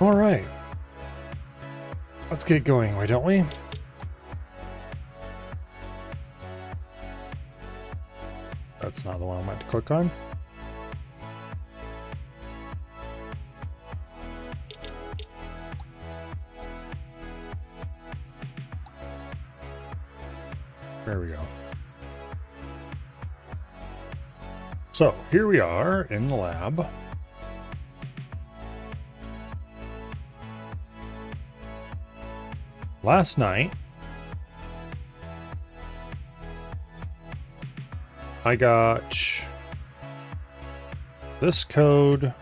All right. Let's get going, why don't we? That's not the one I meant to click on. There we go. So here we are in the lab. Last night, I got this code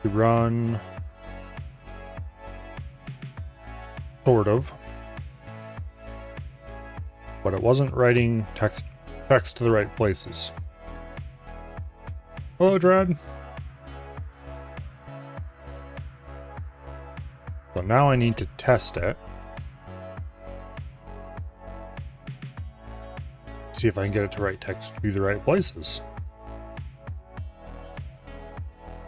to run sort of, but it wasn't writing text to the right places. Hello, Dread. So now I need to test it. See if I can get it to write text to the right places.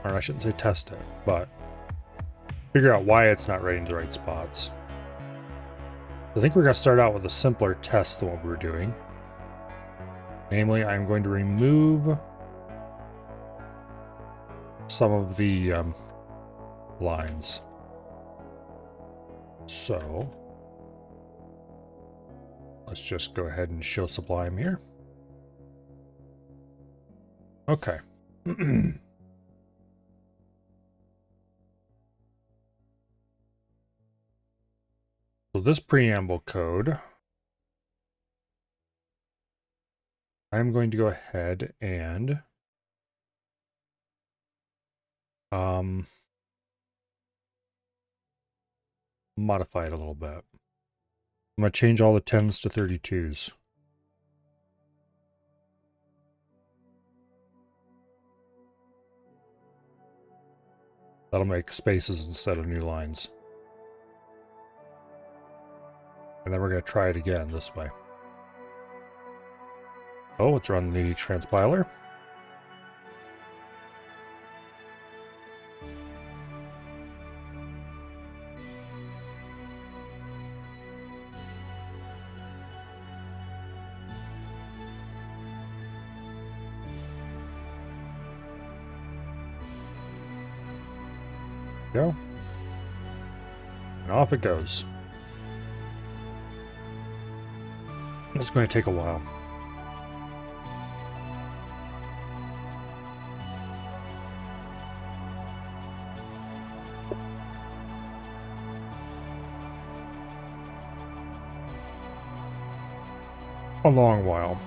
Or I shouldn't say test it, but figure out why it's not writing to the right spots. I think we're going to start out with a simpler test than what we were doing. Namely, I'm going to remove some of the lines. So let's just go ahead and show Sublime here. Okay. So this preamble code, I'm going to go ahead and modify it a little bit. I'm going to change all the 10s to 32s. That'll make spaces instead of new lines. And then we're going to try it again this way. Oh, let's run the transpiler. Go. And off it goes. It's going to take a while. A long while.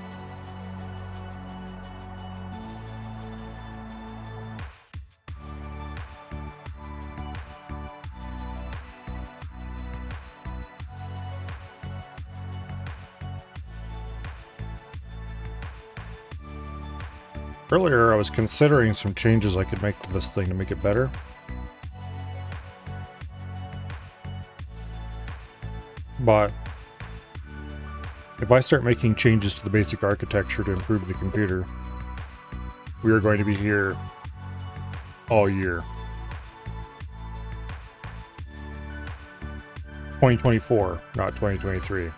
Earlier, I was considering some changes I could make to this thing to make it better. But if I start making changes to the basic architecture to improve the computer, we are going to be here all year. 2024, not 2023.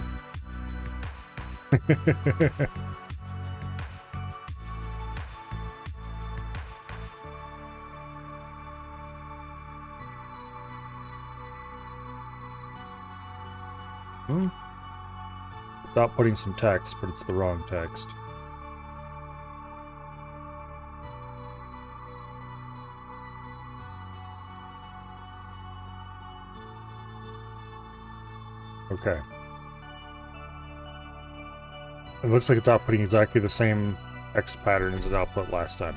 Without putting some text, but it's the wrong text. Okay. It looks like it's outputting exactly the same text pattern as it output last time.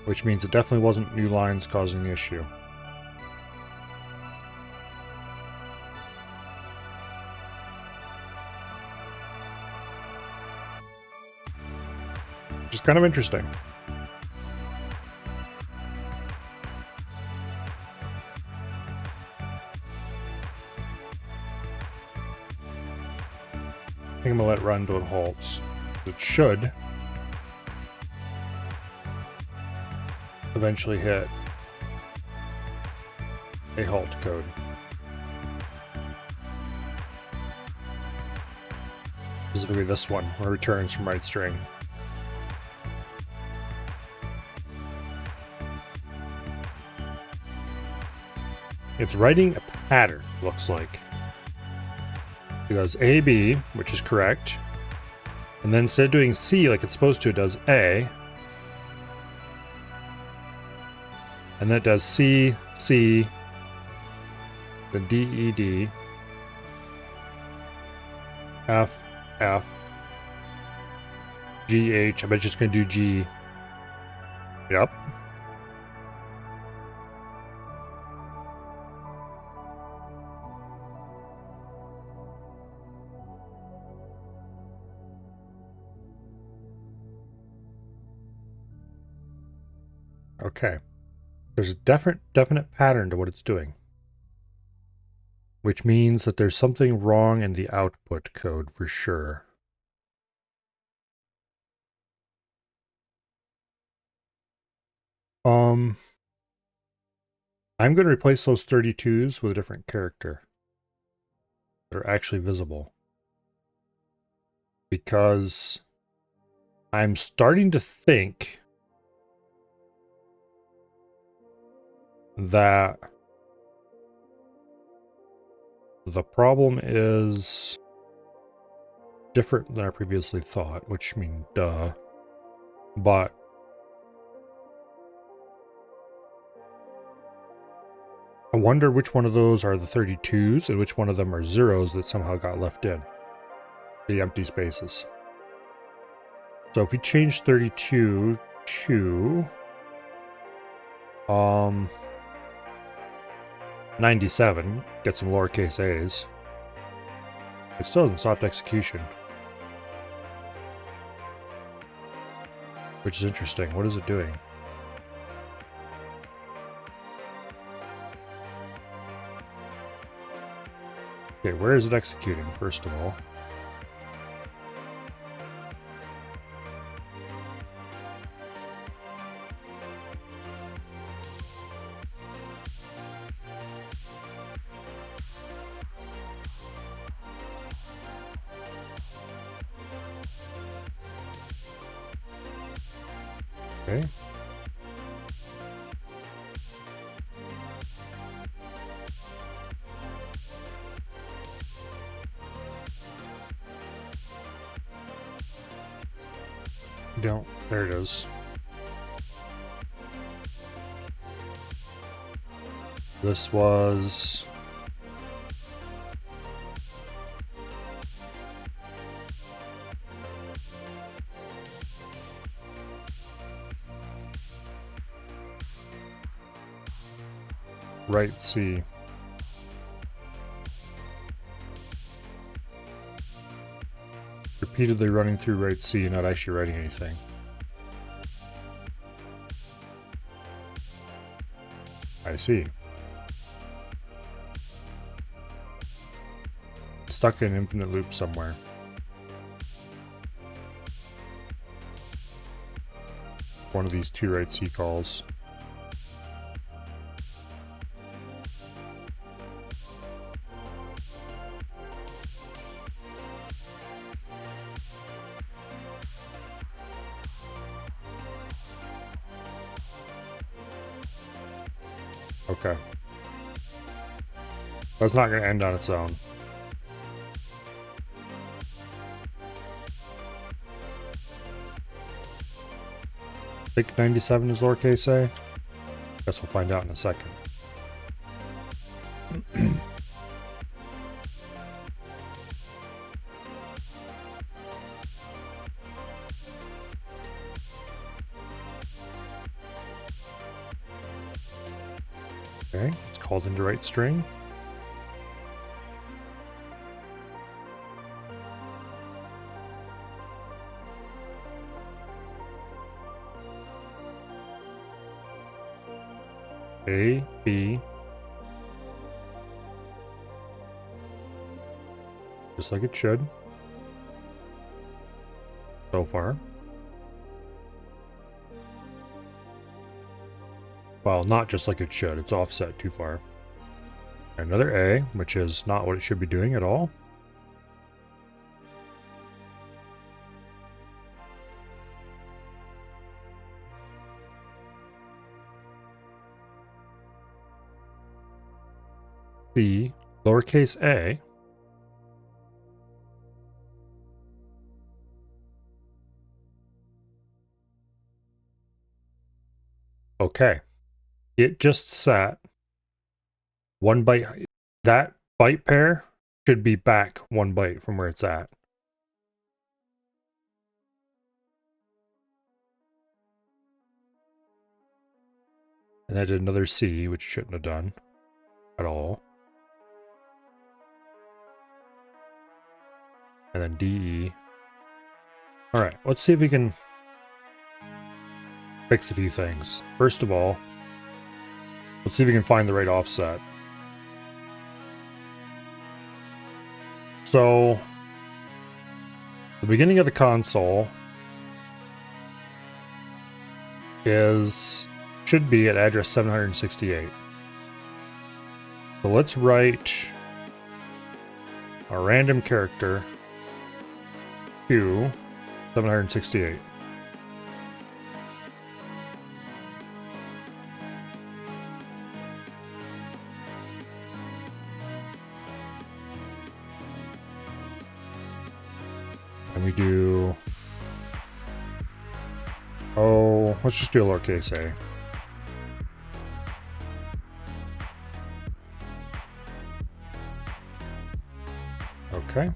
Which means it definitely wasn't new lines causing the issue. Which is kind of interesting. I think I'm gonna let it run until it halts. It should. eventually hit a halt code. Specifically this one, where returns from write string. It's writing a pattern, looks like. It does A, B, which is correct. And then instead of doing C like it's supposed to, it does A. And then it does C, C, then D, E, D, F, F, G, H. I bet it's going to do G. Yep. Okay. There's a definite pattern to what it's doing, which means that there's something wrong in the output code for sure. I'm going to replace those 32s with a different character that are actually visible, because I'm starting to think that the problem is different than I previously thought, which I mean, duh. But I wonder which one of those are the 32s and which one of them are zeros that somehow got left in. The empty spaces. So if we change 32 to 97, get some lowercase a's, it still hasn't stopped execution. Which is interesting. What is it doing? Okay, where is it executing, first of all? Okay. Don't. There it is. This was... write C. Repeatedly running through write C, not actually writing anything. I see. It's stuck in an infinite loop somewhere. One of these two write C calls. Okay. That's not going to end on its own. I think 97 is lowercase a. Guess we'll find out in a second. Okay, it's called into write string. A, B. Just like it should. So far. Well, not just like it should. It's offset too far. Another A, which is not what it should be doing at all. C, lowercase a. Okay. It just sat 1 byte. That byte pair should be back 1 byte from where it's at. And that did another C, which shouldn't have done at all. And then DE. Alright, let's see if we can fix a few things. First of all, let's see if we can find the right offset. So, the beginning of the console should be at address 768. So let's write a random character to 768. And we do... Oh, let's just do a lowercase a. Okay.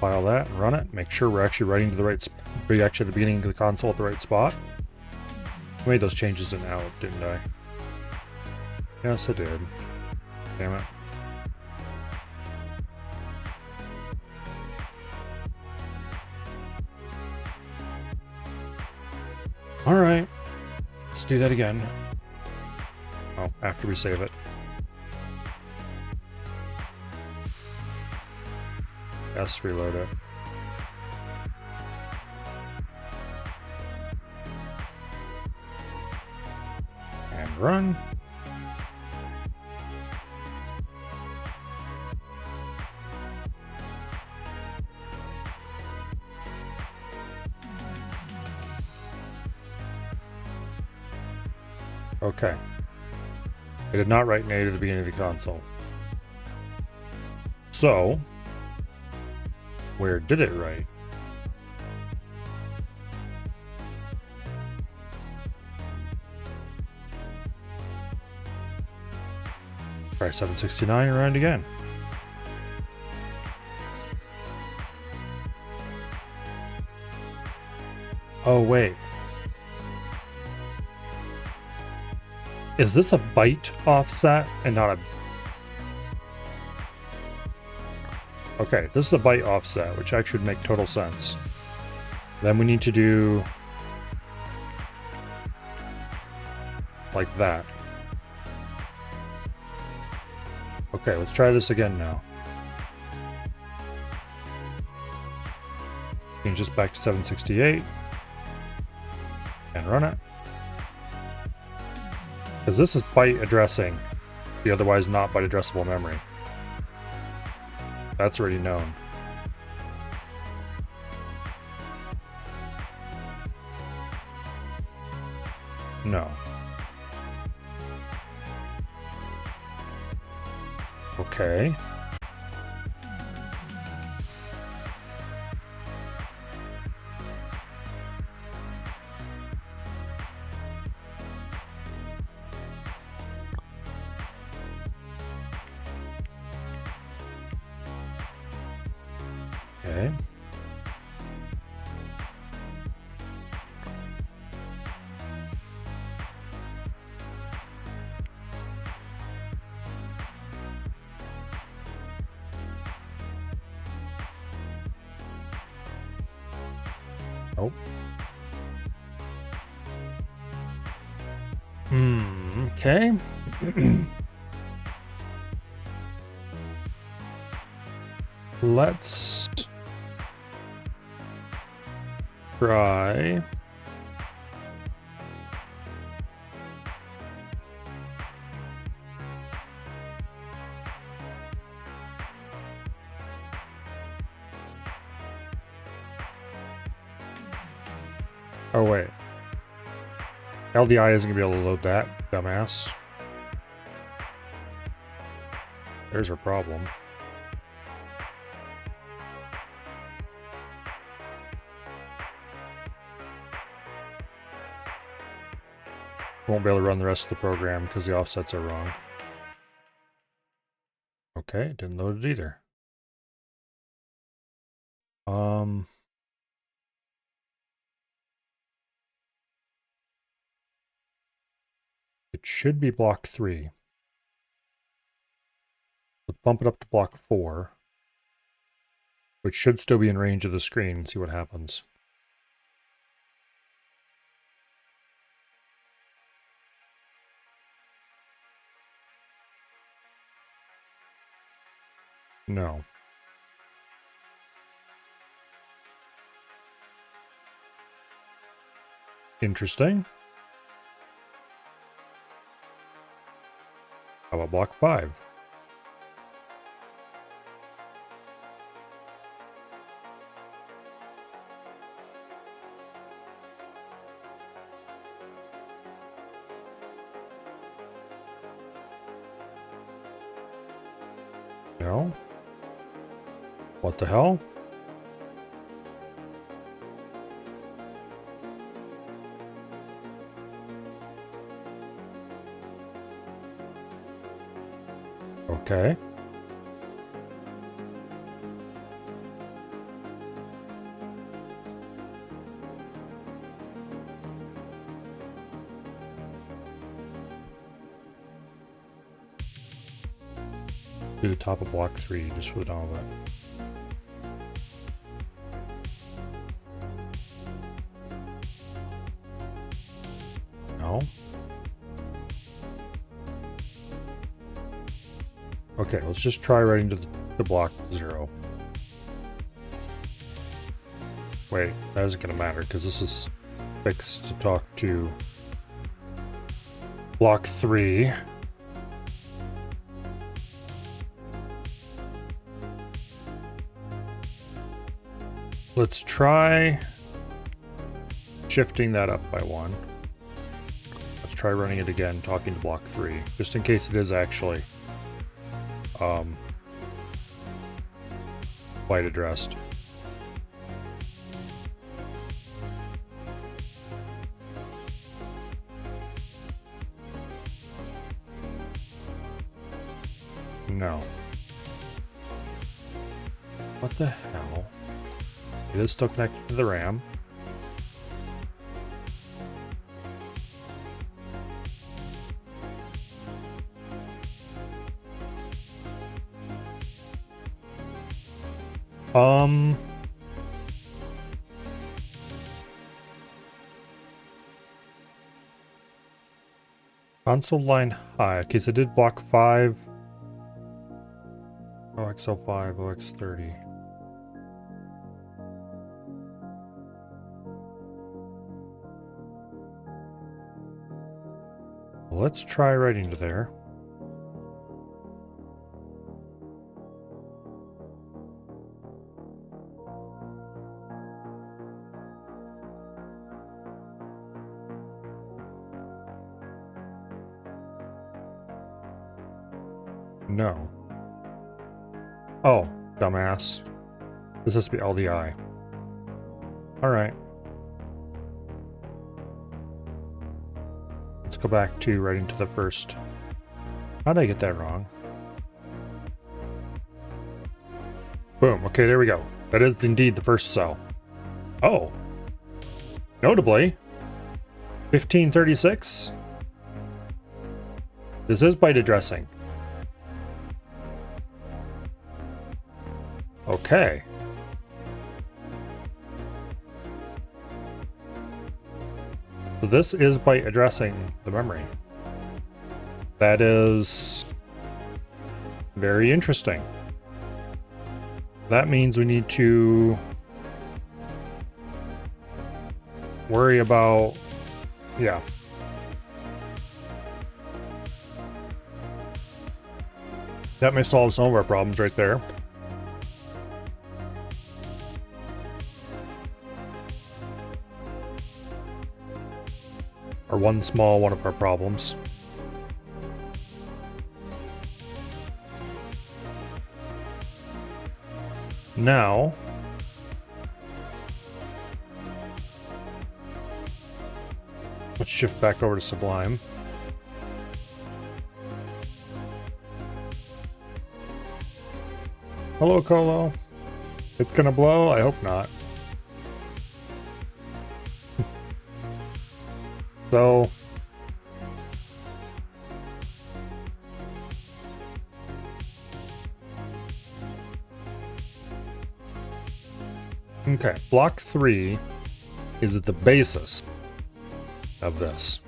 File that and run it. Make sure we're actually writing to the right actually at the beginning of the console at the right spot. I made those changes in out, didn't I? Yes, I did. Damn it. Alright. Let's do that again. Oh, after we save it. Yes, reload it. And run. Okay. I did not write native at the beginning of the console. So, where did it write? Try 769 and run it again. Oh, wait. Is this a byte offset and not a... Okay, this is a byte offset, which actually would make total sense. Then we need to do... like that. Okay, let's try this again now. Change this back to 768. And run it. Because this is byte addressing the otherwise not byte addressable memory. That's already known. No. Okay. Okay. Nope. Okay. Let's try Oh, wait. LDI isn't going to be able to load that, dumbass. There's our problem. Won't be able to run the rest of the program because the offsets are wrong. Okay, didn't load it either. It should be block 3. Let's bump it up to block 4, which should still be in range of the screen and see what happens. No. Interesting. How about block 5? No. What the hell? Okay. Do the top of block 3 just for the down of it. No. Okay, let's just try writing to the block 0. Wait, that isn't going to matter because this is fixed to talk to block 3. Let's try shifting that up by 1. Let's try running it again, talking to block 3, just in case it is actually byte addressed. No. What the hell? It is still connected to the RAM. Console line high. Okay, so I did block 5. OXL5, OX30. Let's try writing to there. No. Oh, dumbass. This has to be LDI. Alright. Let's go back to writing to the first. How did I get that wrong? Boom. Okay, there we go. That is indeed the first cell. Oh. Notably, 1536. This is byte addressing. Okay. So this is byte addressing the memory. That is very interesting. That means we need to worry about, yeah. That may solve some of our problems right there. one small one of our problems. Now, let's shift back over to Sublime. Hello, Colo. It's gonna blow? I hope not. So, okay, block 3 is at the basis of this.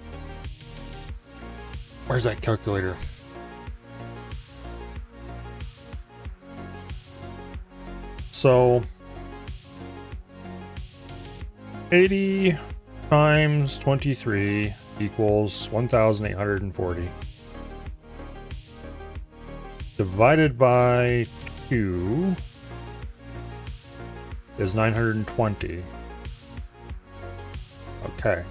Where's that calculator? So 80 times 23 equals 1,840. Divided by 2 is 920. Okay.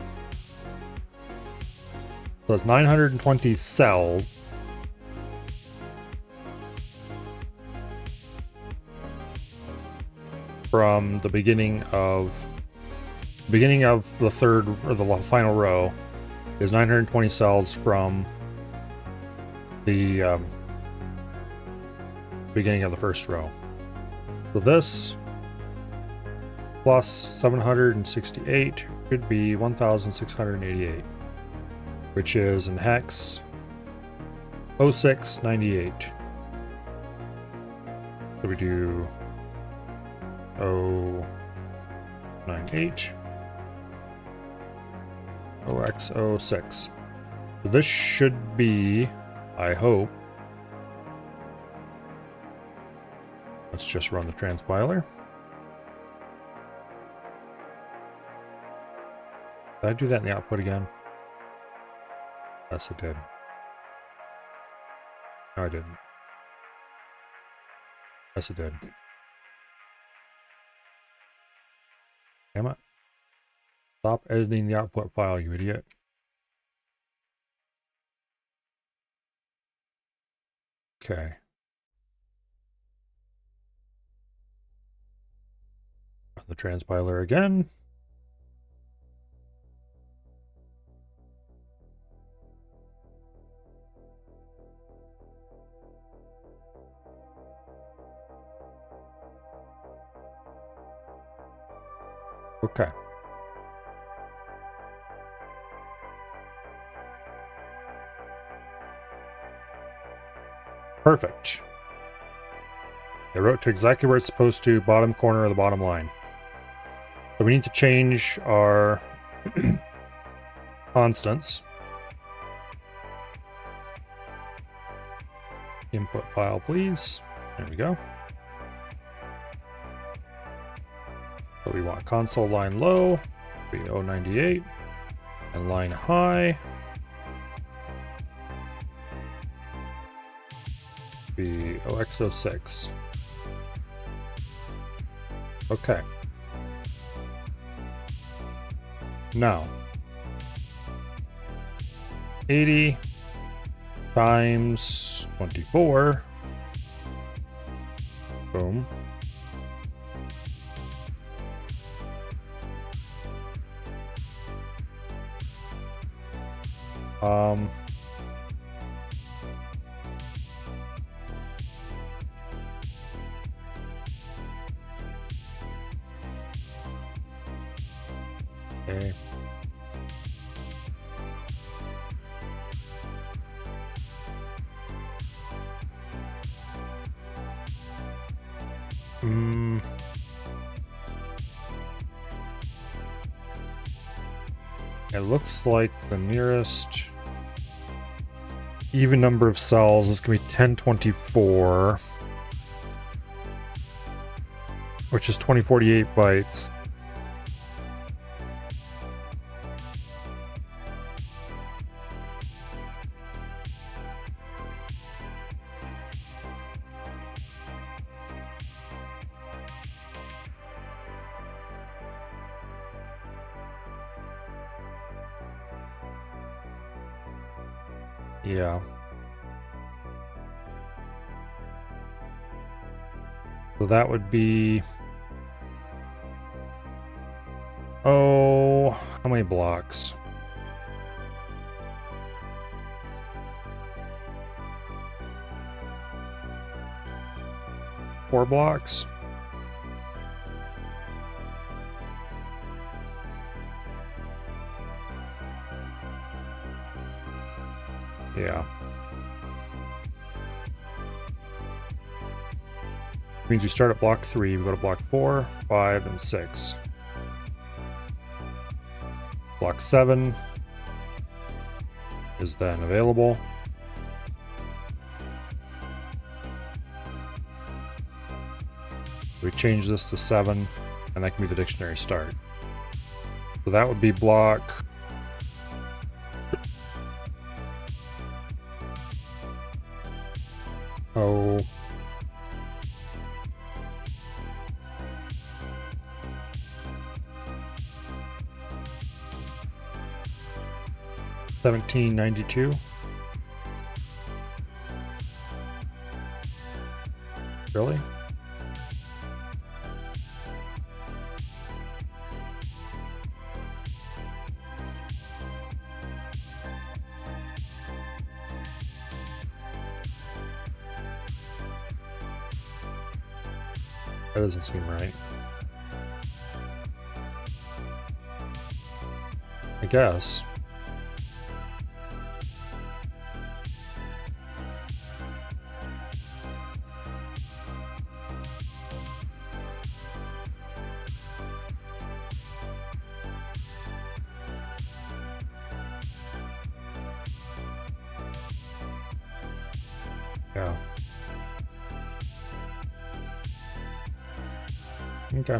So it's 920 cells. From the beginning of the third or the final row is 920 cells from the beginning of the first row. So this plus 768 should be 1,688, which is in hex 0698. So we do 098 OX06. So this should be, I hope. Let's just run the transpiler. Did I do that in the output again? Yes, I did. No, I didn't. Yes, I did. Damn it. Stop editing the output file, you idiot. Okay. Run the transpiler again. Okay. Perfect. It wrote to exactly where it's supposed to, bottom corner of the bottom line. So we need to change our constants. Input file, please. There we go. So we want console line low, be 098, and line high, be OX06. Okay. Now, 80 times 24. Boom. Okay. It looks like the nearest even number of cells is going to be 1024, which is 2048 bytes. Yeah. So that would be... Oh, how many blocks? Four blocks? Yeah. Means we start at block 3, we go to block 4, 5, and 6. Block 7 is then available. We change this to 7, and that can be the dictionary start. So that would be block... Oh... $17.92. Really? That doesn't seem right. I guess. Yeah. Okay.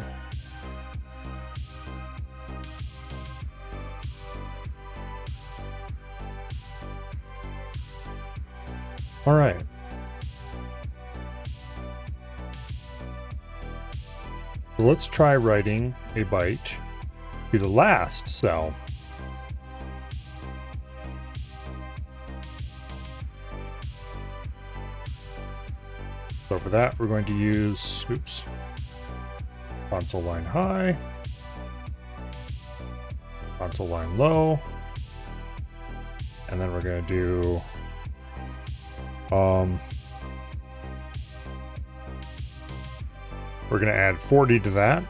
All right. So let's try writing a byte to the last cell. So for that, we're going to use, oops, console line high, console line low, and then we're going to do we're going to add 40 to that.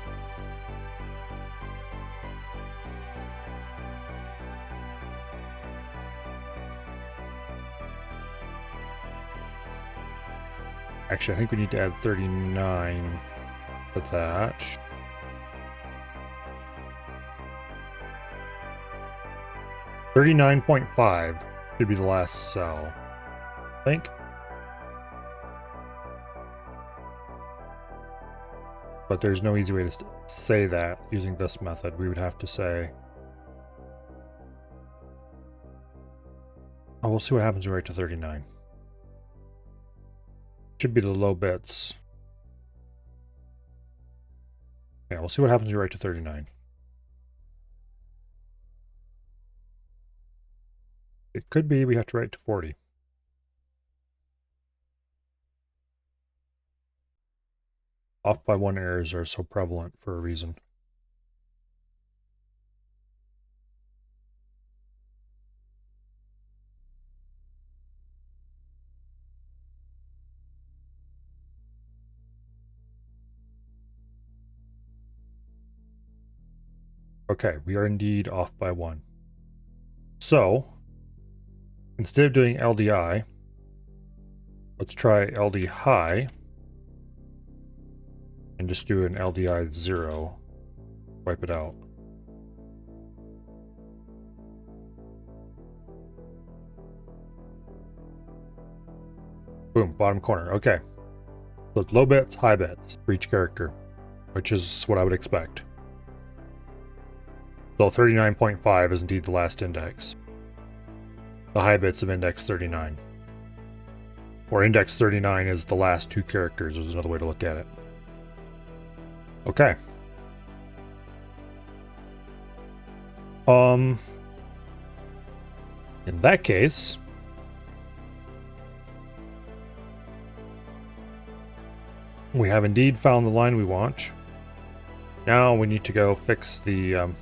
Actually, I think we need to add 39 to that. $39.5 should be the last cell, I think. But there's no easy way to say that using this method. We would have to say... Oh, we'll see what happens when we write to 39. Should be the low bits. Yeah, we'll see what happens when we write to 39. It could be we have to write to 40. Off by 1 errors are so prevalent for a reason. Okay, we are indeed off by 1. So, instead of doing LDI, let's try LD high and just do an LDI 0. Wipe it out. Boom, bottom corner. Okay. So it's low bits, high bits for each character, which is what I would expect. So 39.5 is indeed the last index. The high bits of index 39. Or index 39 is the last 2 characters, is another way to look at it. Okay. In that case, We have indeed found the line we want. Now we need to go fix the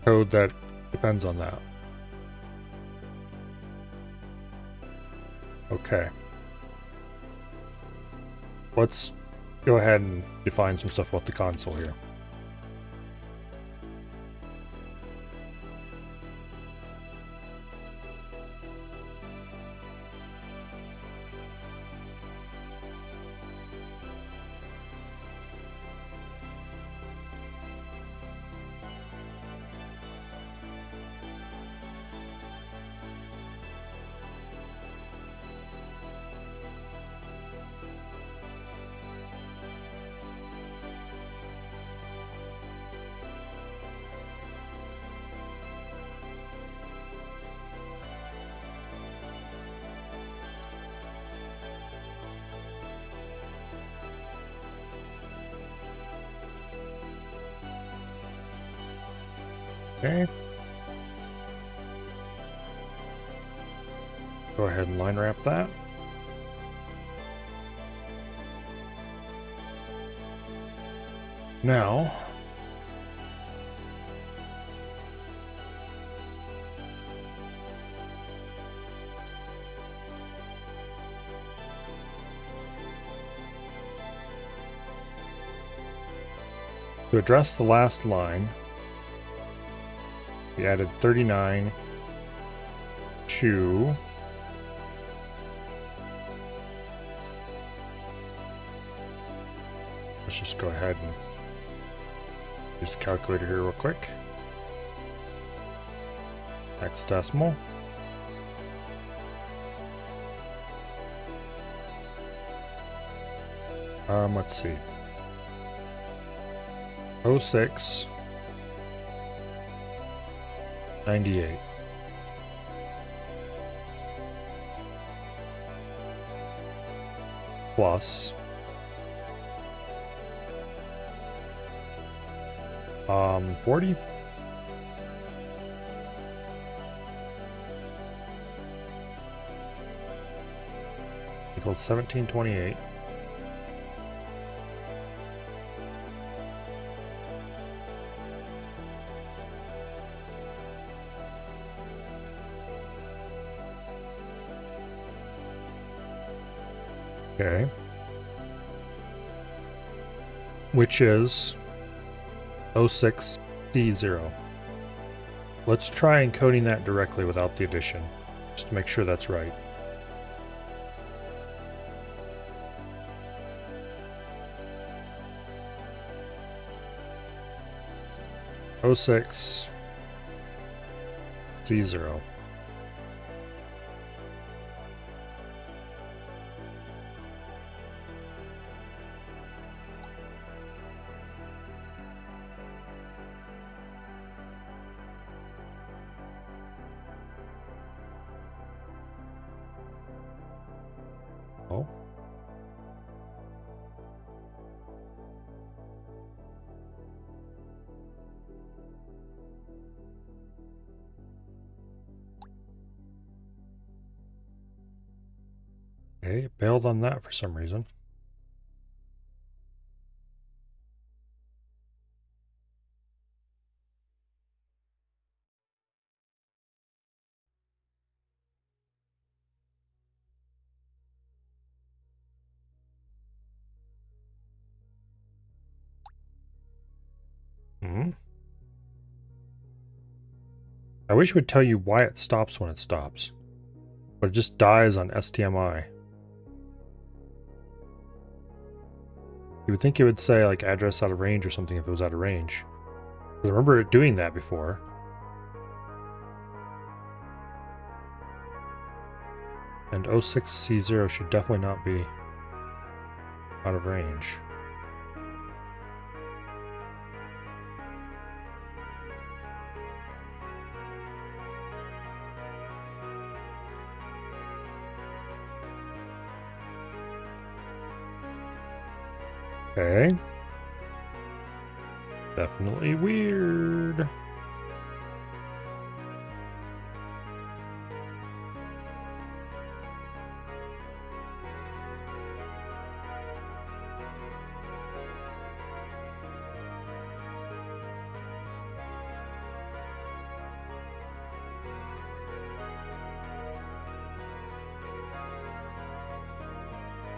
code that depends on that. Okay. Let's go ahead and define some stuff about the console here. Okay. Go ahead and line wrap that. Now, to address the last line, we added 39 to let's just go ahead and use the calculator here real quick. Next decimal. Let's see. 06 98 plus 40 equals 1728. Okay. Which is 06C0. Let's try encoding that directly without the addition, just to make sure that's right. O6 C0. Oh. Okay, it bailed on that for some reason. I wish it would tell you why it stops when it stops, but it just dies on STMI. You would think it would say like address out of range or something if it was out of range. I remember it doing that before. And 06C0 should definitely not be out of range. Okay. Definitely weird.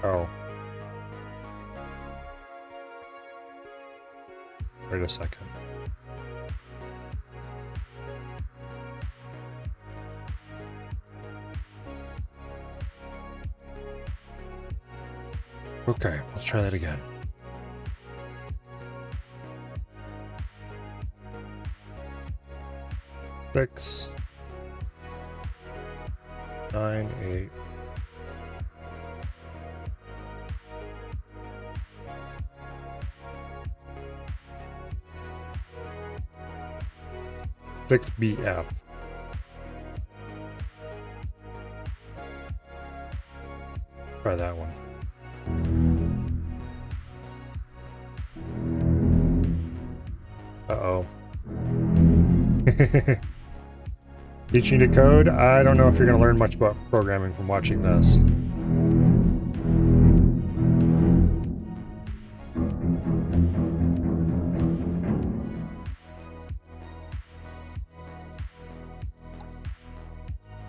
Oh. Wait a second. Okay, let's try that again. Six, 9, 8. Six BF. Try that one. Uh-oh. Teaching to code? I don't know if you're going to learn much about programming from watching this.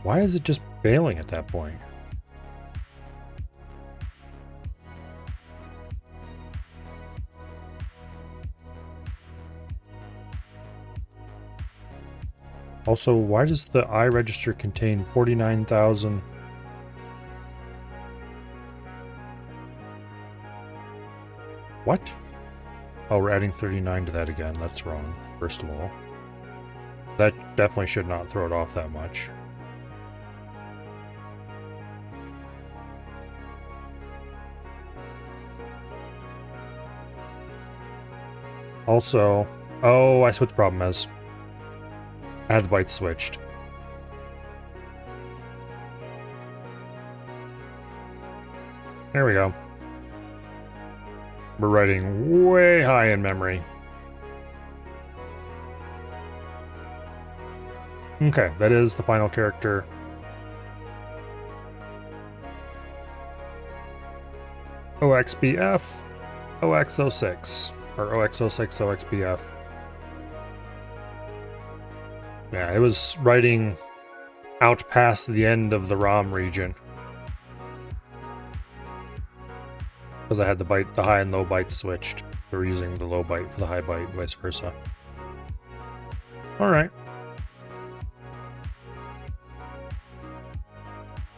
Why is it just bailing at that point? Also, why does the I register contain 49,000? What? Oh, we're adding 39 to that again. That's wrong, first of all. That definitely should not throw it off that much. Also, oh, I see what the problem is. I had the bytes switched. There we go. We're writing way high in memory. Okay, that is the final character. OXBF, OX06, or OX06, OXBF. Yeah, it was writing out past the end of the ROM region. Because I had the high and low bytes switched. We were using the low byte for the high byte, vice versa. Alright.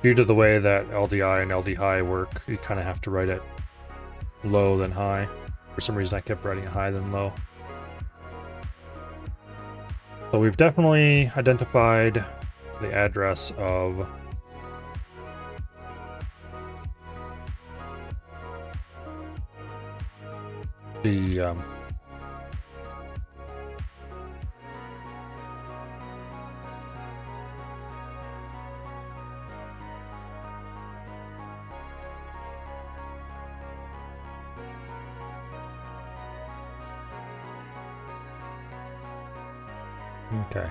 Due to the way that LDI and LD high work, you kind of have to write it low then high. For some reason I kept writing it high then low. So we've definitely identified the address of the okay.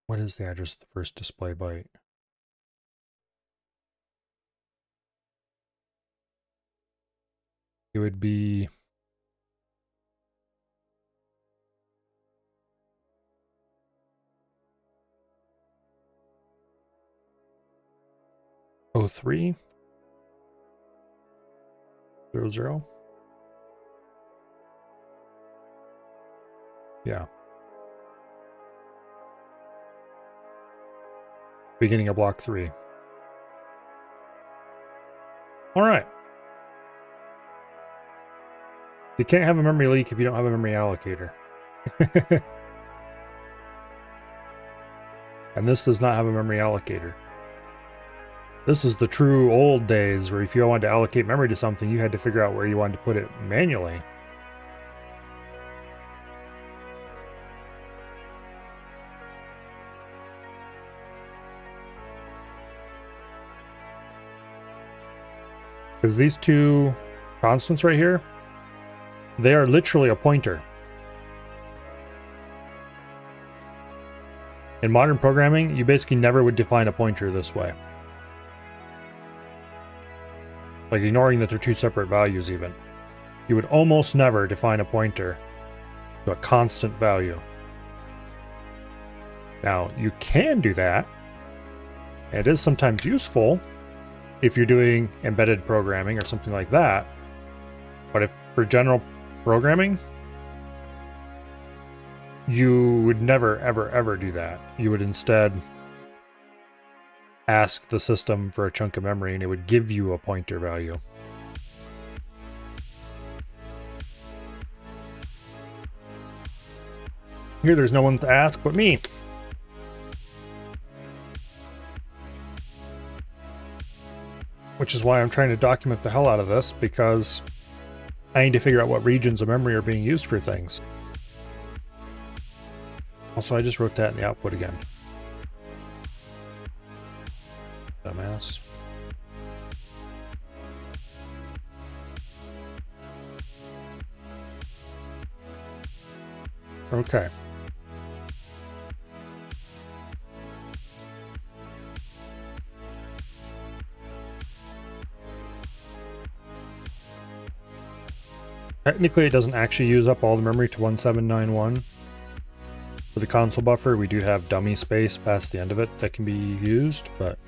What is the address of the first display byte? It would be O3 00. Yeah. Beginning of block 3. Alright. You can't have a memory leak if you don't have a memory allocator. And this does not have a memory allocator. This is the true old days where if you wanted to allocate memory to something, you had to figure out where you wanted to put it manually. Because these two constants right here, they are literally a pointer. In modern programming, you basically never would define a pointer this way. Like ignoring that they're two separate values even. You would almost never define a pointer to a constant value. Now, you can do that. It is sometimes useful if you're doing embedded programming or something like that. But if for general programming, you would never, ever, ever do that. You would instead ask the system for a chunk of memory and it would give you a pointer value. Here, there's no one to ask but me. Which is why I'm trying to document the hell out of this, because I need to figure out what regions of memory are being used for things. Also, I just wrote that in the output again. Dumbass. Okay. Technically, it doesn't actually use up all the memory to 1791. For the console buffer, we do have dummy space past the end of it that can be used, but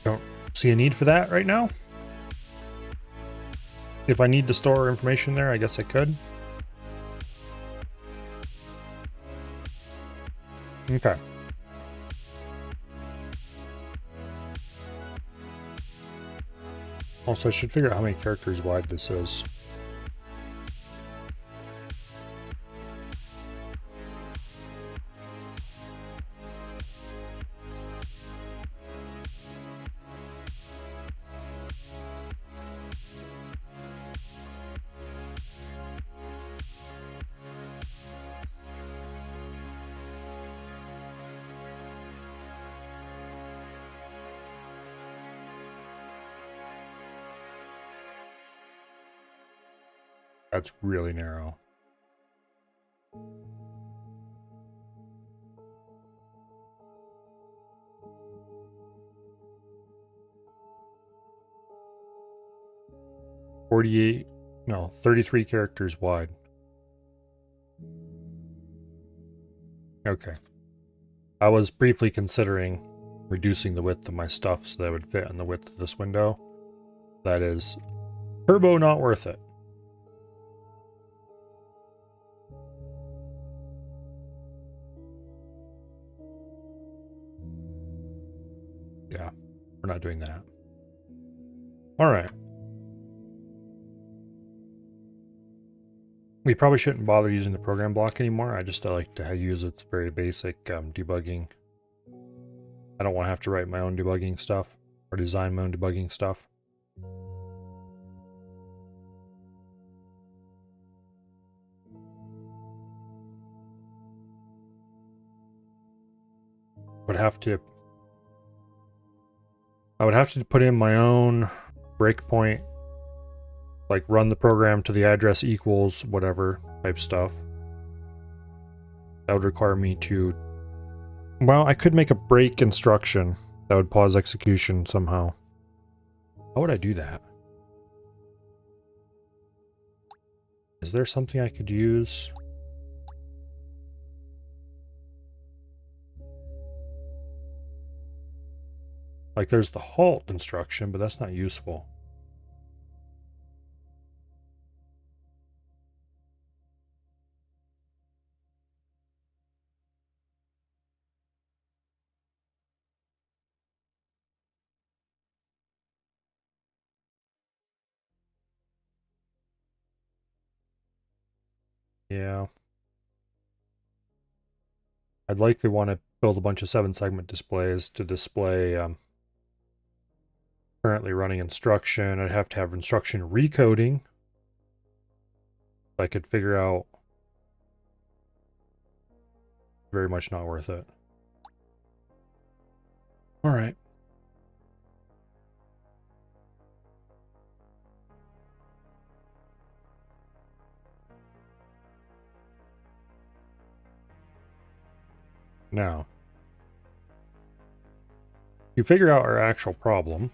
don't see a need for that right now. If I need to store information there, I guess I could. Okay. Also, I should figure out how many characters wide this is. That's really narrow. No, 33 characters wide. Okay. I was briefly considering reducing the width of my stuff so that it would fit in the width of this window. That is turbo not worth it. Yeah, we're not doing that. All right. We probably shouldn't bother using the program block anymore. I just like to use its very basic debugging. I don't want to have to write my own debugging stuff or design my own debugging stuff. I would have to put in my own breakpoint, like run the program to the address equals whatever type stuff. That would require me to, well, I could make a break instruction that would pause execution somehow. How would I do that? Is there something I could use? Like there's the halt instruction, but that's not useful. Yeah. I'd likely want to build a bunch of 7-segment displays to display currently running instruction. I'd have to have instruction recoding. I could figure out. Very much not worth it. All right. Now, to figure out our actual problem,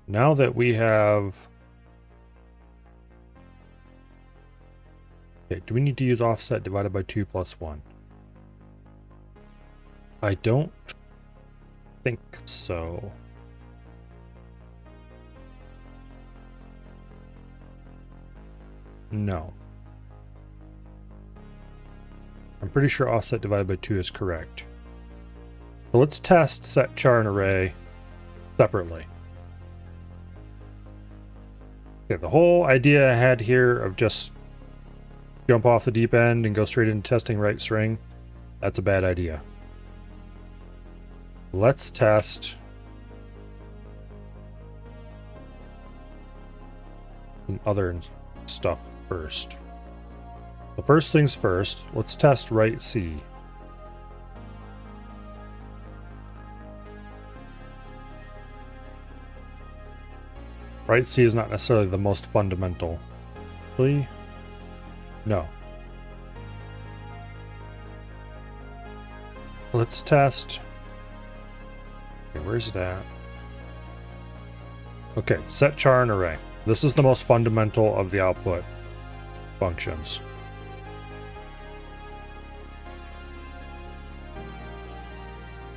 now that we have... Okay, do we need to use offset divided by 2 plus 1? I don't think so. No. I'm pretty sure offset divided by 2 is correct. So let's test set char and array separately. Okay, the whole idea I had here of just jump off the deep end and go straight into testing right string, that's a bad idea. Let's test some other stuff first. So first things first, let's test right C. Right C is not necessarily the most fundamental. Really? No. Let's test. Okay, where's it at? Okay, set char and array. This is the most fundamental of the output functions.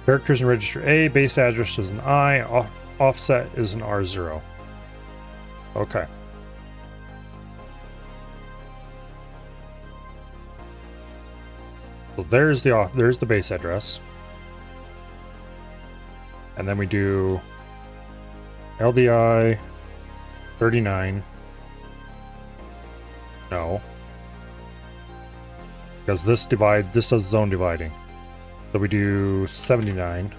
Characters in register A, base address is an I, offset is an R0. Okay. So there's the base address. And then we do LDI 39. No. Because this does zone dividing. So we do 79.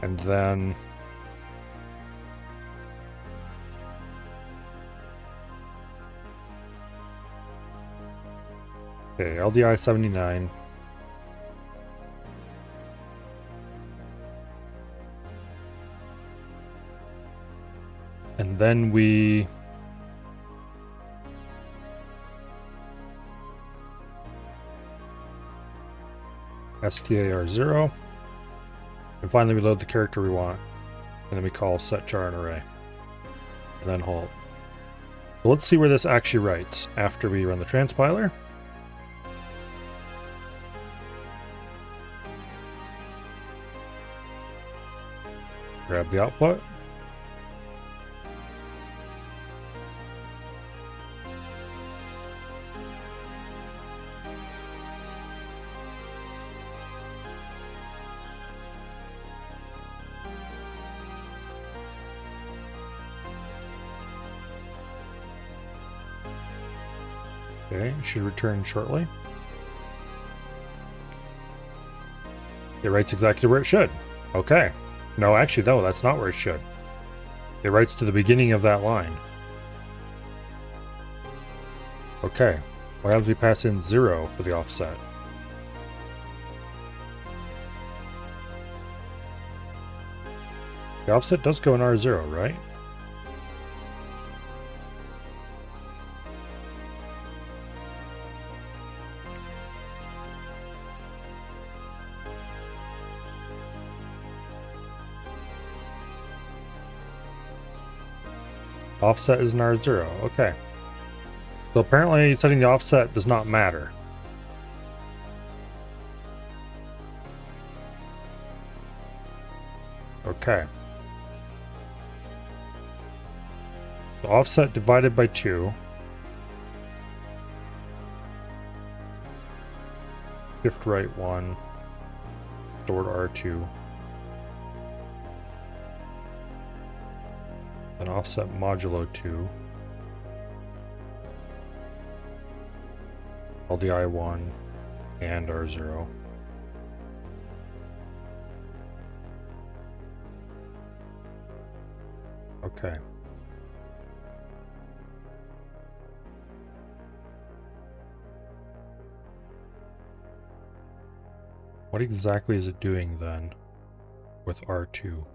And then okay, LDI 79. And then we STAR0. And finally we load the character we want. And then we call set char and array. And then halt. So let's see where this actually writes after we run the transpiler. Grab the output. Okay, it should return shortly. It writes exactly where it should. Okay. No, actually, no, that's not where it should. It writes to the beginning of that line. Okay. What happens if we pass in 0 for the offset? The offset does go in R0, right? Offset is an R0, okay. So apparently setting the offset does not matter. Okay. So offset divided by 2. Shift right 1. Stored R2. Then offset modulo 2. LDI 1 and R0. Okay. What exactly is it doing then with R2?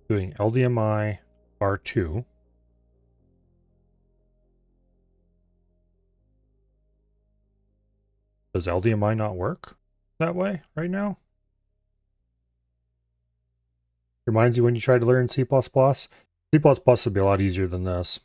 doing LDMI R2. Does LDMI not work that way right now? Reminds you when you try to learn C++? C++ would be a lot easier than this.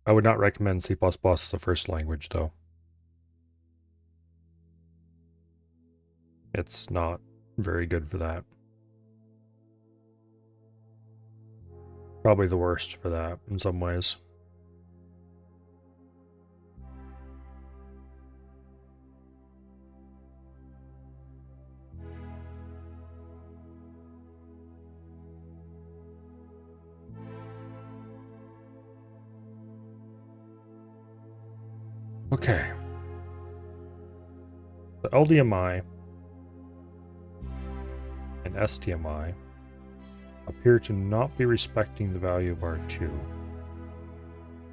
I would not recommend C++ as the first language, though. It's not very good for that. Probably the worst for that in some ways. Okay. The LDMI and SDMI appear to not be respecting the value of R2.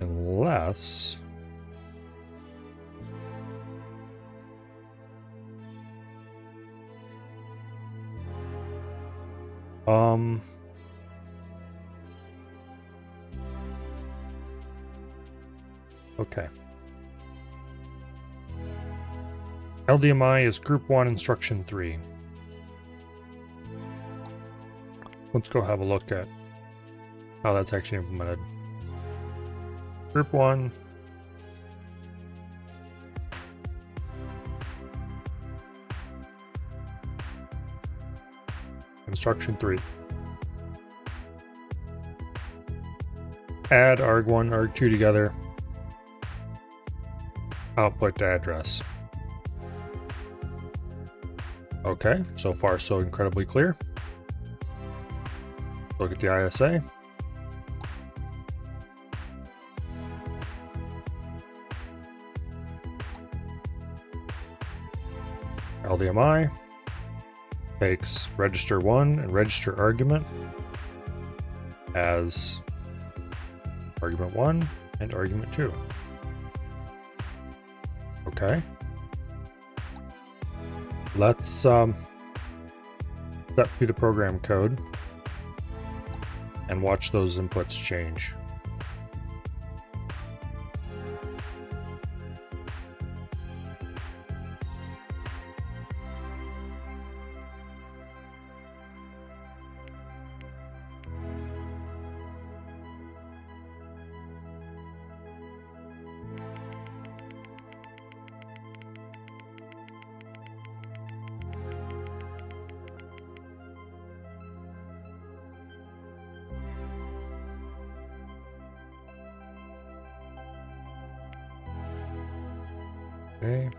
Unless... Okay. LDMI is Group 1 Instruction 3. Let's go have a look at how that's actually implemented. Group 1. Instruction 3. Add arg1, arg2 together. Output to address. Okay, so far so incredibly clear. Look at the ISA. LDMI takes register 1 and register argument as argument 1 and argument 2. Okay. Let's step through the program code and watch those inputs change. Okay.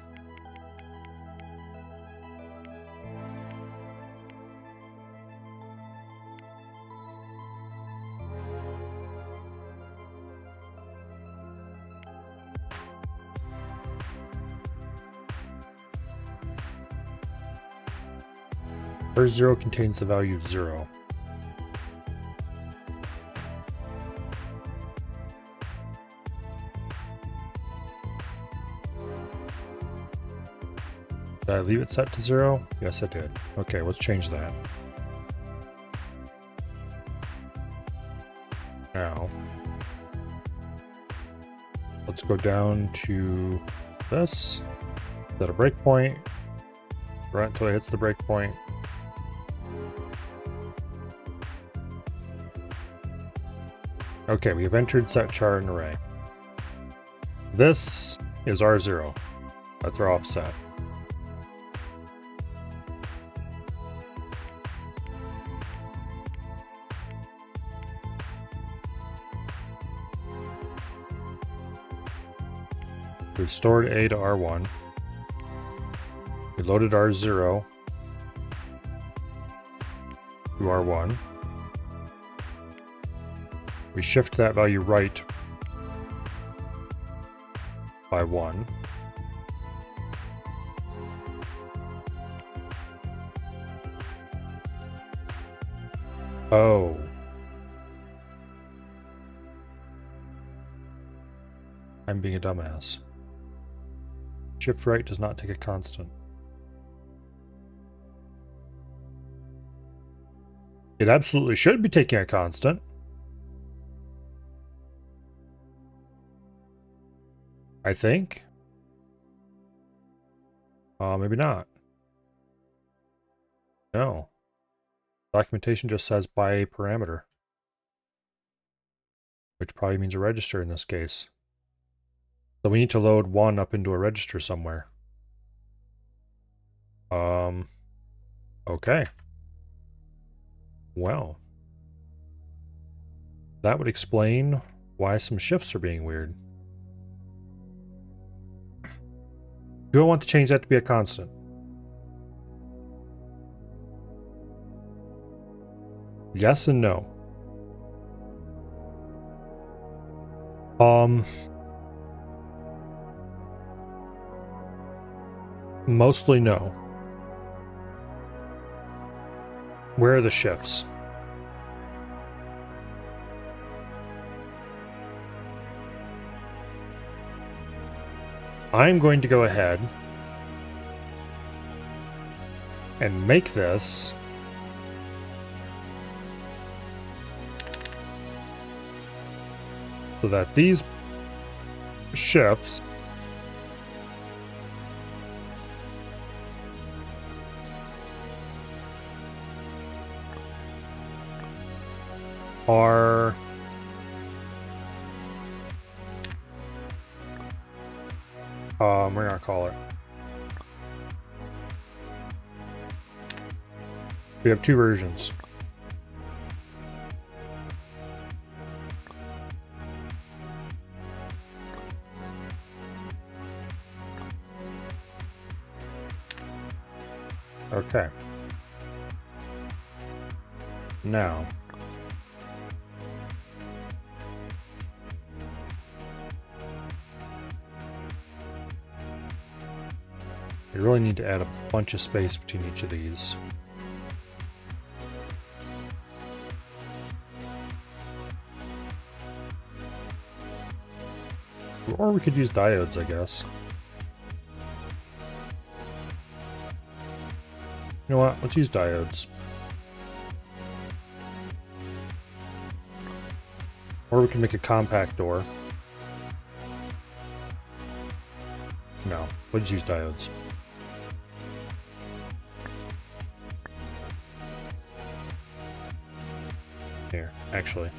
R0 contains the value 0. Did I leave it set to 0? Yes, I did. Okay, let's change that. Now, let's go down to this. Set a breakpoint. Run until it hits the breakpoint. Okay, we have entered set char and array. This is R0. That's our offset. We've stored A to R1. We loaded R0 to R1. We shift that value right by 1. Oh. I'm being a dumbass. Shift right does not take a constant. It absolutely should be taking a constant. I think. Maybe not. No. Documentation just says by a parameter. Which probably means a register in this case. So we need to load 1 up into a register somewhere. Okay. Well. That would explain why some shifts are being weird. Do I want to change that to be a constant? Yes and no. Mostly no. Where are the shifts? I'm going to go ahead and make this so that these shifts are we're gonna call it. We have 2 versions. Okay. Now. You really need to add a bunch of space between each of these. Or we could use diodes, I guess. You know what? Let's use diodes. Or we can make a compact door. No, let's use diodes. Here, actually.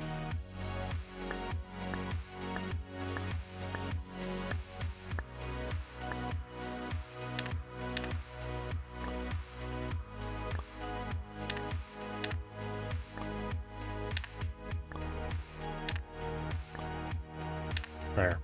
There.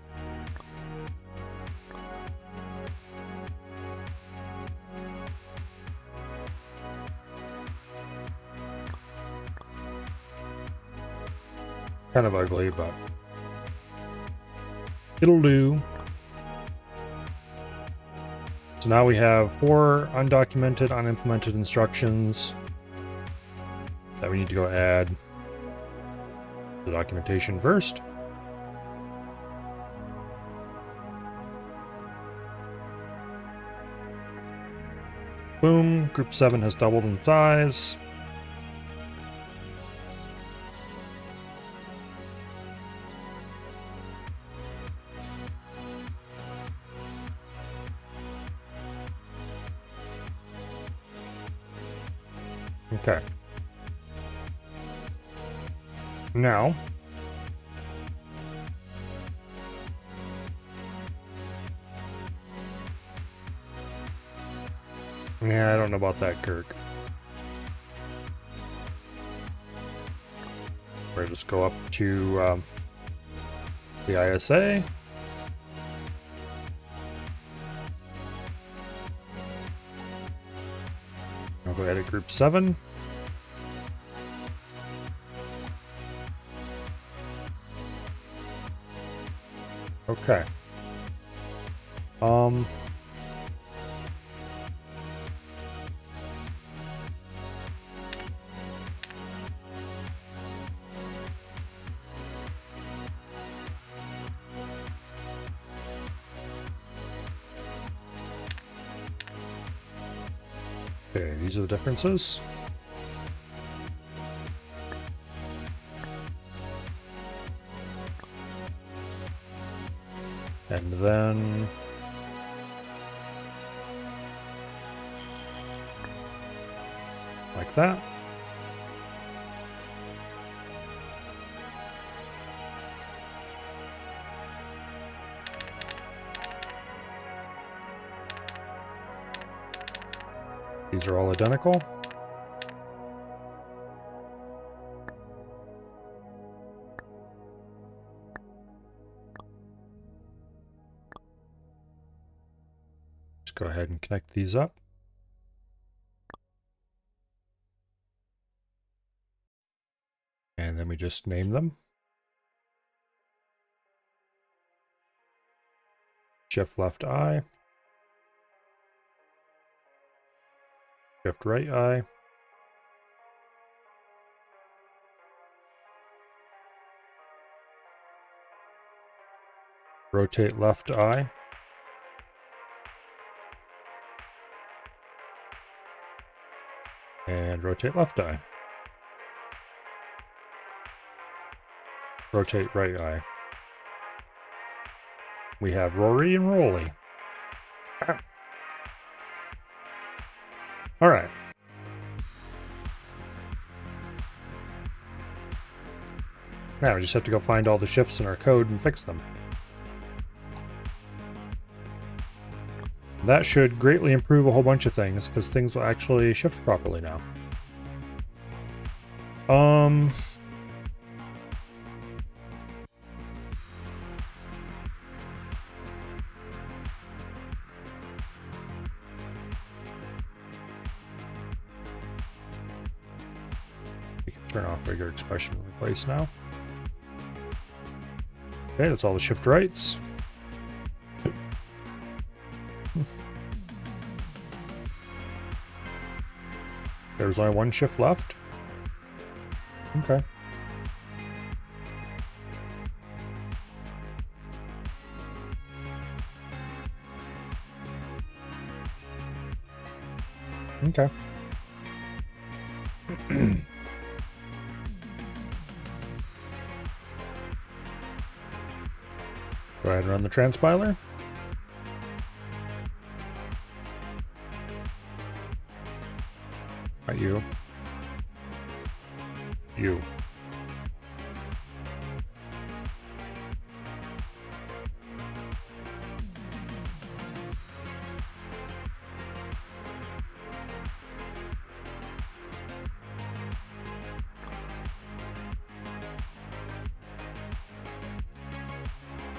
Kind of ugly, but it'll do. So now we have 4 undocumented, unimplemented instructions that we need to go add the documentation first. Boom, group 7 has doubled in size. Okay. Now, yeah, I don't know about that, Kirk. We'll just go up to the ISA. I'll go edit group 7. Okay. Okay, these are the differences. And then like that. These are all identical. Just go ahead and connect these up. And then we just name them. Shift left eye. Shift right eye. Rotate left eye. And rotate left eye. Rotate right eye. We have Rory and Rolly. All right. Now we just have to go find all the shifts in our code and fix them. That should greatly improve a whole bunch of things, because things will actually shift properly now. We can turn off regular expression and replace now. Okay, that's all the shift rights. There's only one shift left. Okay. Okay. Go ahead and run the transpiler. Not you. You.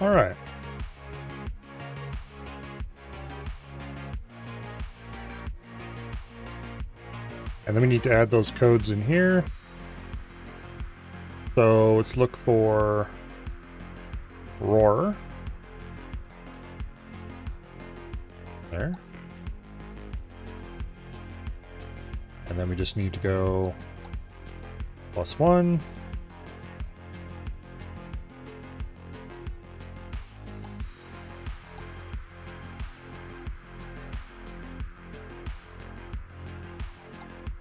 All right. And then we need to add those codes in here. So let's look for roar. There. And then we just need to go +1.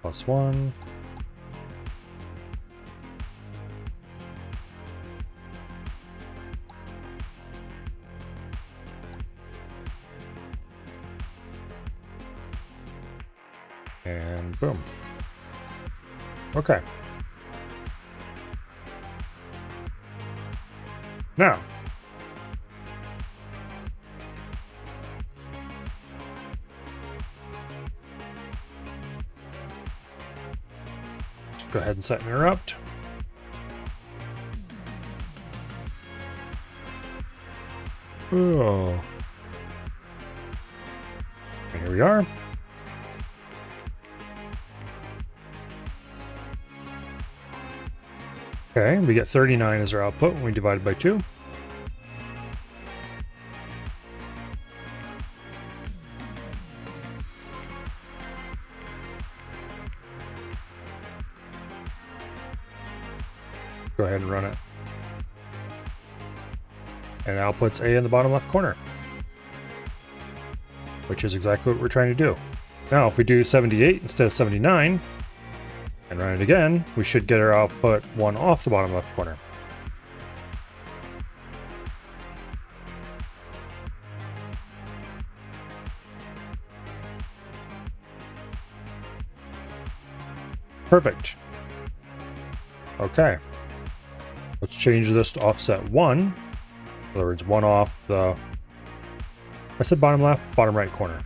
+1. And boom. Okay. Now, go ahead and set interrupt. Oh. And here we are. Okay, we get 39 as our output when we divide it by 2. Go ahead and run it. And it outputs A in the bottom left corner, which is exactly what we're trying to do. Now, if we do 78 instead of 79 and run it again, we should get our output 1 off the bottom left corner. Perfect. Okay. Let's change this to offset 1. In other words, 1 off the... I said bottom left, bottom right corner.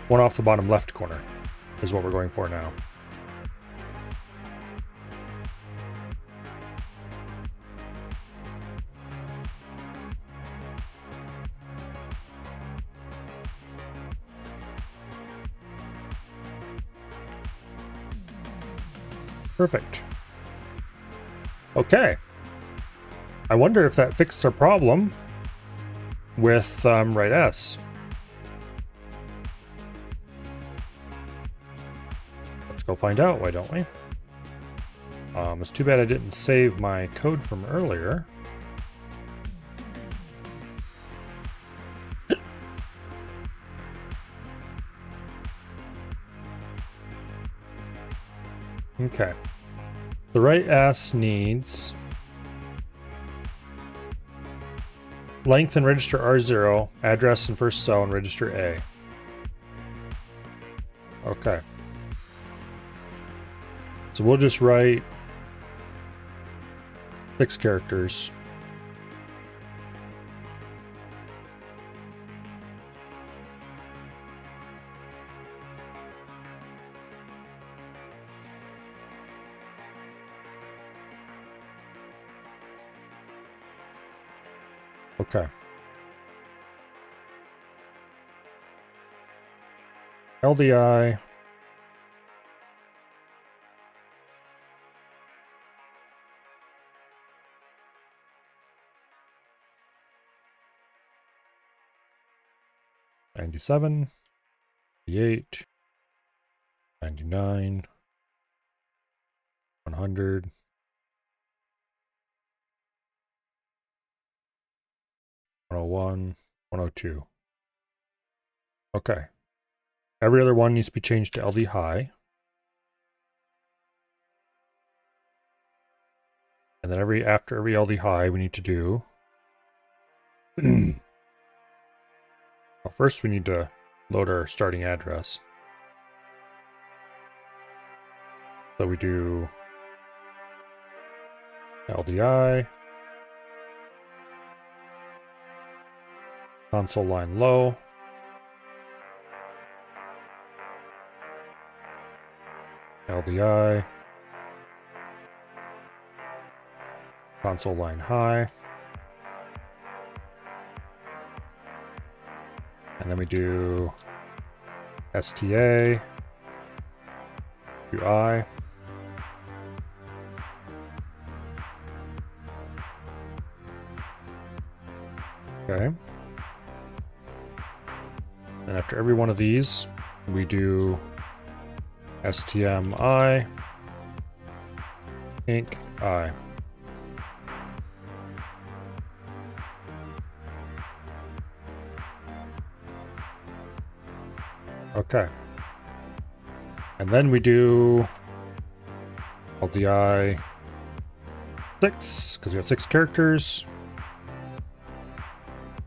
1 off the bottom left corner is what we're going for now. Perfect. Okay. I wonder if that fixed our problem with right S. Let's go find out, why don't we? It's too bad I didn't save my code from earlier. Okay. The right S needs length and register R0, address and first cell and register A. Okay. So we'll just write 6 characters. Okay. LDI. $97, $88, $99, $100, $101, $102. Okay. Every other one needs to be changed to LD high. And then after every LD high, we need to do... Well, first we need to load our starting address. So we do LDI, console line low, LDI, console line high, and then we do STA, UI, okay. And after every one of these, we do STMI, inc I. Okay. And then we do LDI 6, because we got 6 characters.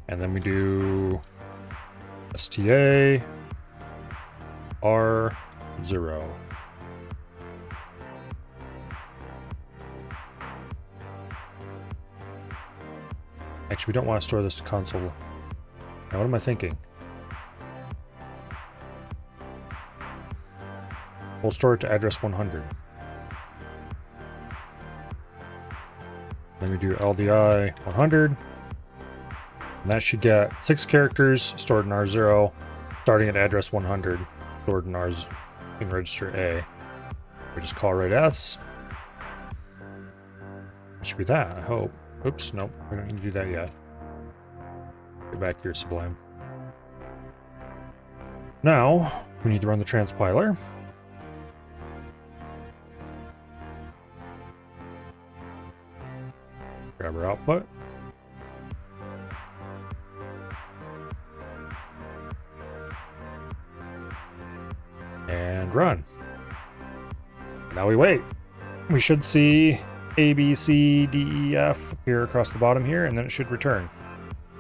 And then we do STA R0. Actually, we don't want to store this to console. Now, what am I thinking? We'll store it to address 100. Then we do LDI 100. And that should get 6 characters stored in R0, starting at address 100, stored in in register A. We just call right S. That should be that, I hope. Oops, nope, we don't need to do that yet. Get back here, Sublime. Now, we need to run the transpiler. Grab our output. And run. Now we wait. We should see A, B, C, D, E, F appear across the bottom here, and then it should return.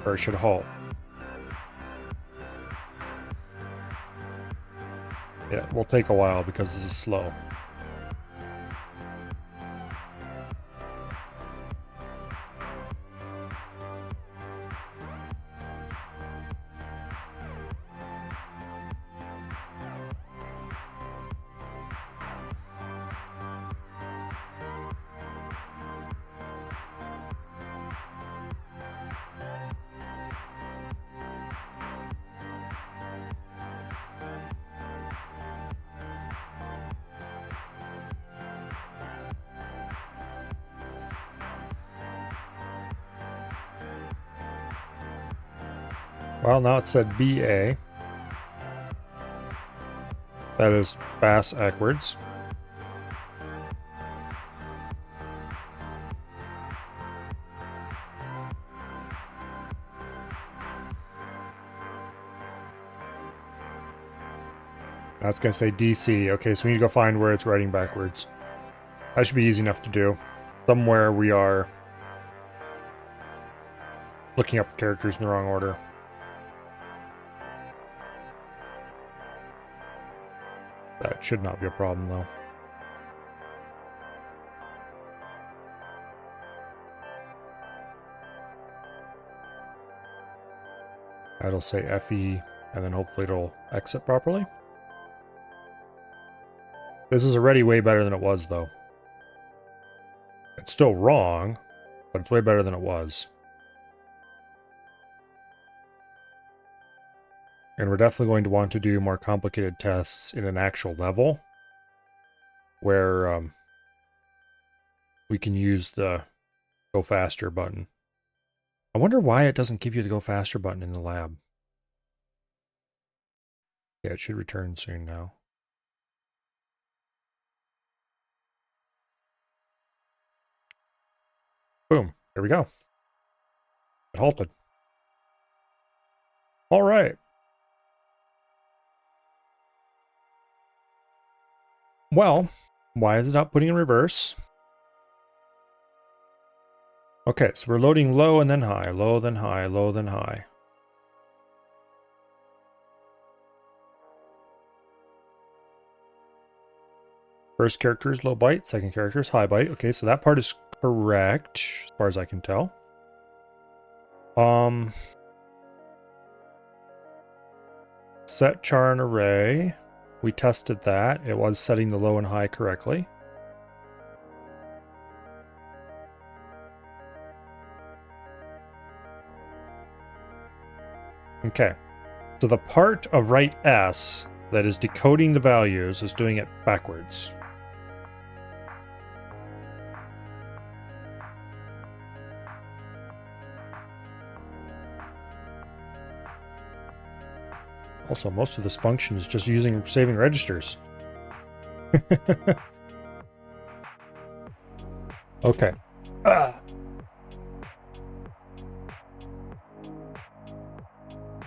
Or it should halt. Yeah, it will take a while because this is slow. Well, now it said BA. That is bass backwards. Now it's going to say DC. Okay, so we need to go find where it's writing backwards. That should be easy enough to do. Somewhere we are looking up the characters in the wrong order. That should not be a problem, though. That'll say FE, and then hopefully it'll exit properly. This is already way better than it was, though. It's still wrong, but it's way better than it was. And we're definitely going to want to do more complicated tests in an actual level where we can use the Go Faster button. I wonder why it doesn't give you the Go Faster button in the lab. Yeah, it should return soon now. Boom. There we go. It halted. All right. Well, why is it not putting in reverse? Okay, so we're loading low and then high, low then high, low then high. First character is low byte, second character is high byte. Okay, so that part is correct, as far as I can tell. Set char and array. We tested that. It was setting the low and high correctly. Okay. So the part of write S that is decoding the values is doing it backwards. Also, most of this function is just using saving registers. Okay.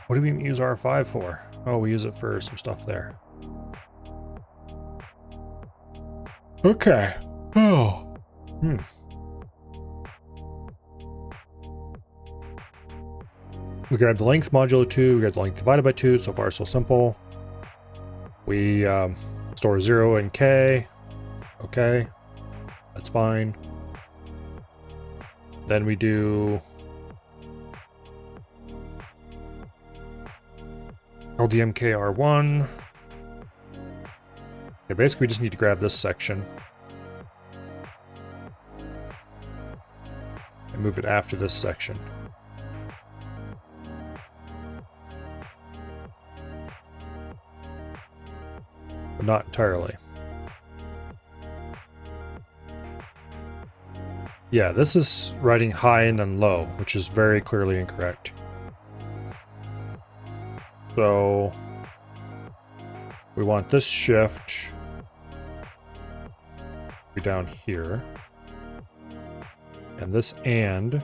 What do we use R5 for? Oh, we use it for some stuff there. Okay. Oh. We grabbed the length modulo 2, we grabbed the length divided by 2, so far so simple. We store 0 and k. Okay, that's fine. Then we do LDMKR1. Okay, basically we just need to grab this section and move it after this section. But not entirely. Yeah, this is writing high and then low, which is very clearly incorrect. So we want this shift to be down here. And this and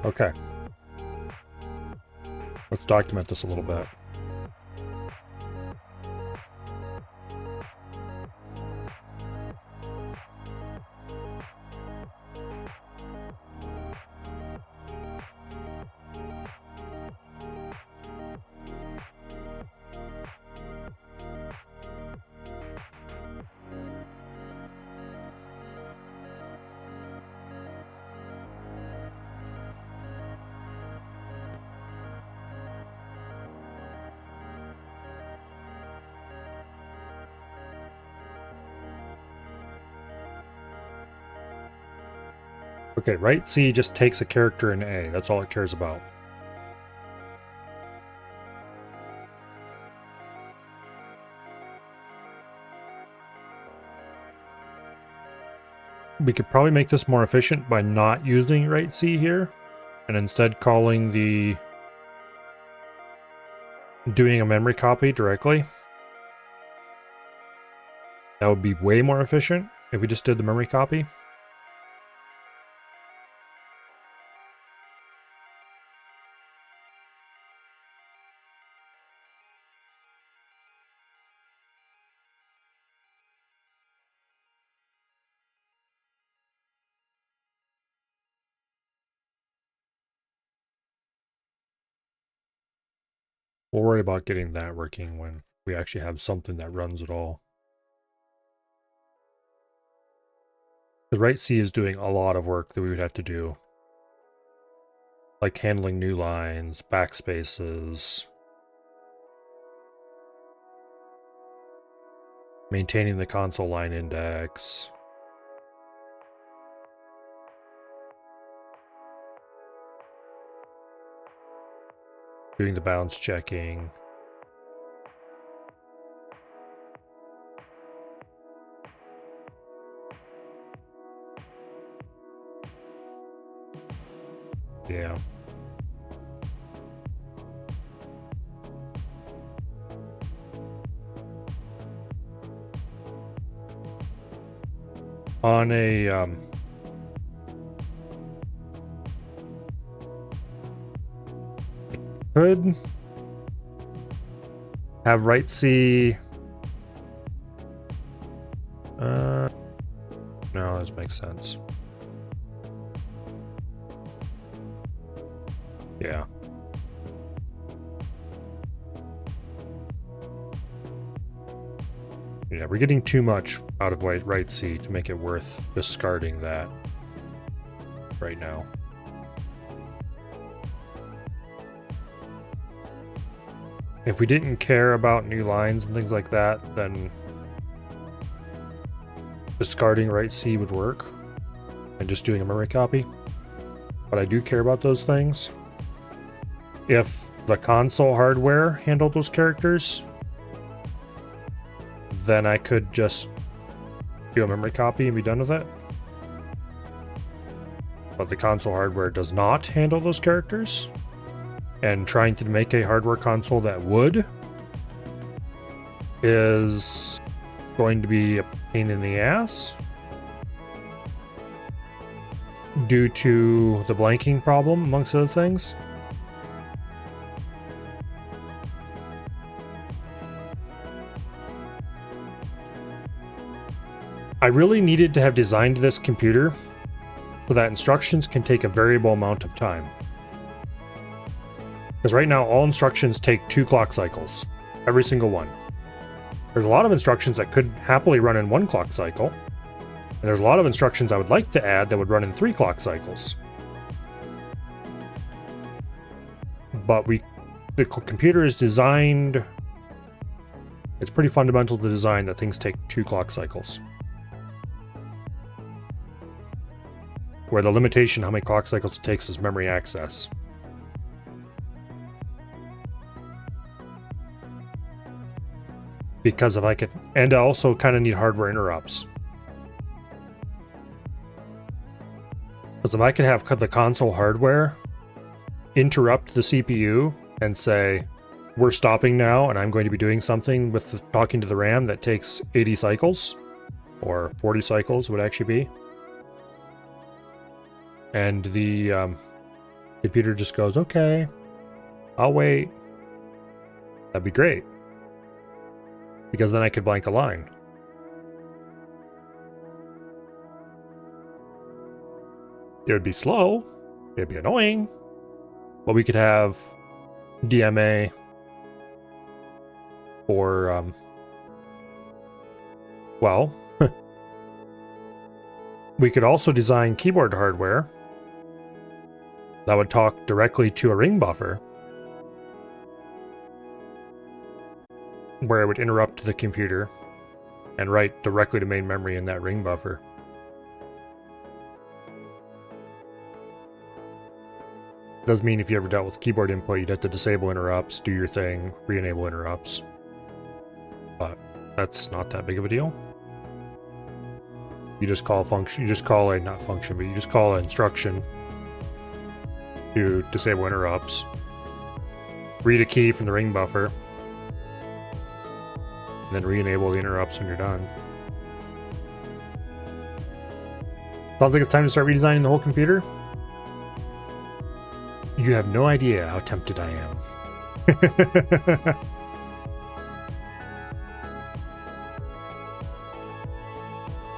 Okay. Let's document this a little bit. Okay, right C just takes a character in A. That's all it cares about. We could probably make this more efficient by not using right C here, and instead calling the doing a memory copy directly. That would be way more efficient if we just did the memory copy. We'll worry about getting that working when we actually have something that runs at all. Because right C is doing a lot of work that we would have to do. Like handling new lines, backspaces, maintaining the console line index. Doing the bounce checking. Yeah. On a could have right C. No, this makes sense. Yeah. Yeah, we're getting too much out of right C to make it worth discarding that right now. If we didn't care about new lines and things like that, then discarding right C would work and just doing a memory copy. But I do care about those things. If the console hardware handled those characters, then I could just do a memory copy and be done with it. But the console hardware does not handle those characters. And trying to make a hardware console that would is going to be a pain in the ass due to the blanking problem, amongst other things. I really needed to have designed this computer so that instructions can take a variable amount of time. Because right now, all instructions take 2 clock cycles. Every single one. There's a lot of instructions that could happily run in 1 clock cycle. And there's a lot of instructions I would like to add that would run in 3 clock cycles. But the computer is designed... It's pretty fundamental to design that things take 2 clock cycles. Where the limitation how many clock cycles it takes is memory access. Because if I could, and I also kind of need hardware interrupts. Because if I could have the console hardware interrupt the CPU and say, we're stopping now and I'm going to be doing something with talking to the RAM that takes 80 cycles, or 40 cycles would actually be. And the Computer just goes, okay, I'll wait. That'd be great. Because then I could blank a line. It would be slow. It'd be annoying. But we could have DMA for, well, we could also design keyboard hardware that would talk directly to a ring buffer, where it would interrupt the computer and write directly to main memory in that ring buffer. Does mean if you ever dealt with keyboard input, you'd have to disable interrupts, do your thing, re-enable interrupts. But that's not that big of a deal. You just call a function, you just call a, not function, but you just call an instruction to disable interrupts. Read a key from the ring buffer. And then re-enable the interrupts when you're done. Sounds like it's time to start redesigning the whole computer. You have no idea how tempted I am.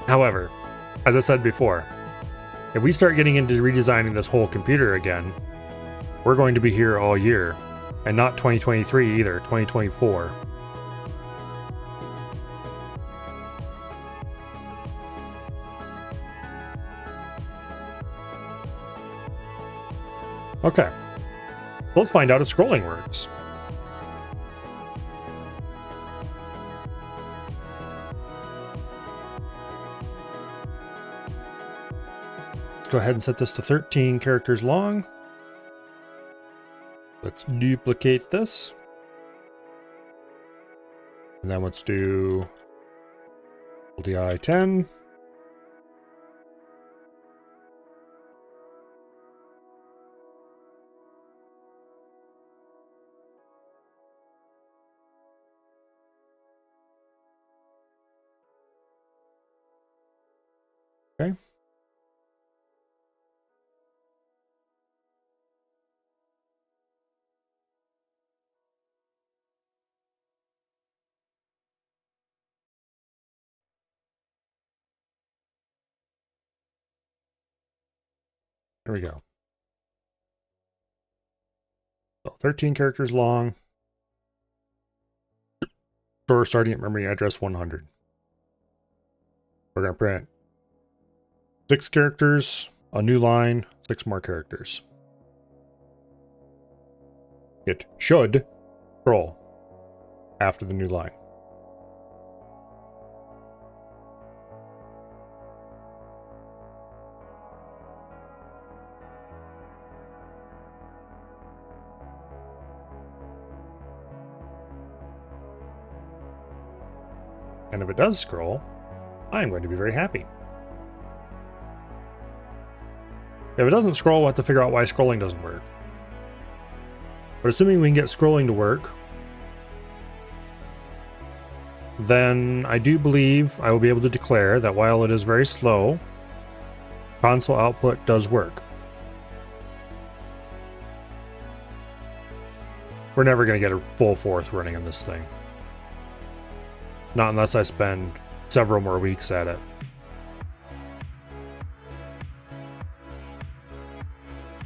However, as I said before, if we start getting into redesigning this whole computer again, we're going to be here all year. And not 2023 either, 2024. Okay, let's find out if scrolling works. Let's go ahead and set this to 13 characters long. Let's duplicate this. And then let's do LDI 10. Okay. There we go. So 13 characters long. Store starting at memory address 100. We're going to print 6 characters, a new line, 6 more characters. It should scroll after the new line. And if it does scroll, I'm going to be very happy. If it doesn't scroll, we'll have to figure out why scrolling doesn't work. But assuming we can get scrolling to work, then I do believe I will be able to declare that while it is very slow, console output does work. We're never going to get a full 4th running on this thing. Not unless I spend several more weeks at it.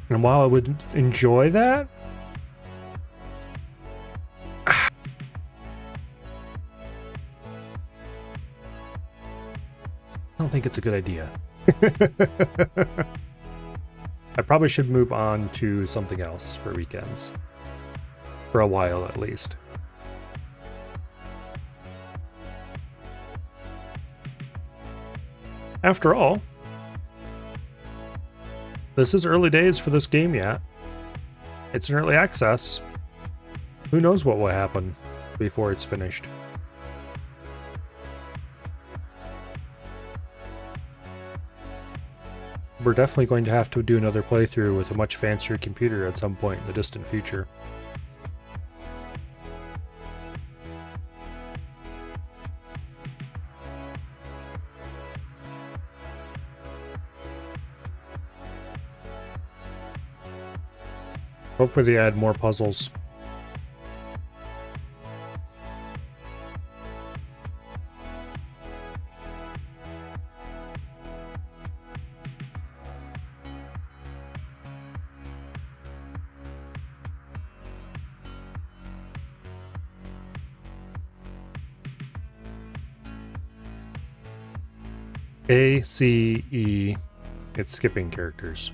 And while I would enjoy that, I don't think it's a good idea. I probably should move on to something else for weekends. For a while, at least. After all, this is early days for this game yet. It's in early access. Who knows what will happen before it's finished. We're definitely going to have to do another playthrough with a much fancier computer at some point in the distant future. Hopefully they add more puzzles. A, C, E. It's skipping characters.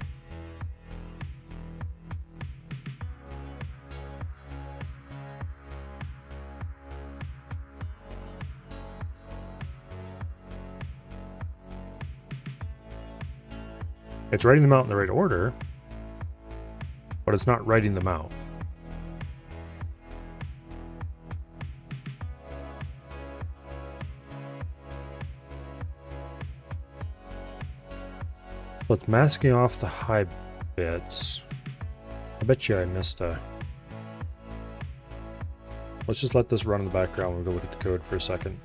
It's writing them out in the right order, but it's not writing them out. So it's masking off the high bits. I bet you I missed a... Let's just let this run in the background. We'll go look at the code for a second.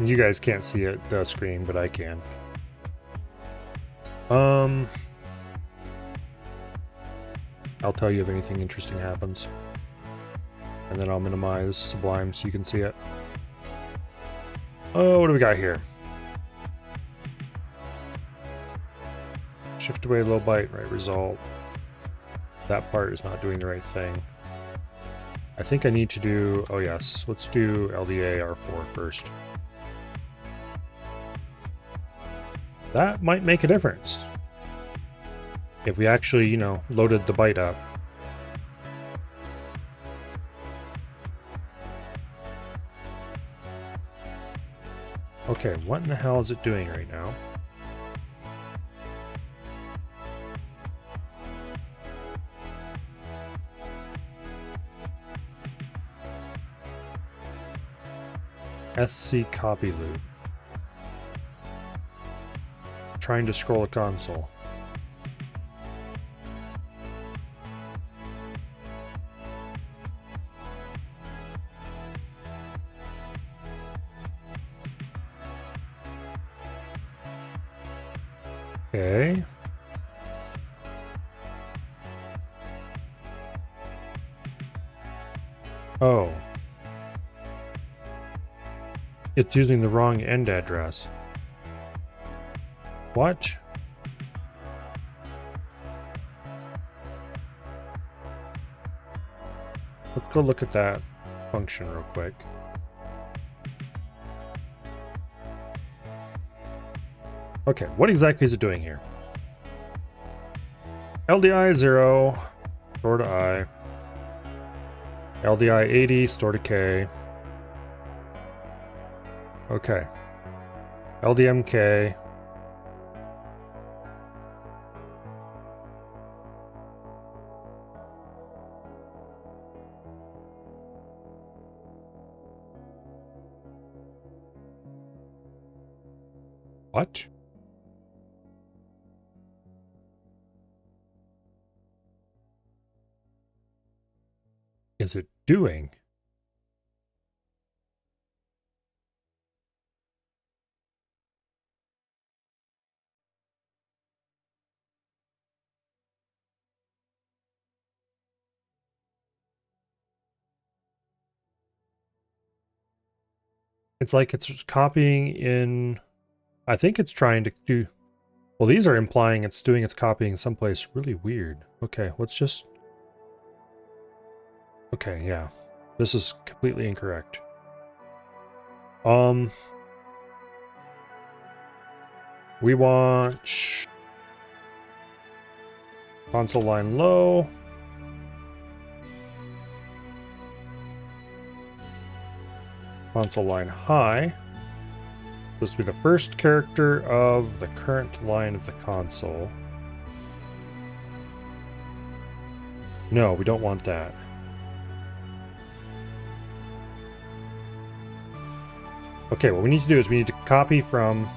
You guys can't see it, the screen, but I can. I'll tell you if anything interesting happens. And then I'll minimize Sublime so you can see it. Oh, what do we got here? Shift away low byte, right result. That part is not doing the right thing. I think I need to do... Oh yes, let's do LDA R4 first. That might make a difference. If we actually, you know, loaded the byte up. Okay, what in the hell is it doing right now? SC copy loop. Trying to scroll a console. Okay. Oh. It's using the wrong end address. What? Let's go look at that function real quick. Okay, what exactly is it doing here? LDI 0, store to I. LDI 80, store to K. Okay. LDMK. What? Is it doing? It's like it's copying in... I think it's trying to do... Well, these are implying it's doing its copying someplace really weird. Okay, let's just... Okay, yeah. This is completely incorrect. We want... console line low. Console line high. This will be the first character of the current line of the console. No, we don't want that. Okay, what we need to do is we need to copy from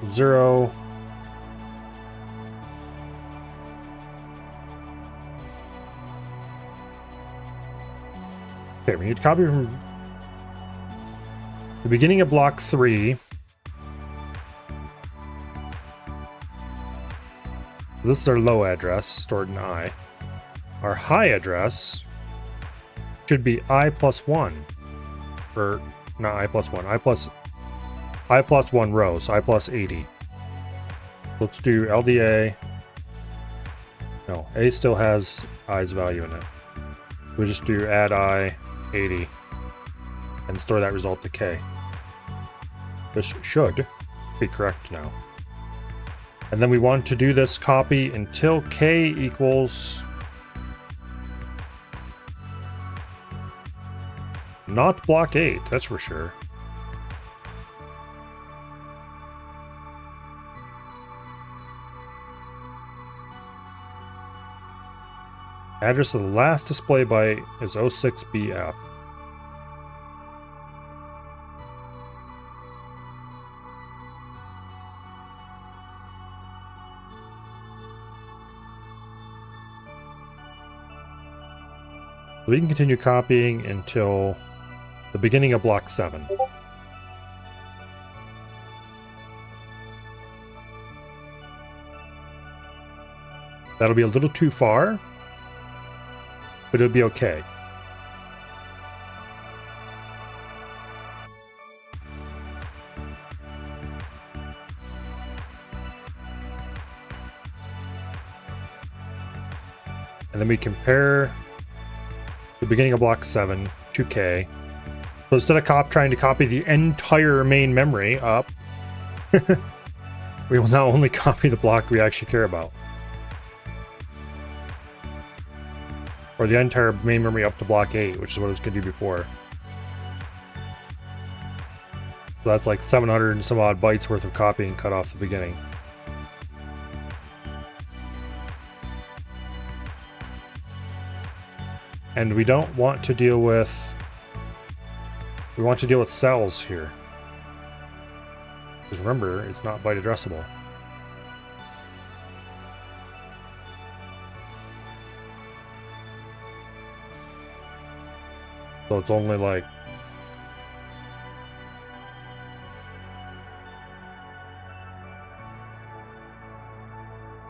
zero. Okay, we need to copy from The beginning of block 3. This is our low address, stored in I. Our high address should be I plus 1. Or, not I plus 1, I plus 1 row, so I plus 80. Let's do LDA. No, A still has I's value in it. We'll just do add I 80 and store that result to K. This should be correct now. And then we want to do this copy until K equals not block 8, that's for sure. Address of the last display byte is 06BF. We can continue copying until the beginning of block 7. That'll be a little too far, but it'll be okay. And then we compare the beginning of block 7 to K. So instead of trying to copy the entire main memory up, we will now only copy the block we actually care about. Or the entire main memory up to block 8, which is what it was going to do before. So that's like 700 and some odd bytes worth of copying cut off the beginning. And we don't want to deal with... We want to deal with cells here. Because remember, it's not byte addressable. So it's only like...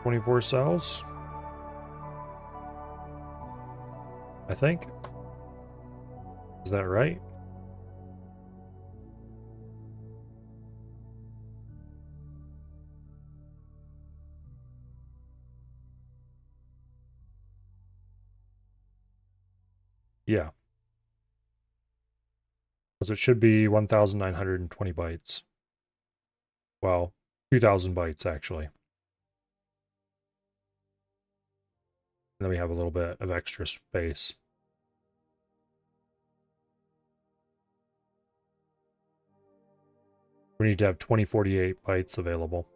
...24 cells? I think. Is that right? Yeah. Because it should be 1,920 bytes. Well, 2,000 bytes actually. And then we have a little bit of extra space. We need to have 2048 bytes available.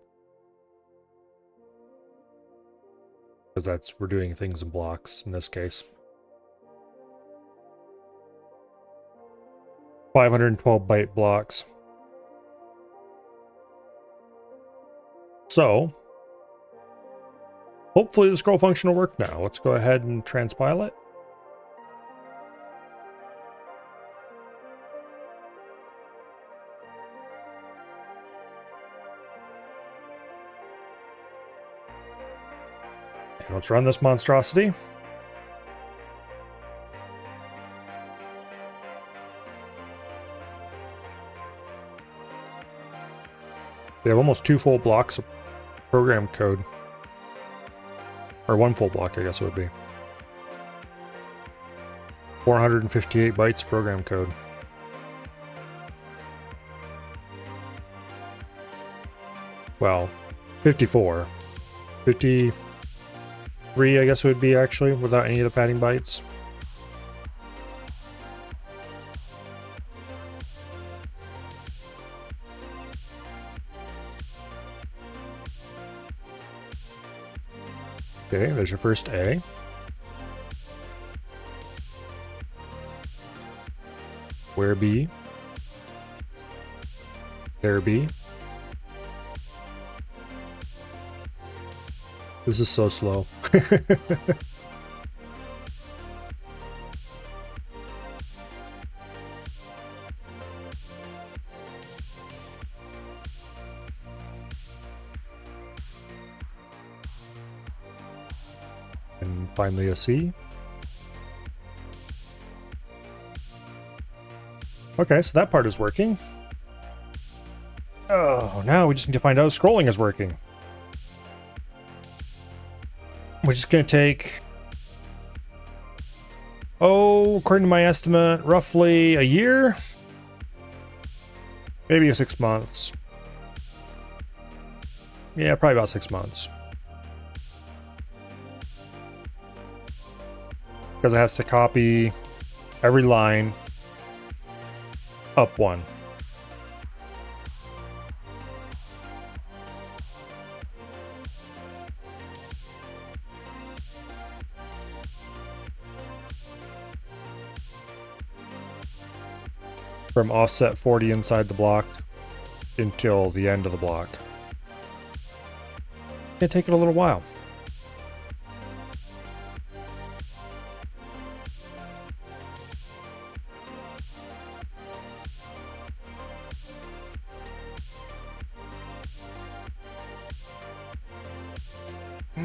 Because we're doing things in blocks in this case. 512 byte blocks. So, hopefully the scroll function will work now. Let's go ahead and transpile it. And let's run this monstrosity. We have almost 2 full blocks of program code. Or 1 full block, I guess it would be. 458 bytes of program code. Well, 54. 53, I guess it would be actually, without any of the padding bytes. Okay, there's your first A. Where B? There B. This is so slow. And finally a C. Okay, so that part is working. Oh, now we just need to find out if scrolling is working. Which is going to take, according to my estimate, roughly a year? Maybe 6 months. Yeah, probably about 6 months. Because it has to copy every line up one. From offset 40 inside the block until the end of the block. It's gonna take it a little while.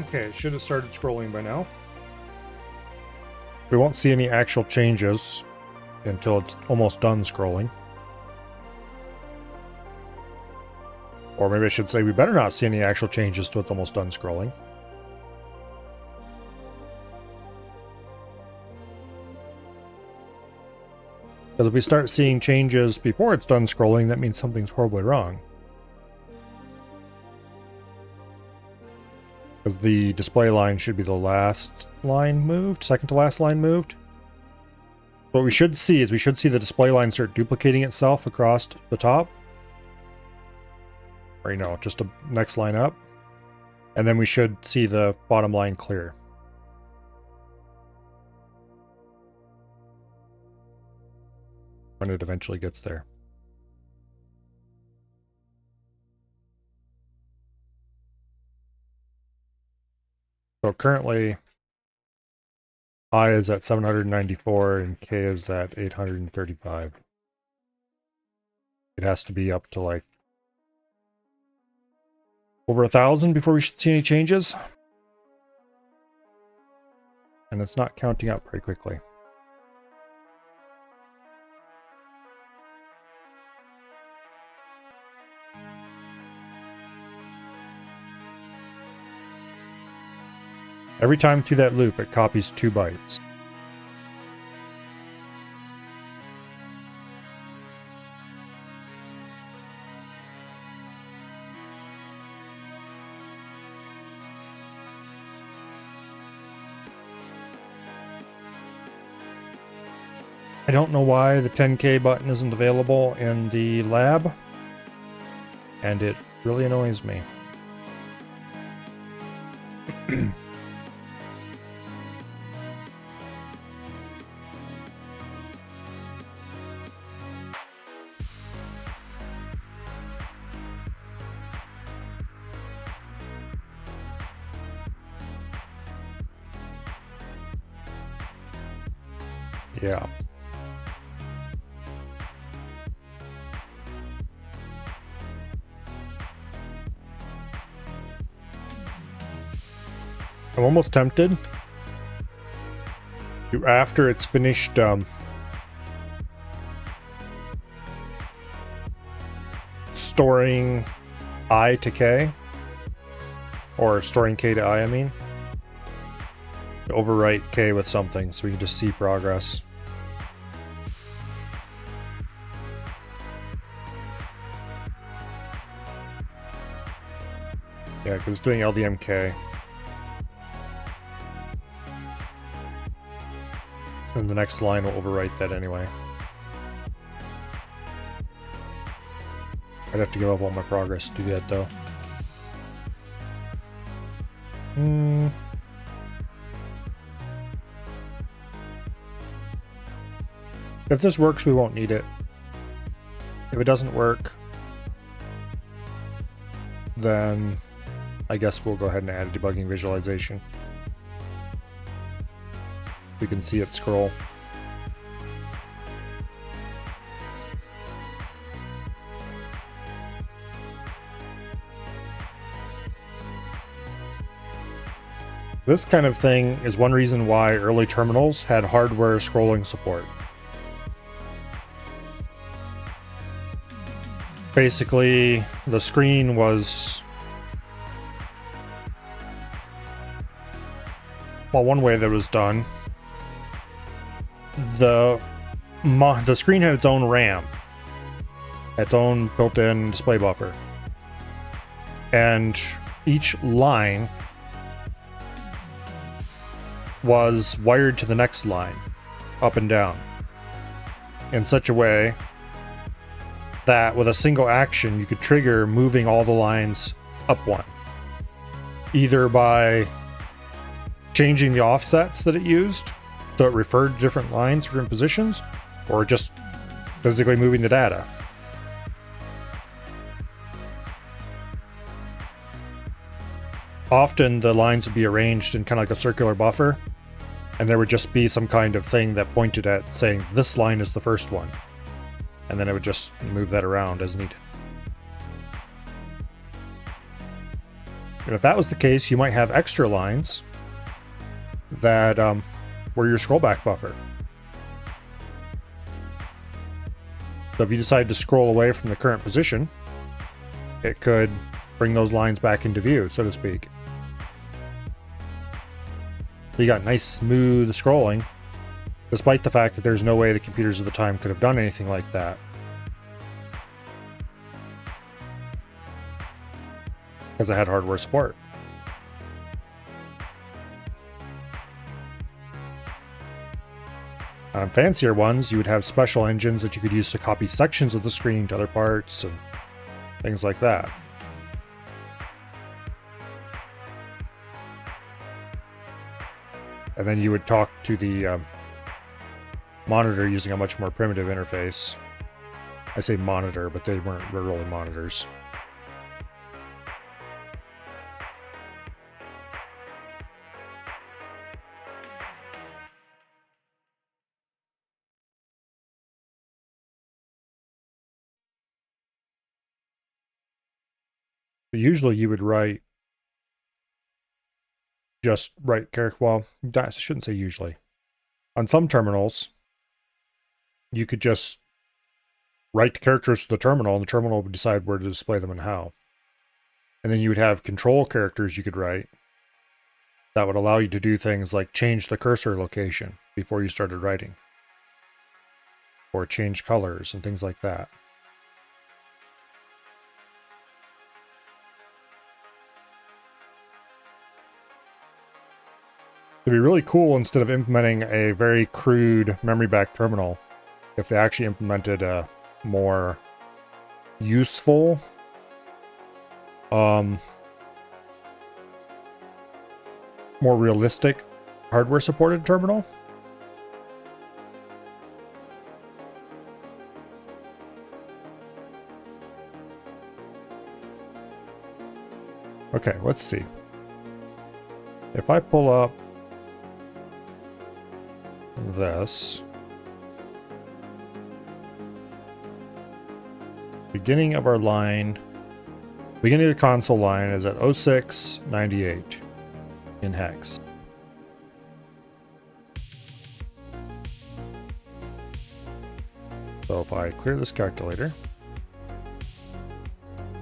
Okay, it should have started scrolling by now. We won't see any actual changes until it's almost done scrolling. Or maybe I should say we better not see any actual changes till it's almost done scrolling. Because if we start seeing changes before it's done scrolling, that means something's horribly wrong. Because the display line should be the last line moved, second to last line moved. What we should see is we should see the display line start duplicating itself across the top. Or, you know, just a next line up. And then we should see the bottom line clear. When it eventually gets there. So currently, I is at 794 and K is at 835. It has to be up to like over 1,000 before we should see any changes. And it's not counting up very quickly. Every time through that loop, it copies 2 bytes. I don't know why the 10K button isn't available in the lab, and it really annoys me. Yeah. I'm almost tempted to, after it's finished storing I to K, or storing K to I mean, to overwrite K with something so we can just see progress. Yeah, because it's doing LDMK. And the next line will overwrite that anyway. I'd have to give up all my progress to do that, though. If this works, we won't need it. If it doesn't work, then I guess we'll go ahead and add a debugging visualization. We can see it scroll. This kind of thing is one reason why early terminals had hardware scrolling support. Basically, the screen was... well, one way that it was done, the screen had its own RAM, its own built-in display buffer, and each line was wired to the next line, up and down, in such a way that with a single action you could trigger moving all the lines up one, either by changing the offsets that it used so it referred to different lines, different positions, or just physically moving the data. Often the lines would be arranged in kind of like a circular buffer, and there would just be some kind of thing that pointed at saying this line is the first one, and then it would just move that around as needed. And if that was the case, you might have extra lines that were your scrollback buffer. So if you decide to scroll away from the current position, it could bring those lines back into view, so to speak. You got nice smooth scrolling, despite the fact that there's no way the computers of the time could have done anything like that. Because it had hardware support. On fancier ones, you would have special engines that you could use to copy sections of the screen to other parts and things like that. And then you would talk to the monitor using a much more primitive interface. I say monitor, but they weren't really monitors. Usually you would write, just write character, well, I shouldn't say usually. On some terminals, you could just write the characters to the terminal, and the terminal would decide where to display them and how. And then you would have control characters you could write that would allow you to do things like change the cursor location before you started writing, or change colors and things like that. It'd be really cool, instead of implementing a very crude memory-backed terminal, if they actually implemented a more useful, more realistic hardware-supported terminal. Okay, let's see. If I pull up this, beginning of our line, beginning of the console line is at 0698 in hex. So if I clear this calculator,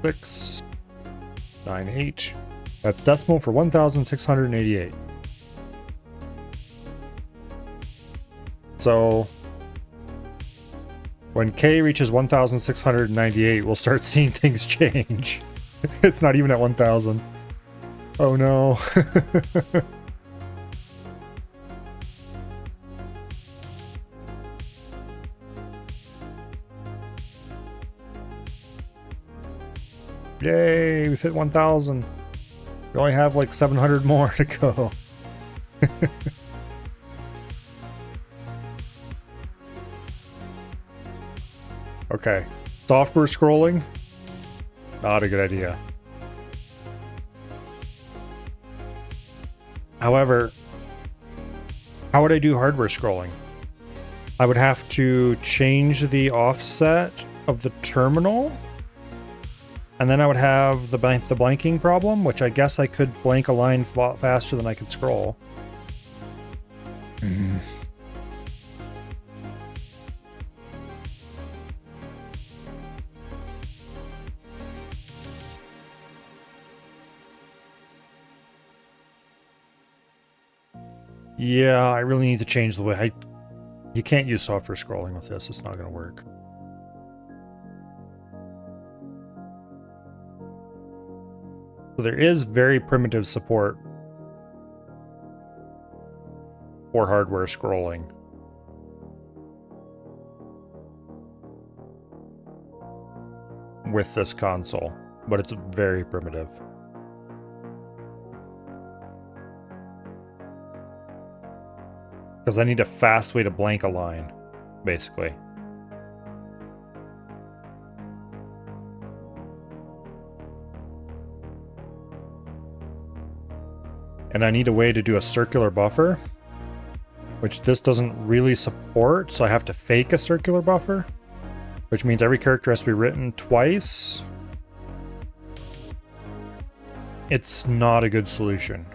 698, that's decimal for 1688. So when K reaches 1698, we'll start seeing things change. It's not even at 1000. Oh no. Yay, we've hit 1000. We only have like 700 more to go. Okay, software scrolling, not a good idea. However, how would I do hardware scrolling? I would have to change the offset of the terminal And then I would have the blanking problem, which I guess I could blank a line faster than I could scroll. Yeah, I really need to change the way you can't use software scrolling with this. It's not going to work. So there is very primitive support for hardware scrolling. With this console, but it's very primitive. Because I need a fast way to blank a line, basically. And I need a way to do a circular buffer, which this doesn't really support, so I have to fake a circular buffer, which means every character has to be written twice. It's not a good solution.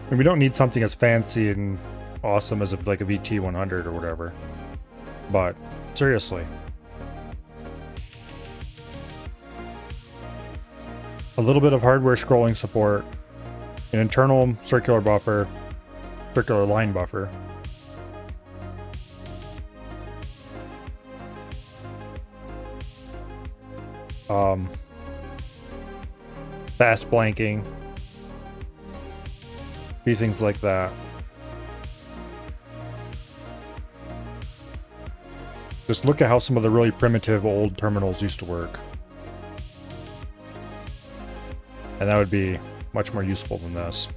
And we don't need something as fancy and awesome as if like a VT100 or whatever. But seriously. A little bit of hardware scrolling support, an internal circular buffer, circular line buffer. Fast blanking. Be things like that. Just look at how some of the really primitive old terminals used to work. And that would be much more useful than this.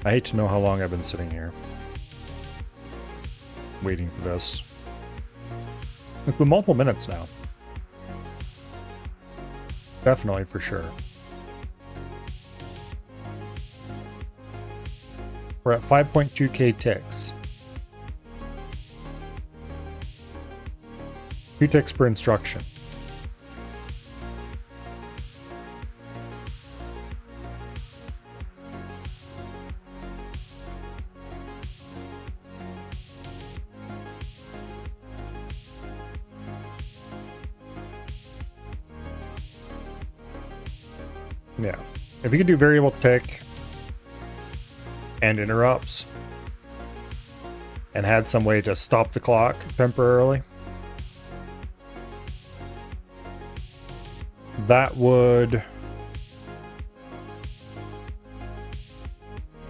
I hate to know how long I've been sitting here. Waiting for this. It's been multiple minutes now. Definitely, for sure. We're at 5.2k ticks. 2 ticks per instruction. Yeah. If we could do variable tick and interrupts and had some way to stop the clock temporarily, that would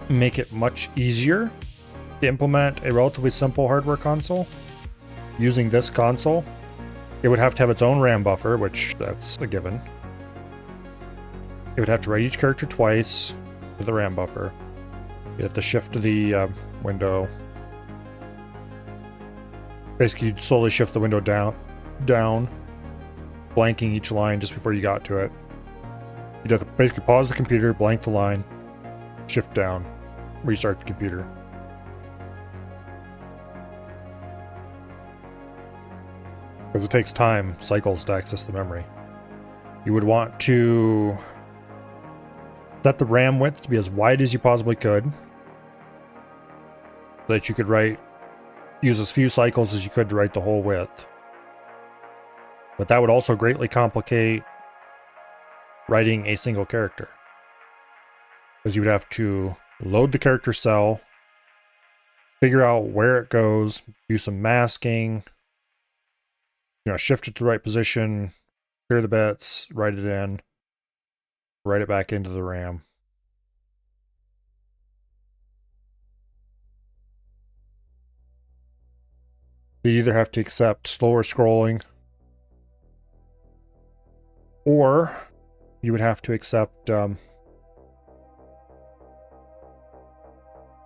make it much easier to implement a relatively simple hardware console. Using this console, it would have to have its own RAM buffer, which that's a given. It would have to write each character twice with the RAM buffer. You'd have to shift to the window. Basically, you'd slowly shift the window down, blanking each line just before you got to it. You'd have to basically pause the computer, blank the line, shift down, restart the computer. Because it takes time, cycles, to access the memory. You would want to set the RAM width to be as wide as you possibly could, so that you could use as few cycles as you could to write the whole width. But that would also greatly complicate writing a single character, because you would have to load the character cell, figure out where it goes, do some masking, shift it to the right position, clear the bits, write it in, write it back into the RAM. You either have to accept slower scrolling, or you would have to accept a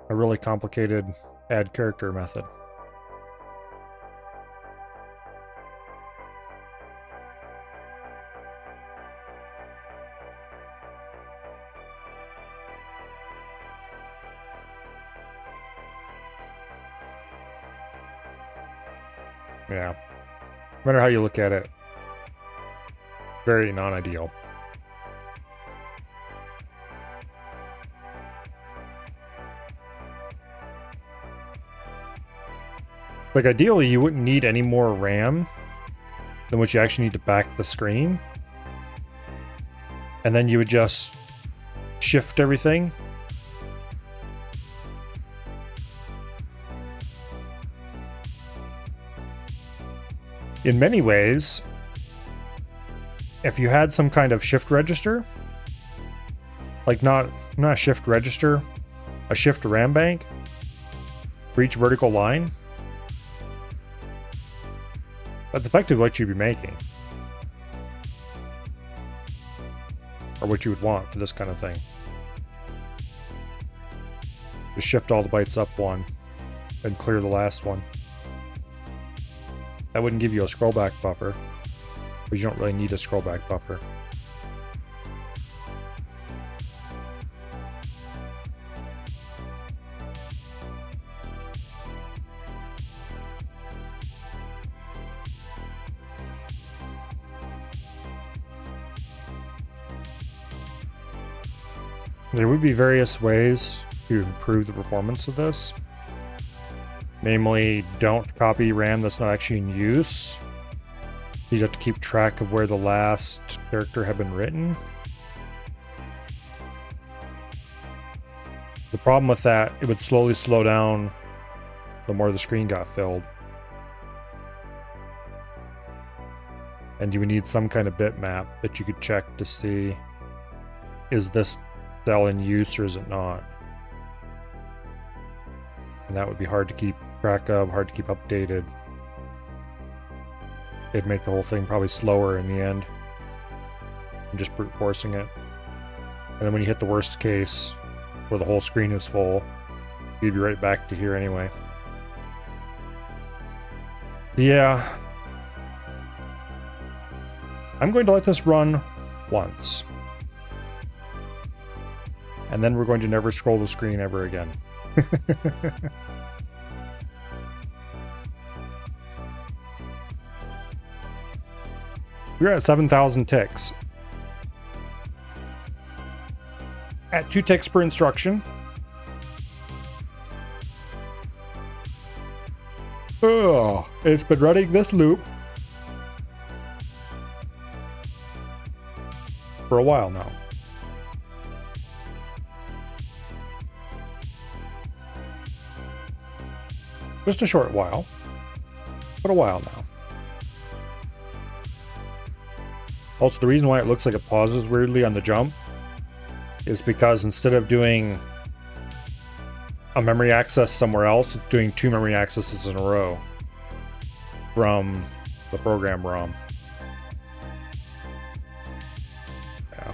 really complicated add character method. Yeah. No matter how you look at it, very non-ideal. Like, ideally, you wouldn't need any more RAM than what you actually need to back the screen. And then you would just shift everything. In many ways, if you had some kind of shift register, like not a shift register, a shift RAM bank for each vertical line, that's effectively what you'd be making. Or what you would want for this kind of thing. Just shift all the bytes up one and clear the last one. That wouldn't give you a scrollback buffer, but you don't really need a scrollback buffer. There would be various ways to improve the performance of this. Namely, don't copy RAM that's not actually in use. You'd have to keep track of where the last character had been written. The problem with that, it would slowly slow down the more the screen got filled. And you would need some kind of bitmap that you could check to see, is this cell in use or is it not? And that would be hard to keep track of, hard to keep updated. It'd make the whole thing probably slower in the end. I'm just brute forcing it. And then when you hit the worst case, where the whole screen is full, you'd be right back to here anyway. Yeah. I'm going to let this run once. And then we're going to never scroll the screen ever again. We're at 7,000 ticks. At 2 ticks per instruction. Oh, it's been running this loop for a while now. Just a short while, but a while now. Also, the reason why it looks like it pauses weirdly on the jump is because instead of doing a memory access somewhere else, it's doing 2 memory accesses in a row from the program ROM. Yeah.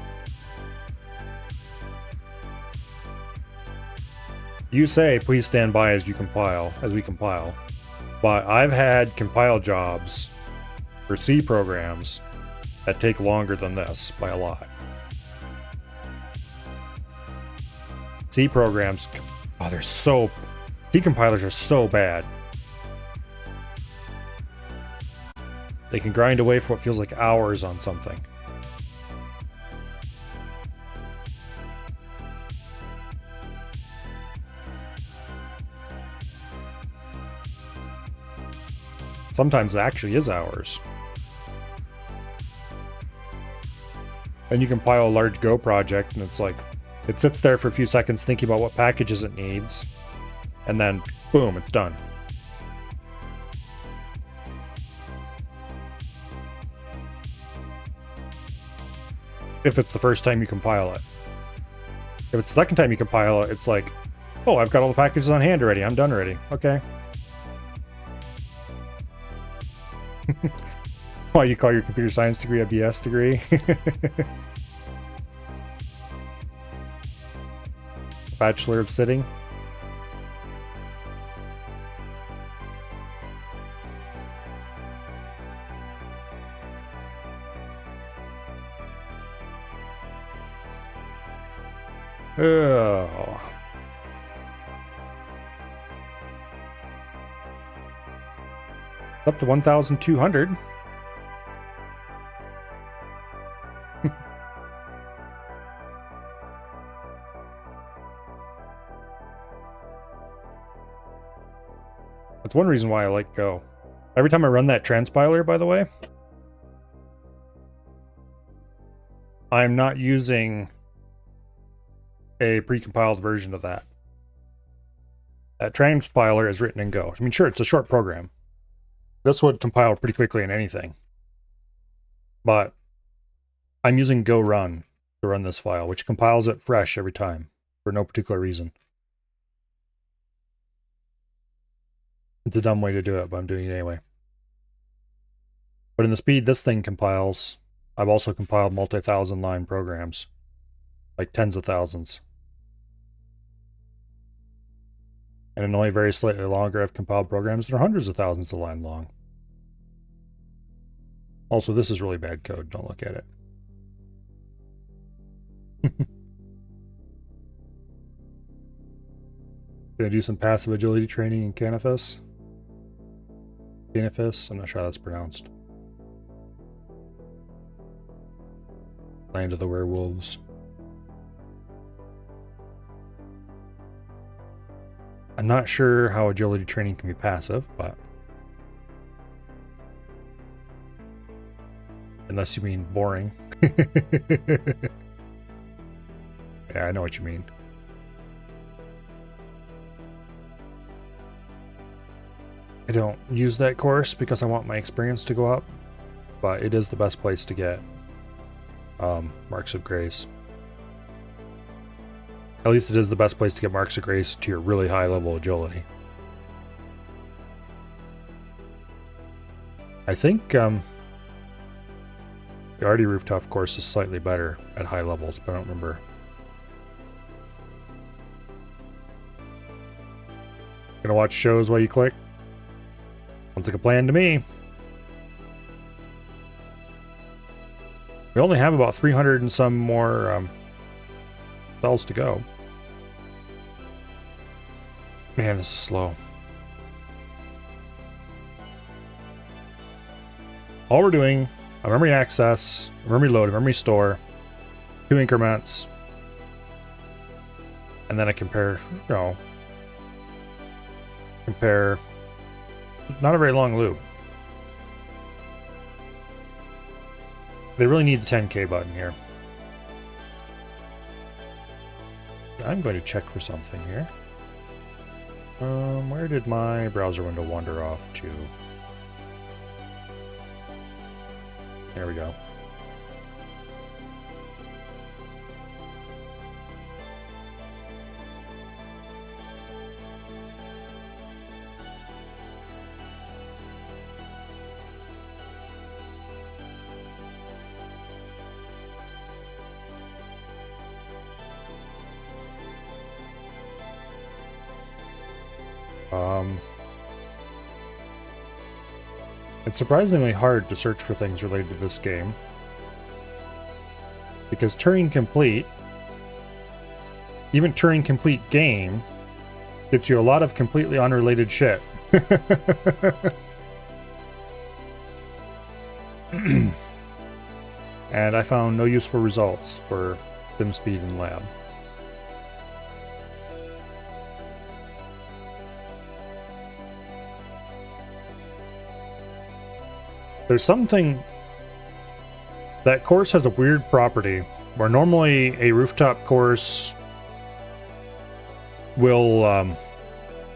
You say, please stand by as we compile, but I've had compile jobs for C programs that take longer than this by a lot. C programs, oh, C compilers are so bad. They can grind away for what feels like hours on something. Sometimes it actually is hours. And you compile a large Go project, and it's like, it sits there for a few seconds thinking about what packages it needs, and then, boom, it's done. If it's the first time you compile it. If it's the second time you compile it, it's like, oh, I've got all the packages on hand already, I'm done already, okay. Why you call your computer science degree a BS degree? Bachelor of Sitting. Oh. Up to 1,200. That's one reason why I like Go. Every time I run that transpiler, by the way, I'm not using a precompiled version of that. That transpiler is written in Go. I mean, sure, it's a short program. This would compile pretty quickly in anything. But I'm using Go Run to run this file, which compiles it fresh every time for no particular reason. It's a dumb way to do it, but I'm doing it anyway. But in the speed this thing compiles, I've also compiled multi-thousand line programs. Like tens of thousands. And in only very slightly longer, I've compiled programs that are hundreds of thousands of line long. Also, this is really bad code. Don't look at it. Gonna do some passive agility training in Canifis. Canifis, I'm not sure how that's pronounced. Land of the Werewolves. I'm not sure how agility training can be passive, but... Unless you mean boring. Yeah, I know what you mean. I don't use that course because I want my experience to go up, but it is the best place to get Marks of Grace. At least it is the best place to get Marks of Grace to your really high level agility. I think the Artie Rooftop course is slightly better at high levels, but I don't remember. Gonna watch shows while you click? Sounds like a plan to me. We only have about 300 and some more spells to go. Man, this is slow. All we're doing, a memory access, a memory load, a memory store, 2 increments, and then I compare, not a very long loop. They really need the 10K button here. I'm going to check for something here. Where did my browser window wander off to? There we go. It's surprisingly hard to search for things related to this game, because Turing Complete, even Turing Complete game, gives you a lot of completely unrelated shit. And I found no useful results for SimSpeed and Lab. There's something... That course has a weird property, where normally a rooftop course will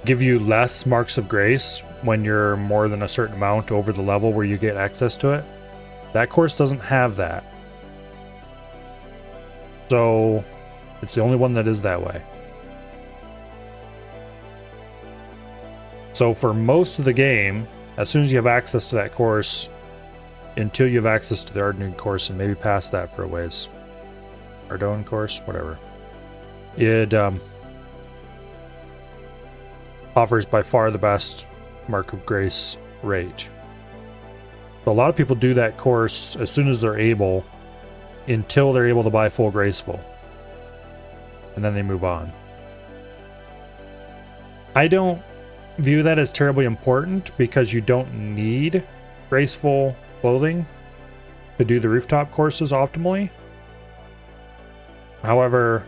give you less Marks of Grace when you're more than a certain amount over the level where you get access to it. That course doesn't have that. So, it's the only one that is that way. So for most of the game, as soon as you have access to that course, until you have access to the Ardougne course and maybe past that for a ways. Ardougne course, whatever. It offers by far the best Mark of Grace rate. So a lot of people do that course as soon as they're able, until they're able to buy full Graceful. And then they move on. I don't view that as terribly important because you don't need graceful clothing to do the rooftop courses optimally. However,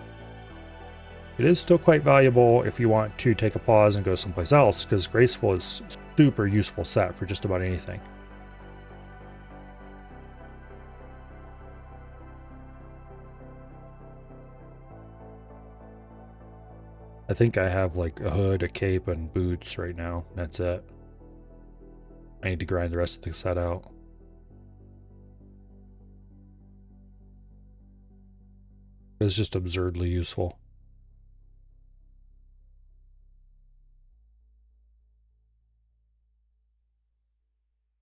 it is still quite valuable if you want to take a pause and go someplace else, because graceful is a super useful set for just about anything. I think I have like a hood, a cape, and boots right now. That's it. I need to grind the rest of the set out. It's just absurdly useful.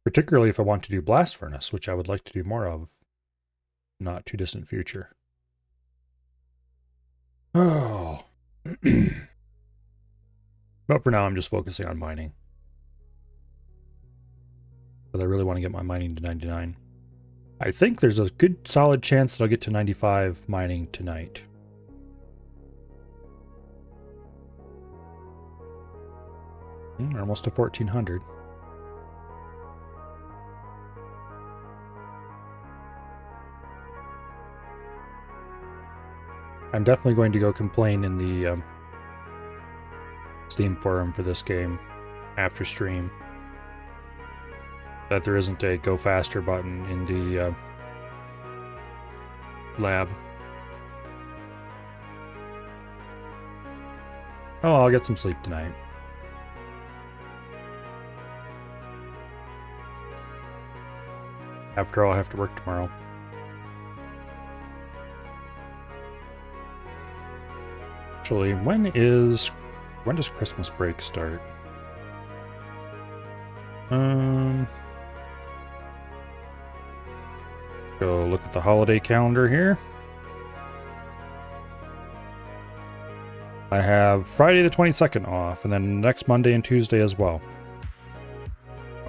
Particularly if I want to do Blast Furnace, which I would like to do more of. Not too distant future. Oh. But for now, I'm just focusing on mining. But I really want to get my mining to 99. I think there's a good solid chance that I'll get to 95 mining tonight. Almost to 1400. I'm definitely going to go complain in the Steam forum for this game after stream that there isn't a go faster button in the lab. Oh, I'll get some sleep tonight. After all, I have to work tomorrow. Actually, when does Christmas break start? Go look at the holiday calendar here. I have Friday the 22nd off, and then next Monday and Tuesday as well.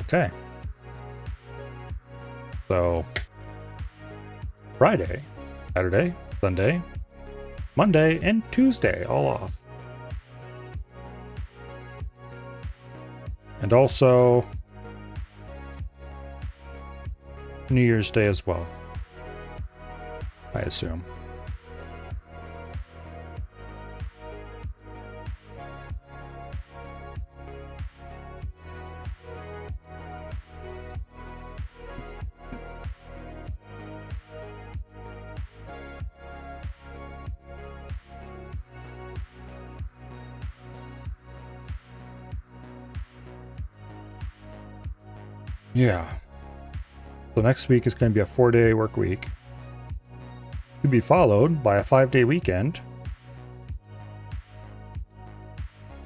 Okay. So, Friday, Saturday, Sunday, Monday, and Tuesday all off. And also New Year's Day as well, I assume. Yeah. So next week is going to be a 4-day work week. To be followed by a 5-day weekend.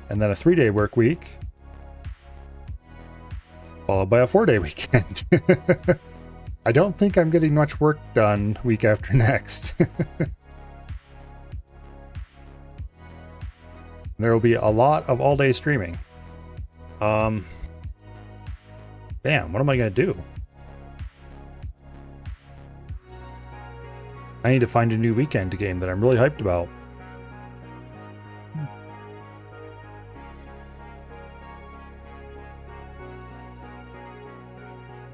And then a 3-day work week. Followed by a 4-day weekend. I don't think I'm getting much work done week after next. There will be a lot of all-day streaming. Damn, what am I going to do? I need to find a new weekend game that I'm really hyped about.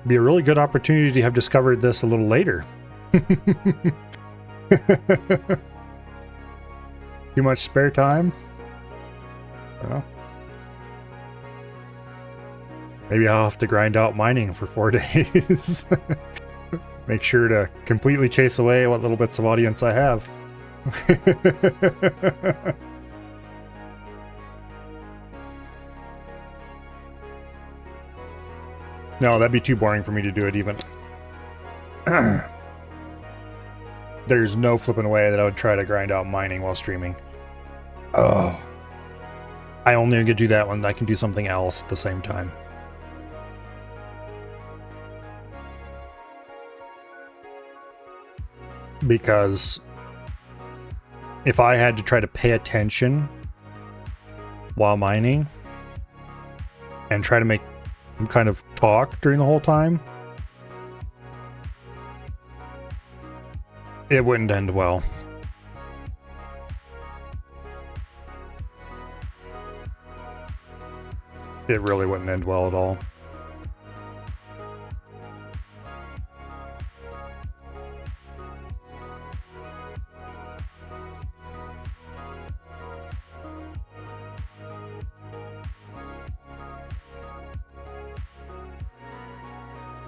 Be a really good opportunity to have discovered this a little later. Too much spare time? Well, maybe I'll have to grind out mining for 4 days. Make sure to completely chase away what little bits of audience I have. No, that'd be too boring for me to do it even. There's no flipping way that I would try to grind out mining while streaming. Oh. I only could do that when I can do something else at the same time. Because if I had to try to pay attention while mining and try to make some kind of talk during the whole time, it wouldn't end well. it really wouldn't end well at all.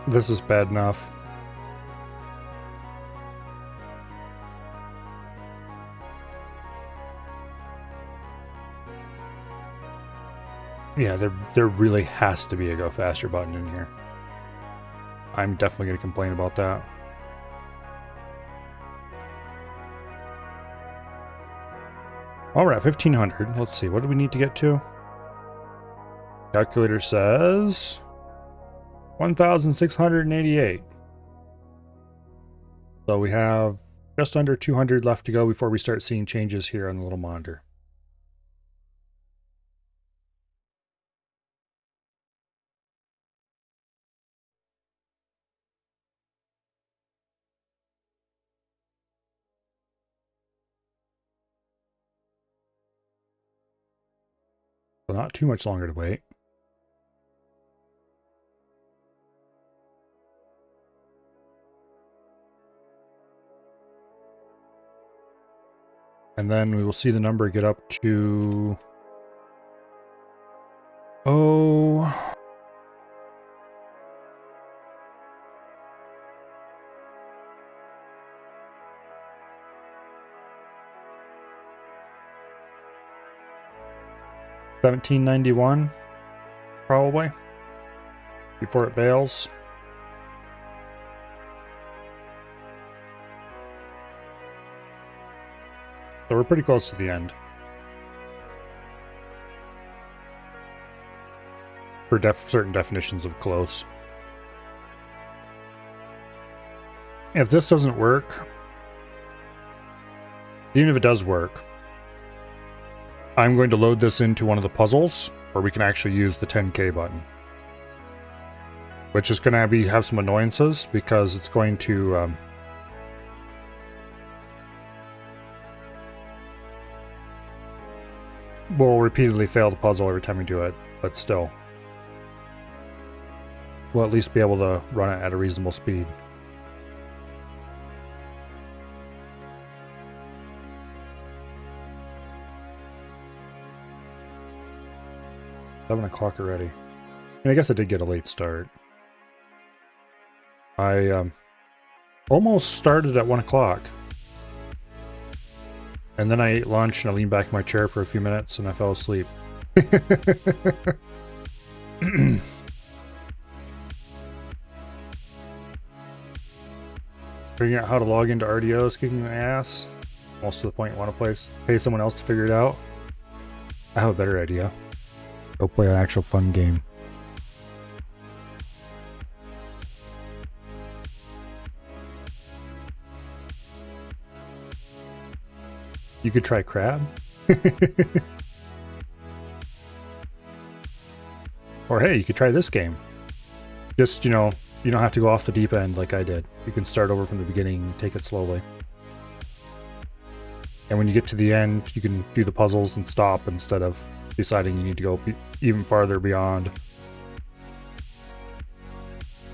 This is bad enough. Yeah, there really has to be a go faster button in here. I'm definitely going to complain about that. All right, 1500. Let's see, what do we need to get to? Calculator says 1,688. So we have just under 200 left to go before we start seeing changes here on the little monitor. So not too much longer to wait. And then we will see the number get up to... Oh... $17.91, probably, before it bails. So we're pretty close to the end. For certain definitions of close. If this doesn't work, even if it does work, I'm going to load this into one of the puzzles where we can actually use the 10K button. Which is going to have some annoyances because it's going to... we'll repeatedly fail the puzzle every time we do it, but still. We'll at least be able to run it at a reasonable speed. $7 o'clock already. And I guess I did get a late start. I almost started at 1 o'clock. And then I ate lunch and I leaned back in my chair for a few minutes and I fell asleep. Figuring out how to log into RDO is kicking my ass. Almost to the point you want to pay someone else to figure it out. I have a better idea. Go play an actual fun game. You could try crab. Or hey, you could try this game. Just, you know, you don't have to go off the deep end like I did. You can start over from the beginning and take it slowly. And when you get to the end, you can do the puzzles and stop instead of deciding you need to go even farther beyond.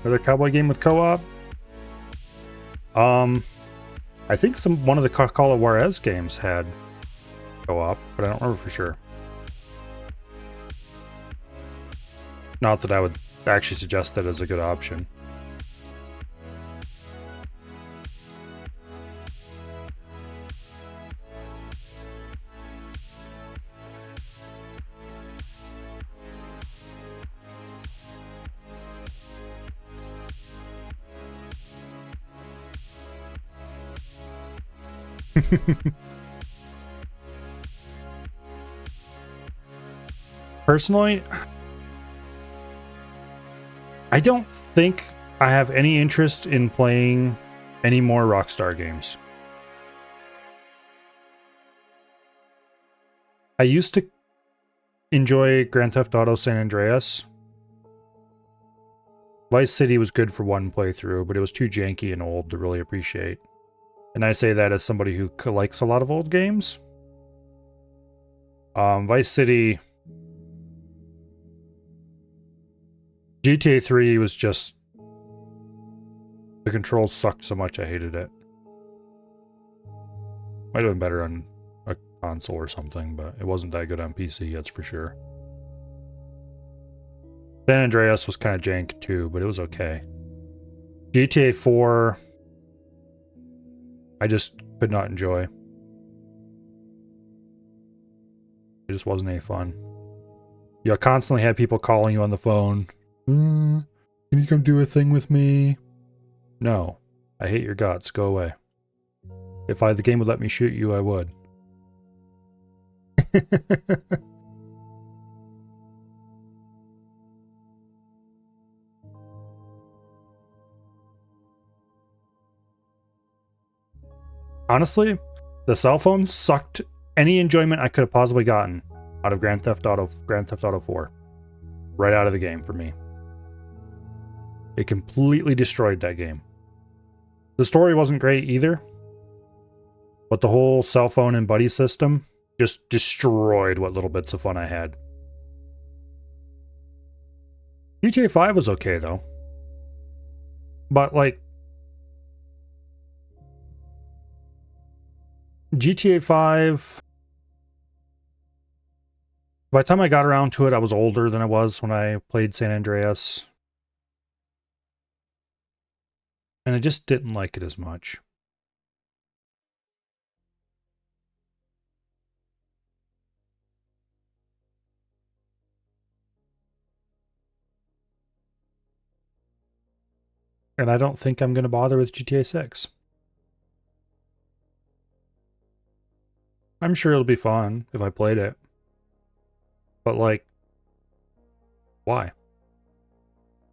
Another cowboy game with co-op? I think one of the Call of Juarez games had co-op, but I don't remember for sure. Not that I would actually suggest that as a good option. Personally, I don't think I have any interest in playing any more Rockstar games. I used to enjoy Grand Theft Auto San Andreas. Vice City was good for one playthrough, but it was too janky and old to really appreciate. And I say that as somebody who likes a lot of old games. Vice City GTA 3 was just... The controls sucked so much I hated it. Might have been better on a console or something, but it wasn't that good on PC, that's for sure. San Andreas was kind of jank too, but it was okay. GTA 4... I just could not enjoy. It just wasn't any fun. You constantly had people calling you on the phone. Can you come do a thing with me? No. I hate your guts. Go away. If the game would let me shoot you, I would. Honestly, the cell phone sucked any enjoyment I could have possibly gotten out of Grand Theft Auto 4. Right out of the game for me. It completely destroyed that game. The story wasn't great either, but the whole cell phone and buddy system just destroyed what little bits of fun I had. GTA 5 was okay though. But like, GTA 5, by the time I got around to it, I was older than I was when I played San Andreas. And I just didn't like it as much. And I don't think I'm going to bother with GTA 6. I'm sure it'll be fun if I played it. But like, why?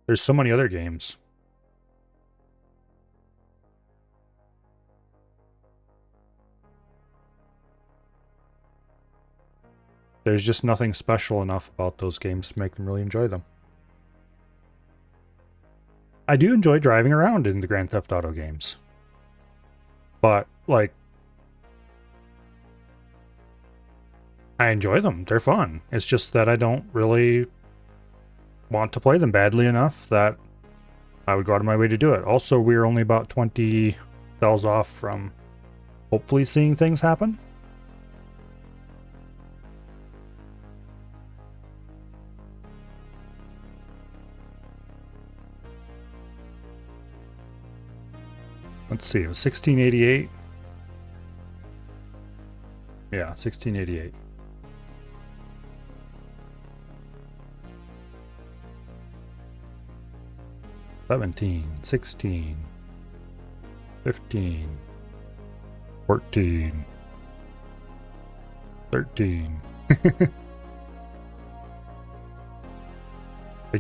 There's so many other games. There's just nothing special enough about those games to make them really enjoy them. I do enjoy driving around in the Grand Theft Auto games. But, like, I enjoy them. They're fun. It's just that I don't really want to play them badly enough that I would go out of my way to do it. Also, we're only about 20 cells off from hopefully seeing things happen. Let's see, it was 1688. Yeah, 1688. $17, $16, $15, $14, $13.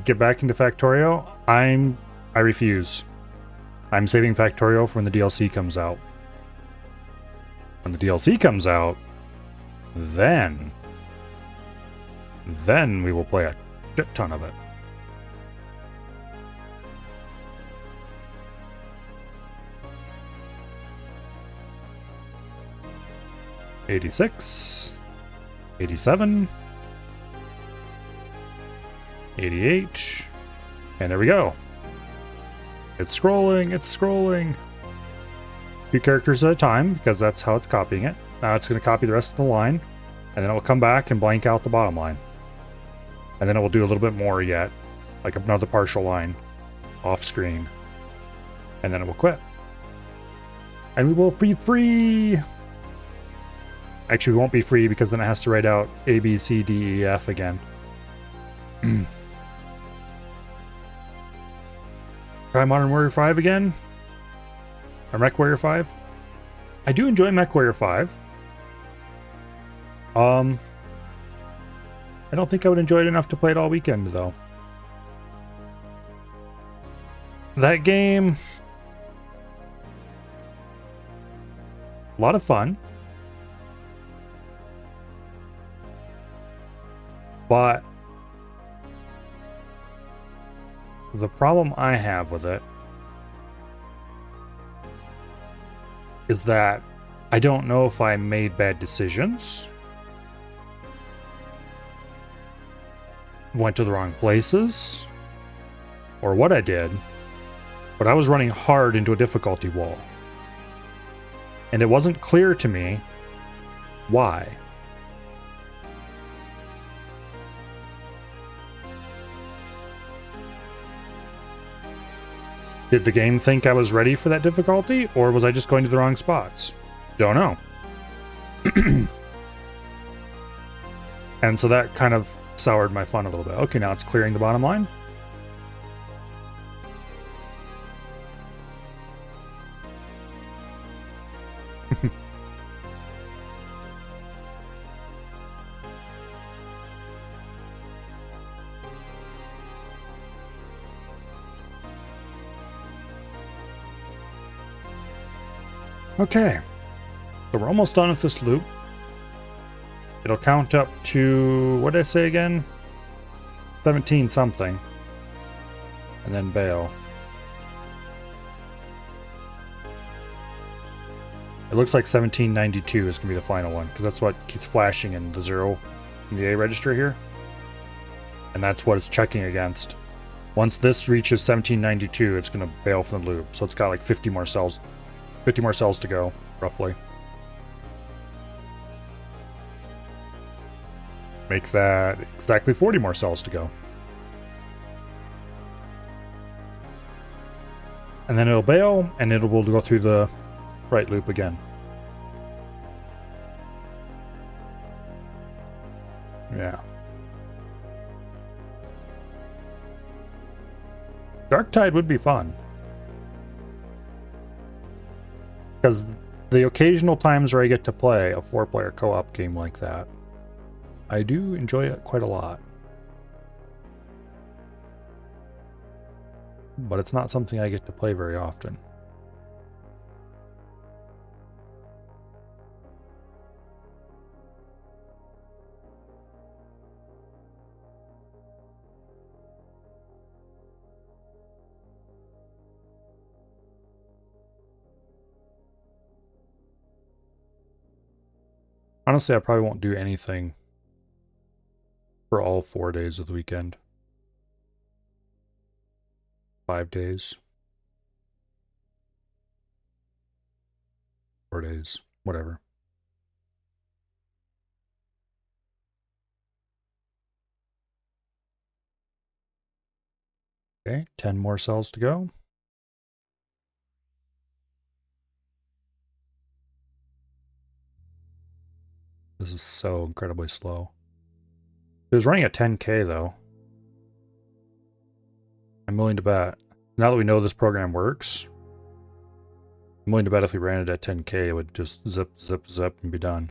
Get back into Factorio? I refuse. I'm saving Factorio for when the DLC comes out. When the DLC comes out, then we will play a shit ton of it. $86, $87, $88, and there we go. It's scrolling, it's scrolling. 2 characters at a time, because that's how it's copying it. Now it's going to copy the rest of the line, and then it will come back and blank out the bottom line. And then it will do a little bit more yet, like another partial line off screen. And then it will quit. And we will be free! Actually, we won't be free because then it has to write out A, B, C, D, E, F again. Try Modern Warrior 5 again? Or MechWarrior 5? I do enjoy MechWarrior 5. I don't think I would enjoy it enough to play it all weekend, though. That game... a lot of fun. But the problem I have with it is that I don't know if I made bad decisions, went to the wrong places, or what I did, but I was running hard into a difficulty wall. And it wasn't clear to me why. Did the game think I was ready for that difficulty, or was I just going to the wrong spots? Don't know. And so that kind of soured my fun a little bit. Okay, now it's clearing the bottom line. Okay, so we're almost done with this loop. It'll count up to, what did I say again? 17 something. And then bail. It looks like 1792 is going to be the final one, because that's what keeps flashing in the 0 in the A register here. And that's what it's checking against. Once this reaches 1792, it's going to bail from the loop. So it's got like 50 more cells to go, roughly. Make that exactly 40 more cells to go. And then it'll bail, and it will go through the right loop again. Yeah. Darktide would be fun. Because the occasional times where I get to play a 4-player co-op game like that, I do enjoy it quite a lot. But it's not something I get to play very often. Honestly, I probably won't do anything for all 4 days of the weekend. 5 days. 4 days. Whatever. Okay, 10 more cells to go. This is so incredibly slow. It was running at 10K though. I'm willing to bet. Now that we know this program works, I'm willing to bet if we ran it at 10K, it would just zip, zip, zip and be done.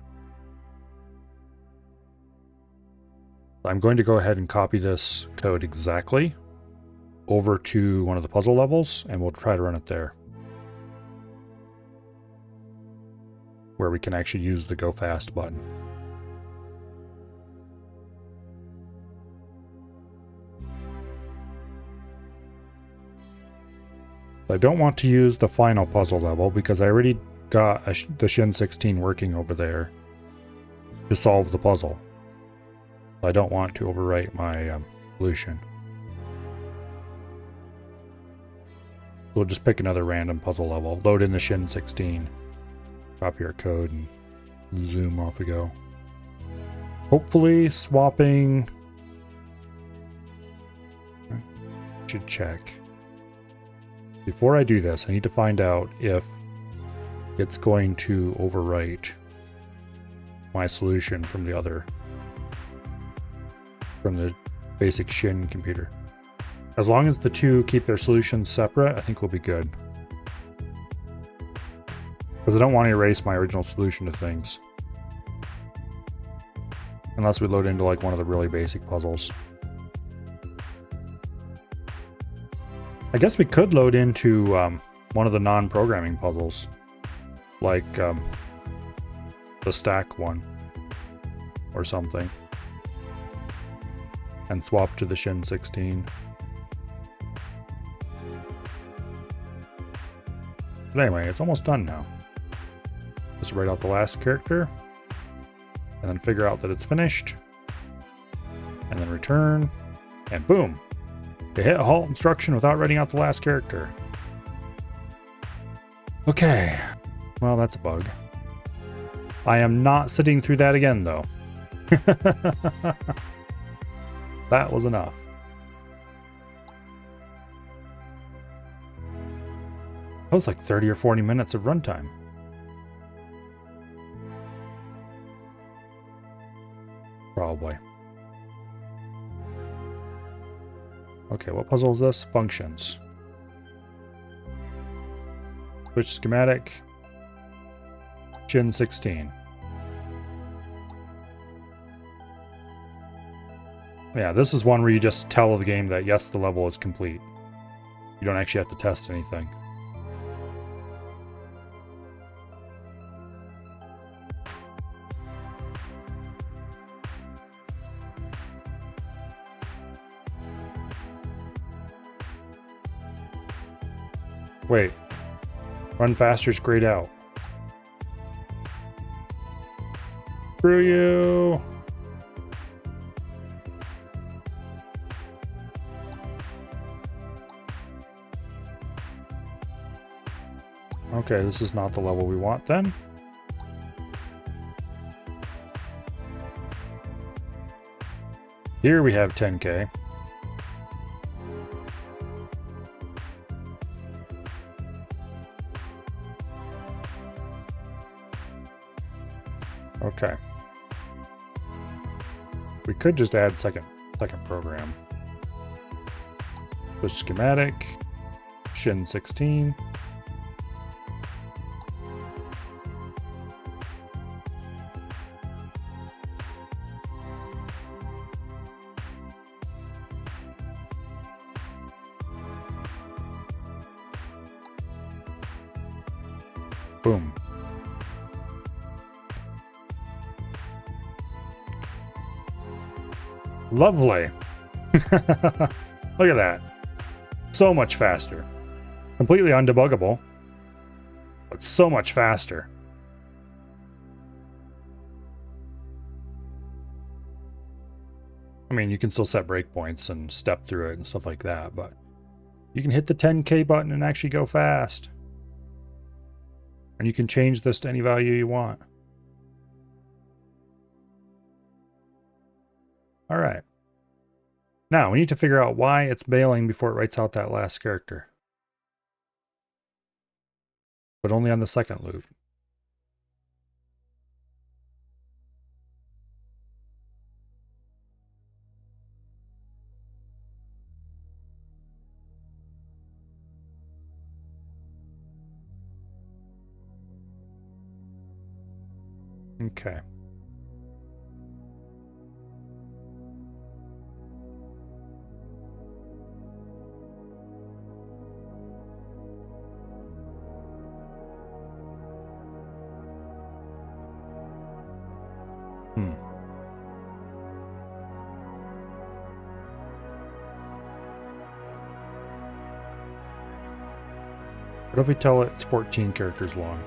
I'm going to go ahead and copy this code exactly over to one of the puzzle levels, and we'll try to run it there, where we can actually use the Go Fast button. I don't want to use the final puzzle level because I already got the Shin 16 working over there to solve the puzzle. I don't want to overwrite my solution. We'll just pick another random puzzle level, load in the Shin 16, copy our code, and zoom, off we go. Hopefully swapping... should check. Before I do this, I need to find out if it's going to overwrite my solution from the basic Shin computer. As long as the two keep their solutions separate, I think we'll be good. Because I don't want to erase my original solution to things. Unless we load into like one of the really basic puzzles. I guess we could load into one of the non-programming puzzles, like the stack one or something, and swap to the Shin 16. But anyway, it's almost done now. Just write out the last character, and then figure out that it's finished, and then return, and boom, To hit halt instruction without writing out the last character. Okay. Well, that's a bug. I am not sitting through that again, though. That was enough. That was like 30 or 40 minutes of runtime. Probably. Okay, what puzzle is this? Functions. Switch schematic. Gen 16. Yeah, this is one where you just tell the game that yes, the level is complete. You don't actually have to test anything. Wait. Run faster is grayed out. Screw you! Okay, this is not the level we want then. Here we have 10K. Okay. We could just add second program. The schematic, Shin 16. Boom. Lovely. Look at that. So much faster. Completely undebuggable, but so much faster. I mean, you can still set breakpoints and step through it and stuff like that, but you can hit the 10K button and actually go fast. And you can change this to any value you want. All right. Now, we need to figure out why it's bailing before it writes out that last character. But only on the second loop. Okay. What if we tell it it's 14 characters long?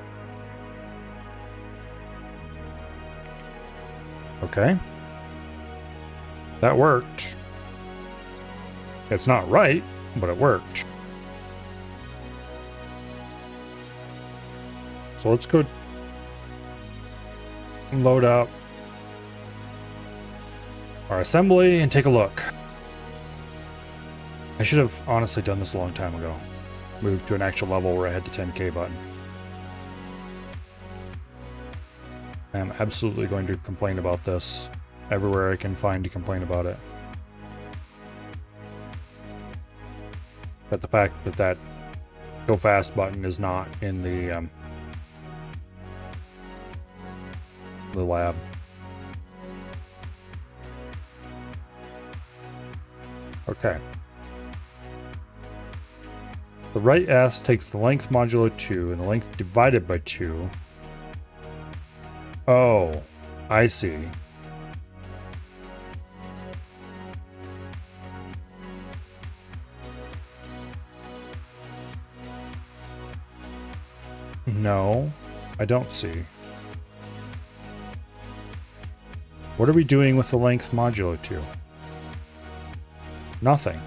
Okay. That worked. It's not right, but it worked. So let's go load up our assembly and take a look. I should have honestly done this a long time ago. Moved to an actual level where I had the 10K button. I'm absolutely going to complain about this everywhere I can find to complain about it. But the fact that that go fast button is not in the lab. Okay. The right S takes the length modulo 2 and the length divided by 2. Oh, I see. No, I don't see. What are we doing with the length modulo 2? Nothing.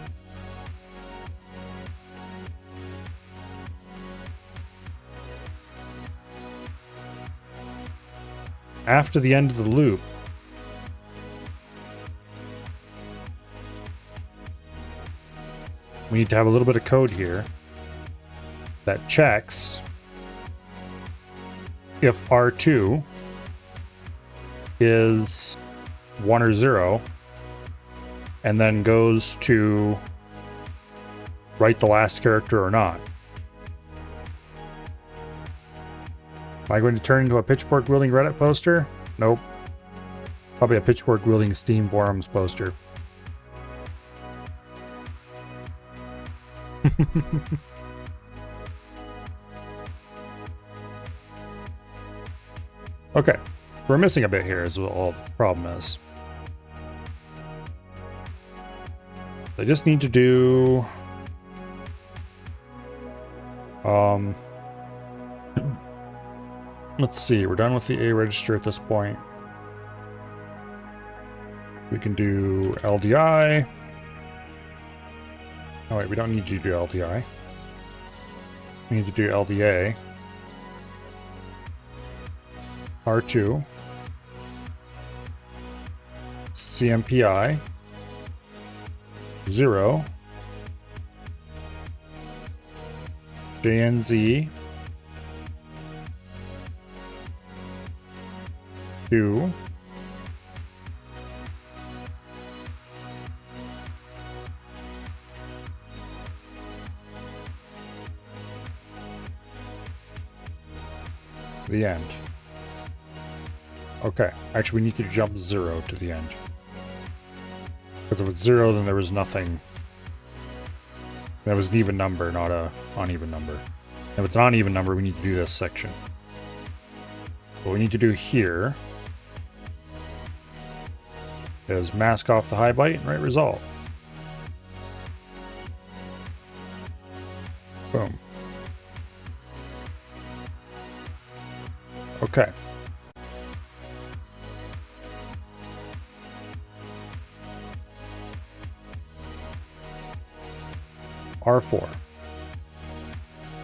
after the end of the loop, we need to have a little bit of code here that checks if R2 is 1 or 0, and then goes to write the last character or not. Am I going to turn into a pitchfork wielding Reddit poster? Nope. Probably a pitchfork wielding Steam forums poster. Okay, we're missing a bit here is what all the problem is. I just need to do let's see, we're done with the A register at this point. We can do LDI. Oh wait, we don't need to do LDI. We need to do LDA. R2. CMPI. 0. JNZ. 2. The end. Okay, actually we need to jump 0 to the end. Because if it's 0, then there was nothing. That was an even number, not a uneven number. If it's an uneven number, we need to do this section. What we need to do here is mask off the high byte and write result. Boom. Okay. R4.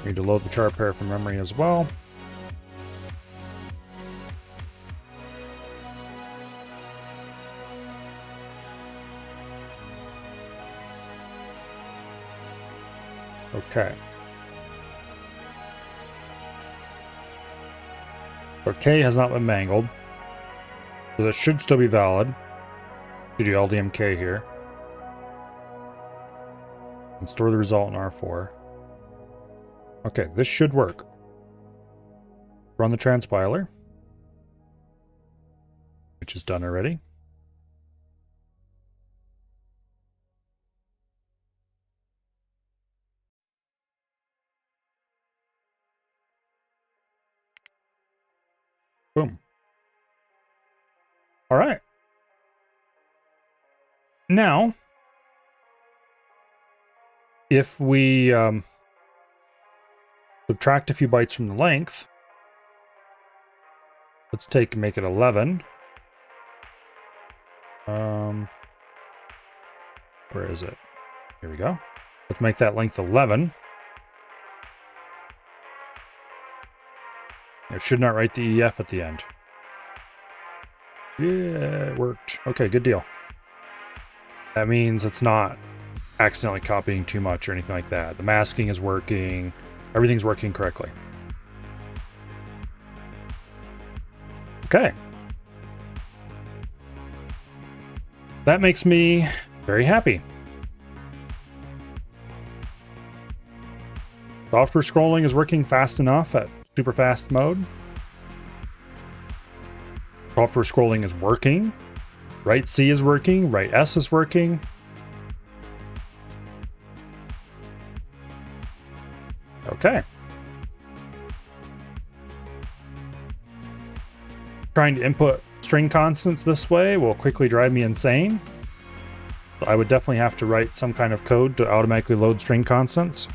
We need to load the char pair from memory as well. Okay. So K has not been mangled. So that should still be valid. You do LDMK here. And store the result in R4. Okay, this should work. Run the transpiler, which is done already. Boom. All right. Now, if we subtract a few bytes from the length, let's make it 11. Where is it? Here we go. Let's make that length 11. It should not write the EF at the end. Yeah, it worked. Okay, good deal. That means it's not accidentally copying too much or anything like that. The masking is working. Everything's working correctly. Okay. That makes me very happy. Software scrolling is working fast enough at super fast mode. Software scrolling is working. Write C is working. Write S is working. Okay. Trying to input string constants this way will quickly drive me insane. So I would definitely have to write some kind of code to automatically load string constants.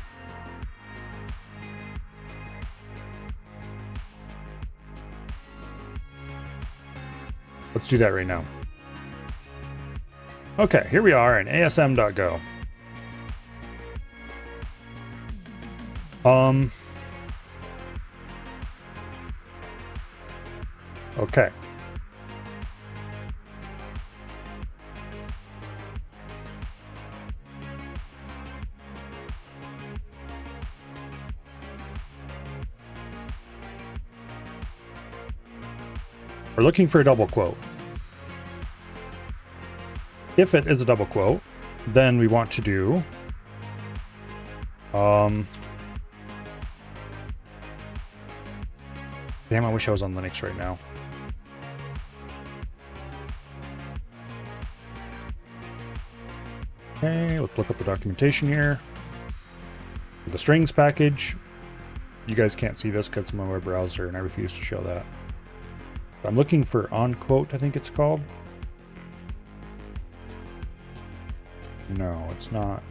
Let's do that right now. Okay, here we are in asm.go. Okay. We're looking for a double quote. If it is a double quote, then we want to do damn, I wish I was on Linux right now. Okay, let's look up the documentation here. The strings package. You guys can't see this because it's my web browser and I refuse to show that. I'm looking for onQuote, I think it's called. No, it's not.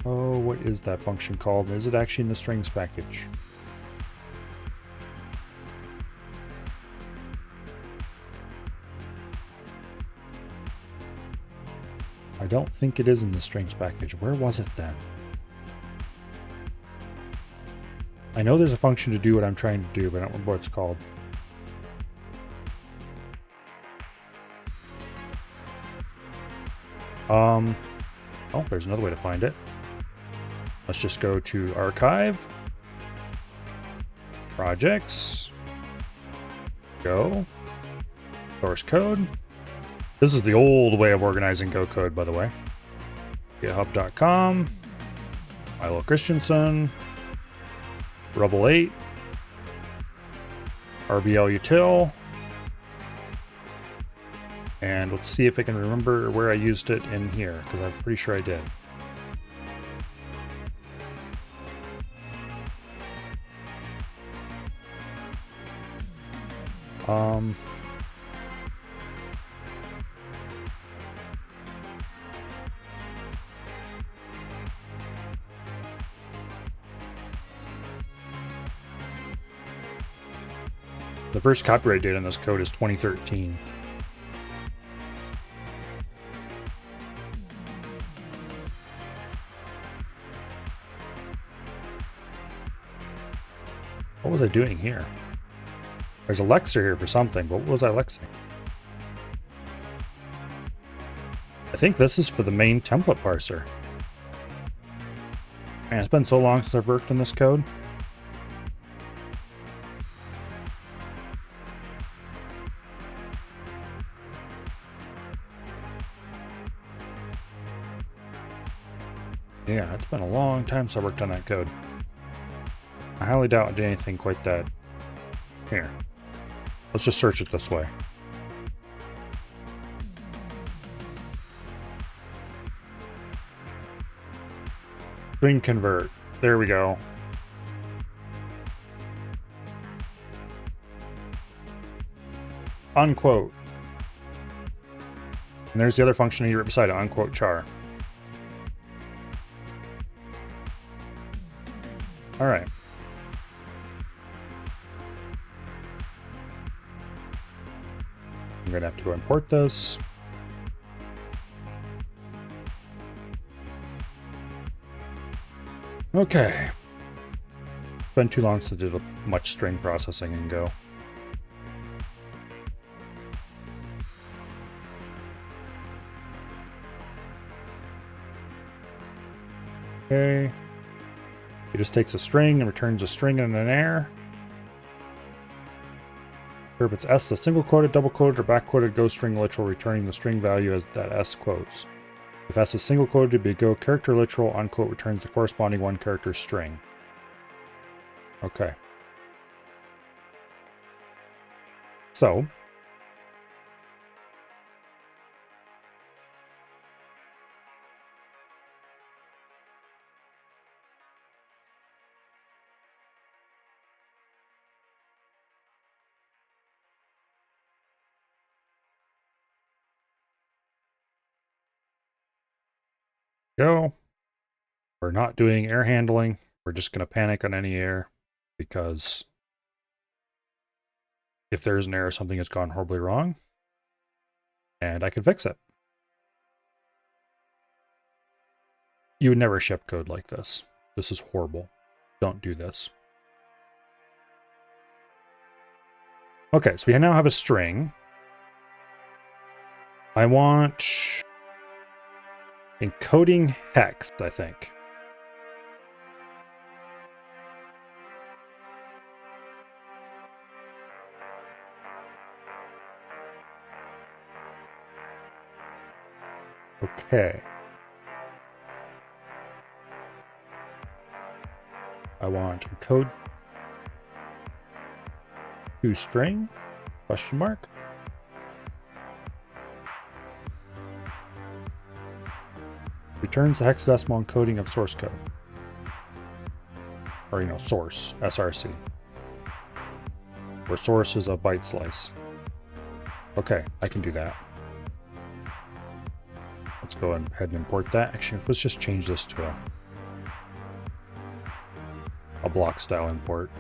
Oh, what is that function called? Is it actually in the strings package? I don't think it is in the strings package. Where was it then? I know there's a function to do what I'm trying to do, but I don't remember what it's called. Oh, there's another way to find it. Let's just go to Archive, Projects, Go, Source Code. This is the old way of organizing Go code, by the way. GitHub.com, Milo Christensen, Rubble 8, RBL util, and let's see if I can remember where I used it in here, because I'm pretty sure I did. The first copyright date on this code is 2013. What was I doing here? There's a lexer here for something, but what was I lexing? I think this is for the main template parser. Man, it's been so long since I've worked in this code. Yeah, it's been a long time since I worked on that code. I highly doubt I did anything quite that. Here. Let's just search it this way. String convert. There we go. Unquote. And there's the other function right beside it, unquote char. All right. I'm going to have to go import this. Okay. It's been too long since I did much string processing in Go. Okay. It just takes a string and returns a string and an error. If it's S, a single quoted, double quoted, or back quoted Go string literal, returning the string value as that S quotes. If S is single quoted to be a Go character literal, unquote returns the corresponding one character string. Okay. So. Go. We're not doing error handling. We're just going to panic on any error because if there's an error, something has gone horribly wrong and I can fix it. You would never ship code like this. This is horrible. Don't do this. Okay, so we now have a string. I want encoding hex, I think. Okay. I want encode to string, question mark. Returns the hexadecimal encoding of source code. Or, source, SRC. Where source is a byte slice. Okay, I can do that. Let's go ahead and import that. Actually, let's just change this to a block style import.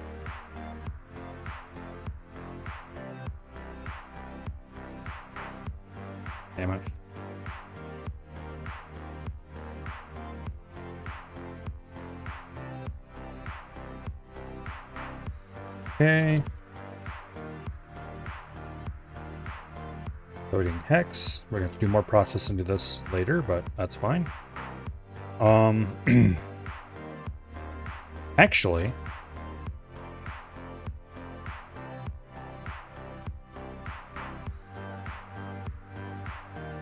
Damn it. Okay. Loading hex. We're going to have to do more processing to this later, but that's fine. Actually,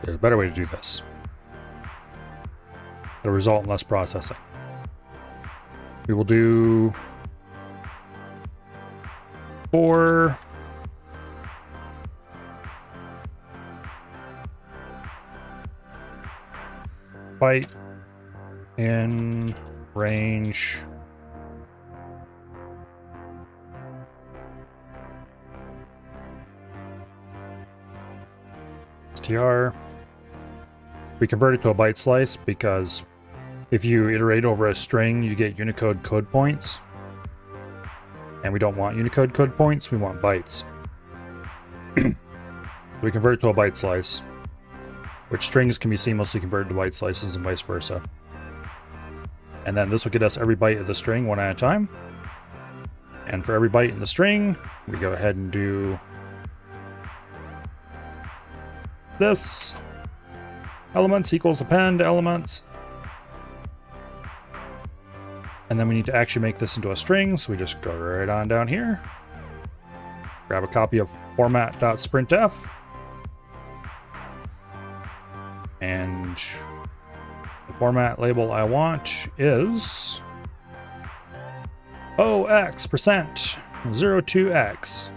there's a better way to do this. It'll result in less processing. We will do 4 byte in range str. We convert it to a byte slice because if you iterate over a string, you get Unicode code points. And we don't want Unicode code points, we want bytes. We convert it to a byte slice, which strings can be seamlessly converted to byte slices and vice versa. And then this will get us every byte of the string one at a time. And for every byte in the string, we go ahead and do this. Elements equals append elements. And then we need to actually make this into a string, so we just go right on down here. Grab a copy of format.sprintf. And the format label I want is OX%02X.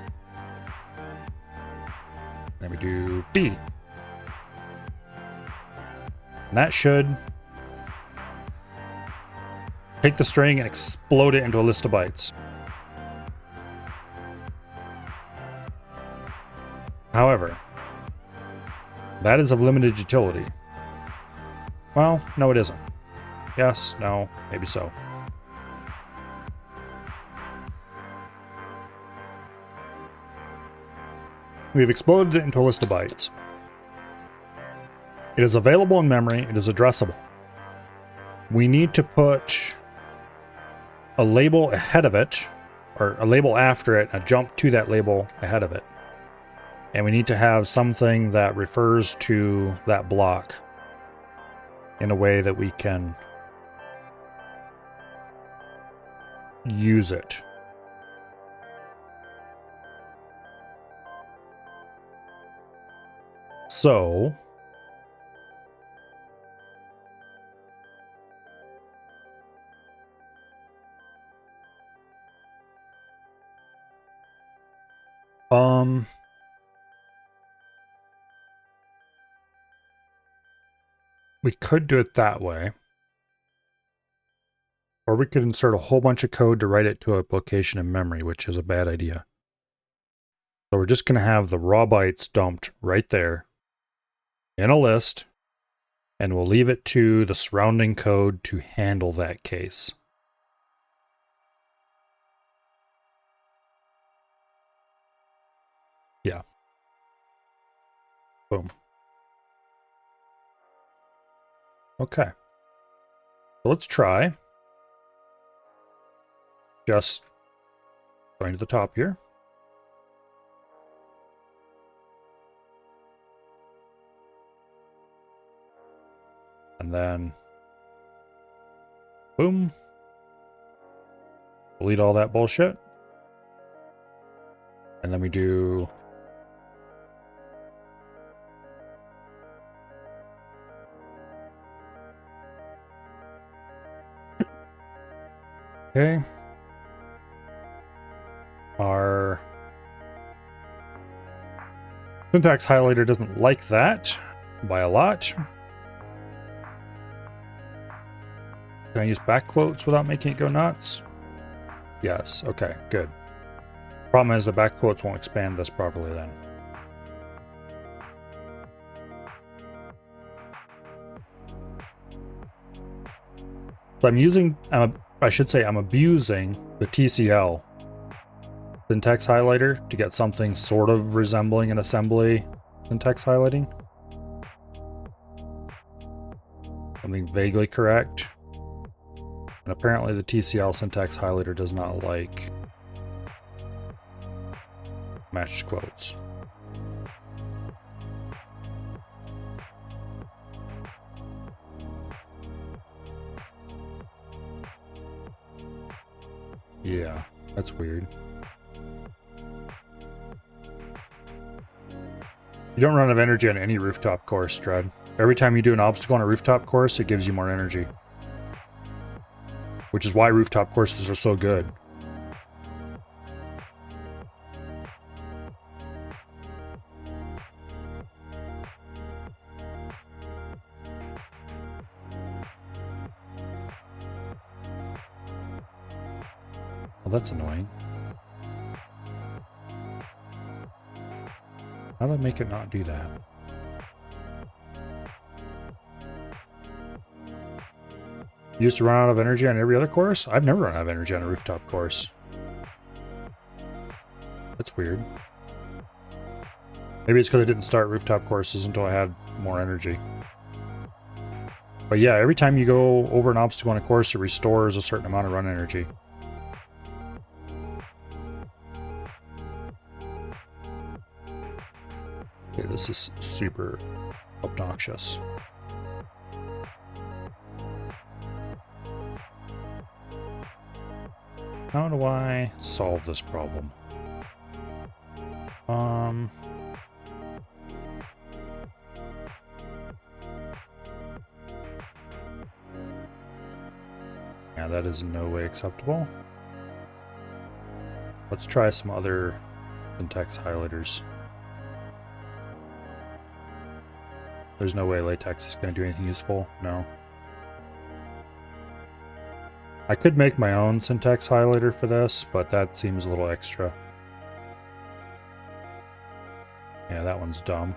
Then we do B. And that should take the string and explode it into a list of bytes. However, that is of limited utility. Well, no it isn't. Yes, no, maybe so. We've exploded it into a list of bytes. It is available in memory, it is addressable. We need to put a label ahead of it, or a label after it, and a jump to that label ahead of it. And we need to have something that refers to that block in a way that we can use it. So we could do it that way. Or we could insert a whole bunch of code to write it to a location in memory, which is a bad idea. So we're just going to have the raw bytes dumped right there in a list, and we'll leave it to the surrounding code to handle that case. Yeah. Boom. Okay. So let's try just going to the top here. And then boom. Delete all that bullshit. And then we do Okay. Our syntax highlighter doesn't like that by a lot. Can I use back quotes without making it go nuts? Yes. Okay, good. Problem is the back quotes won't expand this properly then. So I'm abusing the TCL syntax highlighter to get something sort of resembling an assembly syntax highlighting. Something vaguely correct. And apparently the TCL syntax highlighter does not like matched quotes. Yeah, that's weird. You don't run out of energy on any rooftop course, Dread. Every time you do an obstacle on a rooftop course, it gives you more energy. Which is why rooftop courses are so good. Well, that's annoying. How do I make it not do that? You used to run out of energy on every other course? I've never run out of energy on a rooftop course. That's weird. Maybe it's because I didn't start rooftop courses until I had more energy. But yeah, every time you go over an obstacle on a course, it restores a certain amount of run energy. Okay, this is super obnoxious. How do I solve this problem? Yeah, that is in no way acceptable. Let's try some other syntax highlighters. There's no way latex is going to do anything useful. No. I could make my own syntax highlighter for this, but that seems a little extra. Yeah, that one's dumb.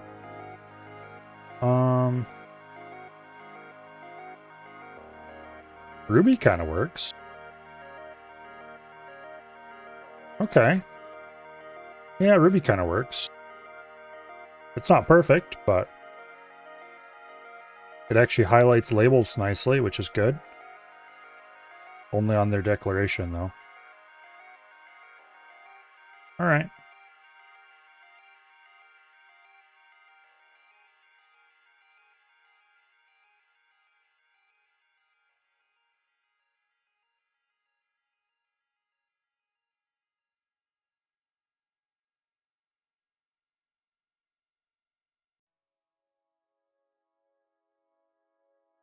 Ruby kind of works. Okay. Yeah, Ruby kind of works. It's not perfect, but it actually highlights labels nicely, which is good. Only on their declaration, though. All right.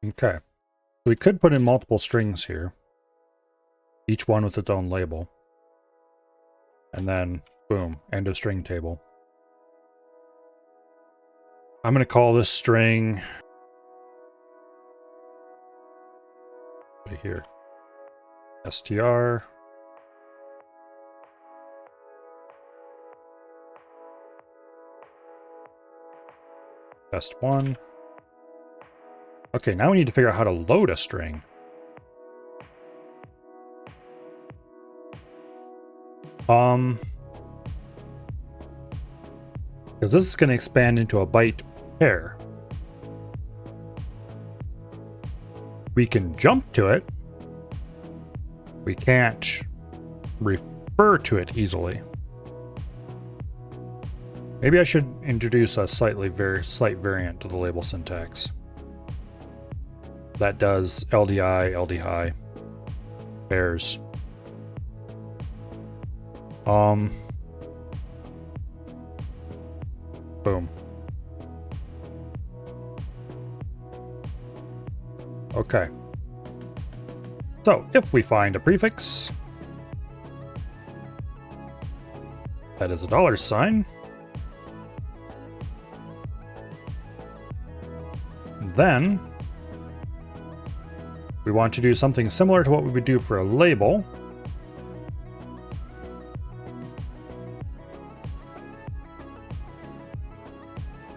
Okay. So we could put in multiple strings here, each one with its own label. And then, boom, end of string table. I'm going to call this string right here, str. Best one. Okay, now we need to figure out how to load a string. Because this is going to expand into a byte pair. We can jump to it. We can't refer to it easily. Maybe I should introduce a slight variant to the label syntax. That does LDI, LD high pairs. Boom. Okay. So if we find a prefix that is a $sign, then we want to do something similar to what we would do for a label.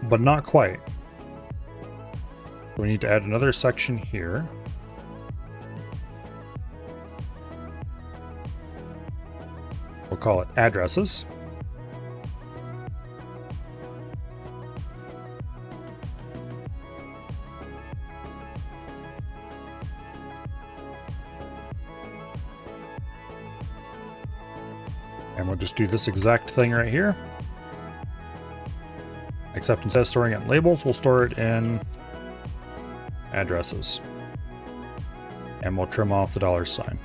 But not quite. We need to add another section here. We'll call it addresses. And we'll just do this exact thing right here. Except instead of storing it in labels, we'll store it in addresses. And we'll trim off the $sign.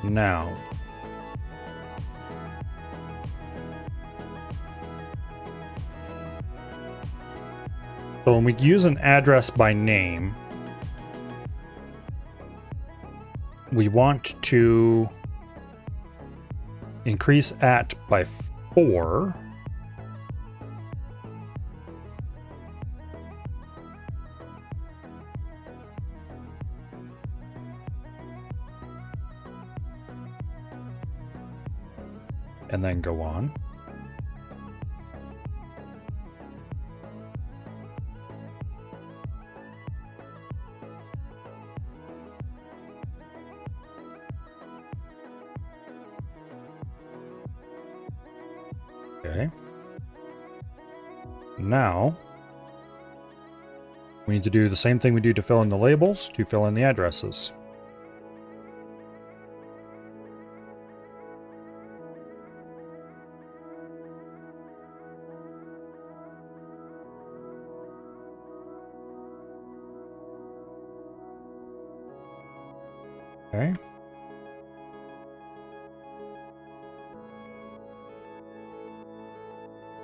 Now, so when we use an address by name, we want to increase at by 4. And then go on. Okay. Now, we need to do the same thing we do to fill in the labels, to fill in the addresses. Okay.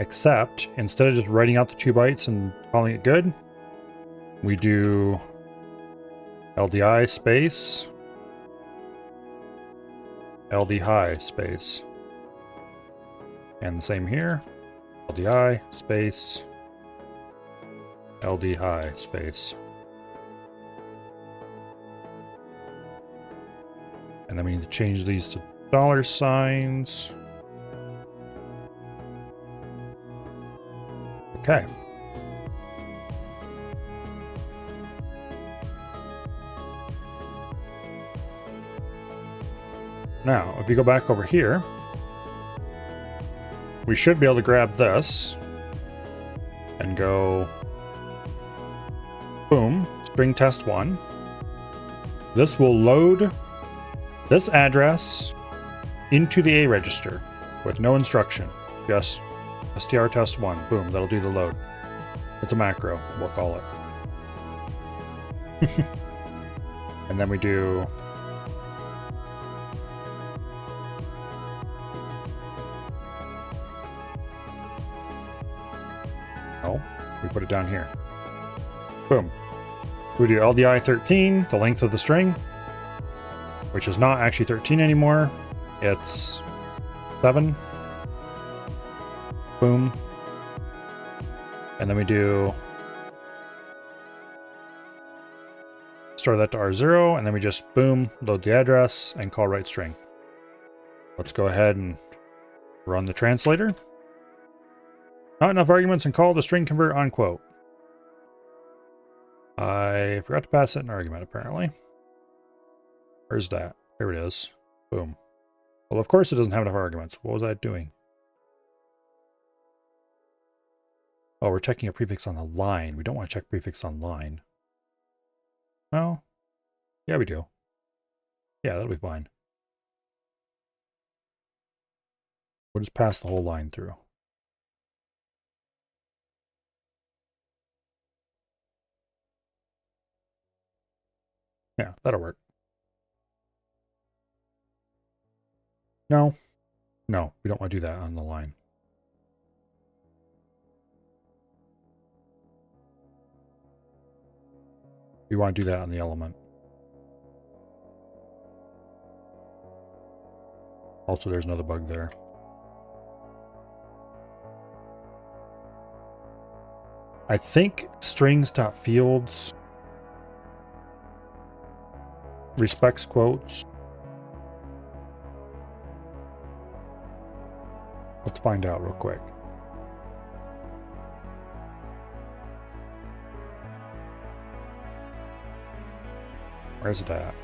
Except, instead of just writing out the 2 bytes and calling it good, we do LDI space, LD high space. And the same here, LDI space, LD high space. And then we need to change these to $signs. Okay. Now, if you go back over here, we should be able to grab this and go boom, string test 1. This will load this address into the A register with no instruction, just str test 1. Boom, that'll do the load. It's a macro, we'll call it. And then we do we put it down here. Boom. We do LDI 13, the length of the string, which is not actually 13 anymore. It's 7. Boom. And then we do store that to R0, and then we just boom, load the address and call write string. Let's go ahead and run the translator. Not enough arguments and call the string convert unquote. I forgot to pass it an argument apparently. Where's that? Here it is. Boom. Well, of course it doesn't have enough arguments. What was I doing? Oh, we're checking a prefix on the line. We don't want to check prefix on line. Well, yeah, we do. Yeah, that'll be fine. We'll just pass the whole line through. Yeah, that'll work. No. No, we don't want to do that on the line. We want to do that on the element. Also, there's another bug there. I think strings.fields respects quotes. Let's find out real quick. Where's it at?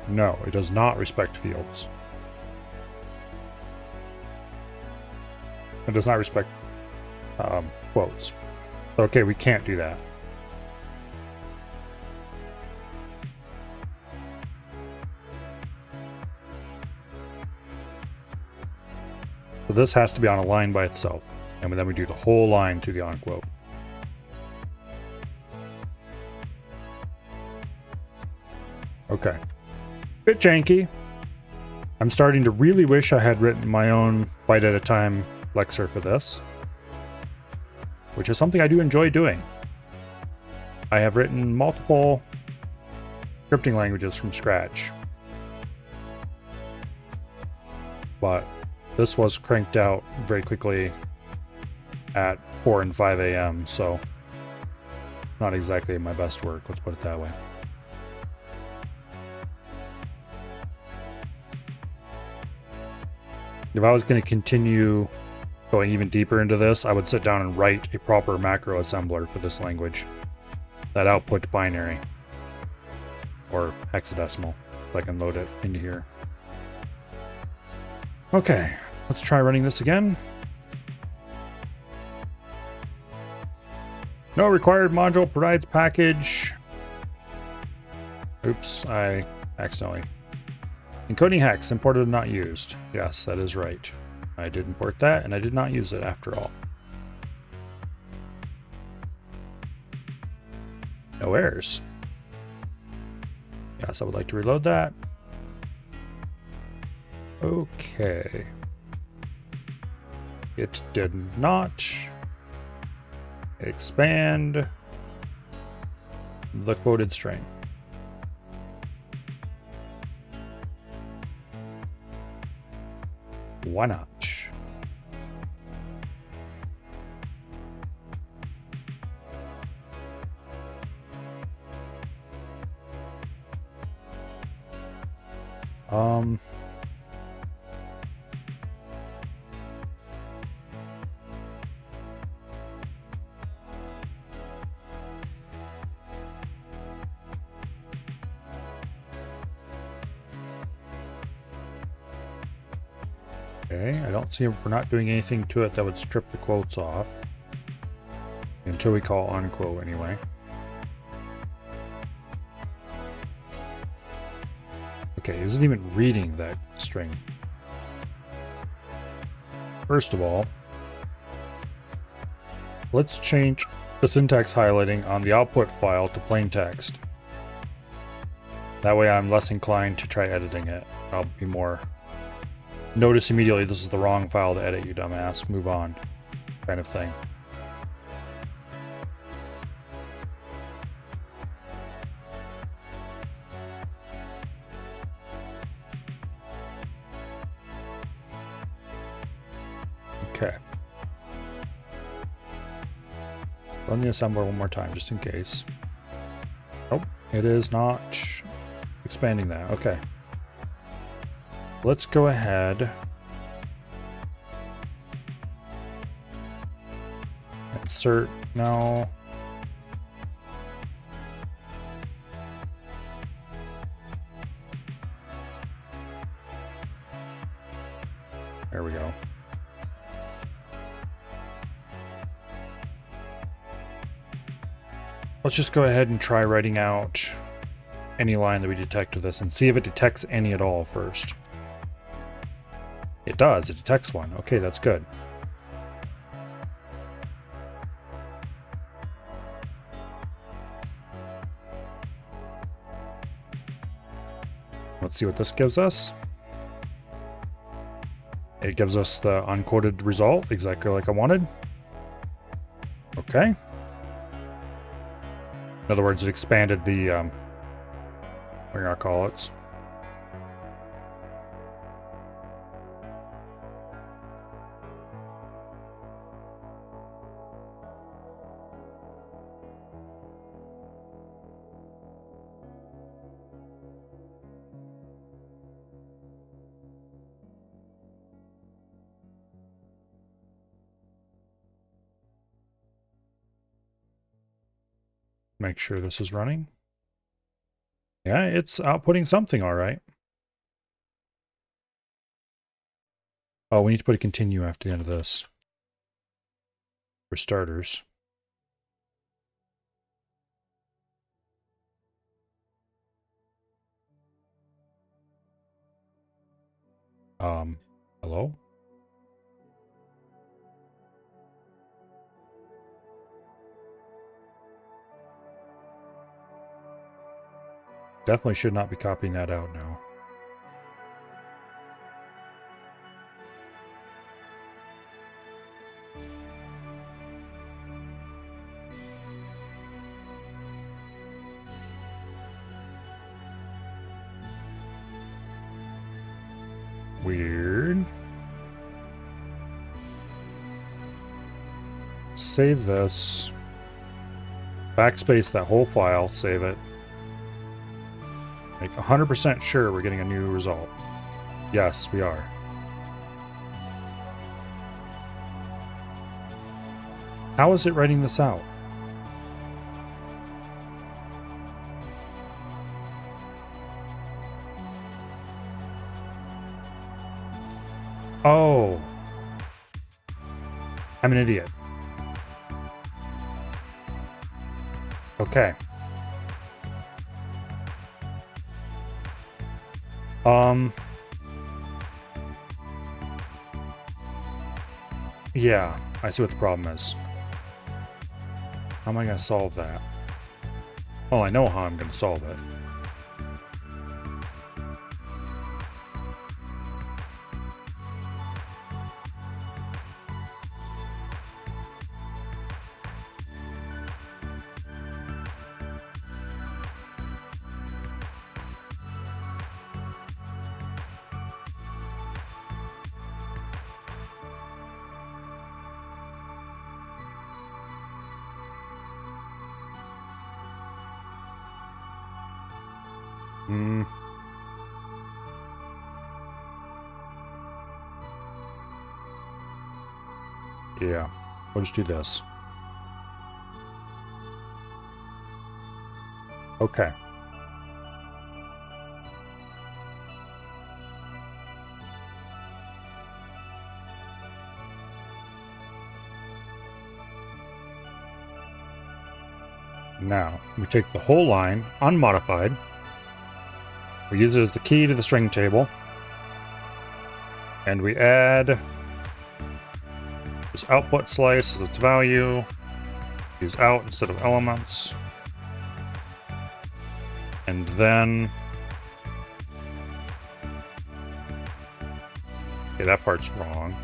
No, it does not respect fields. It does not respect quotes. Okay, we can't do that. So this has to be on a line by itself. And then we do the whole line to the onQuote. Okay. Bit janky. I'm starting to really wish I had written my own byte at a time lexer for this, which is something I do enjoy doing. I have written multiple scripting languages from scratch, but this was cranked out very quickly at 4 and 5 a.m., so not exactly my best work, let's put it that way. If I was going to continue going even deeper into this, I would sit down and write a proper macro assembler for this language that output binary or hexadecimal, so I can load it into here. Okay, let's try running this again. No required module provides package. Oops, I accidentally. Encoding hex, imported and not used. Yes, that is right. I did import that, and I did not use it after all. No errors. Yes, I would like to reload that. Okay. It did not expand the quoted string. Why not? Okay, I don't see, we're not doing anything to it that would strip the quotes off. Until we call onQuote anyway. Okay, is it even reading that string? First of all, let's change the syntax highlighting on the output file to plain text. That way I'm less inclined to try editing it. I'll be more... Notice immediately this is the wrong file to edit, you dumbass. Move on. Kind of thing. Okay. Run the assembler one more time, just in case. Oh, it is not expanding that. Okay. Let's go ahead. Insert. No. There we go. Let's just go ahead and try writing out any line that we detect with this and see if it detects any at all first. It does, it detects one. Okay, that's good. Let's see what this gives us. It gives us the unquoted result, exactly like I wanted. Okay. In other words, it expanded the, what are you gonna call it? Make sure this is running. Yeah, it's outputting something all right. Oh, we need to put a continue after the end of this. For starters. Hello? Definitely should not be copying that out now. Weird. Save this. Backspace that whole file, save it. Make 100% sure we're getting a new result. Yes, we are. How is it writing this out? Oh. I'm an idiot. Okay. Yeah, I see what the problem is. How am I going to solve that? Well, I know how I'm going to solve it. Yeah, we'll just do this. Okay. Now, we take the whole line, unmodified. We use it as the key to the string table. And we add this output slice as its value. Use out instead of elements. And then... okay, that part's wrong.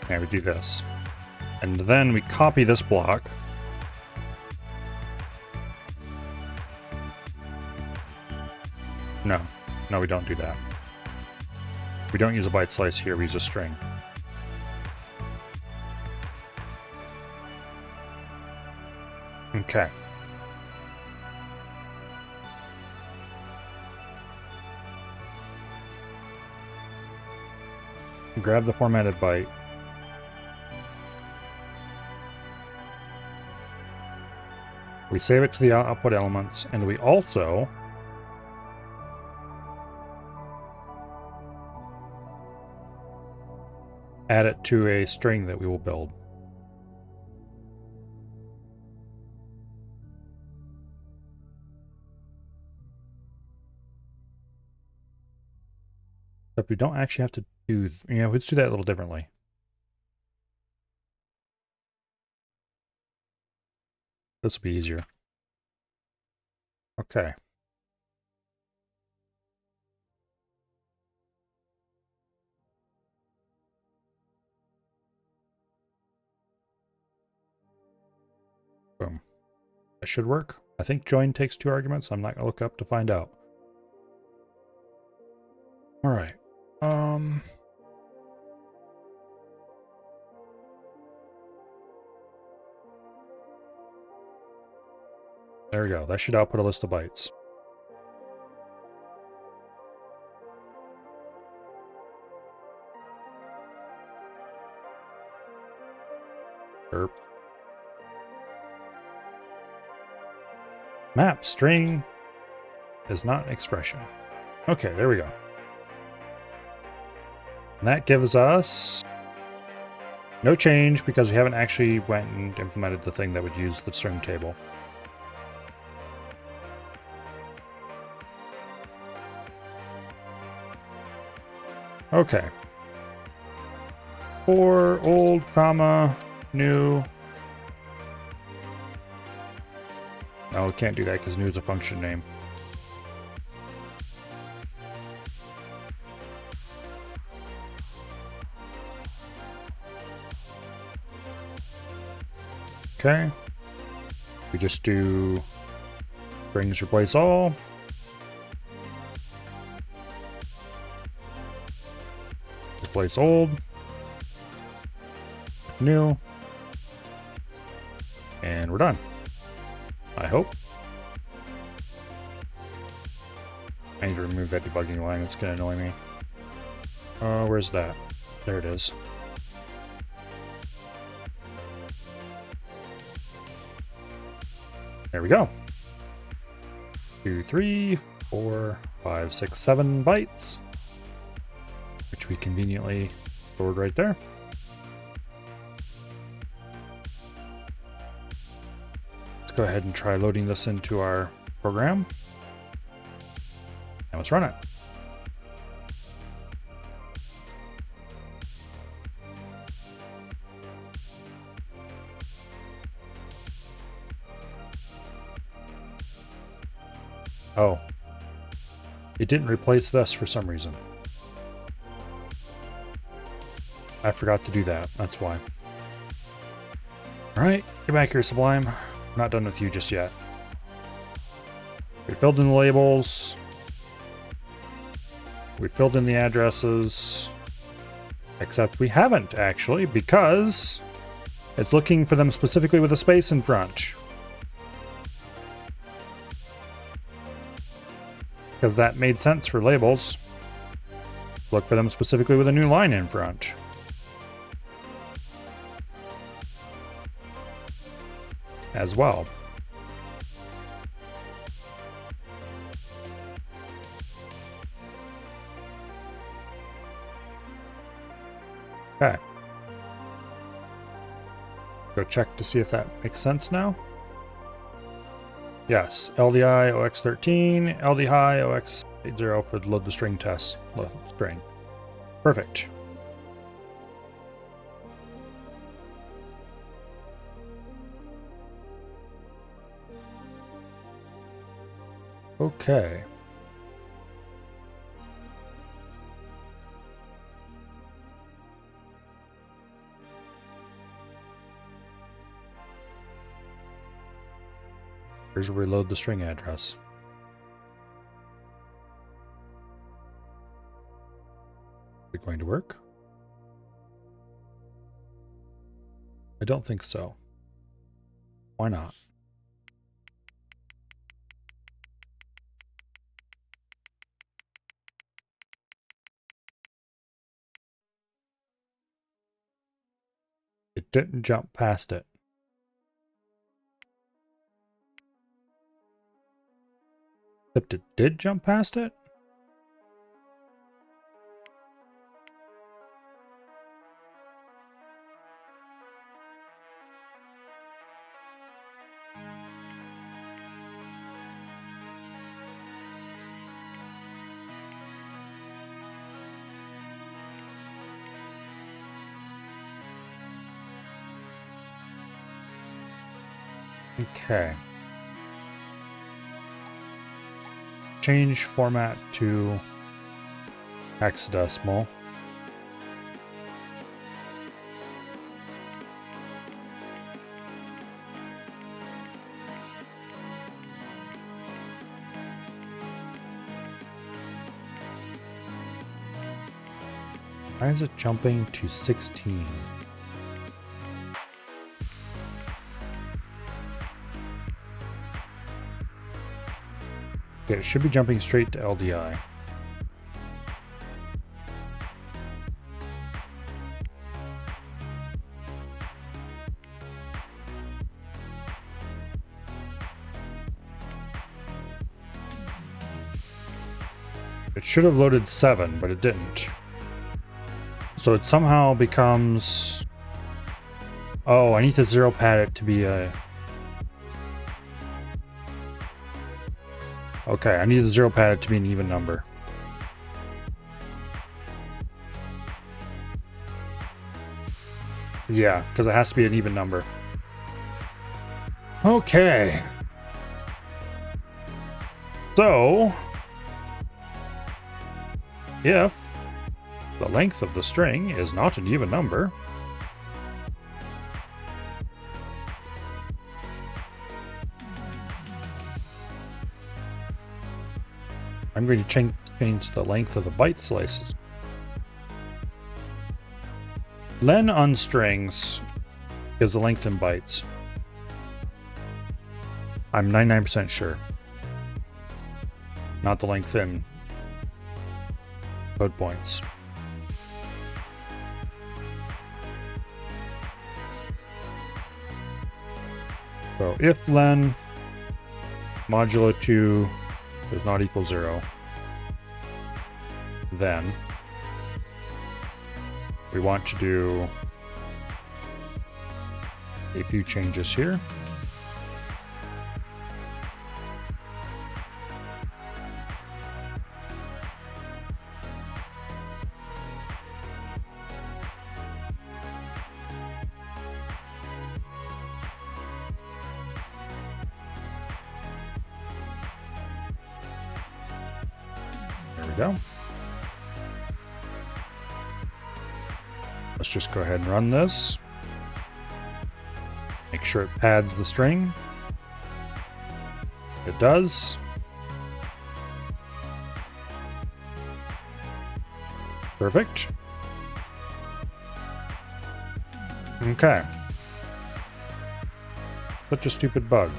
Yeah, we do this. And then we copy this block. No, we don't do that. We don't use a byte slice here, we use a string. Okay. Grab the formatted byte. We save it to the output elements, and we also add it to a string that we will build. Except we don't actually have to do... yeah, let's do that a little differently. This will be easier. Okay. Boom. That should work. I think join takes 2 arguments. I'm not going to look up to find out. All right. There we go. That should output a list of bytes. Derp. Map string is not an expression. Okay, there we go. And that gives us no change because we haven't actually went and implemented the thing that would use the string table. Okay. For old, comma, new. No, we can't do that because new is a function name. Okay. We just do strings replace all. Replace old. New. And we're done. I hope. I need to remove that debugging line. It's going to annoy me. Where's that? There it is. There we go. 2, 3, 4, 5, 6, 7 bytes, which we conveniently stored right there. Let's go ahead and try loading this into our program. And let's run it. Oh. It didn't replace this for some reason. I forgot to do that. That's why. Alright, get back here, Sublime. I'm not done with you just yet. We filled in the labels. We filled in the addresses. Except we haven't, actually, because it's looking for them specifically with a space in front. Because that made sense for labels. Look for them specifically with a new line in front. As well. Okay. Go check to see if that makes sense now. Yes, LDI OX13, LDHI OX80 for the load the string test string. Perfect. Okay. Here's where we load the string address. Is it going to work? I don't think so. Why not? It didn't jump past it. Except it did jump past it? Okay. Change format to hexadecimal. Why is it jumping to 16? Okay, it should be jumping straight to LDI. It should have loaded 7, but it didn't. So it somehow becomes... Oh, I need to zero pad it to be a... Okay, I need to zero pad it to be an even number. Yeah, because it has to be an even number. Okay. So... if the length of the string is not an even number, I'm going to change the length of the byte slices. Len unstrings is the length in bytes. I'm 99% sure. Not the length in code points. So if len modulo 2 does not equal 0, then we want to do a few changes here. There we go. Let's just go ahead and run this. Make sure it pads the string. It does. Perfect. Okay. Such a stupid bug.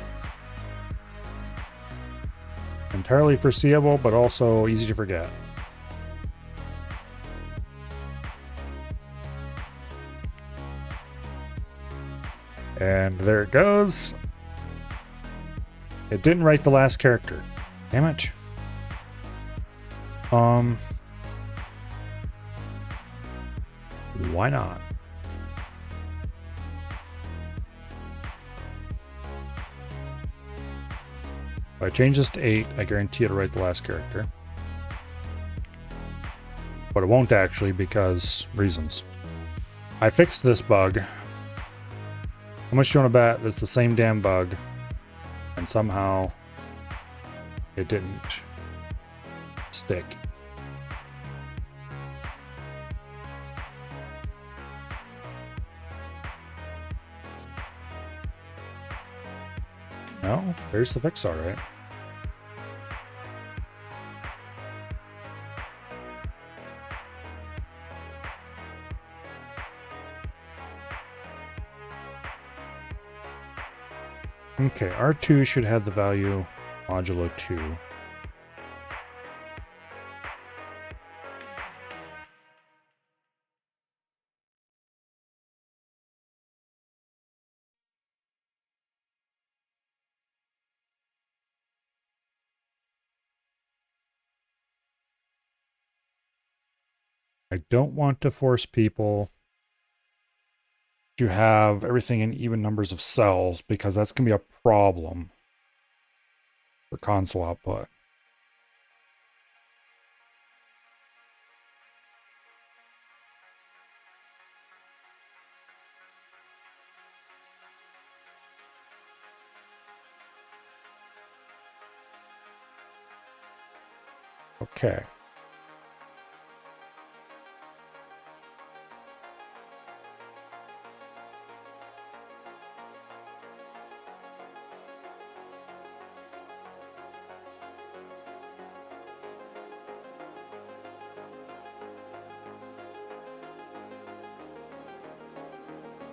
Entirely foreseeable, but also easy to forget. And there it goes. It didn't write the last character. Damn it. Why not? If I change this to 8, I guarantee it'll write the last character. But it won't actually because reasons. I fixed this bug. How much do you want to bet it's the same damn bug and somehow it didn't stick? No, there's the fix, all right. Okay, R2 should have the value modulo 2. I don't want to force people to have everything in even numbers of cells because that's going to be a problem for console output. Okay.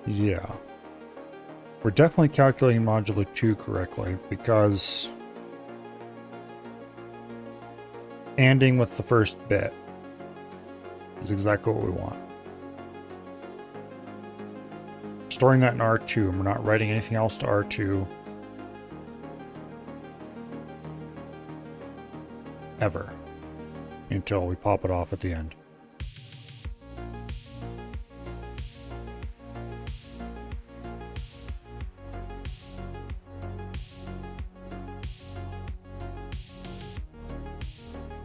Yeah. We're definitely calculating modulo 2 correctly because ANDing with the first bit is exactly what we want. Storing that in R2, and we're not writing anything else to R2 ever until we pop it off at the end.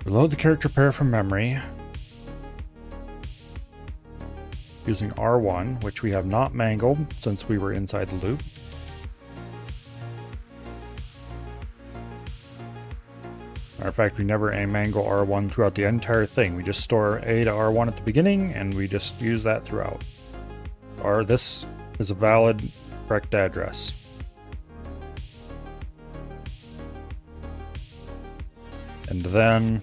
Reload the character pair from memory using R1, which we have not mangled since we were inside the loop. Matter of fact, we never mangle R1 throughout the entire thing. We just store A to R1 at the beginning, and we just use that throughout. This is a valid, correct address. And then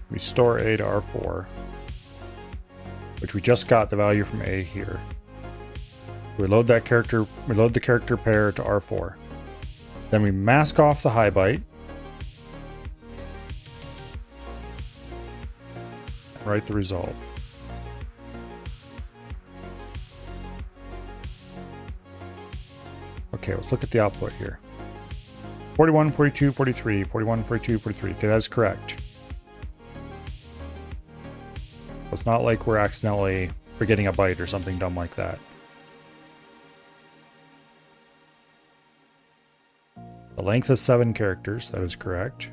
we store A to R4, which we just got the value from A here. We load that character, we load the character pair to R4. Then we mask off the high byte. And write the result. Okay, let's look at the output here. 41, 42, 43, 41, 42, 43. Okay, that's correct. It's not like we're accidentally forgetting a byte or something dumb like that. The length is 7 characters. That is correct.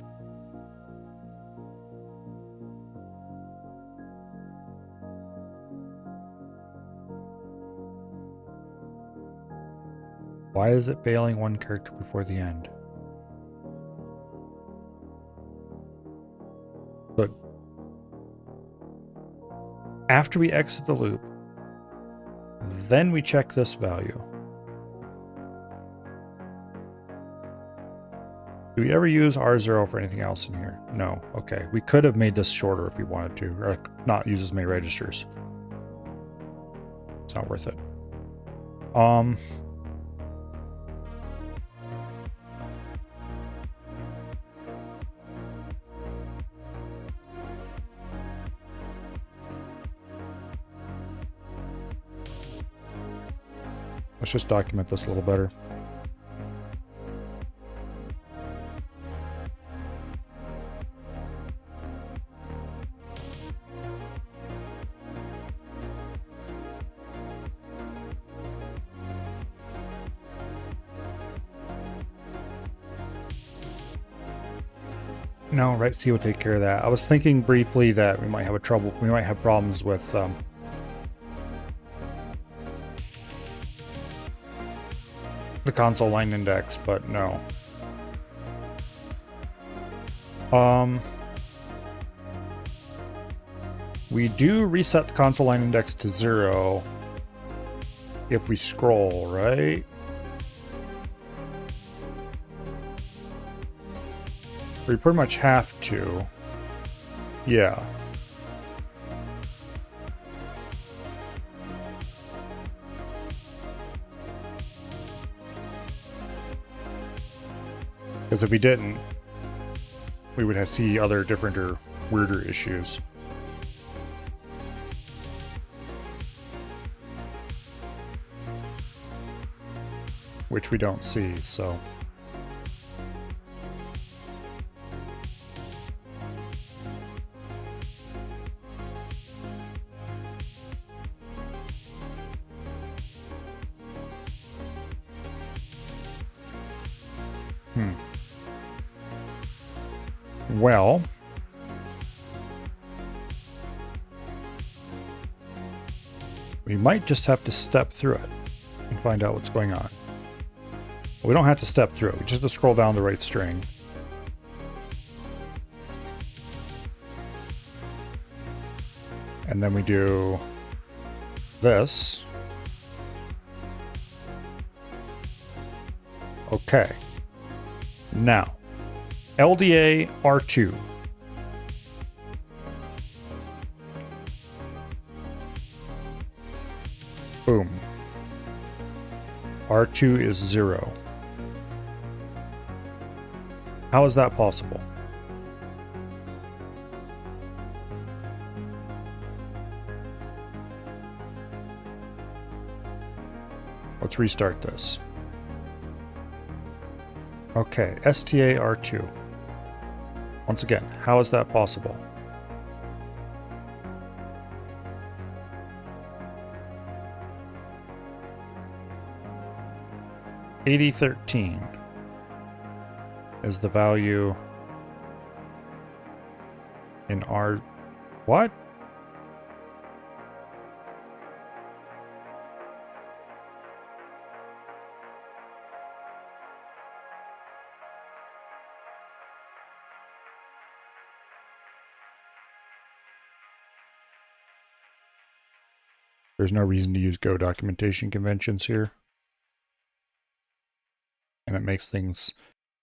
Why is it bailing one character before the end? But after we exit the loop, then we check this value. Do we ever use R0 for anything else in here? No. Okay. We could have made this shorter if we wanted to, or not use as many registers. It's not worth it. Let's just document this a little better. No, right, C will take care of that. I was thinking briefly that we might have problems with the console line index, but no. We do reset the console line index to 0 if we scroll, right? We pretty much have to. Yeah. Because if we didn't, we would have see other different or weirder issues. Which we don't see, so. Well, we might just have to step through it and find out what's going on. We don't have to step through it. We just have to scroll down the right string. And then we do this. Okay. Now, LDA R2. Boom. R2 is 0. How is that possible? Let's restart this. Okay, STA R2. Once again, how is that possible? $80.13 is the value in R. What? There's no reason to use Go documentation conventions here. And it makes things...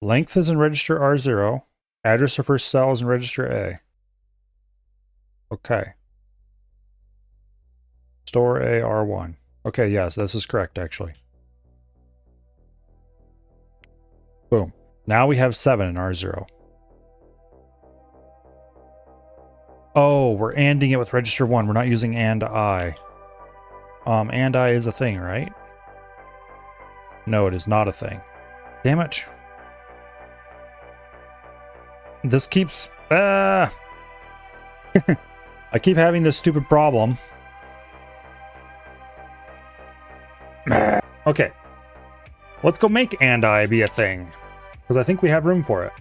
Length is in register R0. Address of first cell is in register A. Okay. Store A R1. Okay, yes, this is correct, actually. Boom. Now we have 7 in R0. Oh, we're ANDing it with register 1. We're not using AND I. AND I is a thing, right? No, it is not a thing. Damn it. This keeps... I keep having this stupid problem. Okay. Let's go make AND I be a thing. Because I think we have room for it.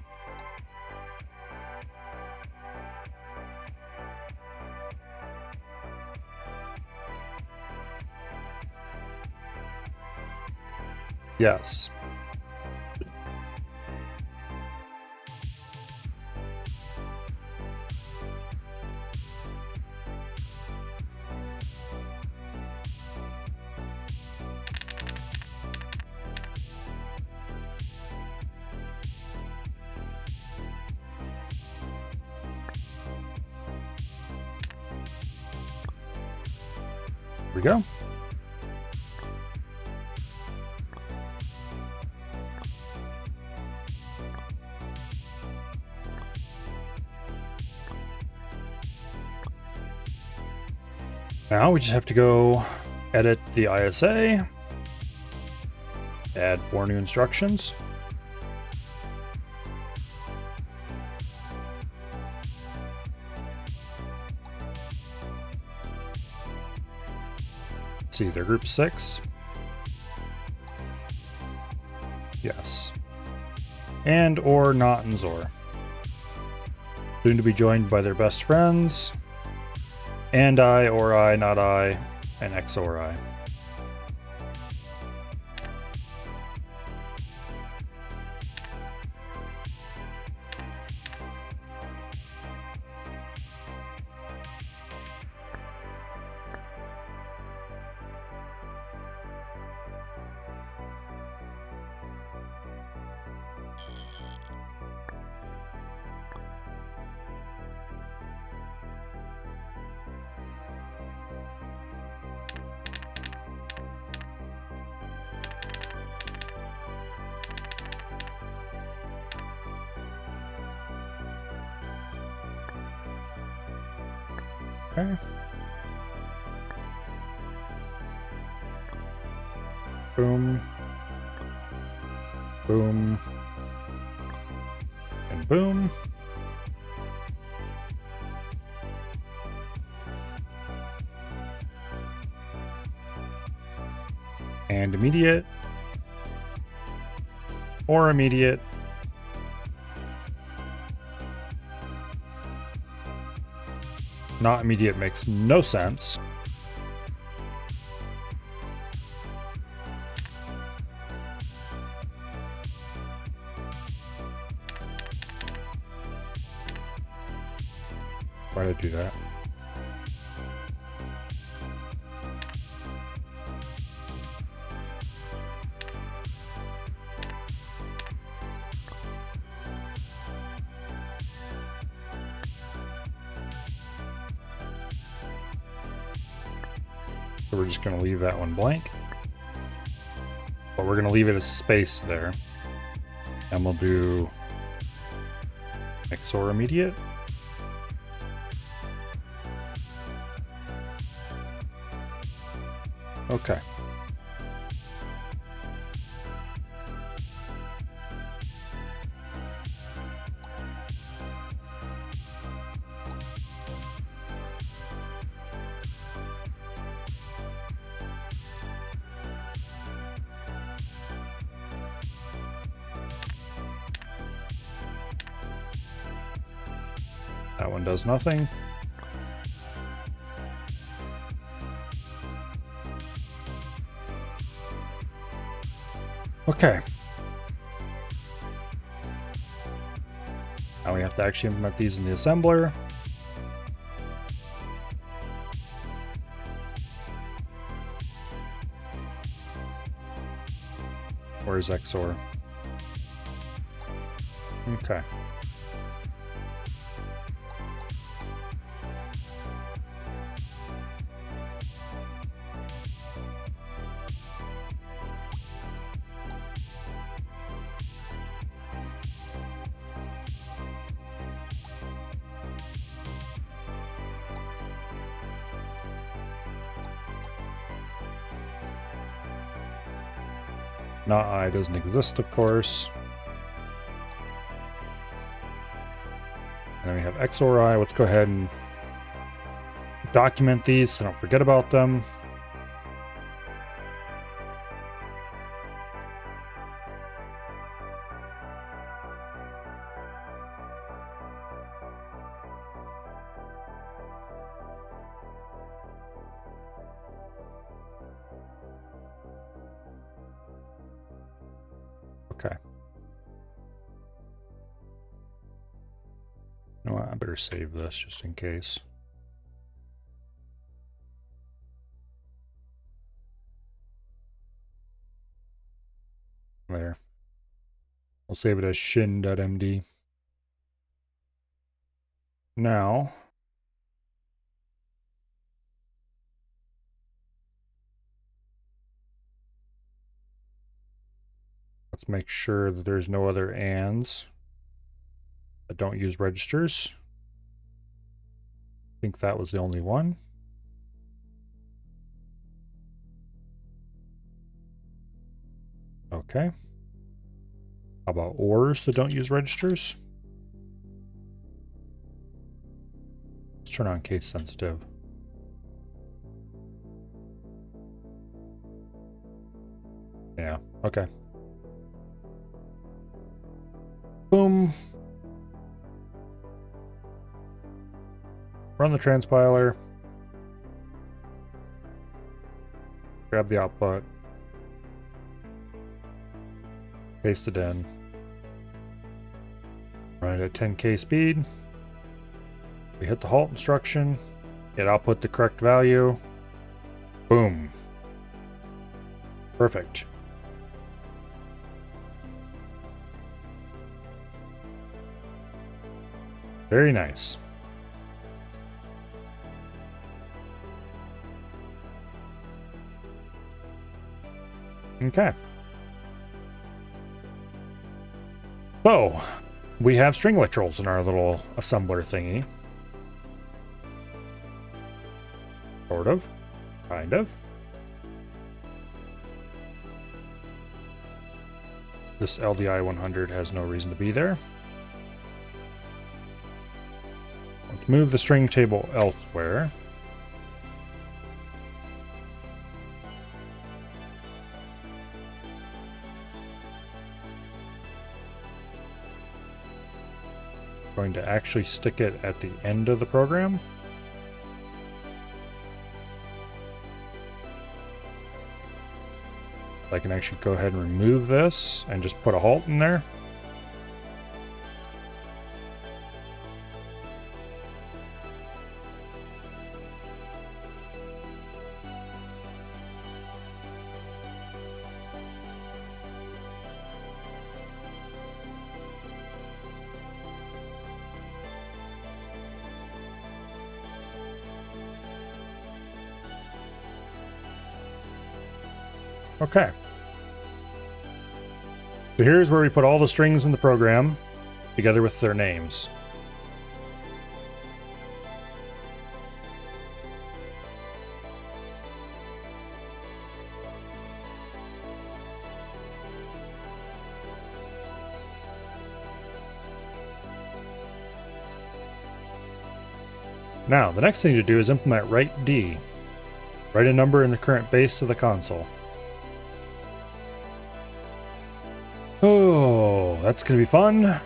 Yes. Here we go. Now we just have to go edit the ISA, add 4 new instructions. Let's see, they're group 6. Yes. And or not in Xor. Soon to be joined by their best friends. And I, or I, not I, and X or I. Okay. Boom. Boom. And boom. And immediate. Or immediate. Not immediate makes no sense. Why did I do that? So we're just going to leave that one blank. But we're going to leave it as space there. And we'll do XOR immediate. Okay. That one does nothing. Okay. Now we have to actually implement these in the assembler. Where's XOR? Okay. Not I doesn't exist, of course. And then we have XOR I. Let's go ahead and document these so don't forget about them. Okay. You know what? I better save this just in case. There. I'll save it as shin.md. Now, let's make sure that there's no other ands that don't use registers. I think that was the only one. Okay. How about ORs that don't use registers? Let's turn on case sensitive. Yeah, okay. Boom. Run the transpiler. Grab the output. Paste it in. Run it at 10K speed. We hit the halt instruction. It output the correct value. Boom. Perfect. Very nice. Okay. So, we have string literals in our little assembler thingy. Sort of. Kind of. This LDI 100 has no reason to be there. Let's move the string table elsewhere. Going to actually stick it at the end of the program. I can actually go ahead and remove this and just put a halt in there. Okay. So here's where we put all the strings in the program together with their names. Now, the next thing to do is implement write D. Write a number in the current base of the console. Oh, that's going to be fun.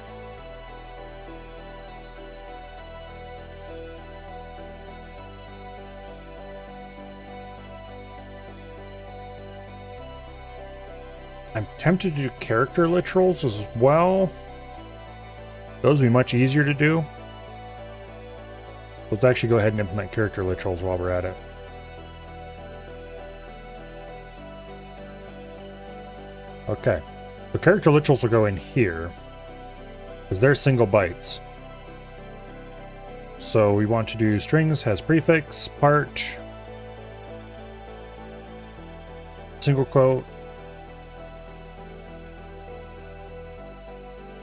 I'm tempted to do character literals as well. Those would be much easier to do. Let's actually go ahead and implement character literals while we're at it. Okay. The character literals will go in here, because they're single bytes. So we want to do strings has prefix, part, single quote,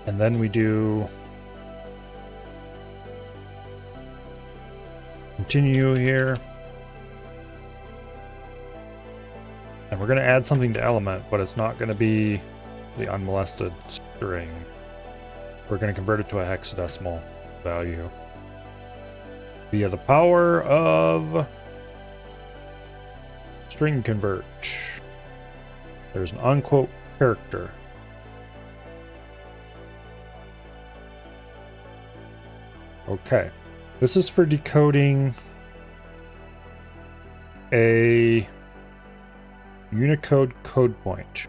and then we do continue here. And we're going to add something to element, but it's not going to be the unmolested string. We're going to convert it to a hexadecimal value via the power of string convert. There's an unquote character. Okay. This is for decoding a Unicode code point,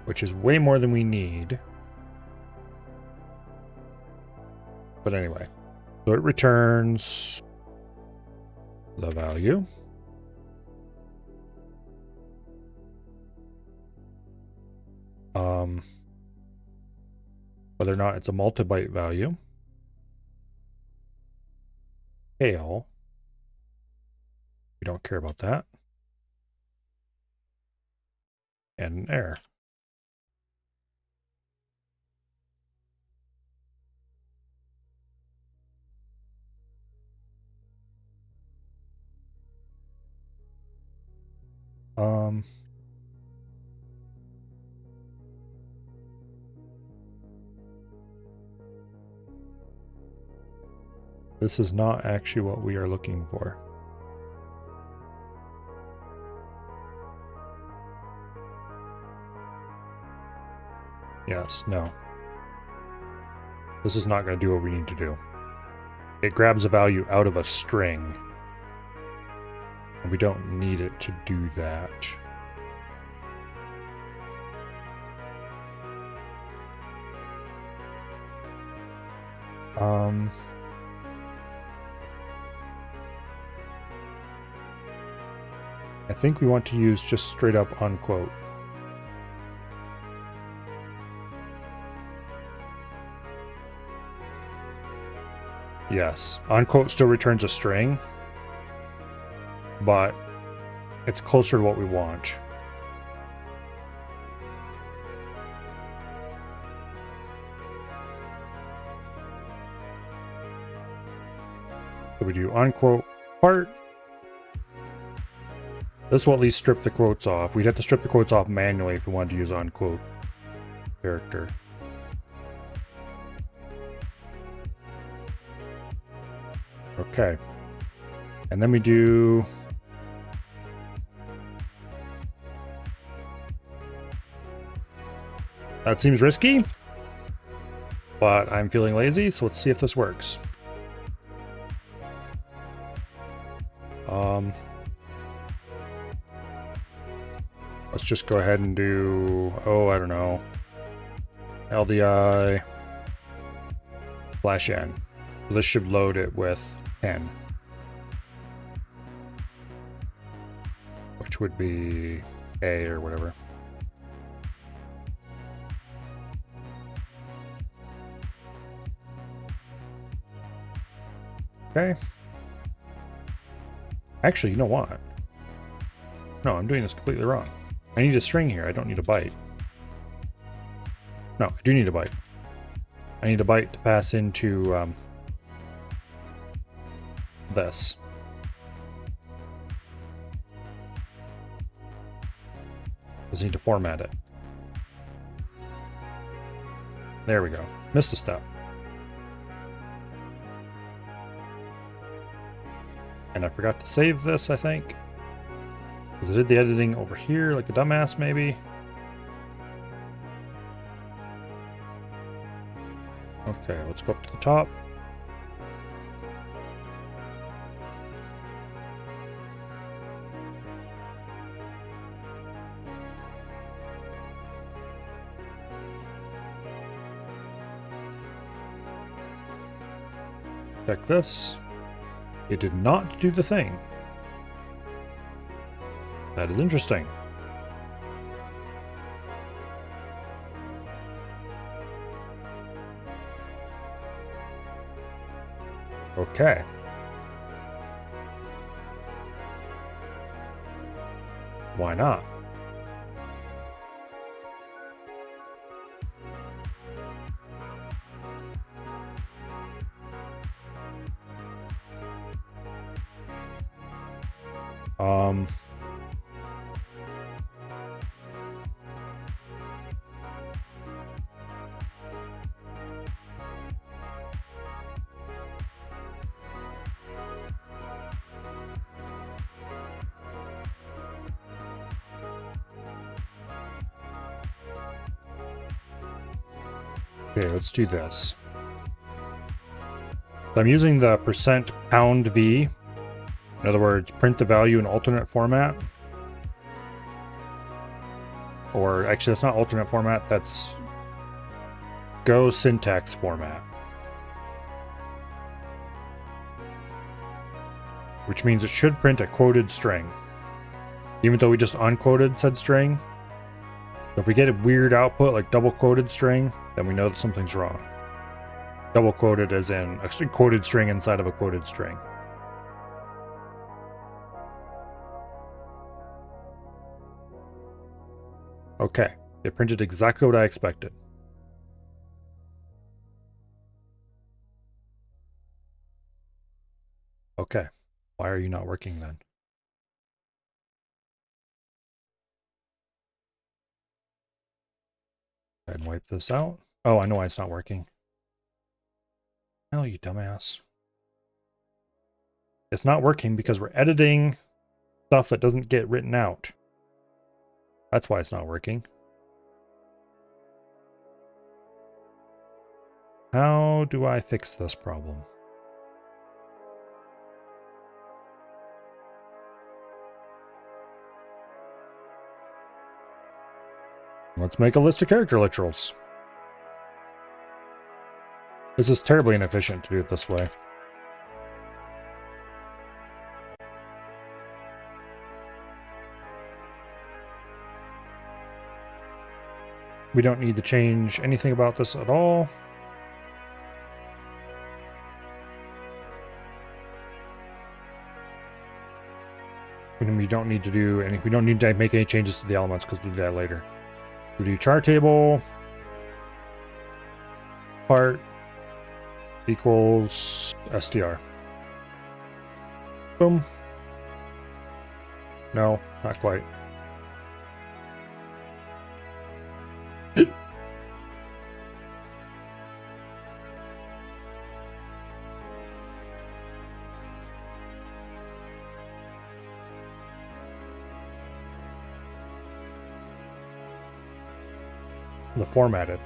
which is way more than we need. But anyway, so it returns the value. Whether or not it's a multi-byte value. Scale. We don't care about that. And an error. This is not actually what we are looking for. Yes, no. This is not going to do what we need to do. It grabs a value out of a string. And we don't need it to do that. I think we want to use just straight up unquote. Yes, unquote still returns a string, but it's closer to what we want. So we do unquote part. This will at least strip the quotes off. We'd have to strip the quotes off manually if we wanted to use unquote character. Okay. And then we do... That seems risky, but I'm feeling lazy, so let's see if this works. Let's just go ahead and do, oh, I don't know, LDI slash n. So this should load it with 10, which would be A or whatever. Okay. Actually, you know what? No, I'm doing this completely wrong. I need a string here. I don't need a byte. No, I do need a byte. I need a byte to pass into this. Just need to format it. There we go. Missed a step. And I forgot to save this, I think. Because I did the editing over here like a dumbass, maybe. Okay, let's go up to the top. Check this. It did not do the thing. That is interesting. Okay. Why not? Okay, let's do this. I'm using the %pound_v. In other words, print the value in alternate format. Or actually, that's not alternate format, that's Go syntax format. Which means it should print a quoted string. Even though we just unquoted said string. So if we get a weird output like double quoted string, then we know that something's wrong. Double quoted as in a quoted string inside of a quoted string. Okay, it printed exactly what I expected. Okay, why are you not working then? Go ahead and wipe this out. Oh, I know why it's not working. Hell, you dumbass. It's not working because we're editing stuff that doesn't get written out. That's why it's not working. How do I fix this problem? Let's make a list of character literals. This is terribly inefficient to do it this way. We don't need to change anything about this at all. We don't need to do any. We don't need to make any changes to the elements because we'll do that later. We do char table part equals str. Boom. No, not quite. The formatted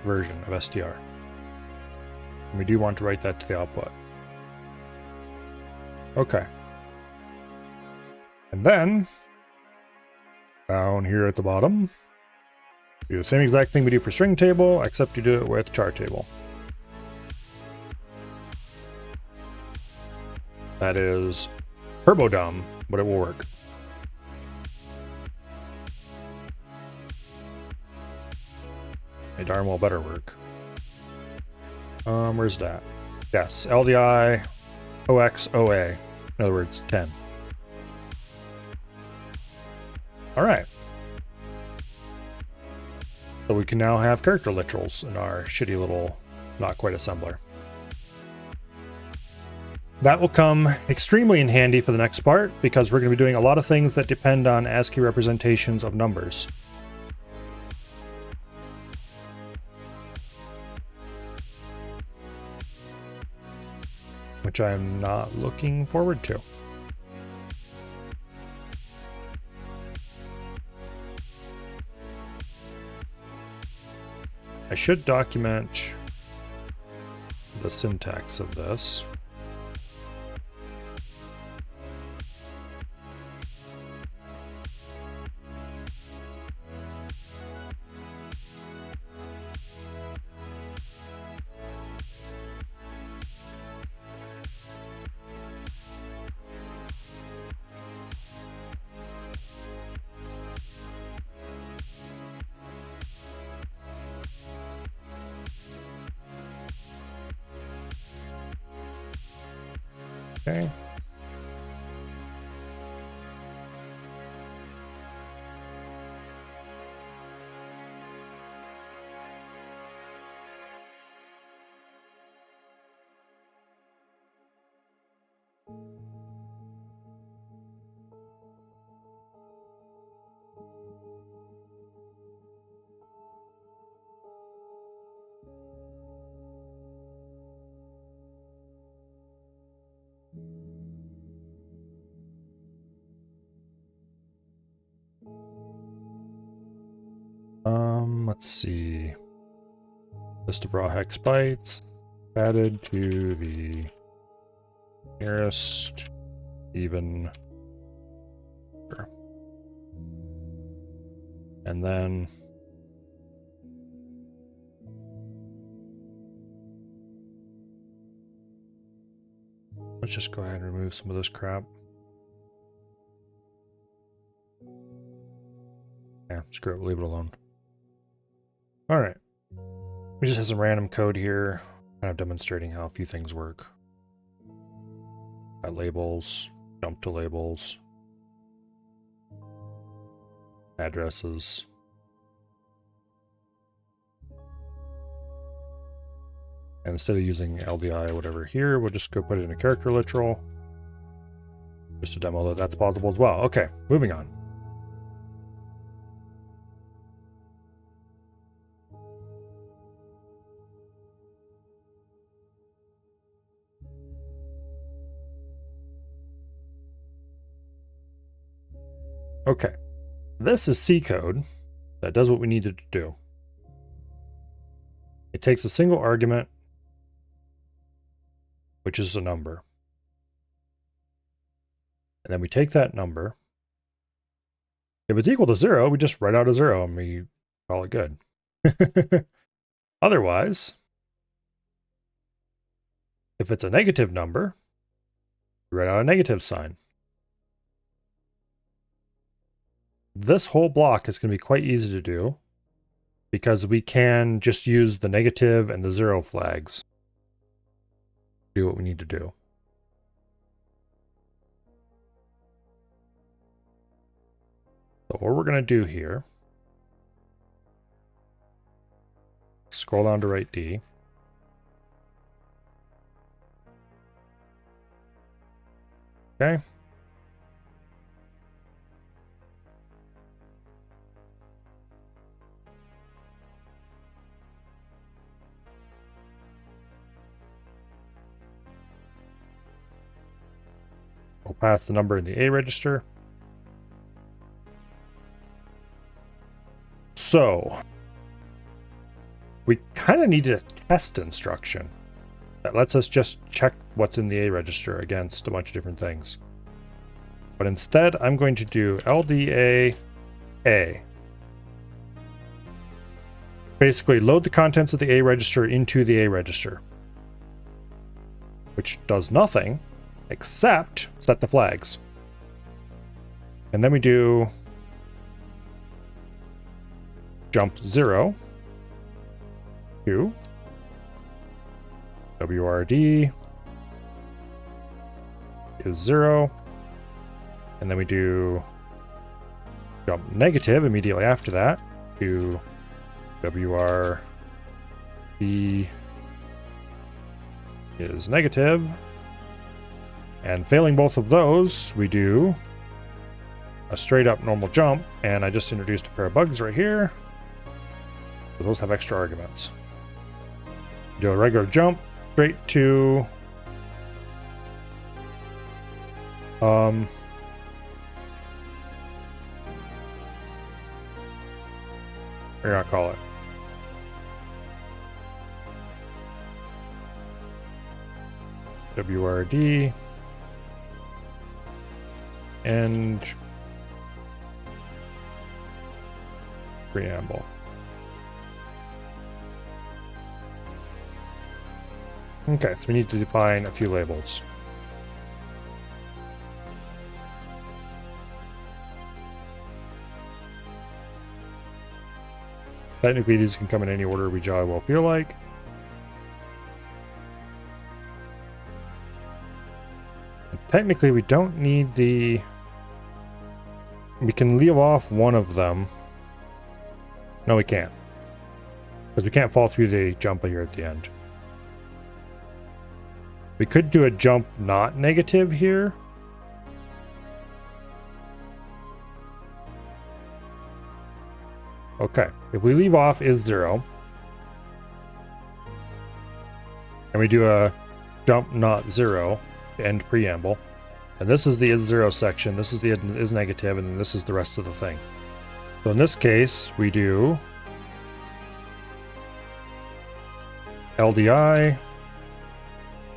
version of str. And we do want to write that to the output. Okay. And then, down here at the bottom, do the same exact thing we do for string table, except you do it with char table. That is turbo dumb, but it will work. It darn well better work. Where's that? Yes, LDI OXOA. In other words, 10. All right. So we can now have character literals in our shitty little not quite assembler. That will come extremely in handy for the next part, because we're going to be doing a lot of things that depend on ASCII representations of numbers. Which I'm not looking forward to. I should document the syntax of this. Okay. Let's see. List of raw hex bytes added to the nearest even. And then let's just go ahead and remove some of this crap. Yeah, screw it, leave it alone. All right. We just have some random code here, kind of demonstrating how a few things work. Got labels, jump to labels, addresses. And instead of using LDI or whatever here, we'll just go put it in a character literal. Just to demo that that's possible as well. Okay, moving on. Okay, this is C code that does what we needed to do. It takes a single argument, which is a number. And then we take that number. If it's equal to 0, we just write out a 0 and we call it good. Otherwise, if it's a negative number, we write out a negative sign. This whole block is going to be quite easy to do because we can just use the negative and the 0 flags to do what we need to do. So what we're going to do here, scroll down to write D. Okay. We'll pass the number in the A register. So we kind of needed a test instruction that lets us just check what's in the A register against a bunch of different things. But instead, I'm going to do LDA A. Basically, load the contents of the A register into the A register, which does nothing except set the flags. And then we do jump 0 to WRD is 0. And then we do jump negative immediately after that to WRD is negative. And failing both of those, we do a straight up normal jump. And I just introduced a pair of bugs right here. So those have extra arguments. Do a regular jump straight to we're gonna call it WRD and preamble. Okay, so we need to define a few labels. Technically, these can come in any order we jolly well feel like. And technically, we don't need the... We can leave off one of them. No, we can't. Because we can't fall through the jump here at the end. We could do a jump not negative here. Okay, if we leave off is 0, and we do a jump not 0 to end preamble, and this is the is 0 section, this is the is negative, and then this is the rest of the thing. So in this case, we do LDI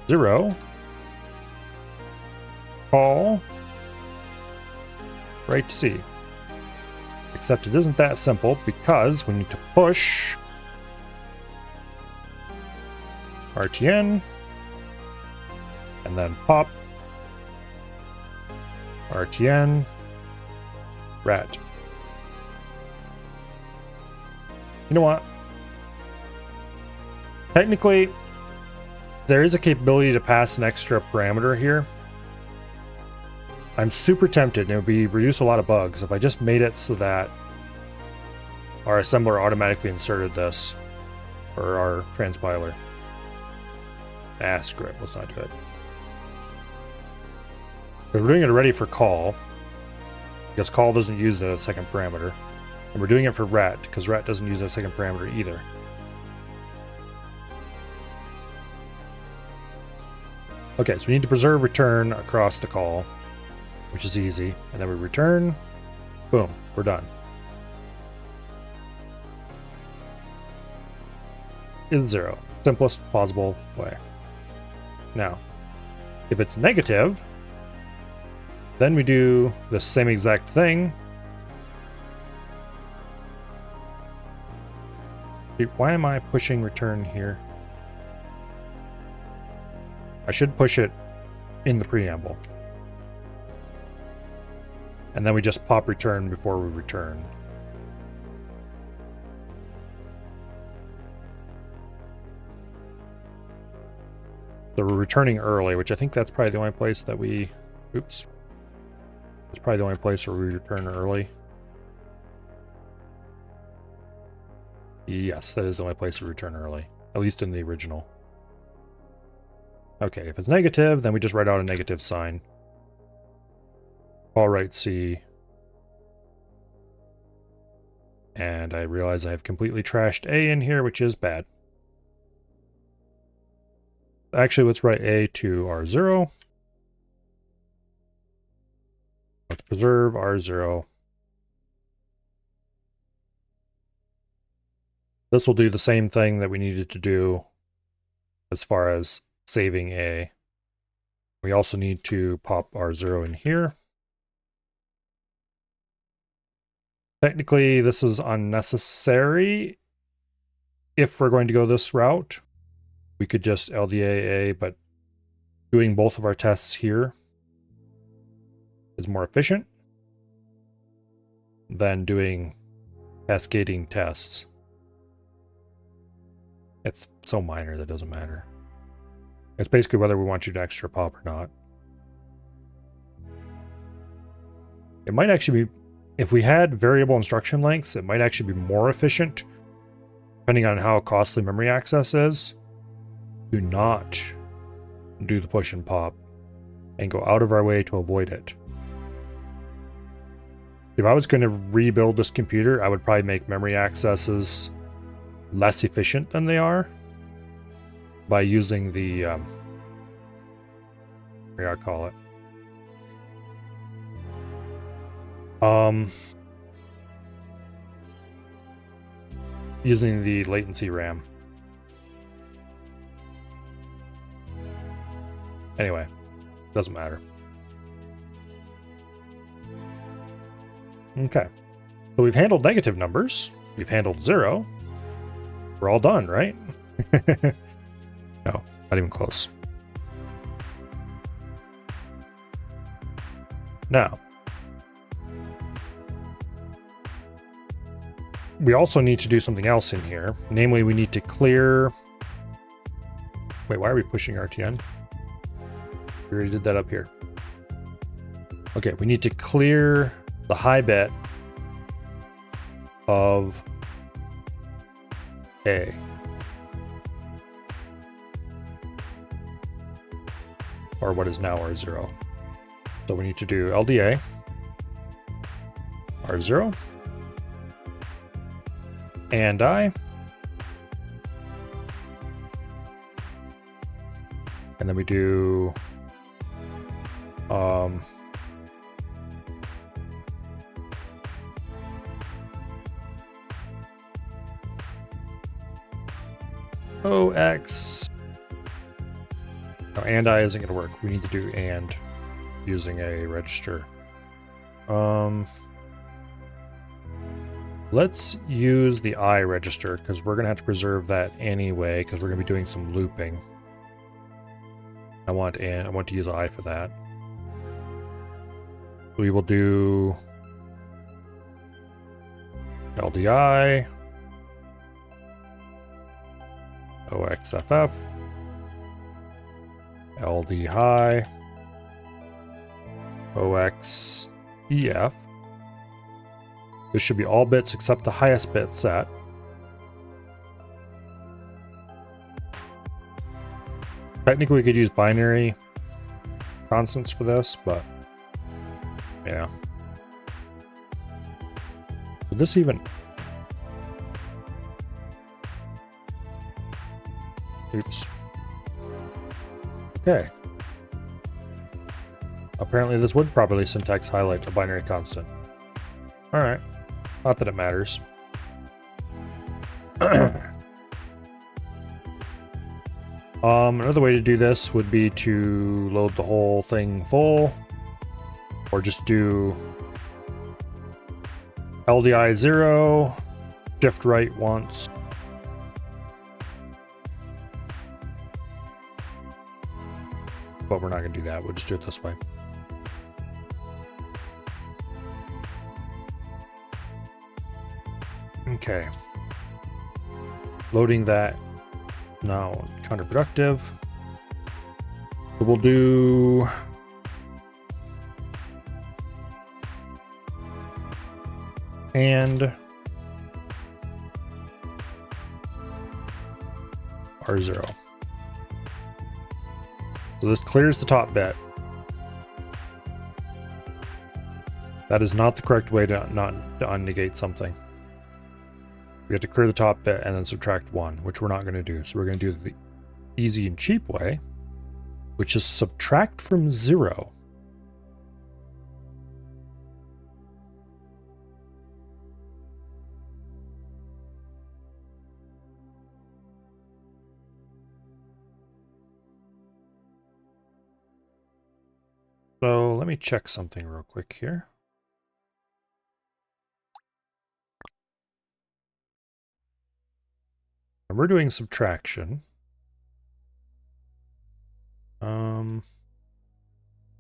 0 call right C. Except it isn't that simple because we need to push RTN and then pop RTN rat. You know what? Technically, there is a capability to pass an extra parameter here. I'm super tempted, and it would be reduce a lot of bugs if I just made it so that our assembler automatically inserted this, or our transpiler. Ah, screw it, let's not do it. Because we're doing it already for call, because call doesn't use a second parameter, and we're doing it for rat, because rat doesn't use a second parameter either. Okay, so we need to preserve return across the call, which is easy, and then we return, boom, we're done. Is 0, simplest possible way. Now, if it's negative, then we do the same exact thing. Why am I pushing return here? I should push it in the preamble. And then we just pop return before we return. So we're returning early, which I think that's probably the only place that we... Oops. It's probably the only place where we return early. Yes, that is the only place we return early. At least in the original. Okay, if it's negative, then we just write out a negative sign. Call right C. And I realize I have completely trashed A in here, which is bad. Actually, let's write A to R0. Let's preserve R0. This will do the same thing that we needed to do as far as saving A. We also need to pop R0 in here. Technically, this is unnecessary if we're going to go this route. We could just LDA A, but doing both of our tests here is more efficient than doing cascading tests. It's so minor that it doesn't matter. It's basically whether we want you to extra pop or not. It might actually be, if we had variable instruction lengths, it might actually be more efficient depending on how costly memory access is, do not do the push and pop and go out of our way to avoid it. If I was going to rebuild this computer, I would probably make memory accesses less efficient than they are by using the, what do I call it? Using the latency RAM. Anyway, doesn't matter. Okay. So we've handled negative numbers. We've handled 0. We're all done, right? No, not even close. Now, we also need to do something else in here. Namely, we need to clear... Wait, why are we pushing RTN? We already did that up here. Okay, we need to clear the high bit of A. Or what is now R0. So we need to do LDA, R0, and I. And then we do OX. No, and I isn't going to work. We need to do and using a register. Let's use the I register because we're going to have to preserve that anyway because we're going to be doing some looping. I want to use I for that. We will do LDI, OXFF, LD high, OXEF. This should be all bits except the highest bit set. Technically, we could use binary constants for this, but yeah. Would this even... Oops. Okay. Apparently this would properly syntax highlight a binary constant. Alright. Not that it matters. Another way to do this would be to load the whole thing full, or just do LDI 0, shift right once. But we're not going to do that. We'll just do it this way. Okay. Loading that now counterproductive. So we'll do and R0. So this clears the top bit. That is not the correct way to unnegate something. We have to clear the top bit and then subtract 1, which we're not going to do. So we're going to do the easy and cheap way, which is subtract from 0. So let me check something real quick here. And we're doing subtraction.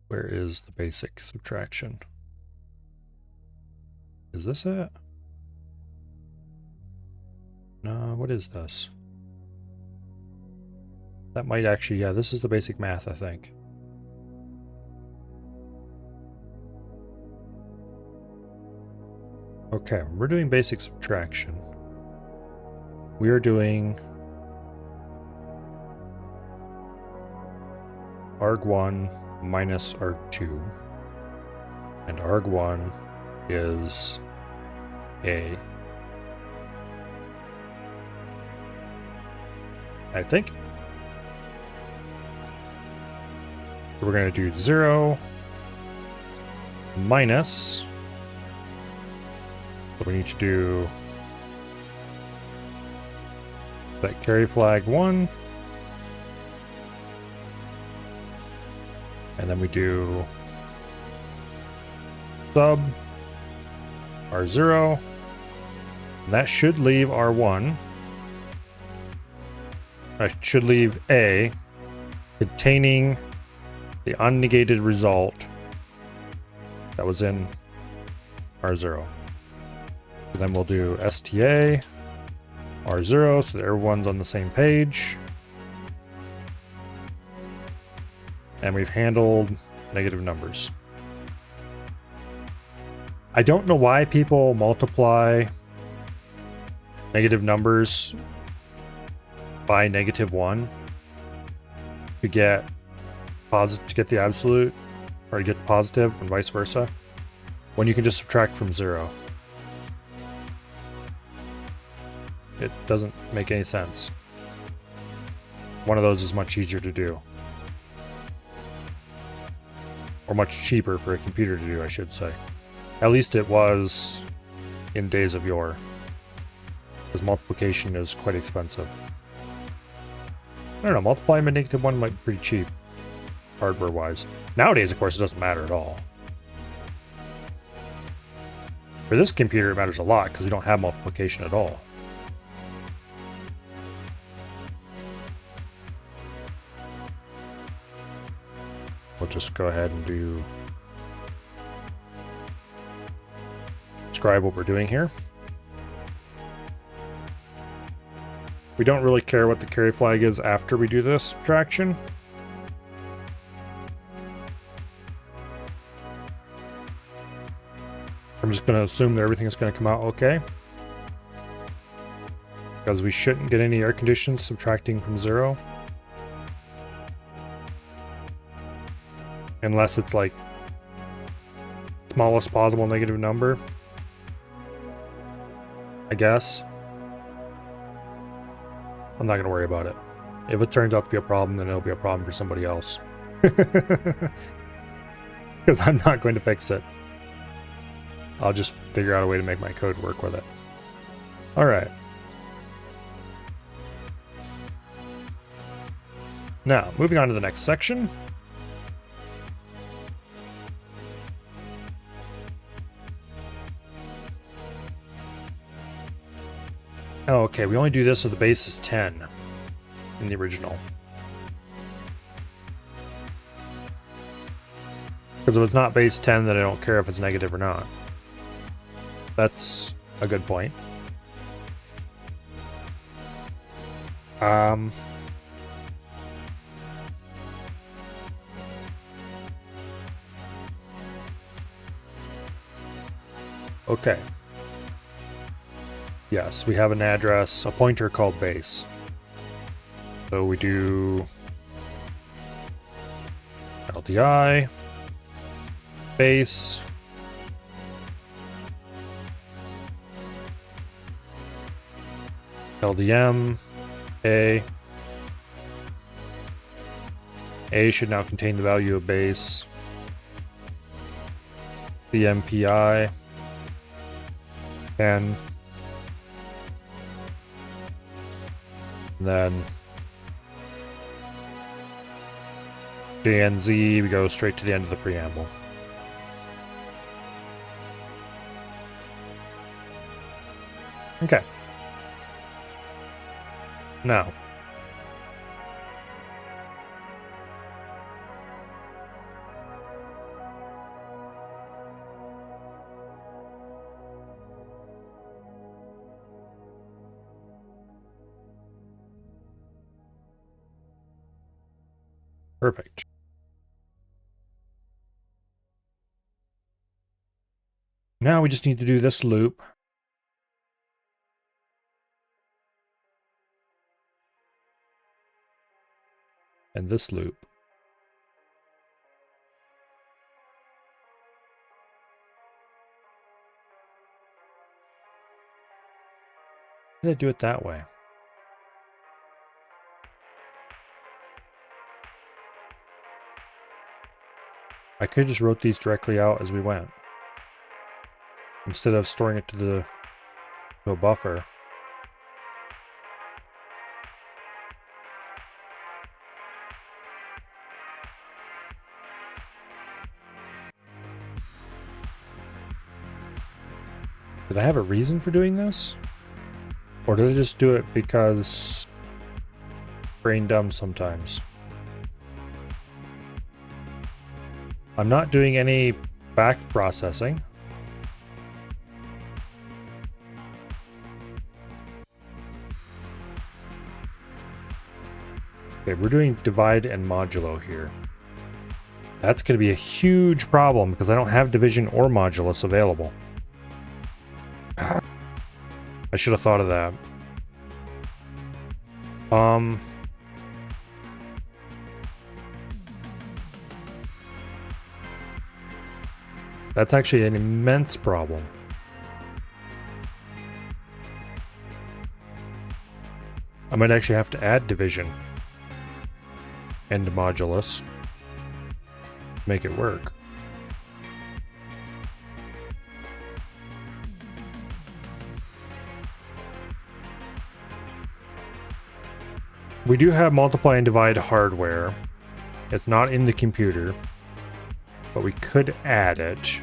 Where is the basic subtraction? Is this it? No, what is this? That might actually, yeah, this is the basic math, I think. Okay, we're doing basic subtraction. we are doing arg1 minus arg2, and arg1 is a, I think. We're going to do 0 minus, so we need to do that carry flag 1, and then we do sub R0, and that should leave R1. I should leave A containing the unnegated result that was in R0. So then we'll do STA R0 so that everyone's on the same page. And we've handled negative numbers. I don't know why people multiply negative numbers by -1 to get the absolute, or to get the positive, and vice versa, when you can just subtract from 0. It doesn't make any sense. One of those is much easier to do. Or much cheaper for a computer to do, I should say. At least it was in days of yore. Because multiplication is quite expensive. I don't know, multiplying by -1 might be pretty cheap, hardware-wise. Nowadays, of course, it doesn't matter at all. For this computer, it matters a lot, because we don't have multiplication at all. We'll just go ahead and describe what we're doing here. We don't really care what the carry flag is after we do this subtraction. I'm just going to assume that everything is going to come out okay. Because we shouldn't get any air conditions subtracting from 0. Unless it's like smallest possible negative number, I guess. I'm not going to worry about it. If it turns out to be a problem, then it'll be a problem for somebody else. Because I'm not going to fix it. I'll just figure out a way to make my code work with it. Alright. Now, moving on to the next section. Oh, okay, we only do this if the base is 10 in the original. Because if it's not base 10, then I don't care if it's negative or not. That's a good point. Okay. Yes, we have an address, a pointer called base. So we do LDI, base, LDM, A. A should now contain the value of base. CMPI, 10. And then JNZ, we go straight to the end of the preamble. Okay. Now. Perfect. Now we just need to do this loop. and this loop. Why did I do it that way? I could have just wrote these directly out as we went, instead of storing it to a buffer. Did I have a reason for doing this? Or did I just do it because brain dumb sometimes? I'm not doing any back processing. Okay, we're doing divide and modulo here. That's going to be a huge problem because I don't have division or modulus available. I should have thought of that. That's actually an immense problem. I might actually have to add division and modulus to make it work. We do have multiply and divide hardware. It's not in the computer, but we could add it.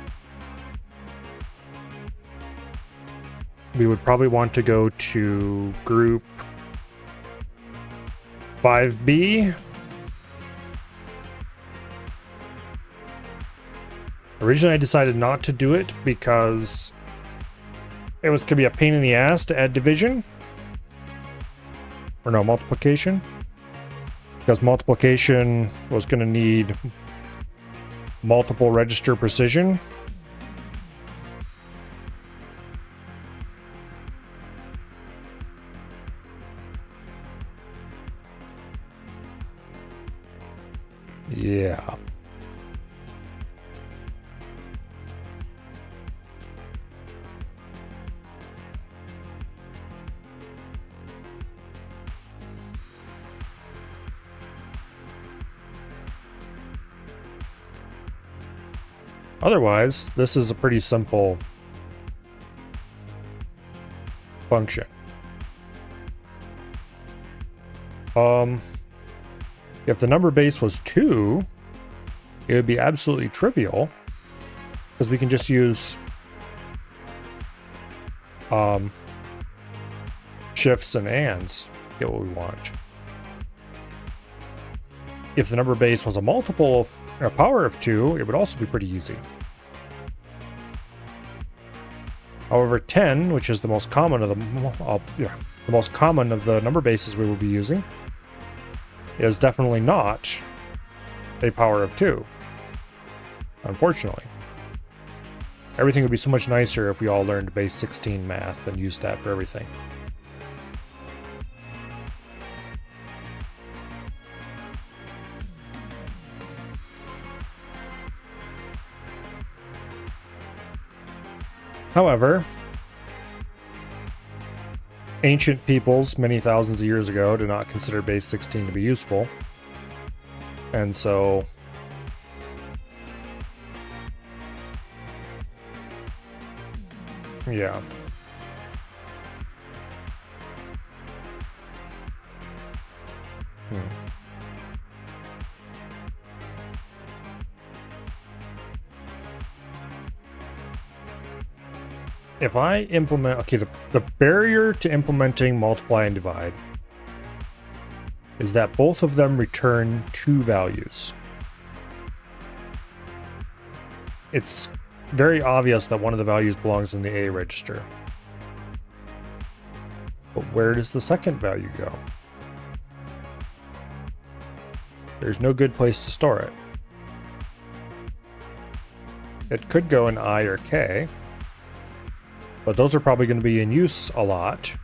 We would probably want to go to group 5B. Originally I decided not to do it because it was going to be a pain in the ass to add division. Or no, multiplication. Because multiplication was going to need multiple register precision. Yeah. Otherwise, this is a pretty simple function. If the number base was 2, it would be absolutely trivial because we can just use shifts and ands to get what we want. If the number base was a multiple of a power of 2, it would also be pretty easy. However, 10, which is the most common of the most common of the number bases we will be using, is definitely not a power of 2. Unfortunately. Everything would be so much nicer if we all learned base 16 math and used that for everything. However, ancient peoples many thousands of years ago did not consider base 16 to be useful. And so yeah. If I implement, okay, the barrier to implementing multiply and divide is that both of them return 2 values. It's very obvious that one of the values belongs in the A register. But where does the second value go? There's no good place to store it. It could go in I or K, but those are probably going to be in use a lot.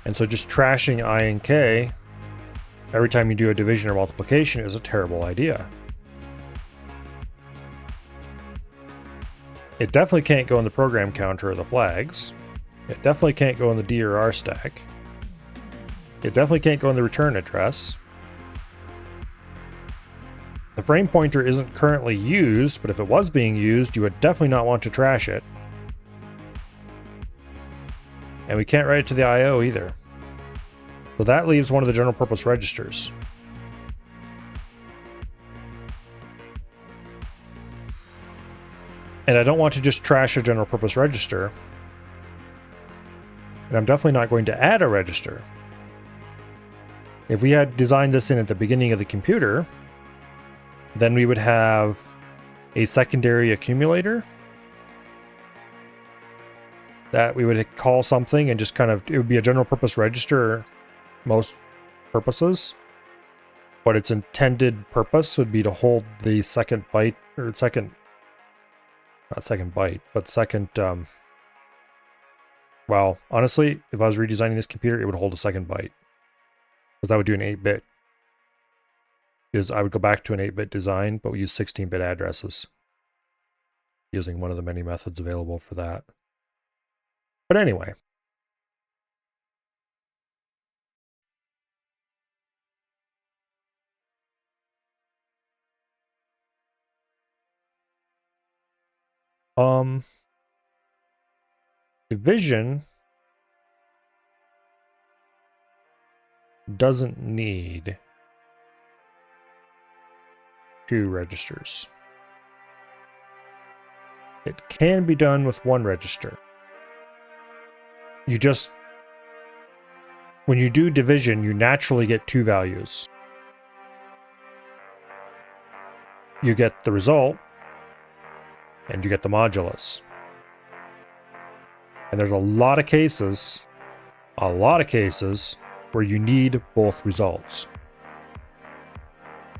And so just trashing I and K every time you do a division or multiplication is a terrible idea. It definitely can't go in the program counter or the flags. It definitely can't go in the D or R stack. It definitely can't go in the return address. The frame pointer isn't currently used, but if it was being used, you would definitely not want to trash it. And we can't write it to the I/O either. So that leaves one of the general purpose registers. And I don't want to just trash a general purpose register. And I'm definitely not going to add a register. If we had designed this in at the beginning of the computer, then we would have a secondary accumulator that we would call something and just kind of, it would be a general purpose register most purposes, but its intended purpose would be to hold the second byte, or second, not second byte, but second, well, honestly, if I was redesigning this computer, it would hold a second byte, because I would do an 8-bit, because I would go back to an 8-bit design, but we use 16-bit addresses, using one of the many methods available for that. But anyway. Division doesn't need 2 registers. It can be done with 1 register. You just, when you do division, you naturally get 2 values. You get the result, and you get the modulus. And there's a lot of cases where you need both results.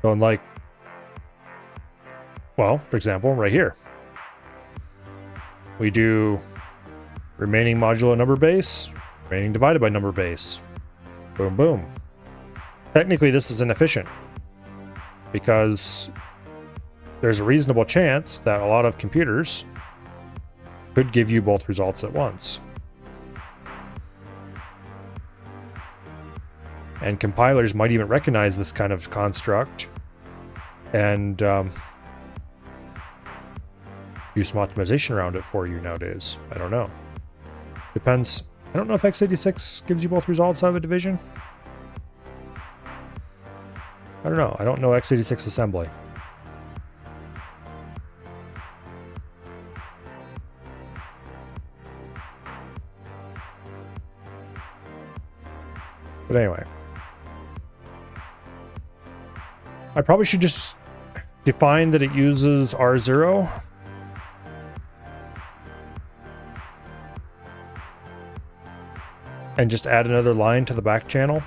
So in like, well, for example, right here, we do remaining modulo number base, remaining divided by number base. Boom, boom. Technically, this is inefficient because there's a reasonable chance that a lot of computers could give you both results at once. And compilers might even recognize this kind of construct and do some optimization around it for you nowadays. I don't know. Depends. I don't know if x86 gives you both results out of a division. I don't know. I don't know x86 assembly. But anyway. I probably should just define that it uses R0. And just add another line to the back channel.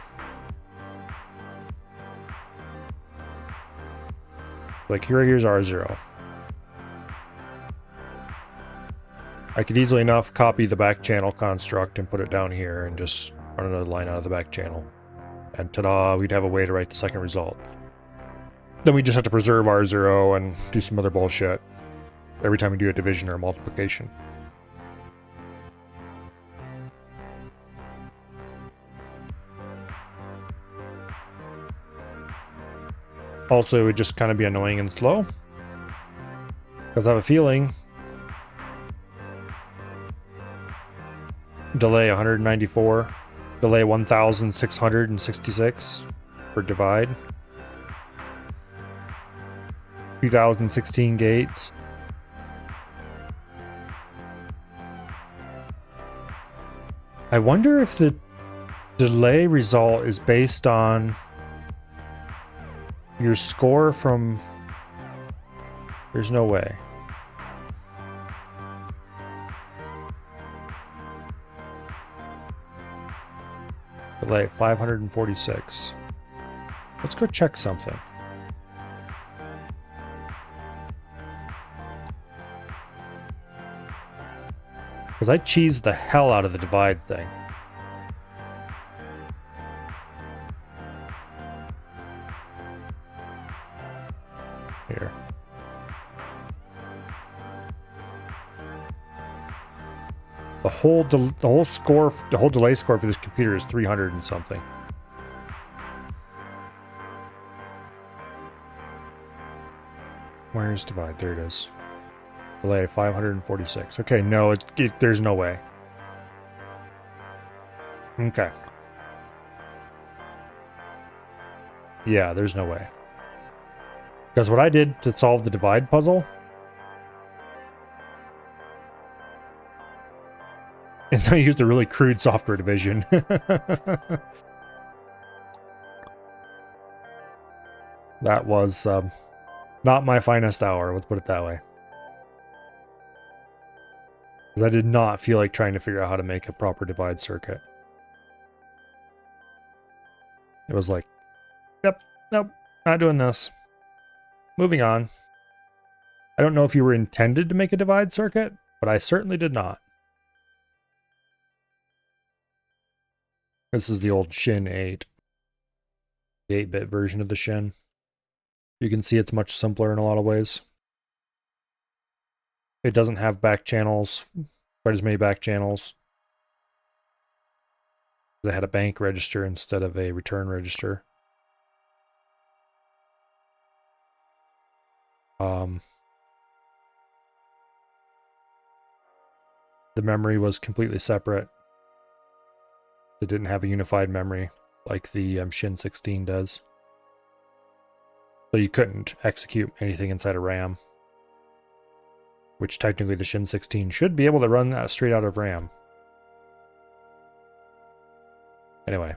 Like here's R0. I could easily enough copy the back channel construct and put it down here and just run another line out of the back channel. And ta-da, we'd have a way to write the second result. Then we just have to preserve R0 and do some other bullshit every time we do a division or a multiplication. Also, it would just kind of be annoying and slow. Because I have a feeling delay 194, delay 1666 for divide. 2016 gates. I wonder if the delay result is based on your score from... There's no way. Delay 546. Let's go check something. Because I cheesed the hell out of the divide thing. the whole score, the whole delay score for this computer is 300 and something. Where's divide? There it is. Delay 546. Okay, no, there's no way. Okay. Yeah, there's no way. Because what I did to solve the divide puzzle is I used a really crude software division. That was not my finest hour, let's put it that way. I did not feel like trying to figure out how to make a proper divide circuit. It was like, yep, nope, not doing this. Moving on. I don't know if you were intended to make a divide circuit, but I certainly did not. This is the old Shin 8. The 8-bit version of the Shin. You can see it's much simpler in a lot of ways. It doesn't have back channels, quite as many back channels. It had a bank register instead of a return register. The memory was completely separate. It didn't have a unified memory like the Shin 16 does. So you couldn't execute anything inside of RAM. Which technically the Shin 16 should be able to run that straight out of RAM. Anyway,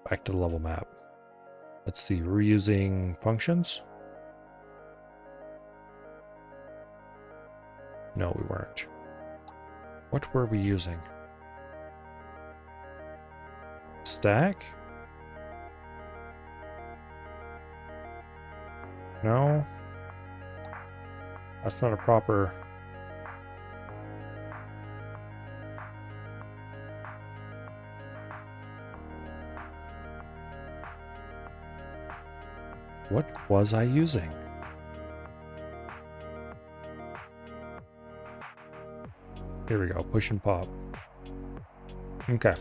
back to the level map. Let's see, we're using functions? No, we weren't. What were we using? Stack? No. That's not a proper... What was I using? Here we go, push and pop. Okay.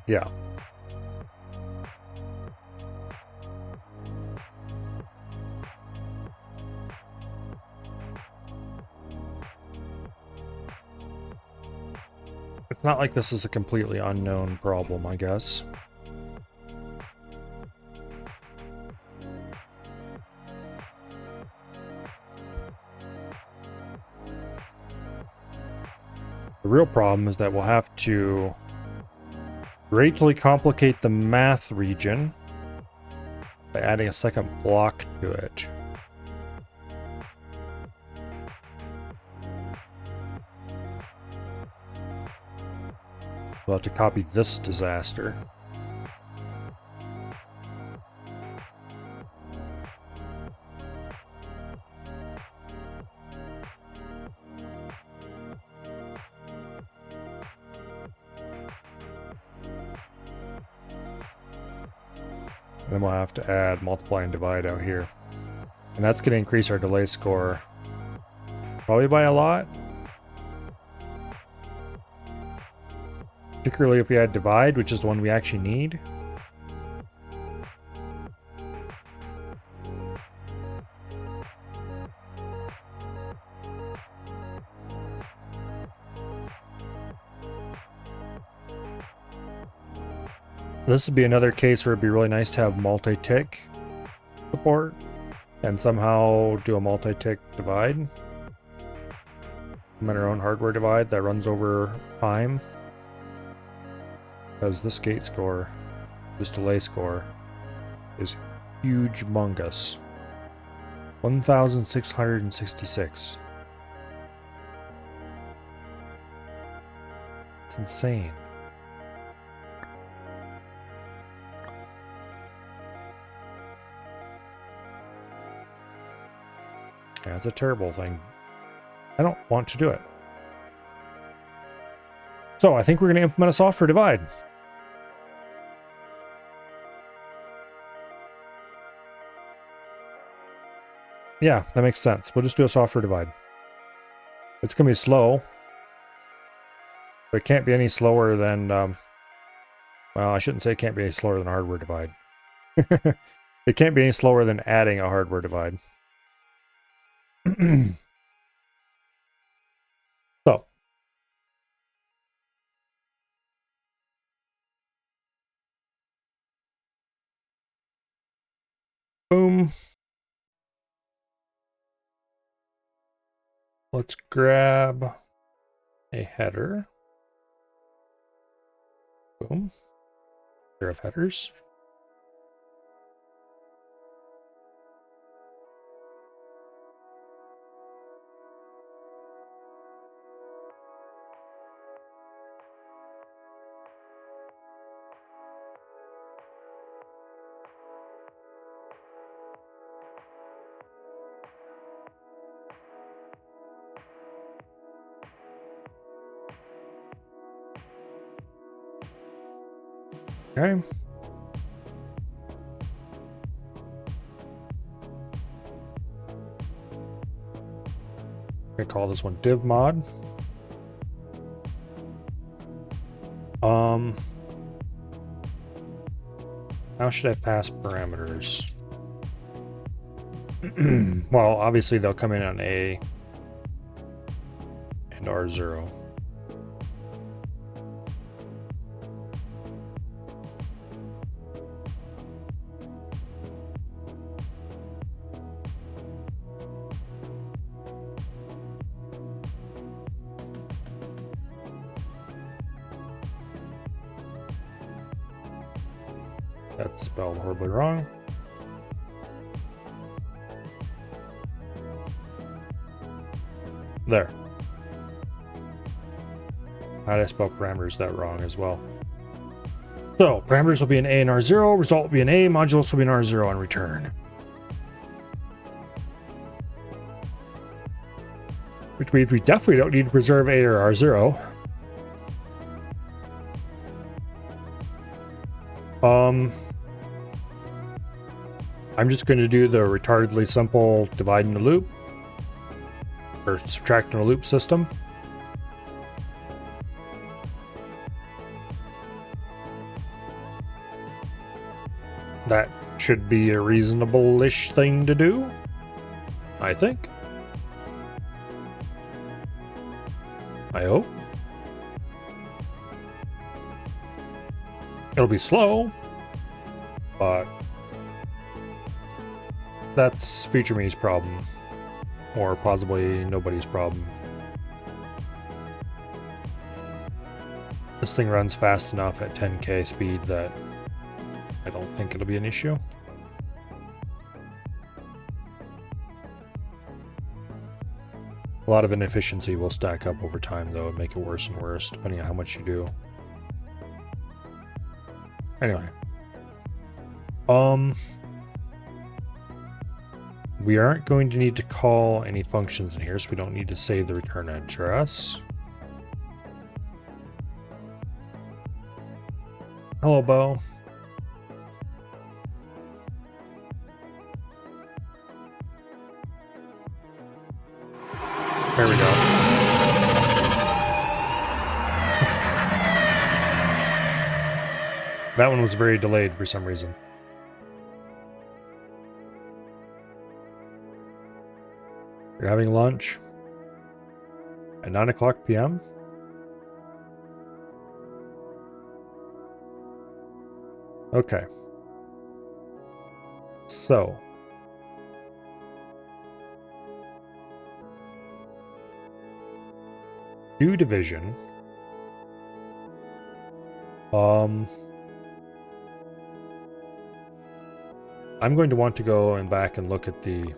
Yeah. It's not like this is a completely unknown problem, I guess. The real problem is that we'll have to greatly complicate the math region by adding a second block to it. We'll have to copy this disaster. And then we'll have to add multiply and divide out here. And that's going to increase our delay score probably by a lot. Particularly if we add divide, which is the one we actually need. This would be another case where it'd be really nice to have multi-tick support and somehow do a multi-tick divide. Implement our own hardware divide that runs over time. Because this gate score, this delay score, is huge-mongous. 1,666. It's insane. Yeah, it's a terrible thing. I don't want to do it. So I think we're going to implement a software divide. Yeah, that makes sense. We'll just do a software divide. It's going to be slow. But it can't be any slower than... well, I shouldn't say it can't be any slower than a hardware divide. It can't be any slower than adding a hardware divide. So. Boom. Let's grab a header. Boom. Pair of headers. Okay. I call this one div mod. How should I pass parameters? Well, obviously they'll come in on A and R0. That's spelled horribly wrong. There. How did I spell parameters that wrong as well? So, parameters will be an A and R0, result will be an A, modulus will be an R0 on return. Which means we definitely don't need to preserve A or R0. I'm just going to do the retardedly simple divide in the loop, or subtract in a loop system. That should be a reasonable-ish thing to do, I think. I hope. It'll be slow, but that's future me's problem, or possibly nobody's problem. This thing runs fast enough at 10K speed that I don't think it'll be an issue. A lot of inefficiency will stack up over time, though, and make it worse and worse, depending on how much you do. Anyway. We aren't going to need to call any functions in here, so we don't need to save the return address. Hello, Bo. There we go. That one was very delayed for some reason. You're having lunch at 9 o'clock p.m.? Okay. So. Do division. I'm going to want to go and back and look at the...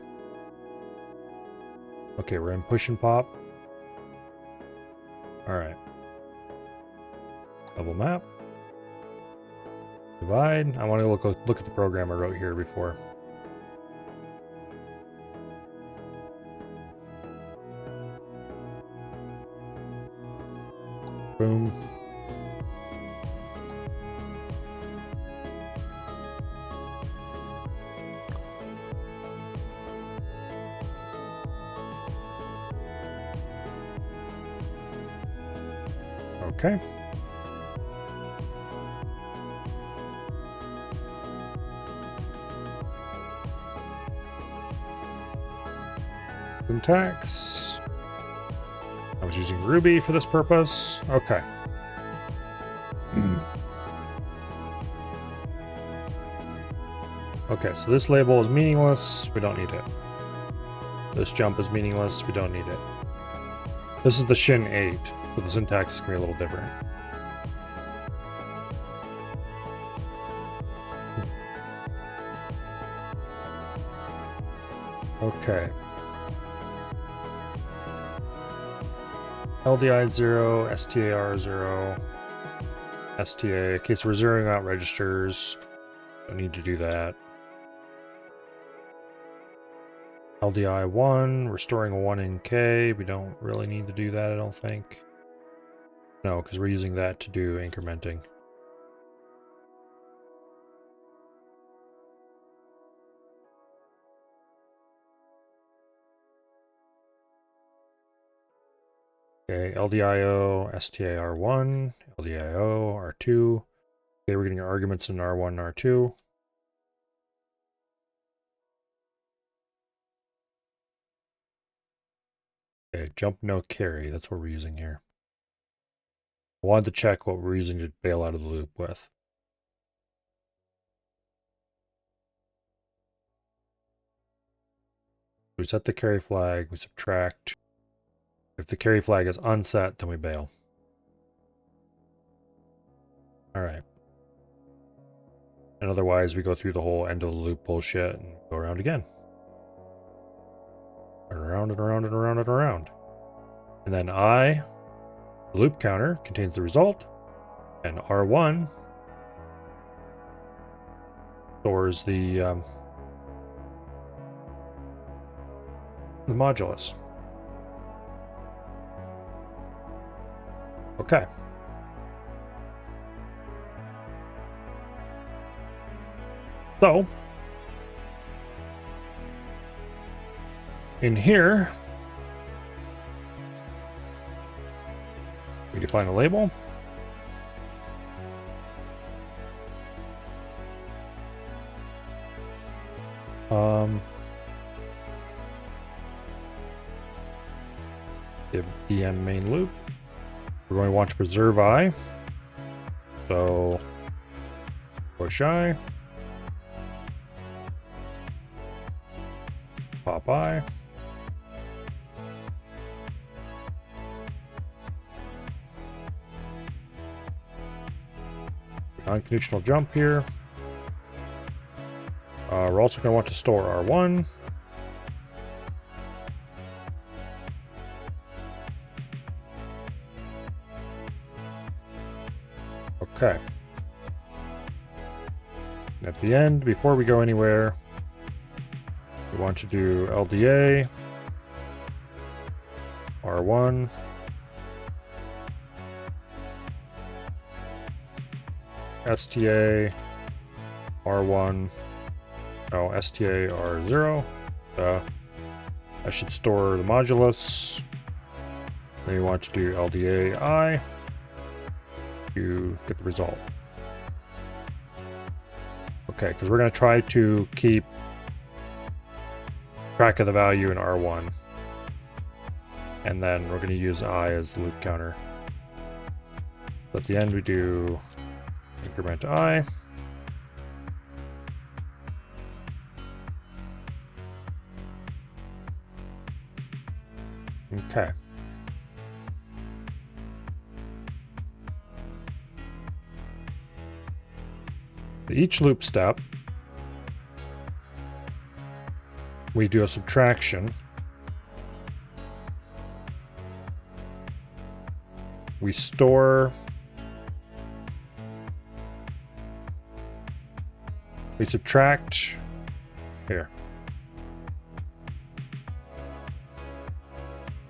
Okay, we're in push and pop. Alright. Level map. Divide. I want to look at the program I wrote here before. Boom. Okay. Syntax. I was using Ruby for this purpose. Okay. Okay, so this label is meaningless. We don't need it. This jump is meaningless. We don't need it. This is the Shin 8, but the syntax is going to be a little different. Okay. LDI 0, STAR 0, STA. Okay, so we're zeroing out registers. Don't need to do that. LDI 1, we're storing a 1 in K. We don't really need to do that, I don't think. No, because we're using that to do incrementing. Okay, LDIO, STAR1, LDIO, R2. Okay, we're getting arguments in R1 and R2. Okay, jump no carry, that's what we're using here. I wanted to check what we're using to bail out of the loop with. We set the carry flag, we subtract. If the carry flag is unset, then we bail. Alright. And otherwise, we go through the whole end of the loop bullshit and go around again. And around and around and around and around. And then the loop counter, contains the result. And R1 stores the modulus. Okay. So, in here, we define a label. The DM main loop. We're going to want to preserve I. So, push I. Pop I. Unconditional jump here. We're also going to want to store R1. Okay. And at the end, before we go anywhere, we want to do LDA, R1, STA, R1, oh, STA, R0. I should store the modulus. Then you want to do LDA I to get the result. Okay, because we're going to try to keep track of the value in R1. And then we're going to use I as the loop counter. So at the end we do increment I. Okay. Each loop step, we do a subtraction. We store. We subtract. Here.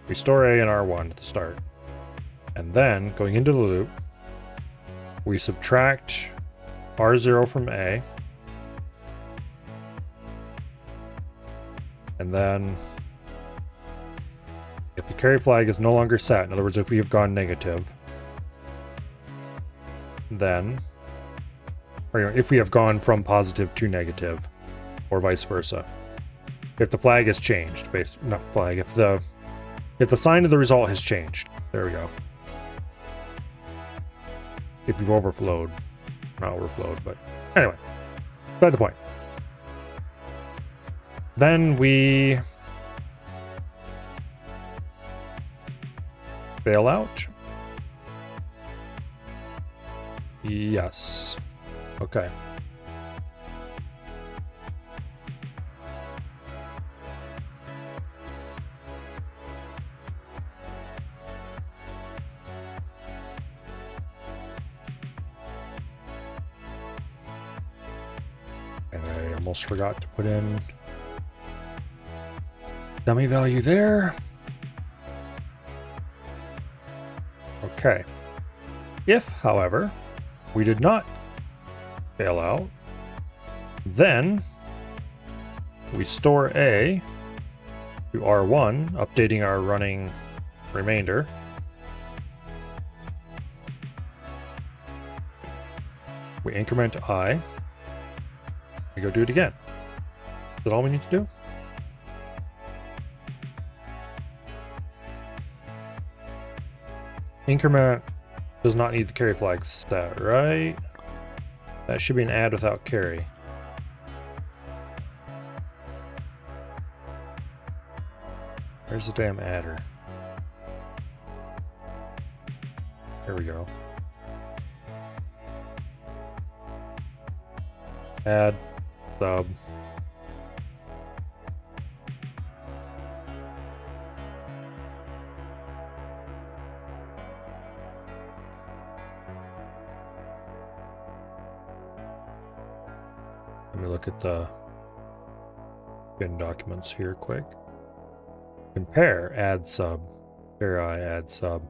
We store A and R1 at the start. And then, going into the loop, we subtract R0 from A. And then, if the carry flag is no longer set, in other words, if we have gone negative, then, or if we have gone from positive to negative, or vice versa. If the flag has changed, not flag, if the sign of the result has changed. There we go. If you've overflowed. Not overflowed, but anyway. Beside the point. Then we bail out. Yes. Okay. And I almost forgot to put in dummy value there. Okay. If, however, we did not fail out, then we store A to R1, updating our running remainder. We increment I. We go do it again. Is that all we need to do? Increment does not need the carry flag set, right? That should be an add without carry. Where's the damn adder? Here we go. Add, sub. Let me look at the bin documents here quick. Compare, add sub, compare I, add sub,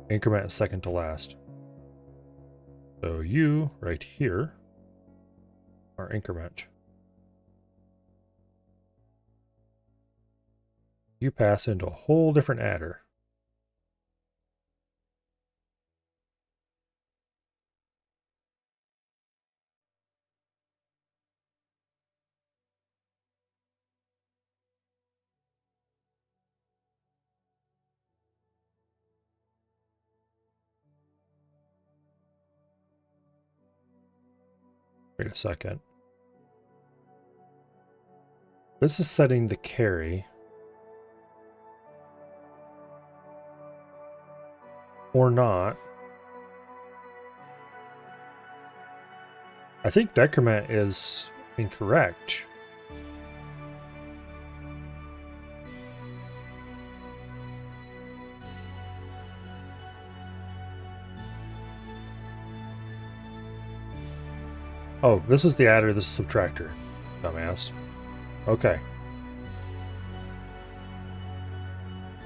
increment second to last. So you, right here, are increment. You pass into a whole different adder. Wait a second. This is setting the carry. Or not. I think decrement is incorrect. Oh, this is the adder, this is subtractor. Dumbass. Okay.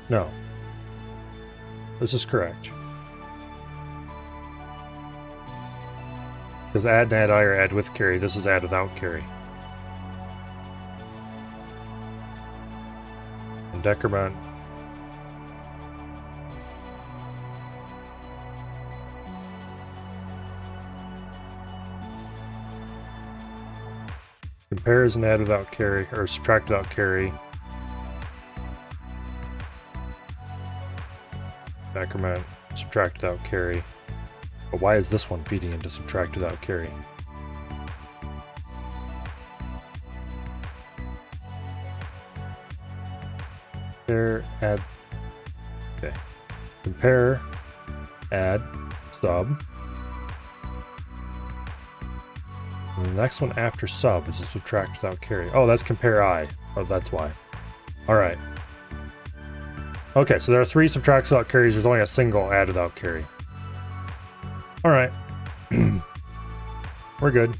No. This is correct. Because add and add I or add with carry. This is add without carry. And decrement. Compare is an add without carry, or subtract without carry. Decrement, subtract without carry. But why is this one feeding into subtract without carry? Compare, add. Okay. Compare, add, sub. And the next one after sub is a subtract without carry. Oh, that's compare I. Oh, that's why. Alright. Okay, so there are 3 subtracts without carries. There's only a single add without carry. Alright. We're good.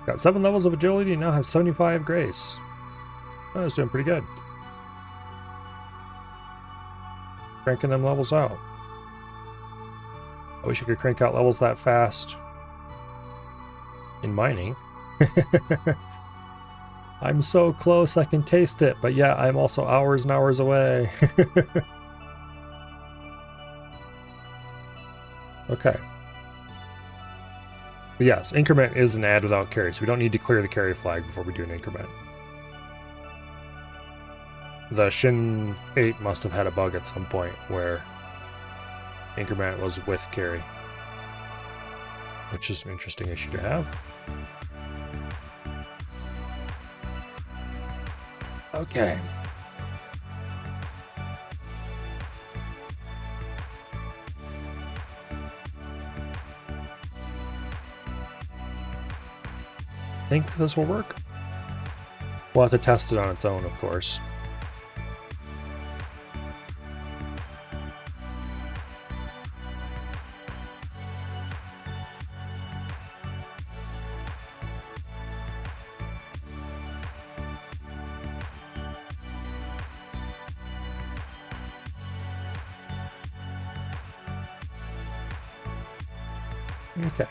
Got 7 levels of agility, now have 75 grace. Oh, that's doing pretty good. cranking them levels out. I wish I could crank out levels that fast in mining. I'm so close, I can taste it, but yeah, I'm also hours and hours away. Okay. But yes, increment is an add without carry, so we don't need to clear the carry flag before we do an increment. The Shin 8 must have had a bug at some point where increment was with carry, which is an interesting issue to have. Okay. I think this will work. We'll have to test it on its own, of course. Okay.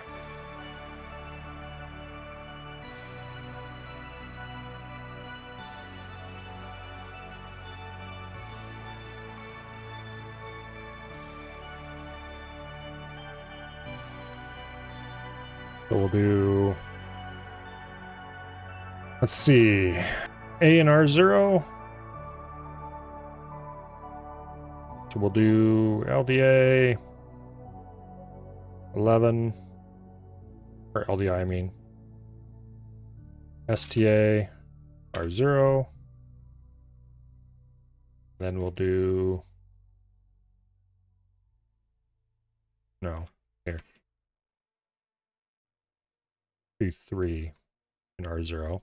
So we'll do, let's see, A and R0. So we'll do LDA 11, or LDI, I mean, STA R0. Then we'll do, no, here. Do 3 in R0.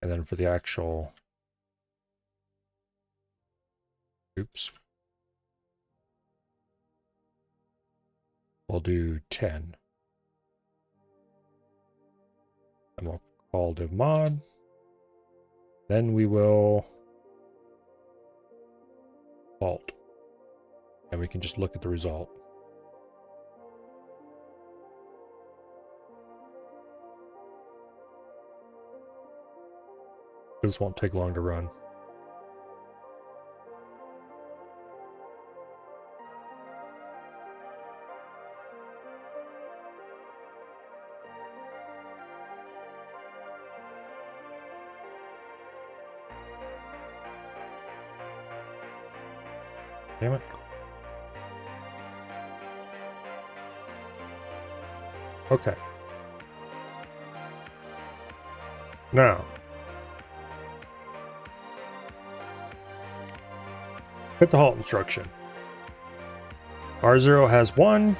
And then for the actual, oops, we'll do 10. And we'll call div mod. Then we will vault. And we can just look at the result. This won't take long to run. Damn it. Okay. Now, hit the halt instruction. R0 has 1.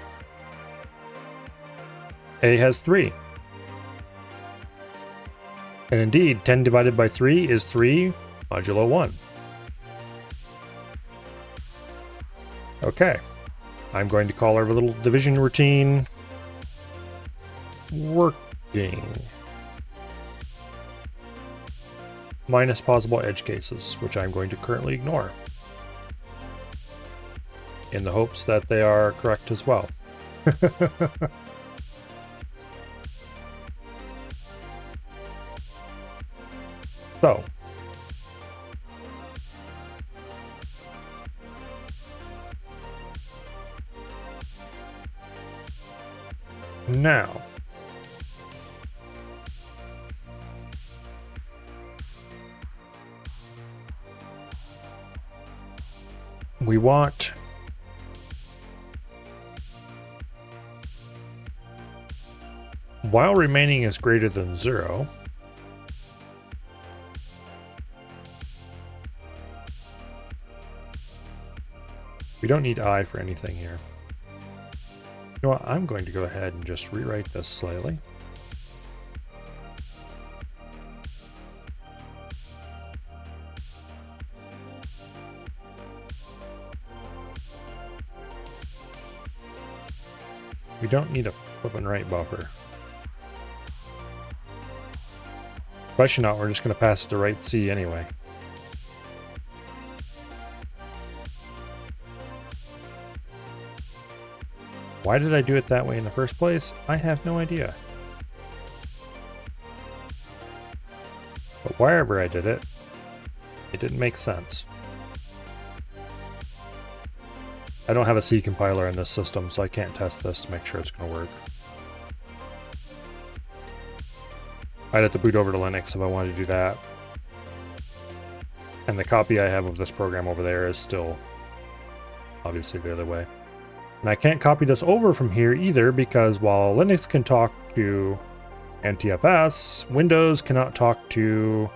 A has 3. And indeed, 10 divided by 3 is 3 modulo 1. Okay. I'm going to call our little division routine working. Minus possible edge cases, which I'm going to currently ignore, in the hopes that they are correct as well. So, now, we want while remaining is greater than 0, we don't need I for anything here. You know what? I'm going to go ahead and just rewrite this slightly. We don't need a flip and right buffer. Question not, we're just going to pass it to right C anyway. Why did I do it that way in the first place? I have no idea. But wherever I did it, it didn't make sense. I don't have a C compiler in this system, so I can't test this to make sure it's going to work. I'd have to boot over to Linux if I wanted to do that. And the copy I have of this program over there is still obviously the other way. And I can't copy this over from here either, because while Linux can talk to NTFS, Windows cannot talk to,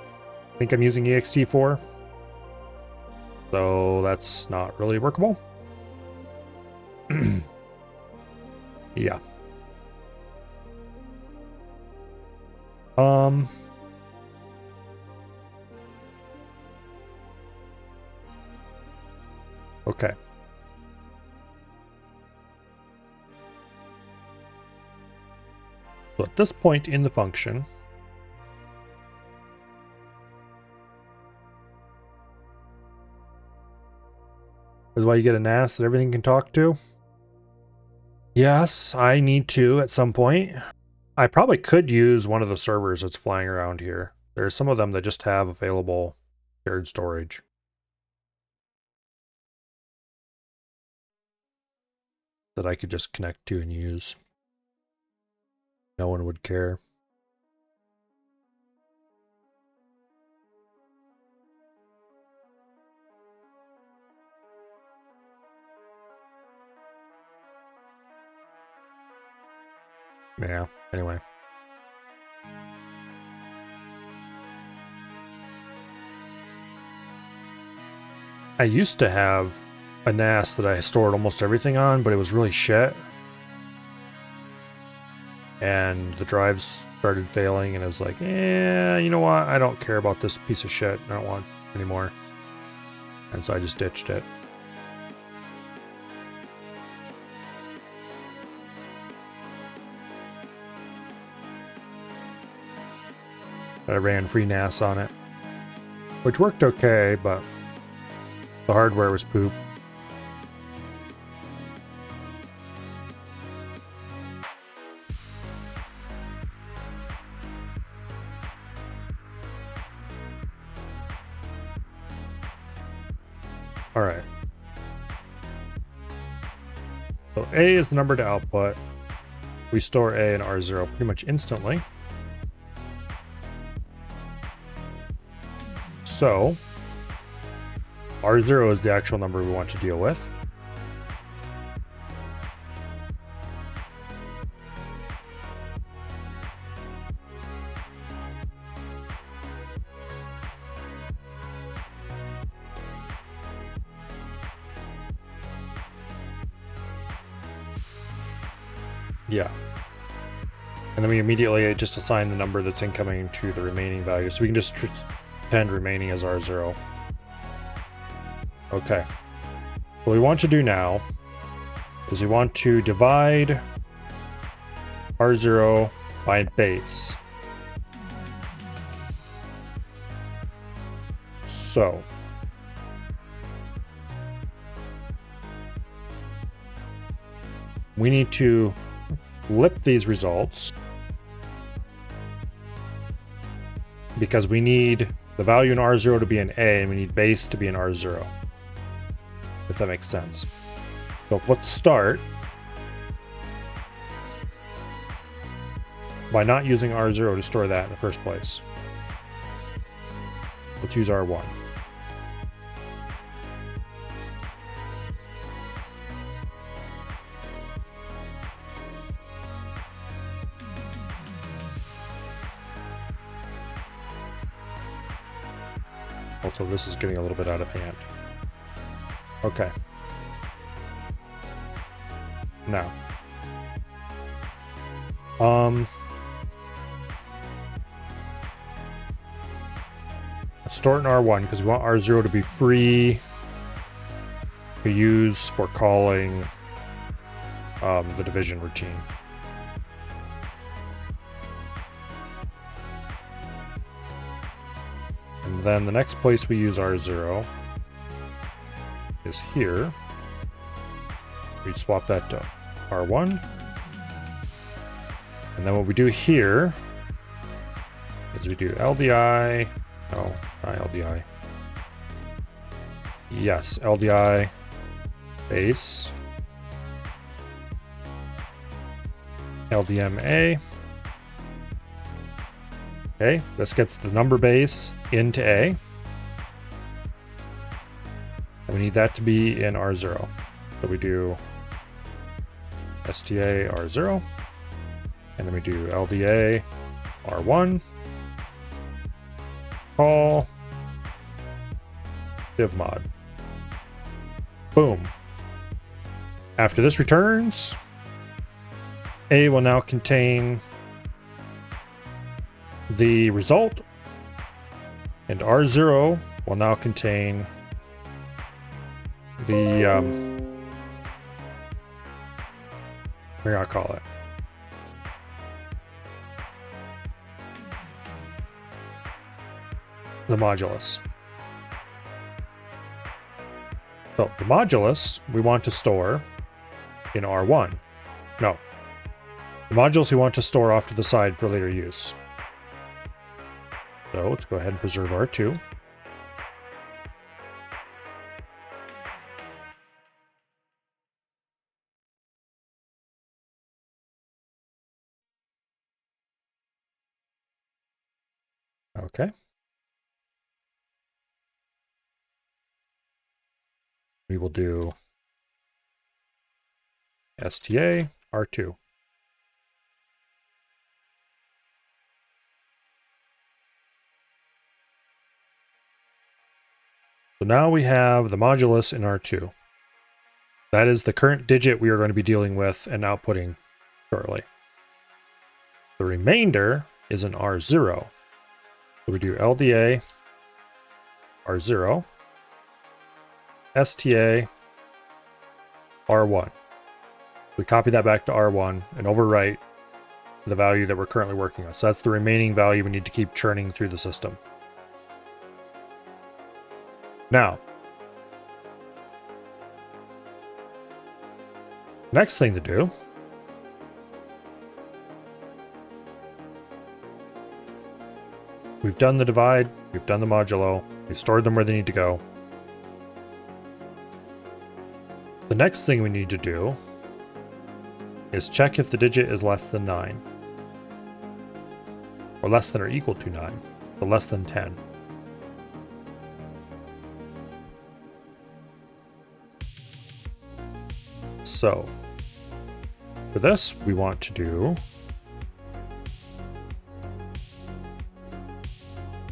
I think I'm using ext4. So that's not really workable. Yeah. Okay. So at this point in the function, is why you get a NAS that everything can talk to. Yes, I need to at some point. I probably could use one of the servers that's flying around here. There's some of them that just have available shared storage. That I could just connect to and use. No one would care. Yeah, anyway. I used to have a NAS that I stored almost everything on, but it was really shit. And the drives started failing, and I was like, you know what? I don't care about this piece of shit. I don't want it anymore. And so I just ditched it. I ran FreeNAS on it, which worked okay, but the hardware was poop. All right. So A is the number to output. We store A in R0 pretty much instantly. So R0 is the actual number we want to deal with. Yeah. And then we immediately just assign the number that's incoming to the remaining value. So we can just pretend remaining as R0. Okay. What we want to do now is we want to divide R0 by base. So we need to flip these results because we need the value in R0 to be an A and we need base to be an R0. If that makes sense. So let's start by not using R0 to store that in the first place. Let's use R1. Also, this is getting a little bit out of hand. Okay. Now. Let's store it in R1 because we want R0 to be free to use for calling the division routine. And then the next place we use R0 is here. We swap that to R1. And then what we do here is we do LDI. No, not LDI. Yes, LDI base. LDMA. Okay, this gets the number base into A. And we need that to be in R0. So we do STA R0. And then we do LDA R1. Call divmod. Boom. After this returns, A will now contain the result, and R0 will now contain the what do I call it? The modulus. So the modulus we want to store in R1. No. The modulus we want to store off to the side for later use. So let's go ahead and preserve R2. Okay. We will do STA R2. So now we have the modulus in R2. That is the current digit we are going to be dealing with and outputting shortly. The remainder is in R0. So we do LDA R0, STA R1. We copy that back to R1 and overwrite the value that we're currently working on. So that's the remaining value we need to keep churning through the system. Now, next thing to do we've done the divide, we've done the modulo, we've stored them where they need to go. The next thing we need to do is check if the digit is less than 9. Or less than or equal to 9. So less than 10. So, for this, we want to do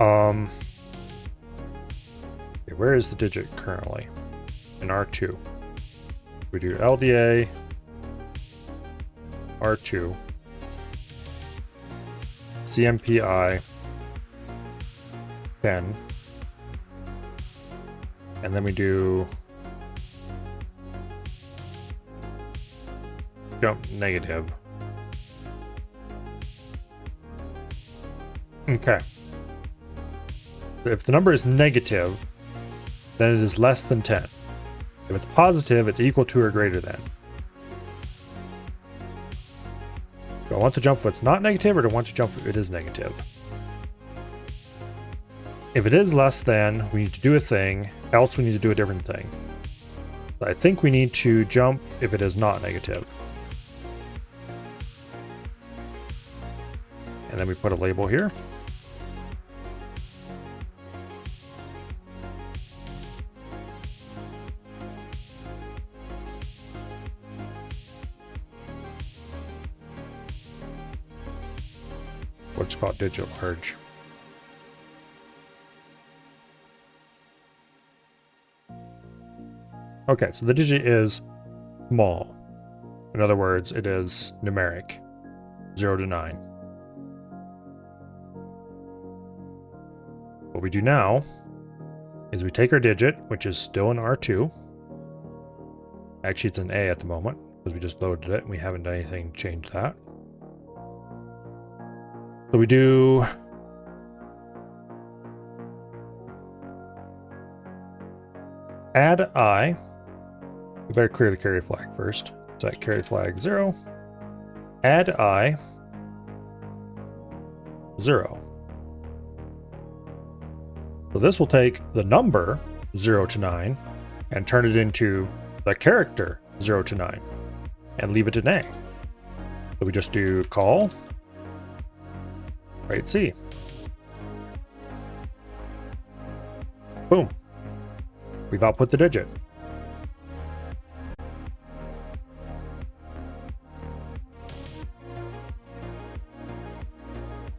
okay, where is the digit currently? In R2. We do LDA R2 CMPI 10, and then we do jump negative. Okay. If the number is negative, then it is less than 10. If it's positive, it's equal to or greater than. Do I want to jump if it's not negative, or do I want to jump if it is negative? If it is less than, we need to do a thing, else we need to do a different thing. So I think we need to jump if it is not negative. And then we put a label here. What's called digit large. Okay, so the digit is small. In other words, it is numeric, 0 to 9. What we do now is we take our digit, which is still in R2. Actually, it's an A at the moment, because we just loaded it and we haven't done anything to change that. So we do add I. We better clear the carry flag first. Set carry flag 0. Add I 0. So this will take the number 0 to 9 and turn it into the character 0 to 9 and leave it in A. So we just do call, write C. Boom. We've output the digit.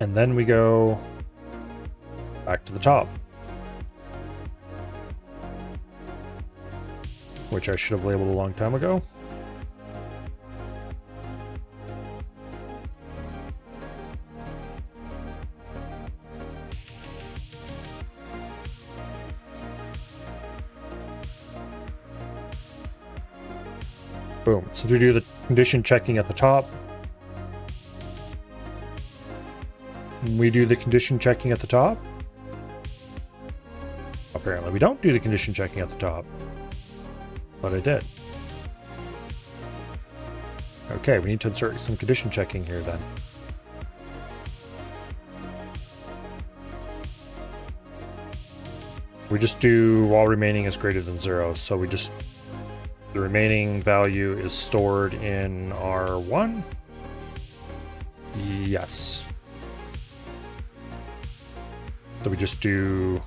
And then we go back to the top, which I should have labeled a long time ago. Boom. So we do the condition checking at the top. We do the condition checking at the top. Apparently we don't do the condition checking at the top, but I did. Okay, we need to insert some condition checking here then. We just do while remaining is greater than 0, so we just, the remaining value is stored in R1. Yes. So we just do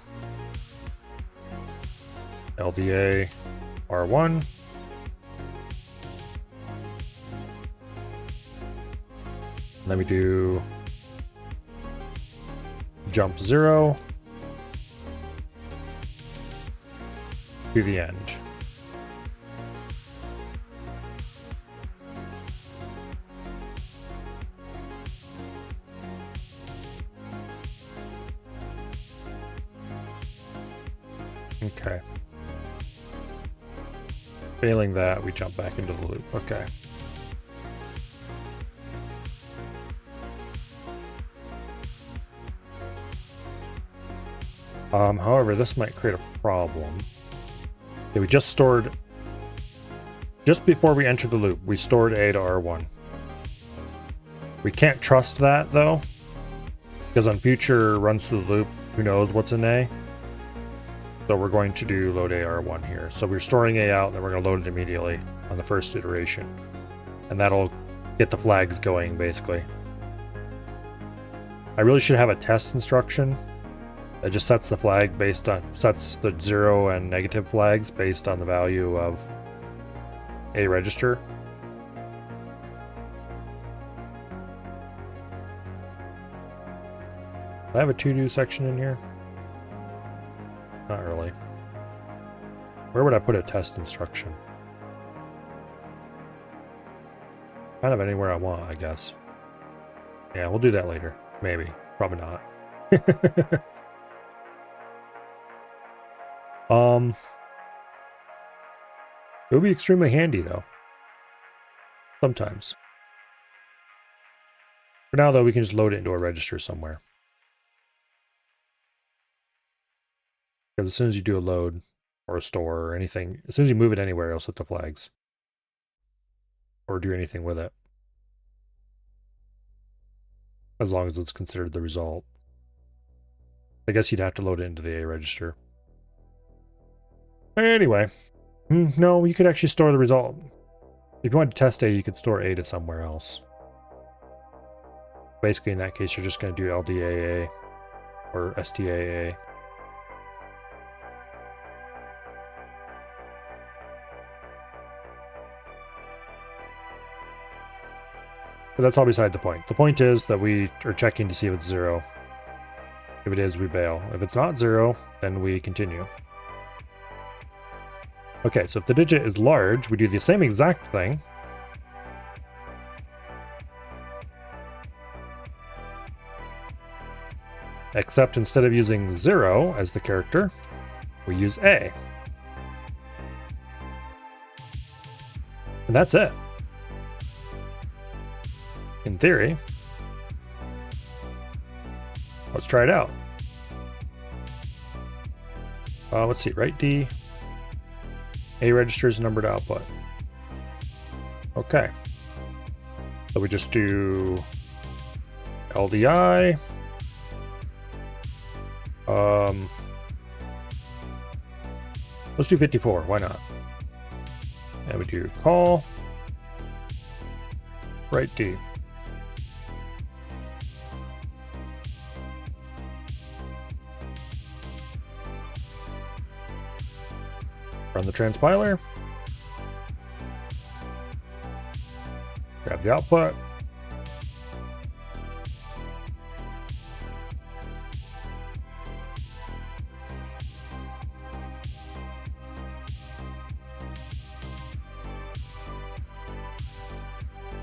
LDA R1. And then we do jump 0 to the end. Okay. Failing that, we jump back into the loop. Okay. However, this might create a problem. Okay, we just stored, just before we entered the loop, we stored A to R1. We can't trust that though, because on future runs through the loop, who knows what's in A. So we're going to do load AR1 here. So we're storing A out, and then we're going to load it immediately on the first iteration. And that'll get the flags going, basically. I really should have a test instruction that just sets the flag based on, sets the 0 and negative flags based on the value of A register. Do I have a to-do section in here? Not really. Where would I put a test instruction? Kind of anywhere I want, I guess. Yeah, we'll do that later. Maybe. Probably not. It would be extremely handy, though. Sometimes. For now, though, we can just load it into a register somewhere. Because as soon as you do a load or a store or anything, as soon as you move it anywhere, it'll set the flags. Or do anything with it. As long as it's considered the result. I guess you'd have to load it into the A register. Anyway. No, you could actually store the result. If you wanted to test A, you could store A to somewhere else. Basically, in that case, you're just going to do LDAA or STAA. But that's all beside the point. The point is that we are checking to see if it's 0. If it is, we bail. If it's not 0, then we continue. Okay, so if the digit is large, we do the same exact thing. Except instead of using 0 as the character, we use A. And that's it. In theory. Let's try it out. Let's see, write D. A registers numbered output. Okay. So we just do LDI. Let's do 54. Why not? And we do call. Right D. Run the transpiler. Grab the output.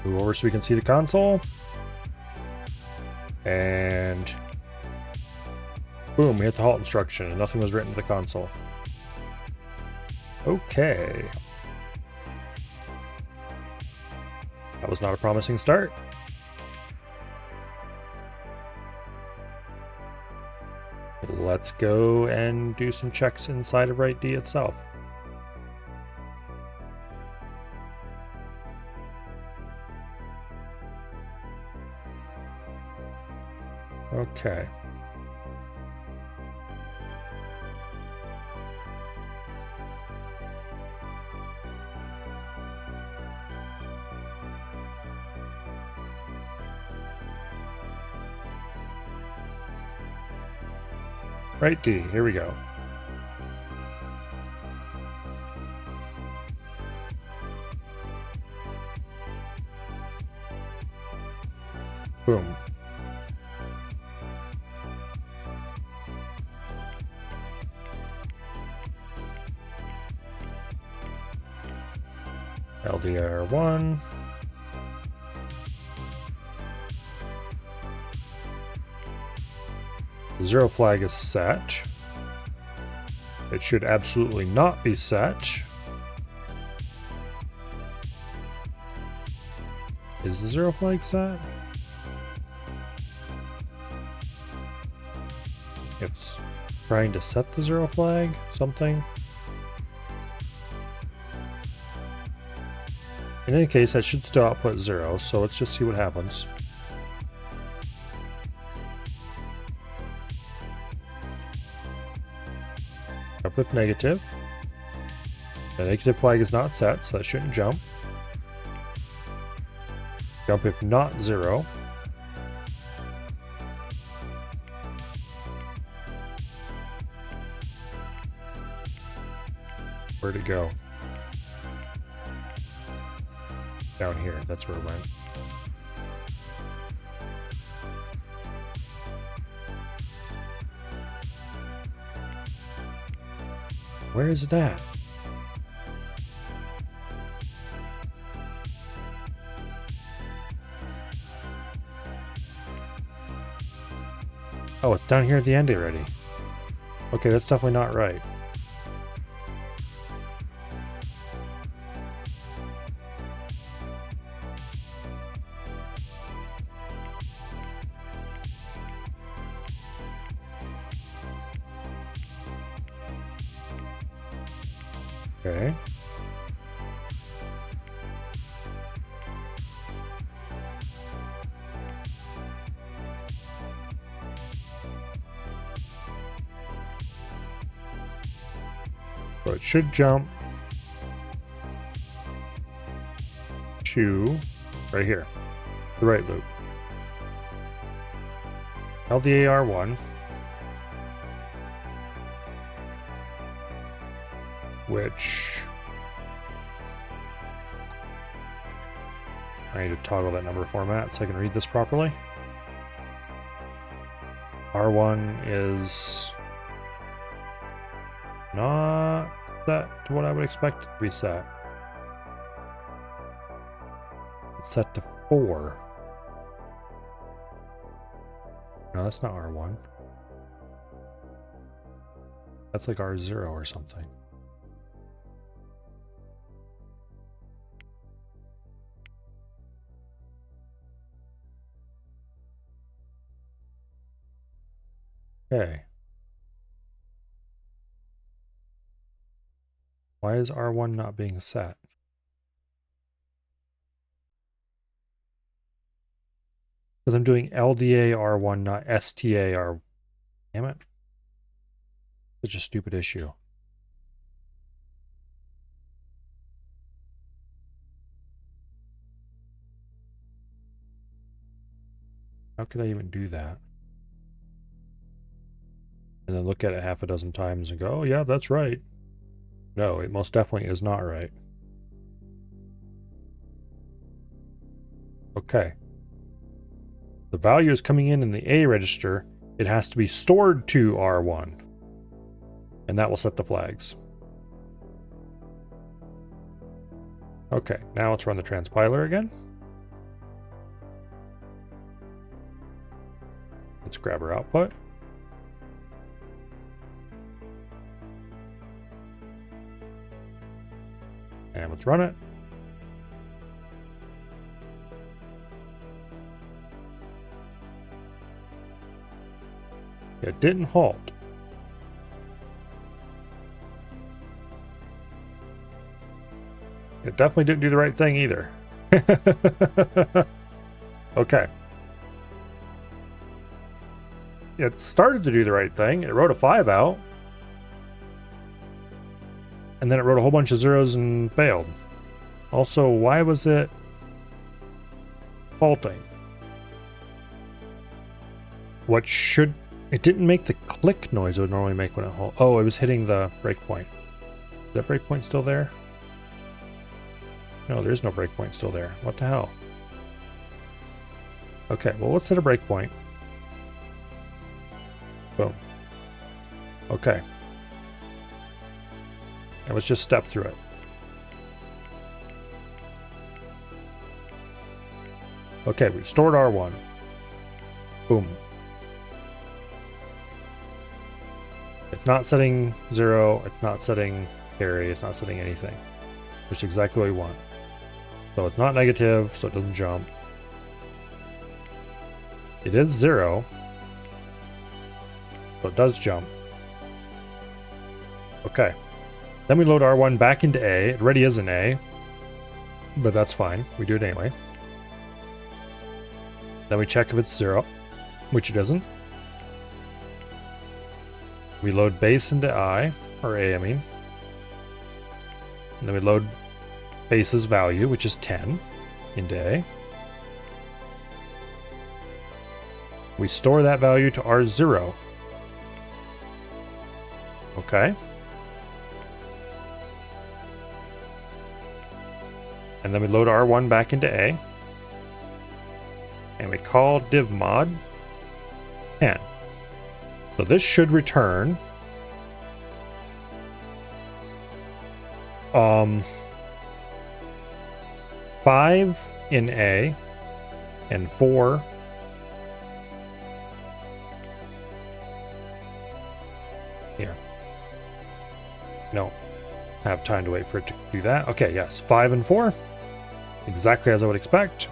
Move over so we can see the console. And boom, we hit the halt instruction and nothing was written to the console. Okay. That was not a promising start. Let's go and do some checks inside of Right D itself. Okay. Right D, here we go. Boom. LDR1. The zero flag is set. It should absolutely not be set. Is the zero flag set? It's trying to set the zero flag? Something? In any case, that should still output 0, so let's just see what happens. Jump if negative. The negative flag is not set, so that shouldn't jump. Jump if not 0. Where'd it go? Down here, that's where it went. Where is it at? Oh, it's down here at the end already. Okay, that's definitely not right. Okay. So it should jump to right here, the right loop. LDAR1, which I need to toggle that number format so I can read this properly. R1 is not set to what I would expect it to be set. It's set to 4. No, that's not R1. That's like R0 or something. Okay. Why is R1 not being set? Because I'm doing LDA R1, not STA R1. Damn it. Such a stupid issue. How could I even do that? And then look at it half a dozen times and go, oh yeah, that's right. No, it most definitely is not right. Okay. The value is coming in the A register. It has to be stored to R1. And that will set the flags. Okay, now let's run the transpiler again. Let's grab our output. And let's run it. It didn't halt. It definitely didn't do the right thing either. Okay. It started to do the right thing. It wrote a 5 out. And then it wrote a whole bunch of zeros and failed. Also, why was it halting? What should... It didn't make the click noise it would normally make when it halt. Oh, it was hitting the breakpoint. Is that breakpoint still there? No, there's no breakpoint still there. What the hell? Okay, well, let's set a breakpoint. Boom. Okay. And let's just step through it. Okay, we've stored R1. Boom. It's not setting 0, it's not setting carry, it's not setting anything. Which is exactly what we want. So it's not negative, so it doesn't jump. It is 0, so it does jump. Okay. Then we load R1 back into A. It already is an A, but that's fine. We do it anyway. Then we check if it's 0, which it isn't. We load base into I, or A, I mean. And then we load base's value, which is 10, into A. We store that value to R0. Okay. And then we load R1 back into A. And we call divmod 10. So this should return 5 in A and 4 here. No, I have time to wait for it to do that. Okay, yes, 5 and 4. Exactly as I would expect.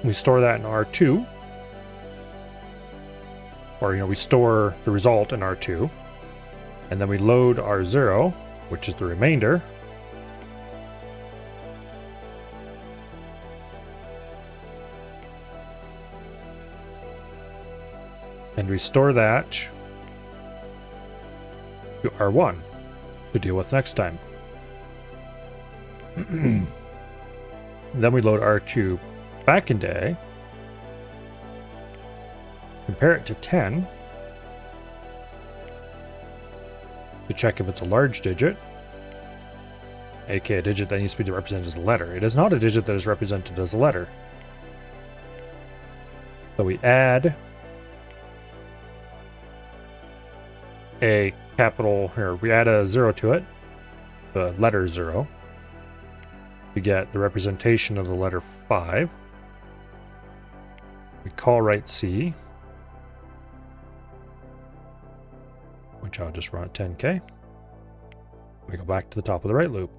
We store that in R2. Or, we store the result in R2. And then we load R0, which is the remainder. And we store that to R1 to deal with next time. Then we load R2 back into A. Compare it to 10 to check if it's a large digit, aka a digit that needs to be represented as a letter. It is not a digit that is represented as a letter. So we add a capital, or we add a 0 to it, the letter 0, to get the representation of the letter 5. We call write C, which I'll just run at 10K. We go back to the top of the right loop.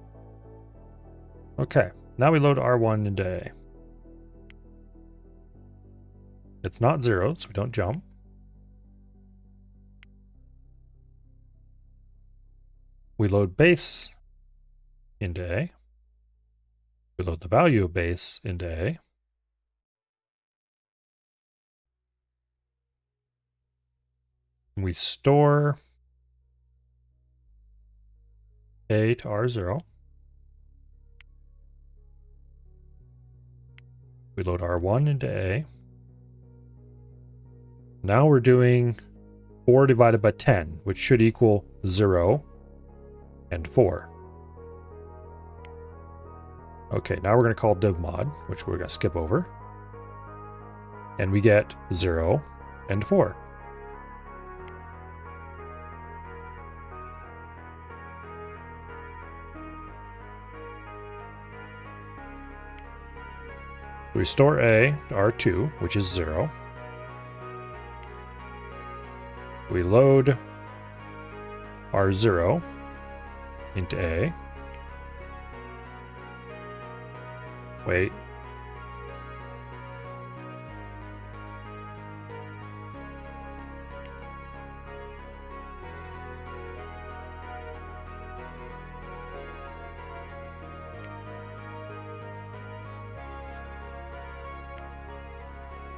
Okay, now we load R1 into A. It's not 0, so we don't jump. We load base into A. We load the value of base into A. And we store A to R0. We load R1 into A. Now we're doing 4 divided by 10, which should equal 0 and 4. Okay, now we're going to call divmod, which we're going to skip over. And we get 0 and 4. We store A to R2, which is 0. We load R0 into A. Wait.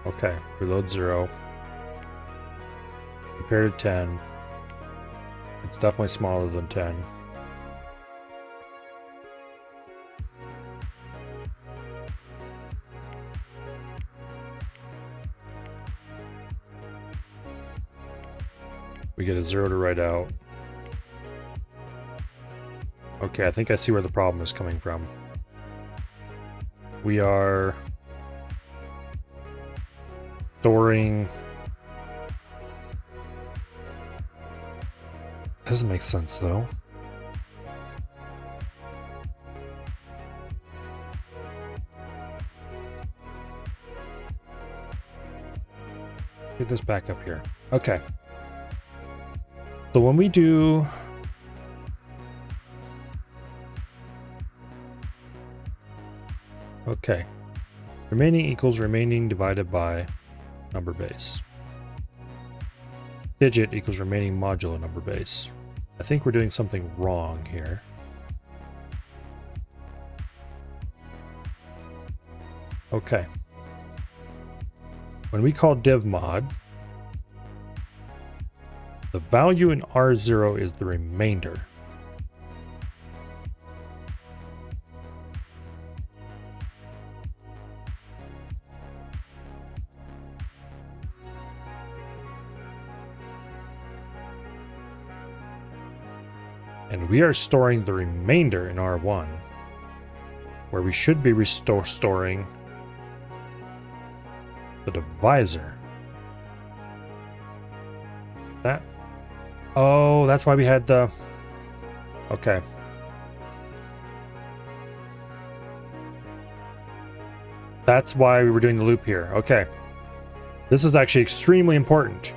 Okay, reload 0. Compare to 10. It's definitely smaller than 10. We get a 0 to write out. Okay, I think I see where the problem is coming from. We are storing... Doesn't make sense though. Get this back up here. Okay. So when we do... Okay. Remaining equals remaining divided by number base. Digit equals remaining modulo number base. I think we're doing something wrong here. Okay. When we call divmod, the value in R0 is the remainder. And we are storing the remainder in R1, where we should be storing the divisor. That... Oh, that's why we had the... Okay. That's why we were doing the loop here. Okay. This is actually extremely important.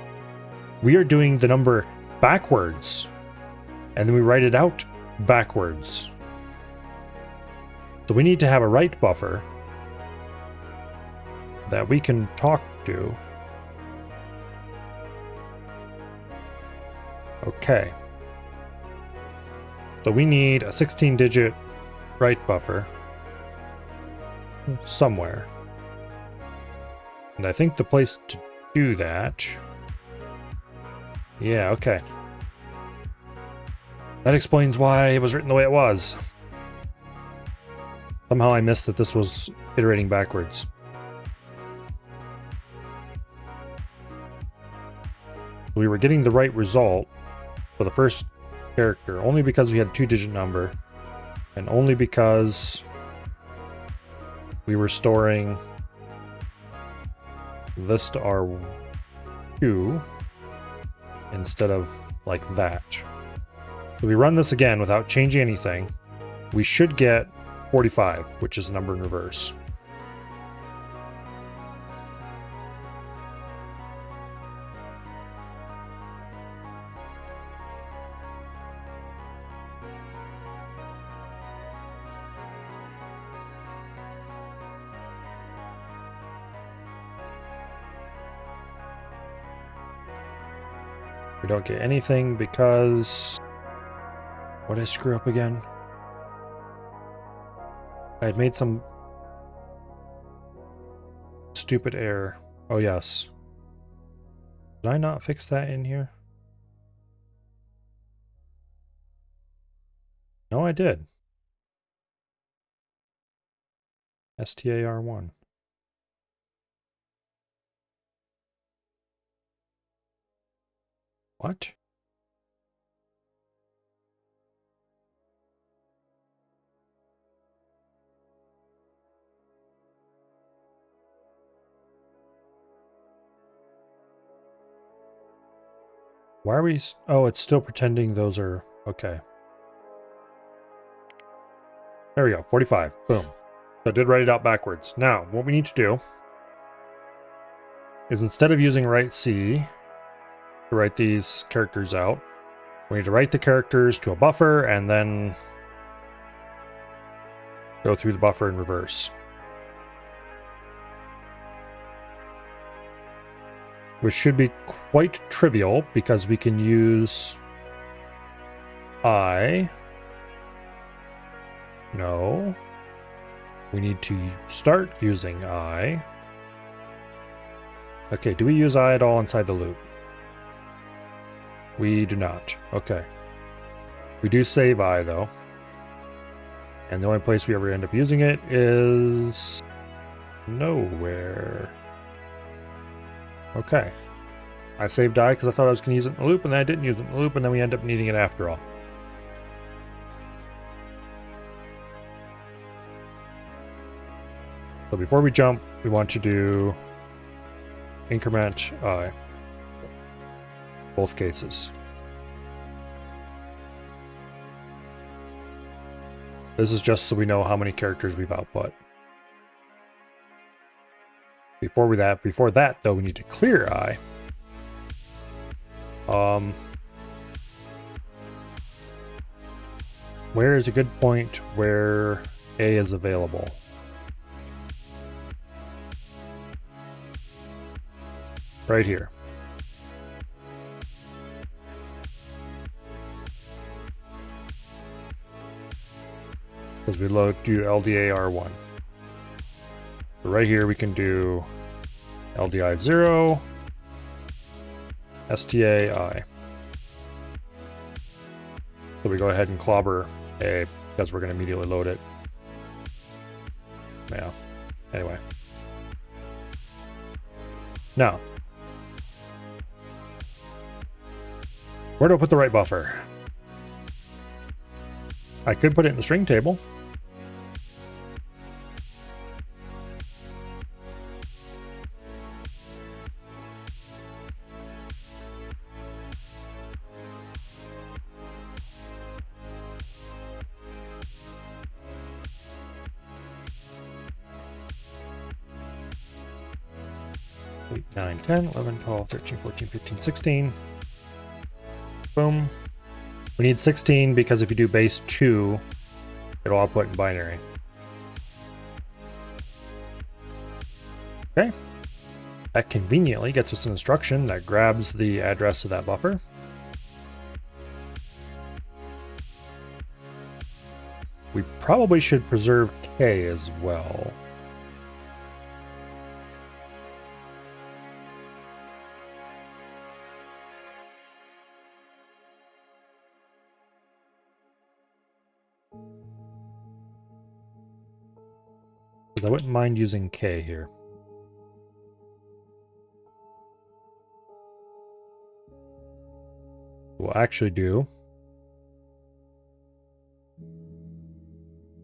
We are doing the number backwards. And then we write it out backwards. So we need to have a write buffer that we can talk to. Okay. So we need a 16-digit write buffer somewhere. And I think the place to do that... Yeah, okay. That explains why it was written the way it was. Somehow I missed that this was iterating backwards. We were getting the right result for the first character only because we had a 2-digit number and only because we were storing this to R2 instead of like that. If we run this again without changing anything, we should get 45, which is the number in reverse. We don't get anything because... What did I screw up again? I had made some stupid error. Oh, yes. Did I not fix that in here? No, I did. STAR1. What? Why are we... Oh, it's still pretending those are... Okay. There we go. 45. Boom. So I did write it out backwards. Now, what we need to do is instead of using write C to write these characters out, we need to write the characters to a buffer and then go through the buffer in reverse. Which should be quite trivial because we can use I. No. We need to start using I. Okay, do we use I at all inside the loop? We do not. Okay. We do save I though. And the only place we ever end up using it is nowhere. Okay. I saved I because I thought I was going to use it in the loop, and then I didn't use it in the loop, and then we end up needing it after all. So before we jump, we want to do increment I. Both cases. This is just so we know how many characters we've output. Before that though, we need to clear I. Where is a good point where A is available? Right here. Because we do LDAR1. So right here we can do LDI 0, STAI. So we go ahead and clobber A because we're going to immediately load it. Yeah. Anyway. Now, where do I put the right buffer? I could put it in the string table. Eight, 9, 10, 11, 12, 13, 14, 15, 16. Boom. We need 16 because if you do base 2, it'll output in binary. Okay. That conveniently gets us an instruction that grabs the address of that buffer. We probably should preserve K as well. I wouldn't mind using K here. We'll actually do...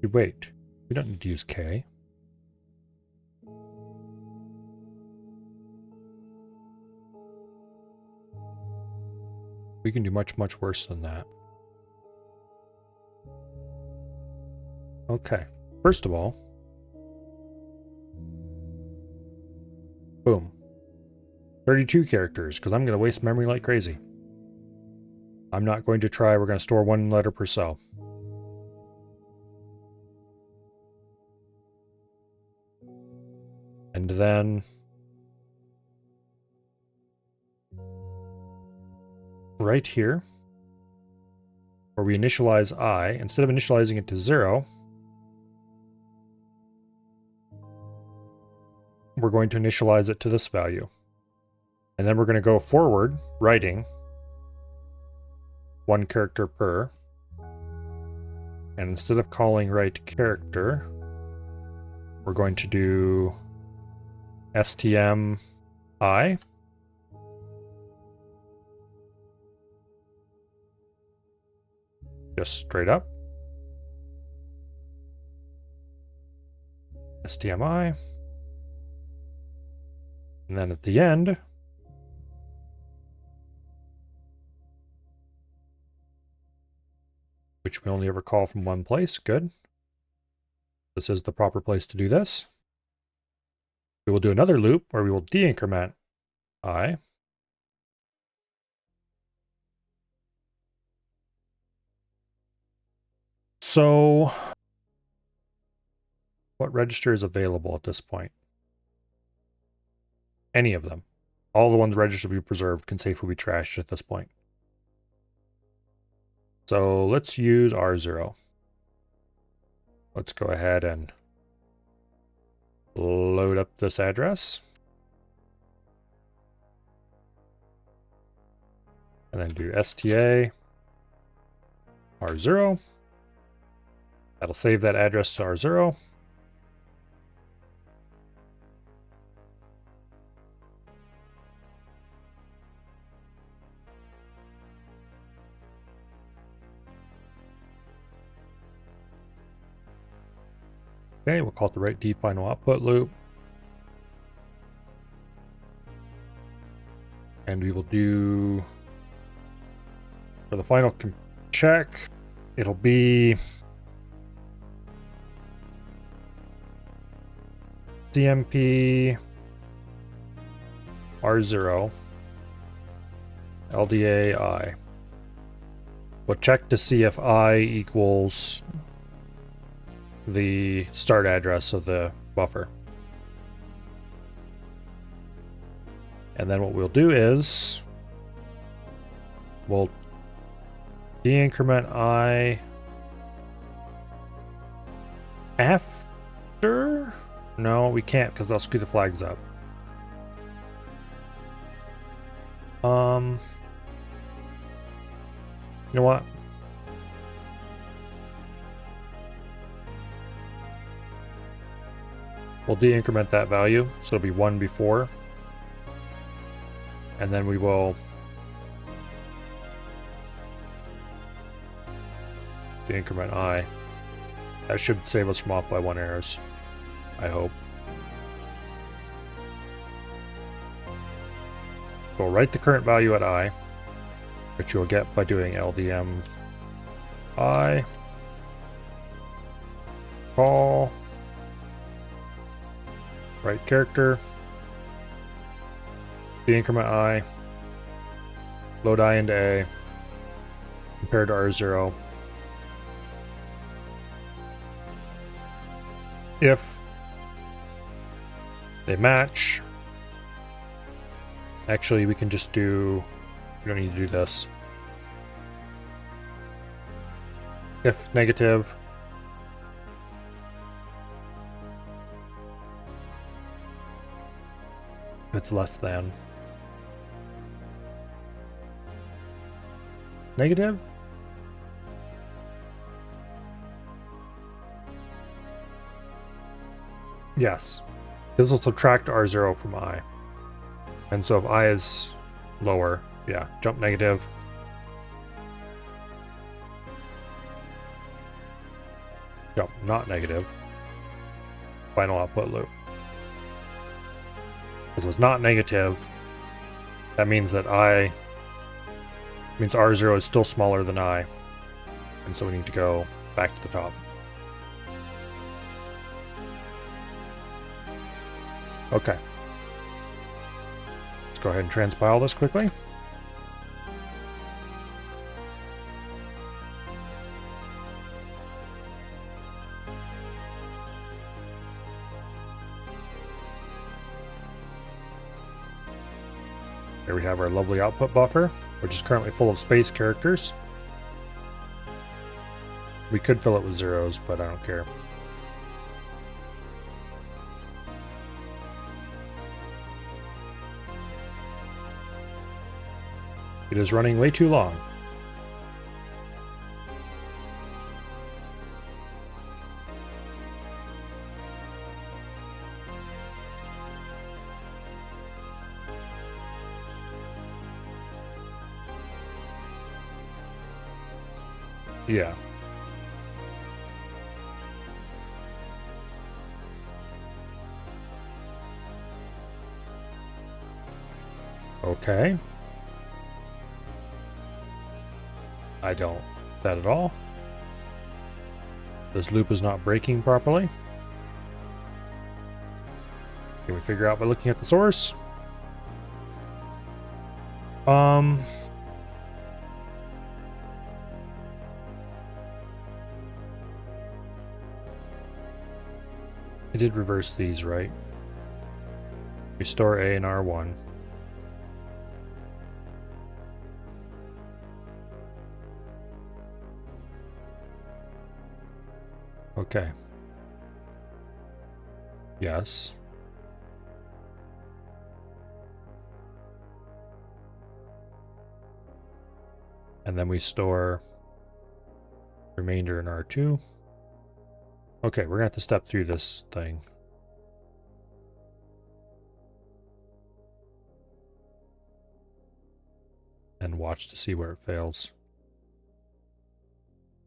Wait, we don't need to use K. We can do much, much worse than that. Okay, first of all, boom. 32 characters, because I'm going to waste memory like crazy. I'm not going to try. We're going to store 1 letter per cell. And then right here, where we initialize I, instead of initializing it to 0, we're going to initialize it to this value. And then we're going to go forward, writing 1 character per. And instead of calling write character, we're going to do STMI. Just straight up. STMI. And then at the end, which we only ever call from one place, good. This is the proper place to do this. We will do another loop where we will de-increment I. So, what register is available at this point? Any of them. All the ones registered to be preserved can safely be trashed at this point. So let's use R0. Let's go ahead and load up this address. And then do STA R0. That'll save that address to R0. Okay, we'll call it the write D final output loop. And we will do, for the final check, it'll be CMP R0 LDA I. We'll check to see if I equals the start address of the buffer. And then what we'll do is we'll de-increment I after. No, we can't because they'll screw the flags up. You know what? We'll de-increment that value, so it'll be 1 before. And then we will de-increment I. That should save us from off by 1 errors, I hope. We'll write the current value at I, which you'll get by doing LDM I, call, write character, de-increment I, load I into A, compare to R0. If they match, actually we can just do, we don't need to do this. If negative, it's less than. Negative? Yes. This will subtract R0 from I. And so if I is lower, yeah, jump negative. Jump not negative. Final output loop. Because if it's not negative, that means that means R0 is still smaller than I. And so we need to go back to the top. Okay. Let's go ahead and transpile this quickly. Here we have our lovely output buffer, which is currently full of space characters. We could fill it with zeros, but I don't care. It is running way too long. Yeah. Okay. I don't that at all. This loop is not breaking properly. Can we figure out by looking at the source? I did reverse these, right? Restore A and R1. Okay. Yes. And then we store remainder in R2. Okay, we're gonna have to step through this thing. And watch to see where it fails.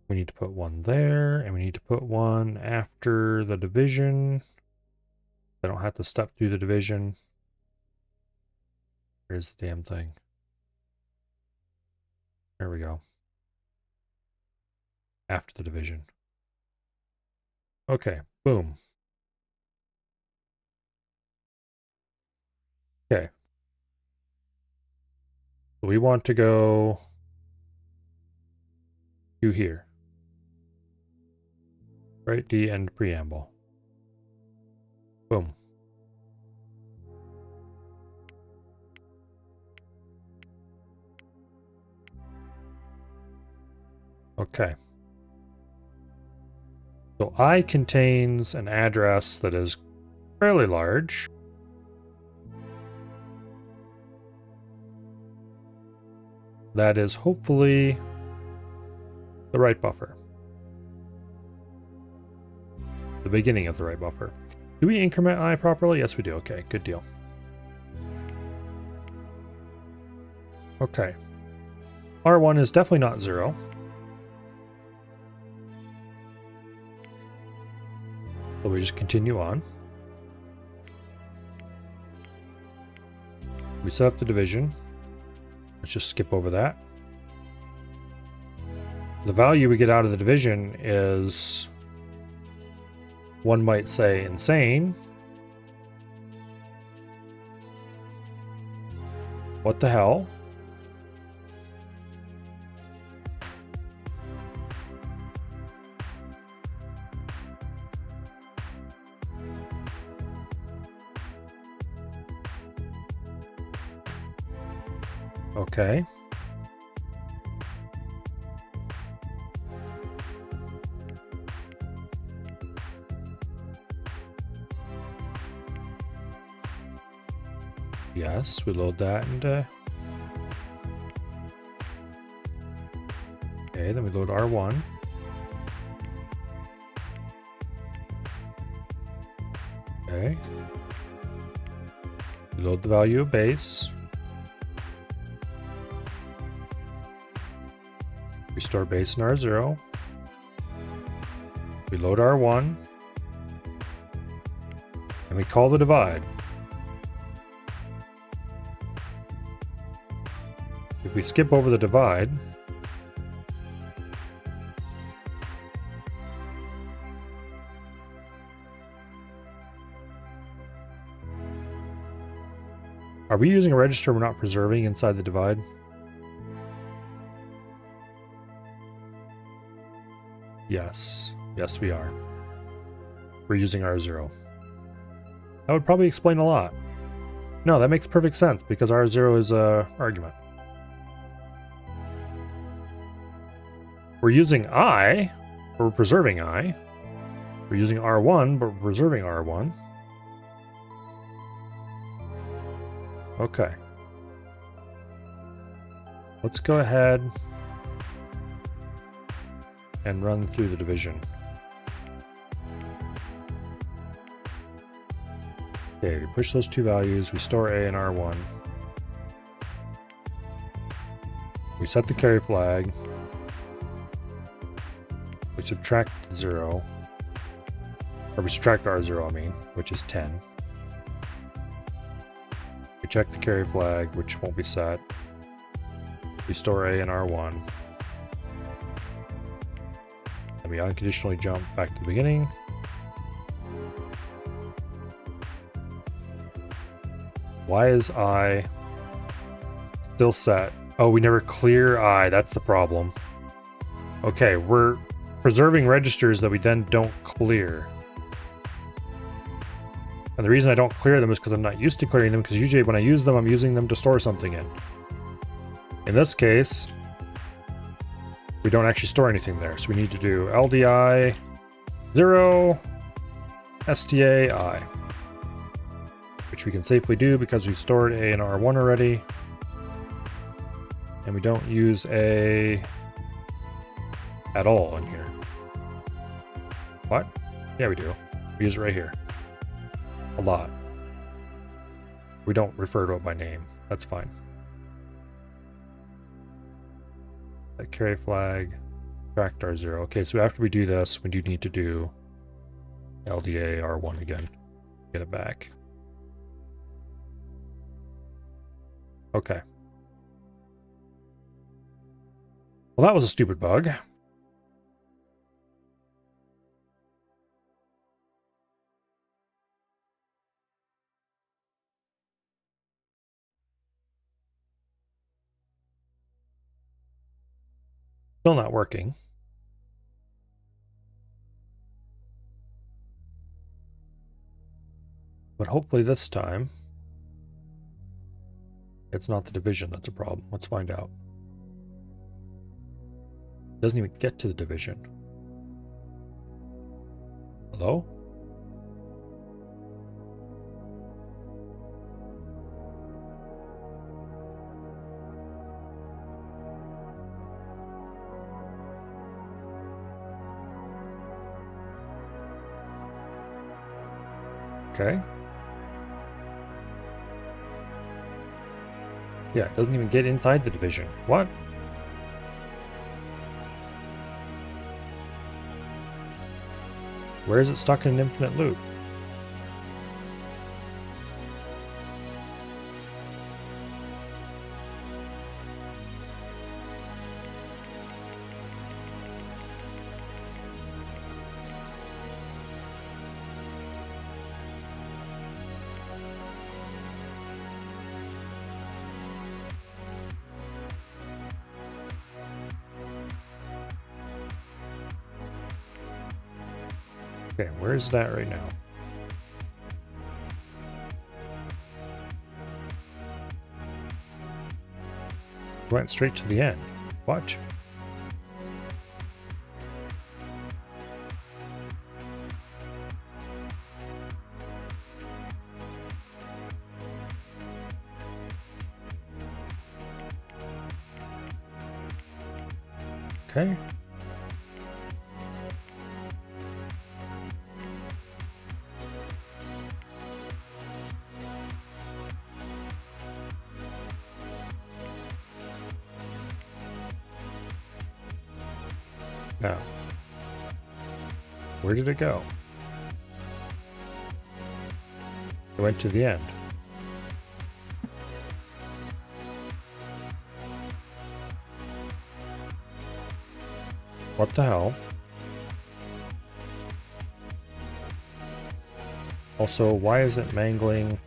We need to put one there, and we need to put one after the division. I don't have to step through the division. Where's the damn thing? There we go. After the division. Okay, boom. Okay. So we want to go to here. Right, D end preamble. Boom. Okay. So I contains an address that is fairly large. That is hopefully the right buffer. The beginning of the right buffer. Do we increment I properly? Yes, we do. Okay, good deal. Okay. R1 is definitely not 0. So we just continue on. We set up the division. Let's just skip over that. The value we get out of the division is, one might say, insane. What the hell? Okay. Yes, we load that into... Okay, then we load R1. Okay. We load the value of base. We store base in R0. We load R1. And we call the divide. If we skip over the divide, are we using a register we're not preserving inside the divide? Yes. Yes, we are. We're using R0. That would probably explain a lot. No, that makes perfect sense because R0 is a argument. We're using I, but we're preserving I. We're using R1, but we're preserving R1. Okay. Let's go ahead and run through the division. Okay, we push those two values, we store A and R1. We set the carry flag. We subtract 0. Or we subtract R0, I mean, which is 10. We check the carry flag, which won't be set. We store A and R1. And we unconditionally jump back to the beginning. Why is I still set? Oh, we never clear I. That's the problem. Okay, we're preserving registers that we then don't clear. And the reason I don't clear them is because I'm not used to clearing them, because usually when I use them, I'm using them to store something in. In this case, we don't actually store anything there, so we need to do LDI 0 STA I, which we can safely do because we've stored A and R1 already. And we don't use A at all in here. What? Yeah, we do. We use it right here. A lot. We don't refer to it by name. That's fine. That carry flag, tract R0. Okay, so after we do this, we do need to do LDA R1 again. Get it back. Okay. Well, that was a stupid bug. Still not working. But hopefully this time, it's not the division that's a problem. Let's find out. Doesn't even get to the division. Hello? Okay. Yeah, it doesn't even get inside the division. What? Where is it stuck in an infinite loop? Okay, where is that right now? Went straight to the end. What? Okay. Now, where did it go? It went to the end. What the hell? Also, why is it mangling?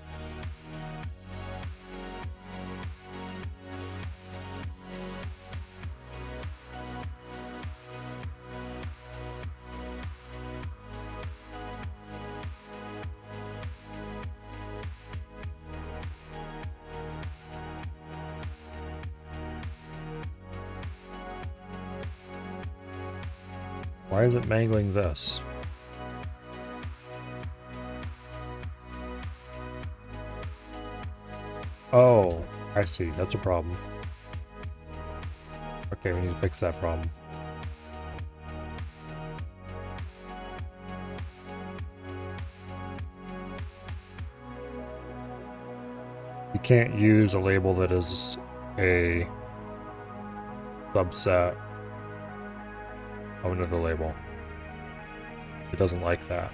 Why is it mangling this? Oh, I see. That's a problem. Okay, we need to fix that problem. You can't use a label that is a subset of another label. It doesn't like that.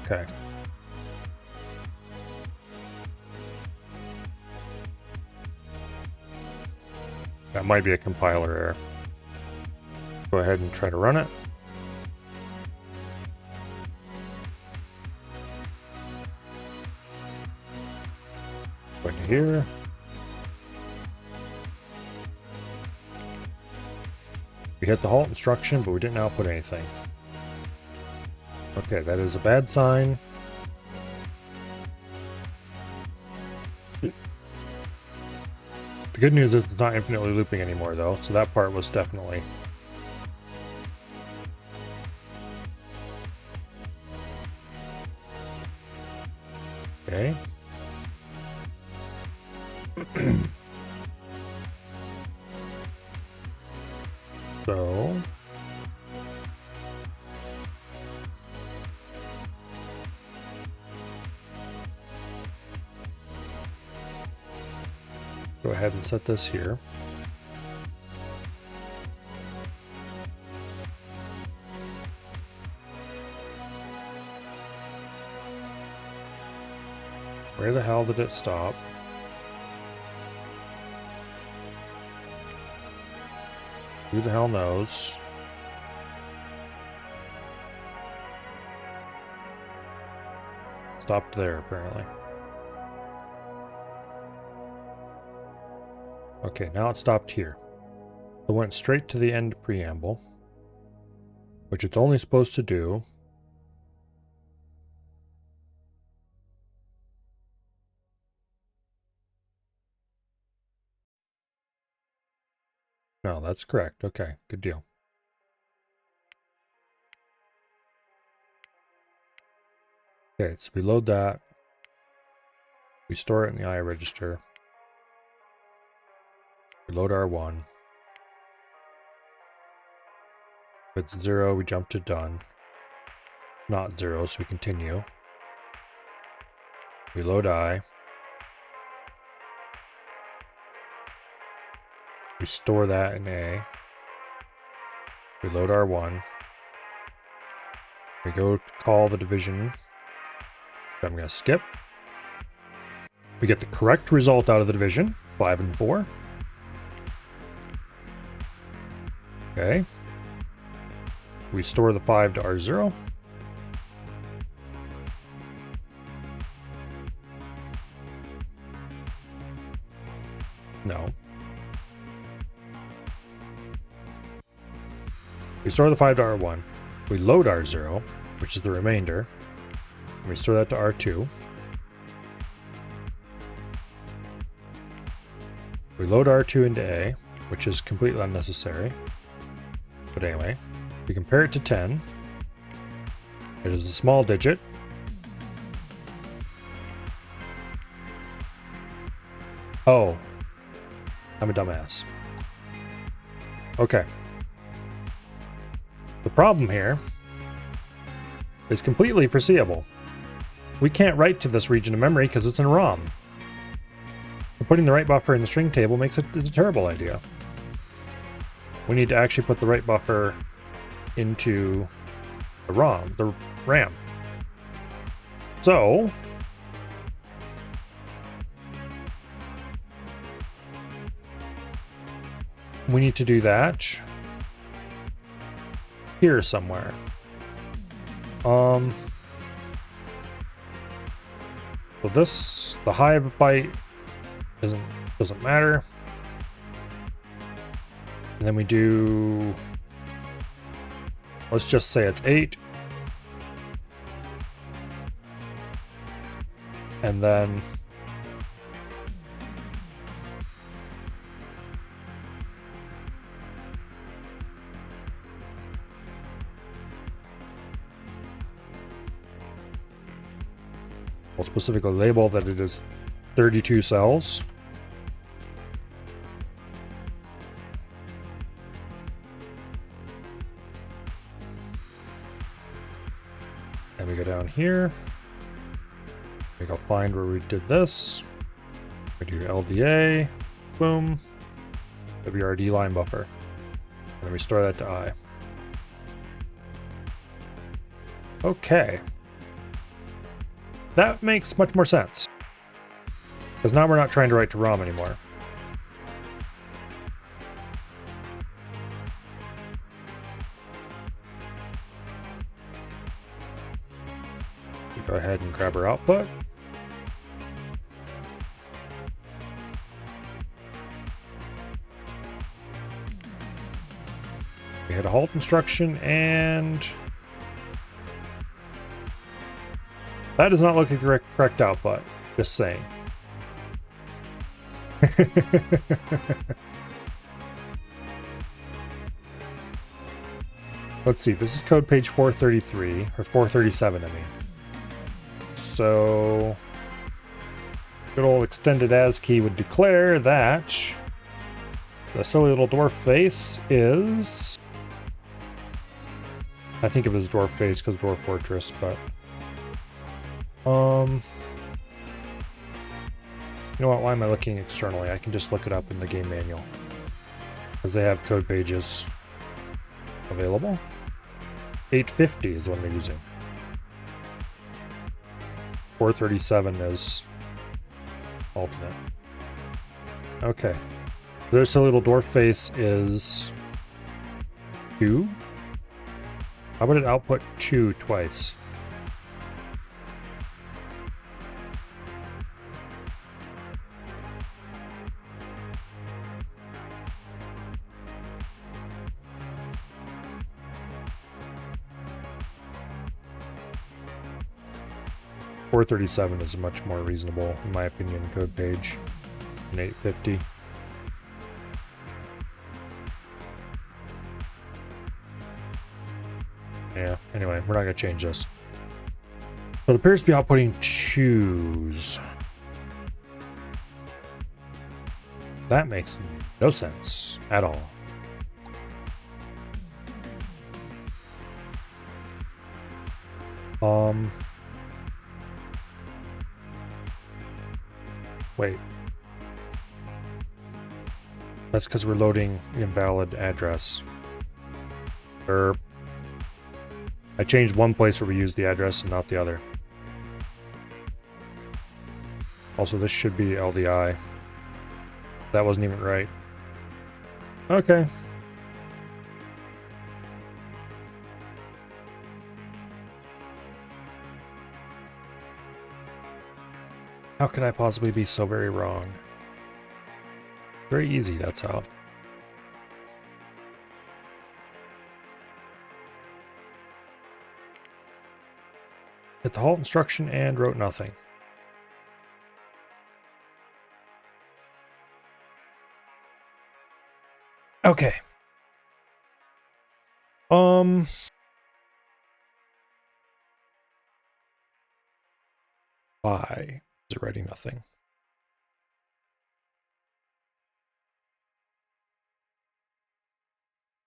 Okay. That might be a compiler error. Go ahead and try to run it. Go into here. We hit the halt instruction, but we didn't output anything. Okay, that is a bad sign. The good news is it's not infinitely looping anymore, though, so that part was definitely... Okay. So... Go ahead and set this here. Where the hell did it stop? Who the hell knows? Stopped there, apparently. Okay, now it stopped here. It went straight to the end preamble, which it's only supposed to do. No, that's correct. Okay, good deal. Okay, so we load that. We store it in the I register. We load R1. If it's 0, we jump to done. Not 0, so we continue. We load I. We store that in A. We load R1. We go to call the division. I'm going to skip. We get the correct result out of the division, 5 and 4. Okay. We store the 5 to R0. No. We store the 5 to R1. We load R0, which is the remainder. And we store that to R2. We load R2 into A, which is completely unnecessary. But anyway, we compare it to 10. It is a small digit. Oh, I'm a dumbass. Okay. The problem here is completely foreseeable. We can't write to this region of memory because it's in ROM. And putting the right buffer in the string table makes it a terrible idea. We need to actually put the right buffer into the ROM, the RAM. So we need to do that here somewhere. So this, the hive byte doesn't matter. And then we do, let's just say it's 8. And then We'll specifically label that it is 32 cells. And we go down here. We go find where we did this. We do LDA, boom, WRD line buffer. And then we store that to I. Okay. That makes much more sense. Because now we're not trying to write to ROM anymore. We go ahead and grab our output. We hit a halt instruction, and that does not look like the correct output. Just saying. Let's see, this is code page 433, or 437, I mean. So, good old extended as key would declare that the silly little dwarf face is, I think of it as dwarf face because dwarf fortress, but you know what, why am I looking externally? I can just look it up in the game manual because they have code pages available. 850 is what they're using. 437 is alternate. Okay. There's a little dwarf face is 2. How about it output 2 twice? .437 is a much more reasonable, in my opinion, code page than 850. Yeah, anyway, we're not going to change this. So it appears to be outputting 2s. That makes no sense at all. Wait. That's because we're loading an invalid address. I changed one place where we used the address and not the other. Also, this should be LDI. That wasn't even right. Okay. How can I possibly be so very wrong? Very easy, that's how. Hit the halt instruction and wrote nothing. Okay. Why is it writing nothing?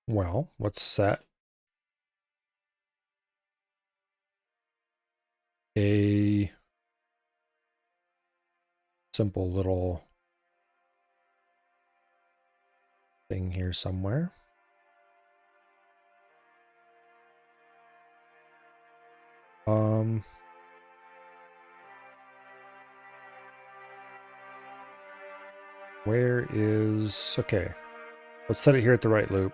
Well, let's set a simple little thing here somewhere. Where is, okay, let's set it here at the right loop.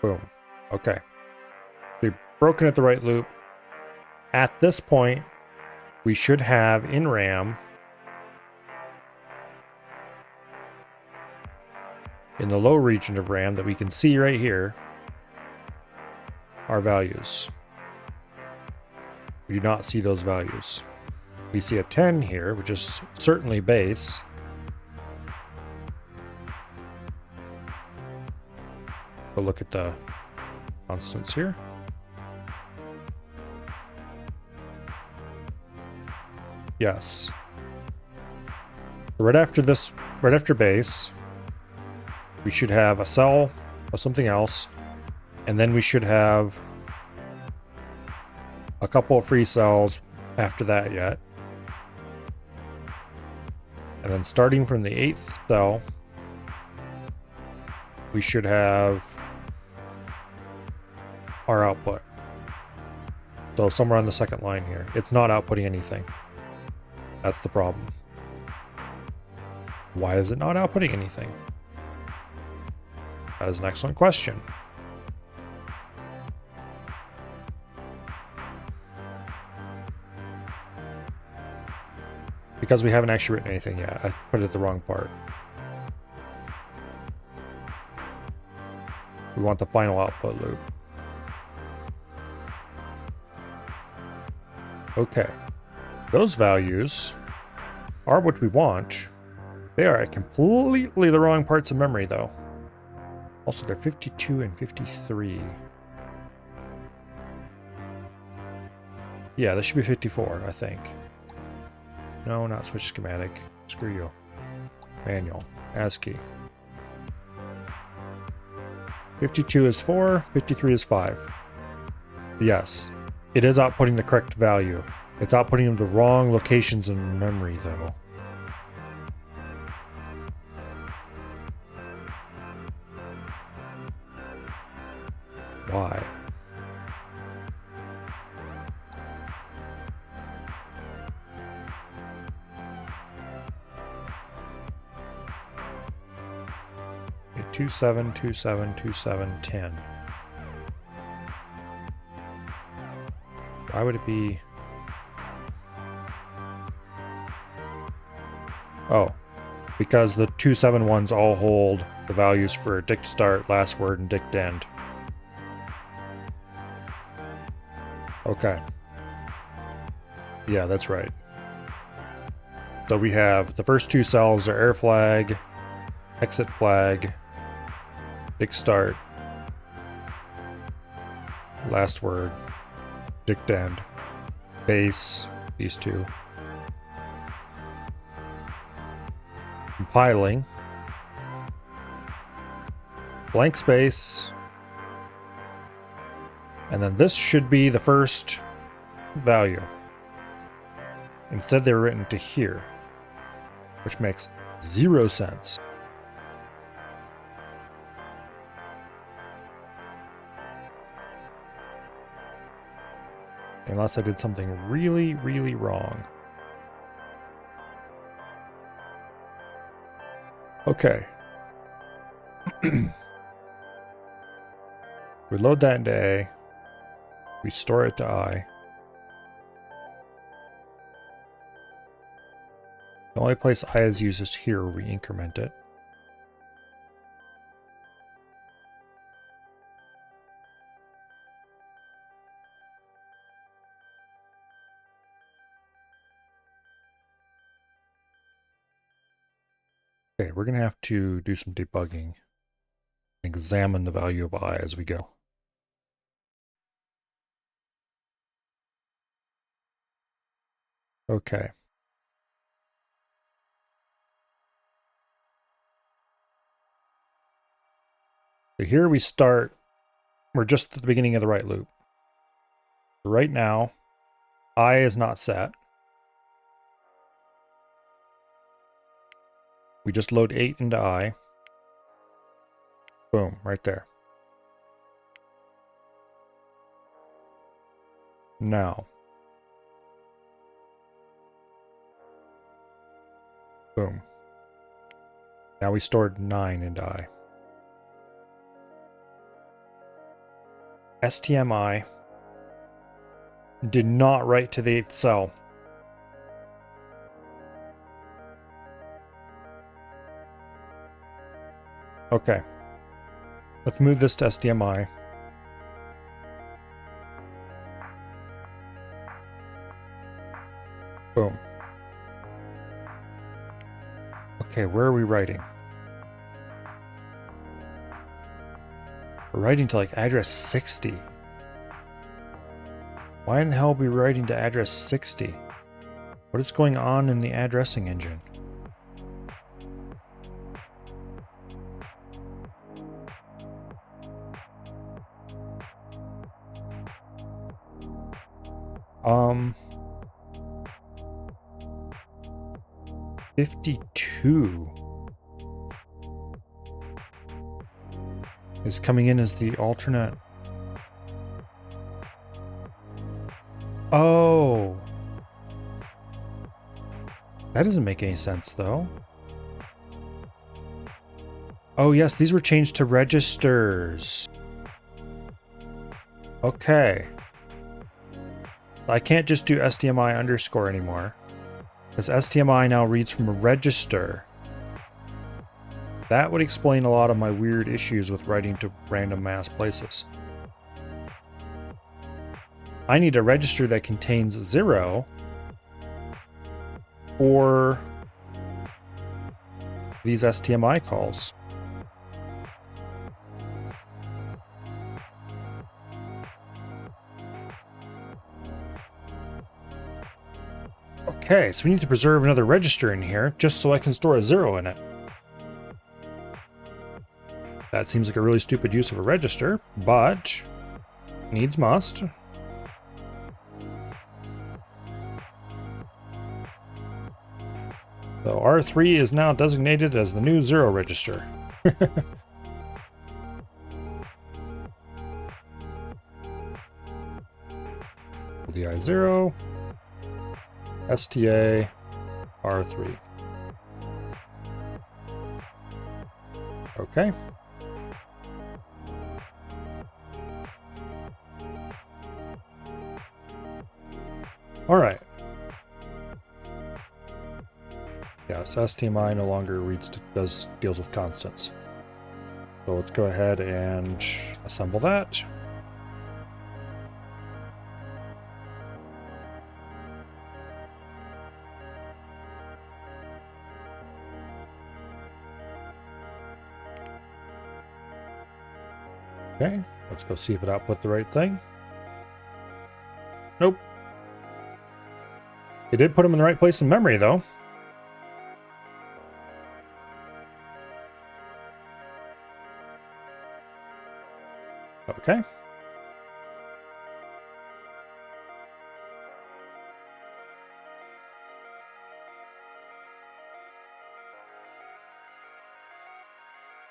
Boom. Okay. We've broken at the right loop. At this point, we should have in RAM, in the low region of RAM that we can see right here, our values. We do not see those values. We see a 10 here, which is certainly base. We'll look at the constants here. Yes. Right after this, right after base, we should have a cell of something else, and then we should have a couple of free cells after that yet. And then starting from the 8th cell, we should have our output. So somewhere on the second line here. It's not outputting anything. That's the problem. Why is it not outputting anything? That is an excellent question. Because we haven't actually written anything yet. I put it at the wrong part. We want the final output loop. Okay. Those values are what we want. They are at completely the wrong parts of memory, though. Also, they're 52 and 53. Yeah, this should be 54, I think. No, not switch schematic. Screw you. Manual. ASCII. 52 is 4, 53 is 5. Yes, it is outputting the correct value. It's outputting them to wrong locations in memory, though. Why? Okay, 27, 27, 27, 10. Why would it be? Oh, because the 2 7 ones all hold the values for dict start, last word, and dict end. Okay. Yeah, that's right. So we have the first 2 cells are air flag, exit flag, dict start, last word, dict end, base, these 2. Compiling, blank space, and then this should be the first value. Instead, they were written to here, which makes 0 sense. Unless I did something really, really wrong. Okay. We load that into A. We store it to I. The only place I is used is here where we increment it. Okay, we're going to have to do some debugging. Examine the value of I as we go. Okay. So here we start, we're just at the beginning of the right loop. Right now, I is not set. We just load 8 into I. Boom, right there. Now. Boom. Now we stored 9 into I. STMI did not write to the 8th cell. Okay. Let's move this to SDMI. Boom. Okay, where are we writing? We're writing to like address 60. Why in the hell are we writing to address 60? What is going on in the addressing engine? Um, 52 is coming in as the alternate. Oh, that doesn't make any sense though. Oh yes, these were changed to registers. Okay. I can't just do STMI underscore anymore, because STMI now reads from a register. That would explain a lot of my weird issues with writing to random mass places. I need a register that contains 0 for these STMI calls. Okay, so we need to preserve another register in here just so I can store a 0 in it. That seems like a really stupid use of a register, but needs must. So R3 is now designated as the new 0 register. LDI 0, STA, R3. Okay. All right. Yes, STMI no longer deals with constants. So let's go ahead and assemble that. Okay, let's go see if it output the right thing. Nope. It did put them in the right place in memory, though. Okay.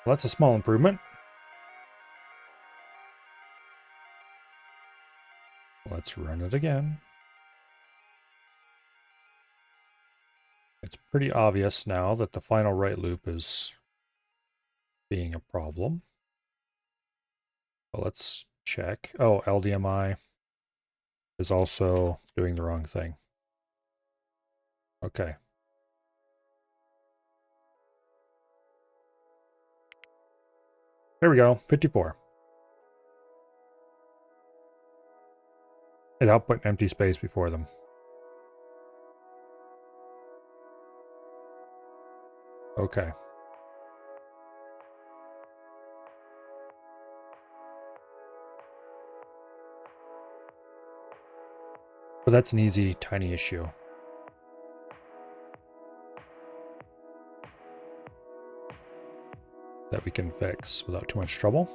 Well, that's a small improvement. Let's run it again. It's pretty obvious now that the final right loop is being a problem. But let's check. Oh, LDMI is also doing the wrong thing. Okay. There we go, 54. It output an empty space before them. Okay. But that's an easy, tiny issue. That we can fix without too much trouble.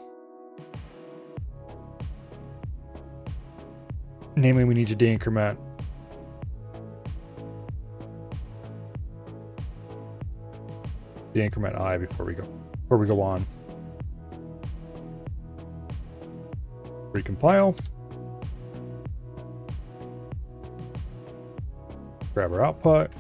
Namely, we need to de-increment I before we go on. Recompile. Grab our output.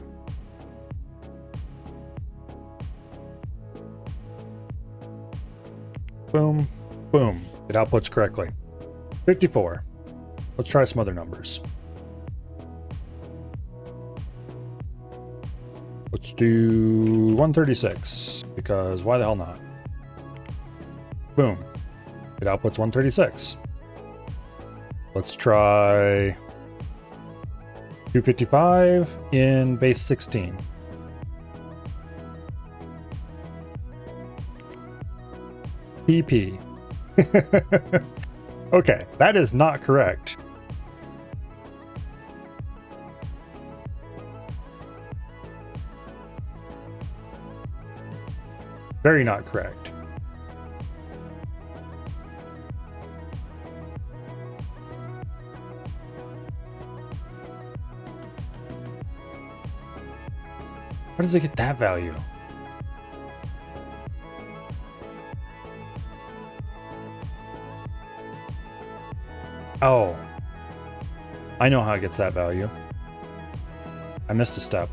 Boom, boom. It outputs correctly. 54. Let's try some other numbers. Let's do 136, because why the hell not? Boom. It outputs 136. Let's try 255 in base 16. PP. Okay, that is not correct. Very not correct. Where does it get that value? Oh. I know how it gets that value. I missed a step.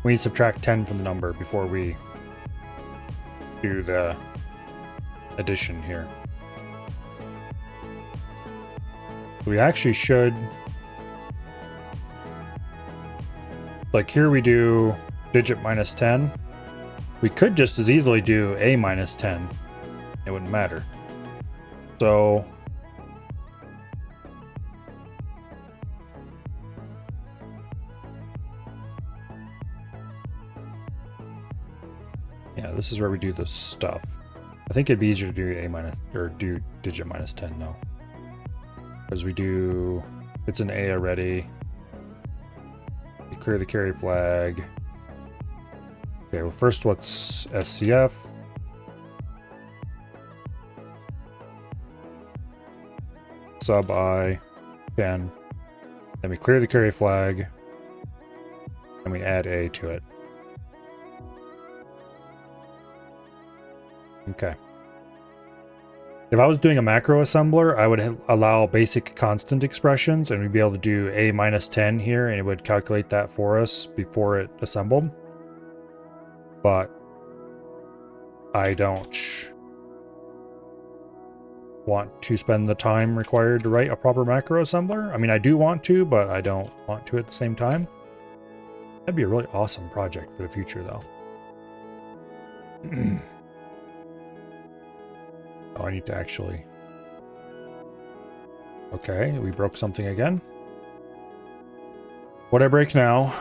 We need to subtract 10 from the number before we do the addition here. We actually should... Like here we do digit minus 10. We could just as easily do a minus 10. It wouldn't matter. So... yeah, this is where we do the stuff. I think it'd be easier to do a minus, or do digit minus 10 now. Because we do, it's an A already. We clear the carry flag. Okay, well first what's SCF? Sub I, 10. Then we clear the carry flag. And we add A to it. Okay. If I was doing a macro assembler, I would allow basic constant expressions, and we'd be able to do a minus 10 here, and it would calculate that for us before it assembled. But I don't want to spend the time required to write a proper macro assembler. I mean, I do want to, but I don't want to at the same time. That'd be a really awesome project for the future, though. Oh, I need to actually... Okay, we broke something again. What'd I break now?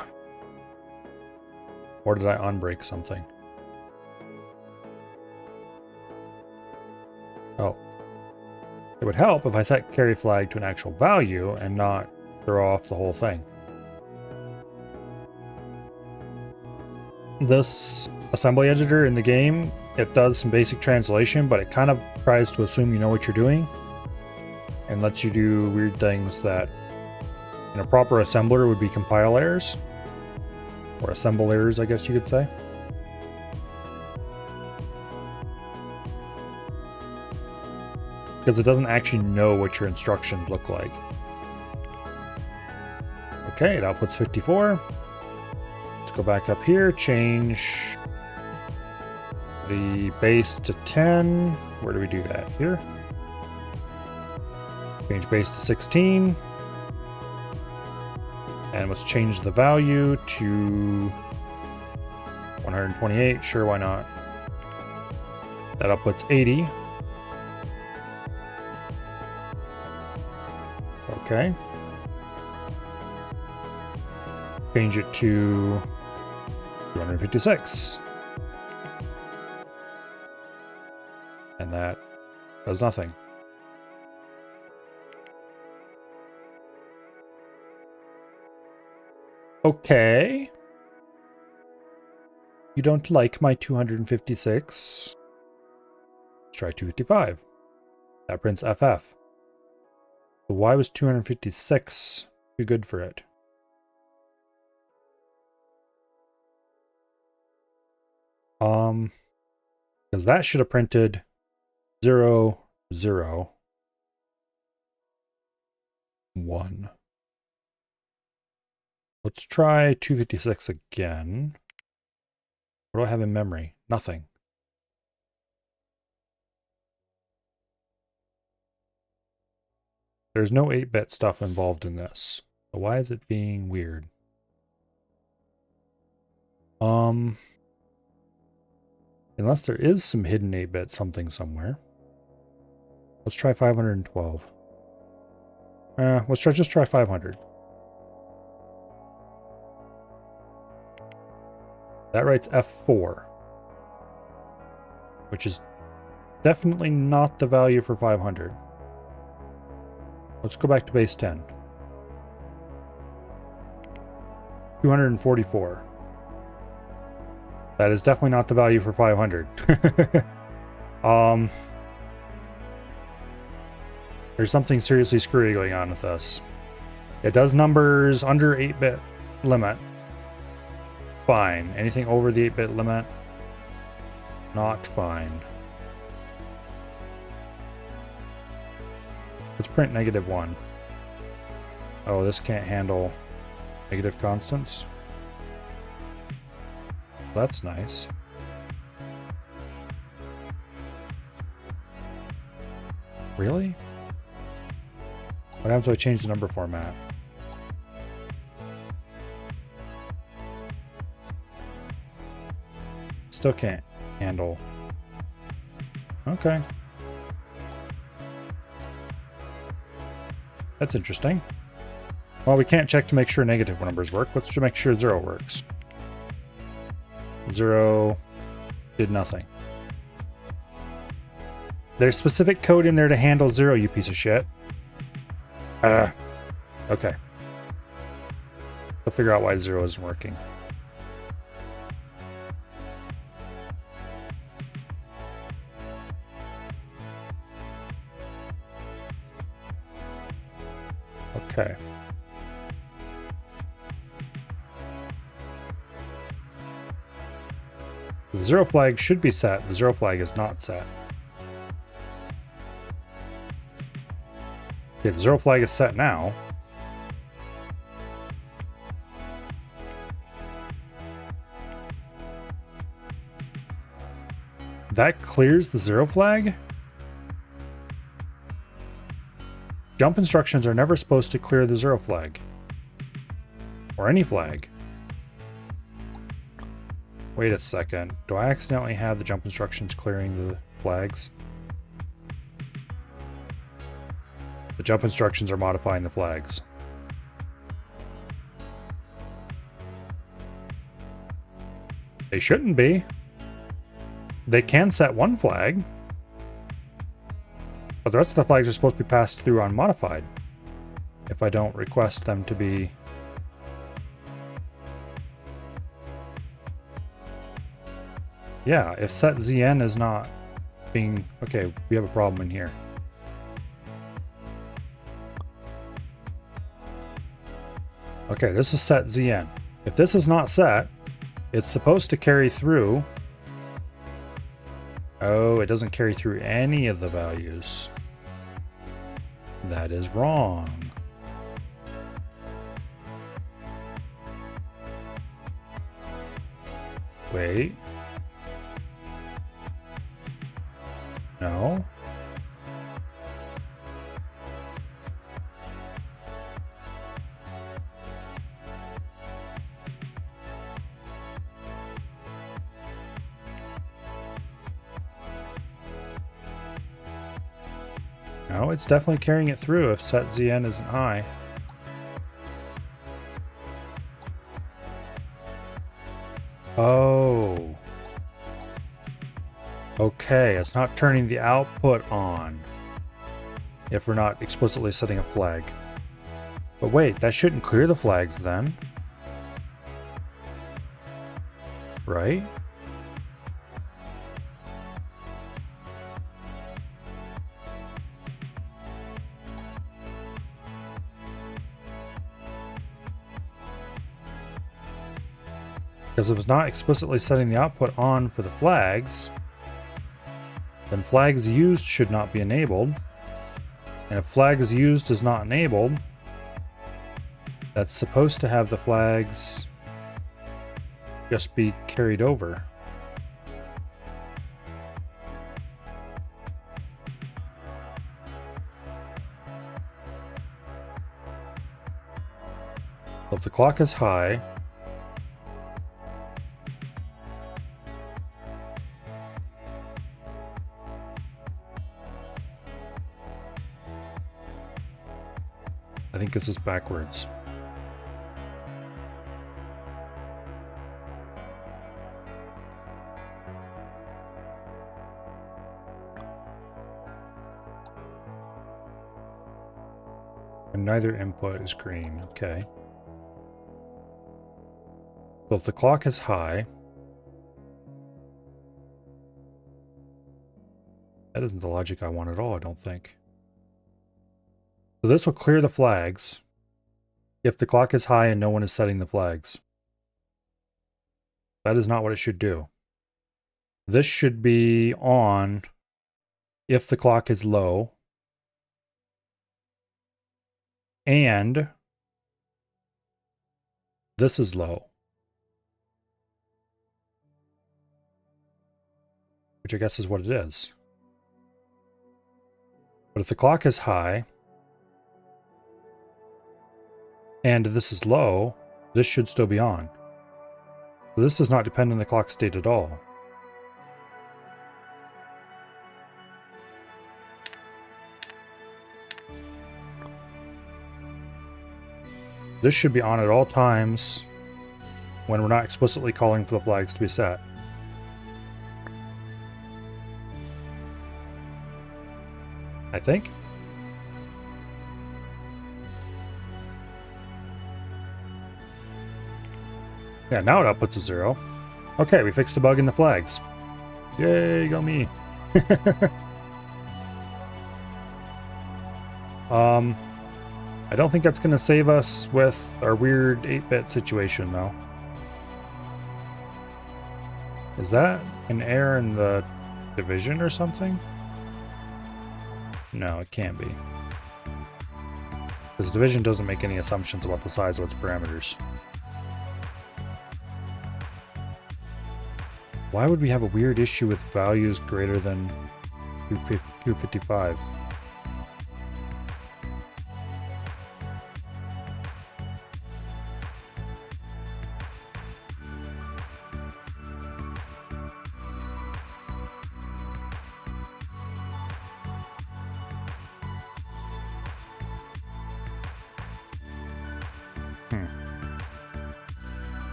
Or did I unbreak something? Oh. It would help if I set carry flag to an actual value and not throw off the whole thing. This assembly editor in the game, it does some basic translation, but it kind of tries to assume you know what you're doing and lets you do weird things that in a proper assembler would be compile errors, or assemble errors, I guess you could say. Because it doesn't actually know what your instructions look like. Okay, it outputs 54. Let's go back up here, change the base to 10. Where do we do that? Here. Change base to 16. And let's change the value to 128. Sure, why not? That outputs 80. Okay. Change it to 256. And that does nothing. Okay. You don't like my 256. Let's try 255. That prints FF. So why was 256 too good for it? Because that should have printed 0, 0, 1. Let's try 256 again. What do I have in memory? Nothing. There's no 8-bit stuff involved in this. So why is it being weird? Unless there is some hidden 8-bit something somewhere. Let's try 512. Just try 500. That writes F4. Which is definitely not the value for 500. Let's go back to base 10. 244. That is definitely not the value for 500. There's something seriously screwy going on with this. It does numbers under 8-bit limit. Fine. Anything over the 8-bit limit, not fine. Let's print -1. Oh, this can't handle negative constants. That's nice. Really? What happens if I change the number format? Still can't handle. Okay. That's interesting. Well, we can't check to make sure negative numbers work. Let's make sure 0 works. 0 did nothing. There's specific code in there to handle 0, you piece of shit. Okay. I'll figure out why 0 isn't working. Okay. The 0 flag should be set. The 0 flag is not set. Okay, the 0 flag is set now. That clears the 0 flag? Jump instructions are never supposed to clear the 0 flag. Or any flag. Wait a second. Do I accidentally have the jump instructions clearing the flags? The jump instructions are modifying the flags. They shouldn't be. They can set one flag, but the rest of the flags are supposed to be passed through unmodified if I don't request them to be. Yeah, if set ZN is not being... Okay, we have a problem in here. Okay, this is set ZN. If this is not set, it's supposed to carry through. Oh, it doesn't carry through any of the values. That is wrong. Wait. No. No, it's definitely carrying it through if set ZN isn't high. Oh. Okay, it's not turning the output on if we're not explicitly setting a flag. But wait, that shouldn't clear the flags then. Right? Because if it's not explicitly setting the output on for the flags, then flags used should not be enabled. And if flags used is not enabled, that's supposed to have the flags just be carried over. So if the clock is high, I think this is backwards. And neither input is green, okay. So if the clock is high, That isn't the logic I want at all, I don't think. So this will clear the flags if the clock is high and no one is setting the flags. That is not what it should do. This should be on if the clock is low. And this is low. Which I guess is what it is. But if the clock is high and this is low, this should still be on. So this does not depend on the clock state at all. This should be on at all times when we're not explicitly calling for the flags to be set. I think. Yeah, now it outputs a 0. Okay, we fixed the bug in the flags. Yay, go me. I don't think that's going to save us with our weird 8-bit situation, though. Is that an error in the division or something? No, it can't be. Because division doesn't make any assumptions about the size of its parameters. Why would we have a weird issue with values greater than 255?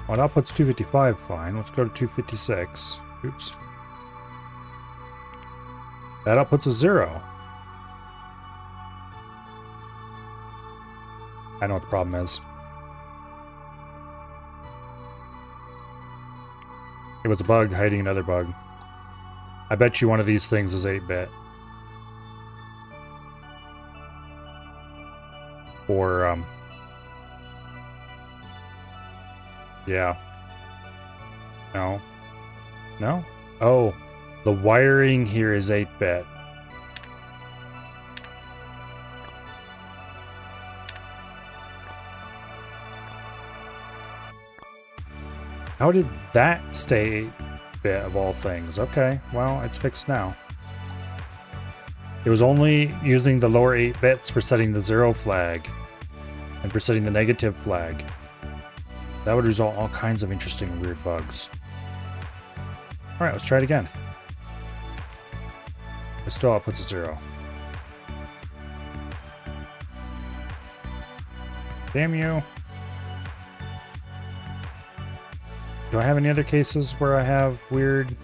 Well, it outputs 255 fine. Let's go to 256. Oops. That outputs a 0. I know what the problem is. It was a bug hiding another bug. I bet you one of these things is 8-bit. Or, yeah. No. No? Oh, the wiring here is 8-bit. How did that stay 8-bit of all things? Okay, well, it's fixed now. It was only using the lower 8 bits for setting the 0 flag and for setting the negative flag. That would result in all kinds of interesting weird bugs. Alright, let's try it again. It still outputs a 0. Damn you. Do I have any other cases where I have weird...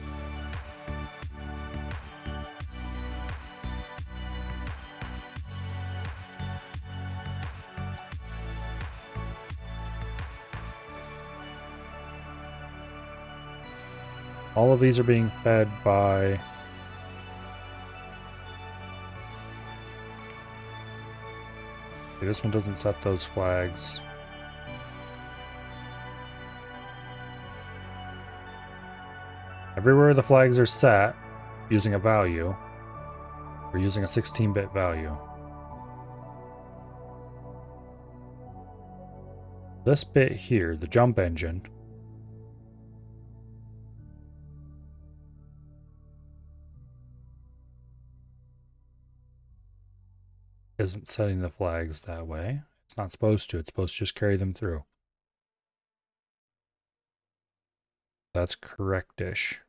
All of these are being fed by... Okay, this one doesn't set those flags. Everywhere the flags are set using a value, we're using a 16-bit value. This bit here, the jump engine, isn't setting the flags that way. It's not supposed to. It's supposed to just carry them through. That's correct-ish.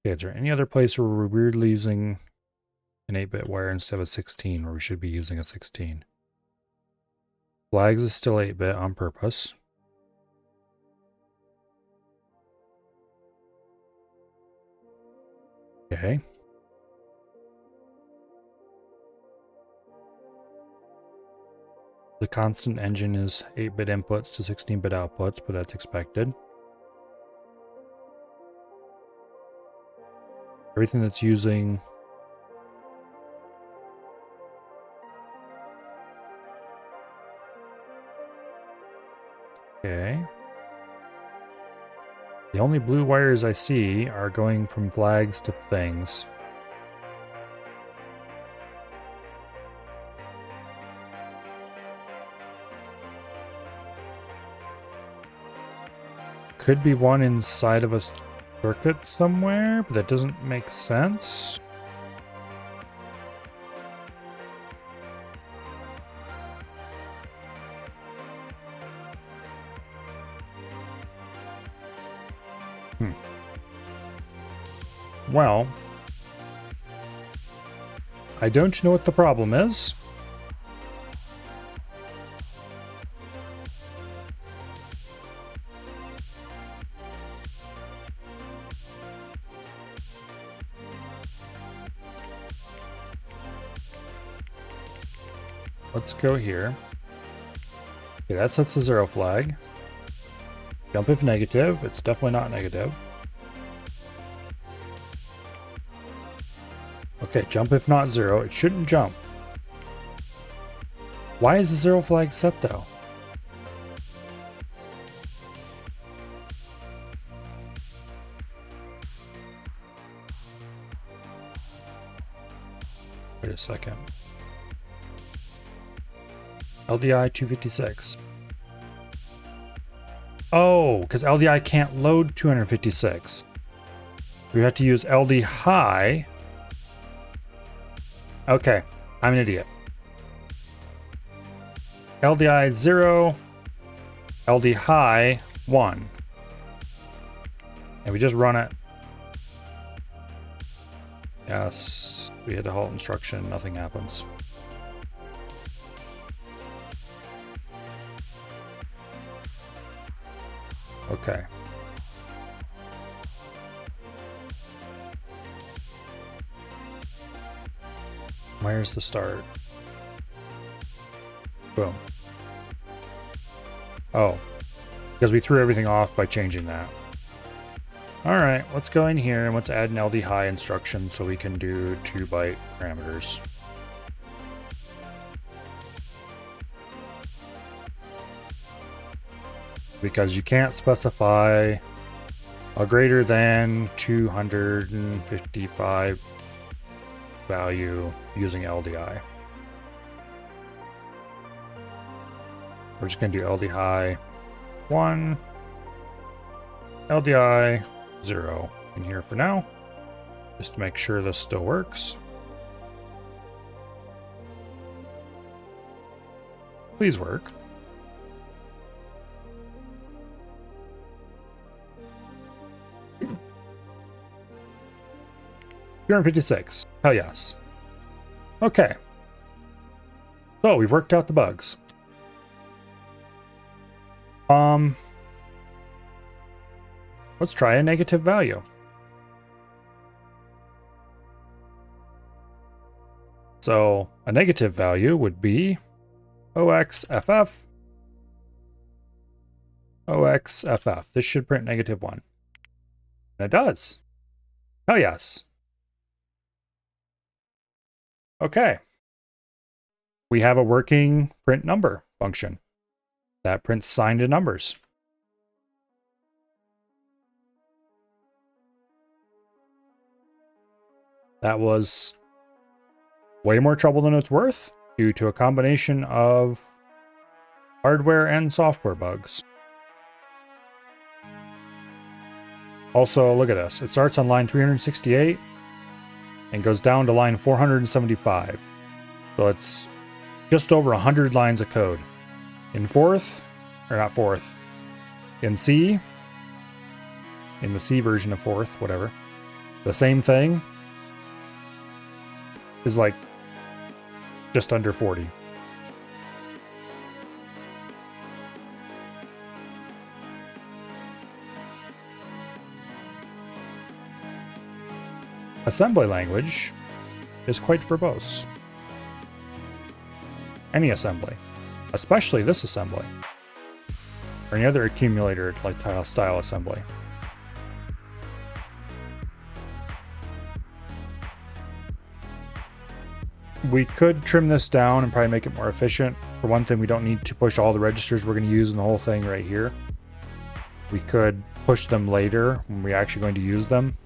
Okay, is there any other place where we're weirdly using an 8-bit wire instead of a 16, where we should be using a 16? Flags is still 8-bit on purpose. Okay. The constant engine is 8-bit inputs to 16-bit outputs, but that's expected. Everything that's using okay. The only blue wires I see are going from flags to things. Could be one inside of a circuit somewhere, but that doesn't make sense. Well, I don't know what the problem is. Let's go here. Okay, that sets the 0 flag. Jump if negative. It's definitely not negative. Okay, jump if not 0. It shouldn't jump. Why is the 0 flag set though? Wait a second. LDI 256. Oh, because LDI can't load 256. We have to use LD high. Okay, I'm an idiot. LDI 0, LD high 1. And we just run it. Yes, we hit a halt instruction, nothing happens. Okay. Where's the start? Boom. Oh, because we threw everything off by changing that. All right, let's go in here and let's add an LD high instruction so we can do 2-byte parameters. Because you can't specify a greater than 255 value using LDI. We're just going to do LD high 1, LDI 0 in here for now, just to make sure this still works. Please work. $256. Hell yes. Okay. So we've worked out the bugs. Let's try a negative value. So a negative value would be OXFF. OXFF. This should print -1. And it does. Hell yes. Okay. We have a working print number function that prints signed numbers. That was way more trouble than it's worth due to a combination of hardware and software bugs. Also, look at this. It starts on line 368 and goes down to line 475. So it's just over 100 lines of code. In in C, in the C version of fourth, whatever, the same thing is like just under 40. Assembly language is quite verbose. Any assembly. especially this assembly, or any other accumulator like style assembly. We could trim this down and probably make it more efficient. For one thing, we don't need to push all the registers we're going to use in the whole thing right here. We could push them later when we're actually going to use them,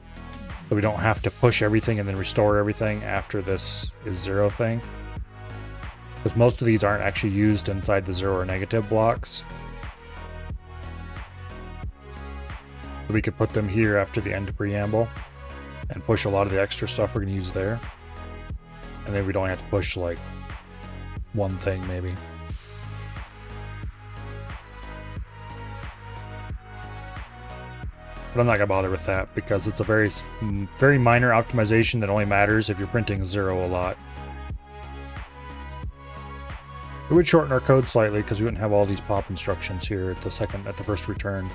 so we don't have to push everything and then restore everything after this is 0 thing. Because most of these aren't actually used inside the 0 or negative blocks. So we could put them here after the end preamble and push a lot of the extra stuff we're going to use there. And then we'd only have to push like one thing maybe. But I'm not going to bother with that because it's a very minor optimization that only matters if you're printing 0 a lot. It would shorten our code slightly because we wouldn't have all these pop instructions here at the first return.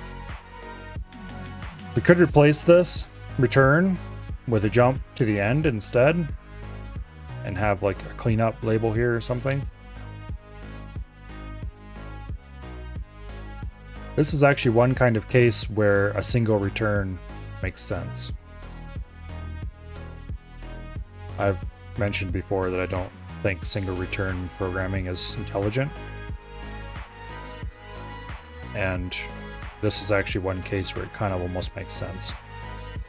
We could replace this return with a jump to the end instead and have like a cleanup label here or something. This is actually one kind of case where a single return makes sense. I've mentioned before that I don't think single return programming is intelligent. And this is actually one case where it kind of almost makes sense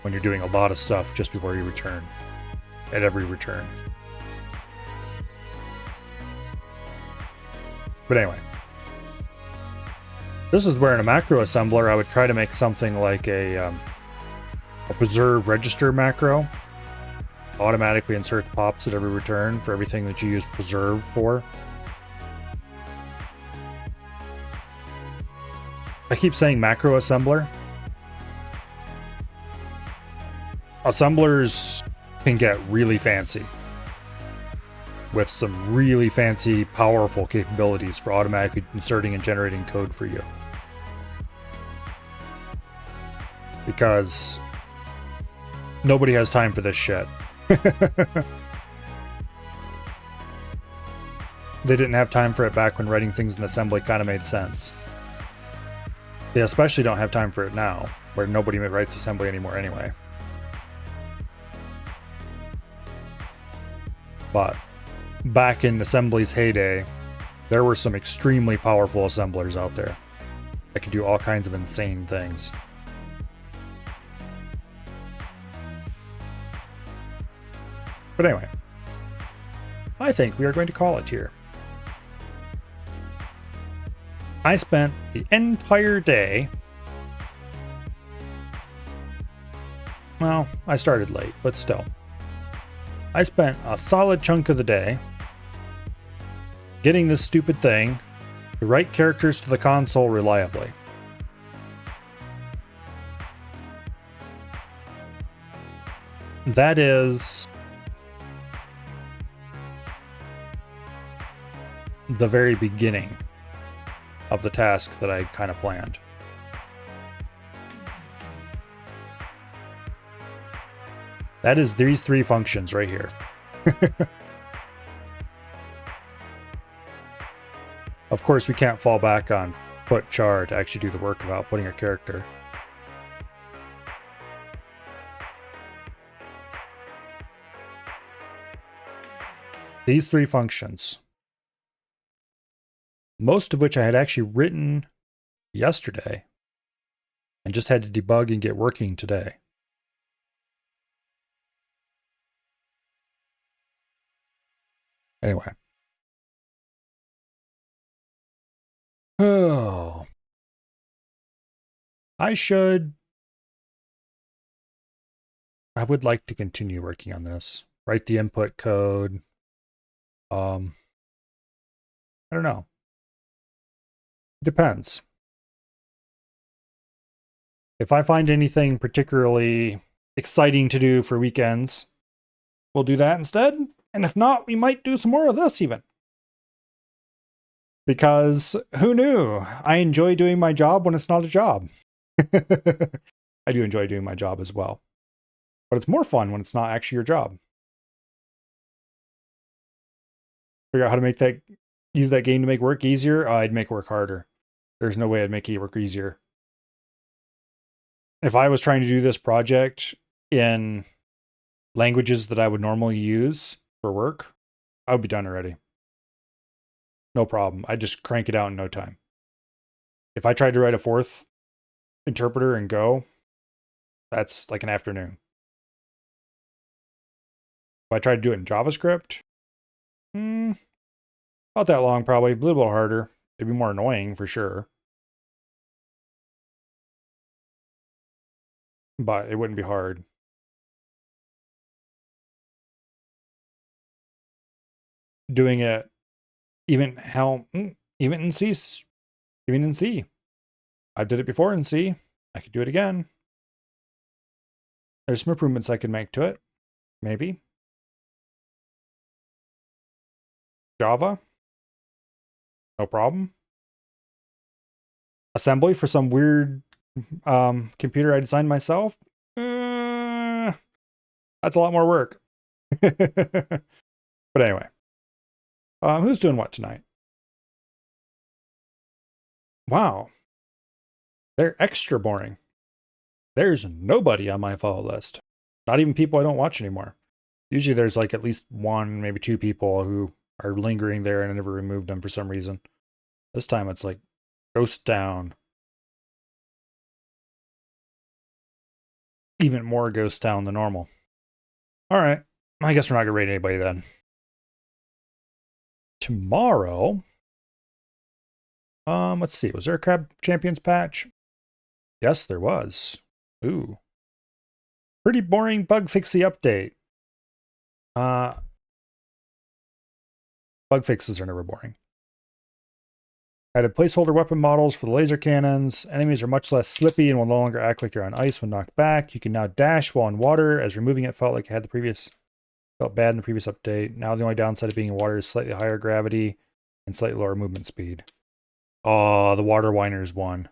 when you're doing a lot of stuff just before you return, at every return. But anyway, this is where in a macro assembler I would try to make something like a preserve register macro. Automatically inserts pops at every return for everything that you use preserve for. I keep saying macro assembler. Assemblers can get really fancy with some really fancy, powerful capabilities for automatically inserting and generating code for you. Because nobody has time for this shit. They didn't have time for it back when writing things in assembly kind of made sense. They especially don't have time for it now, where nobody writes assembly anymore anyway. But back in assembly's heyday, there were some extremely powerful assemblers out there that could do all kinds of insane things. But anyway, I think we are going to call it here. I spent the entire day. Well, I started late, but still. I spent a solid chunk of the day getting this stupid thing to write characters to the console reliably. That is the very beginning of the task that I kind of planned. That is these 3 functions right here. Of course, we can't fall back on put char to actually do the work of outputting a character. These 3 functions, most of which I had actually written yesterday and just had to debug and get working today. Anyway. Oh. I would like to continue working on this. Write the input code. I don't know. Depends. If I find anything particularly exciting to do for weekends, we'll do that instead. And if not, we might do some more of this even. Because who knew? I enjoy doing my job when it's not a job. I do enjoy doing my job as well. But it's more fun when it's not actually your job. Figure out how to make that use that game to make work easier, I'd make work harder. There's no way I'd make it work easier. If I was trying to do this project in languages that I would normally use for work, I would be done already. No problem. I'd just crank it out in no time. If I tried to write a fourth interpreter in Go, that's like an afternoon. If I tried to do it in JavaScript, not that long probably, a little bit harder. It'd be more annoying for sure. But it wouldn't be hard. Doing it even in C. I did it before in C. I could do it again. There's some improvements I could make to it. Maybe. Java. No problem. Assembly for some weird computer I designed myself. That's a lot more work. But anyway. Who's doing what tonight? Wow. They're extra boring. There's nobody on my follow list. Not even people I don't watch anymore. Usually there's like at least one, maybe two people who are lingering there and I never removed them for some reason. This time it's like ghost town. Even more ghost town than normal. Alright. I guess we're not going to rate anybody then. Tomorrow. Let's see. Was there a Crab Champions patch? Yes, there was. Ooh. Pretty boring bug fixy update. Bug fixes are never boring. Added placeholder weapon models for the laser cannons. Enemies are much less slippy and will no longer act like they're on ice when knocked back. You can now dash while in water, as removing it felt like it had felt bad in the previous update. Now the only downside of being in water is slightly higher gravity and slightly lower movement speed. Oh, the water whiners won.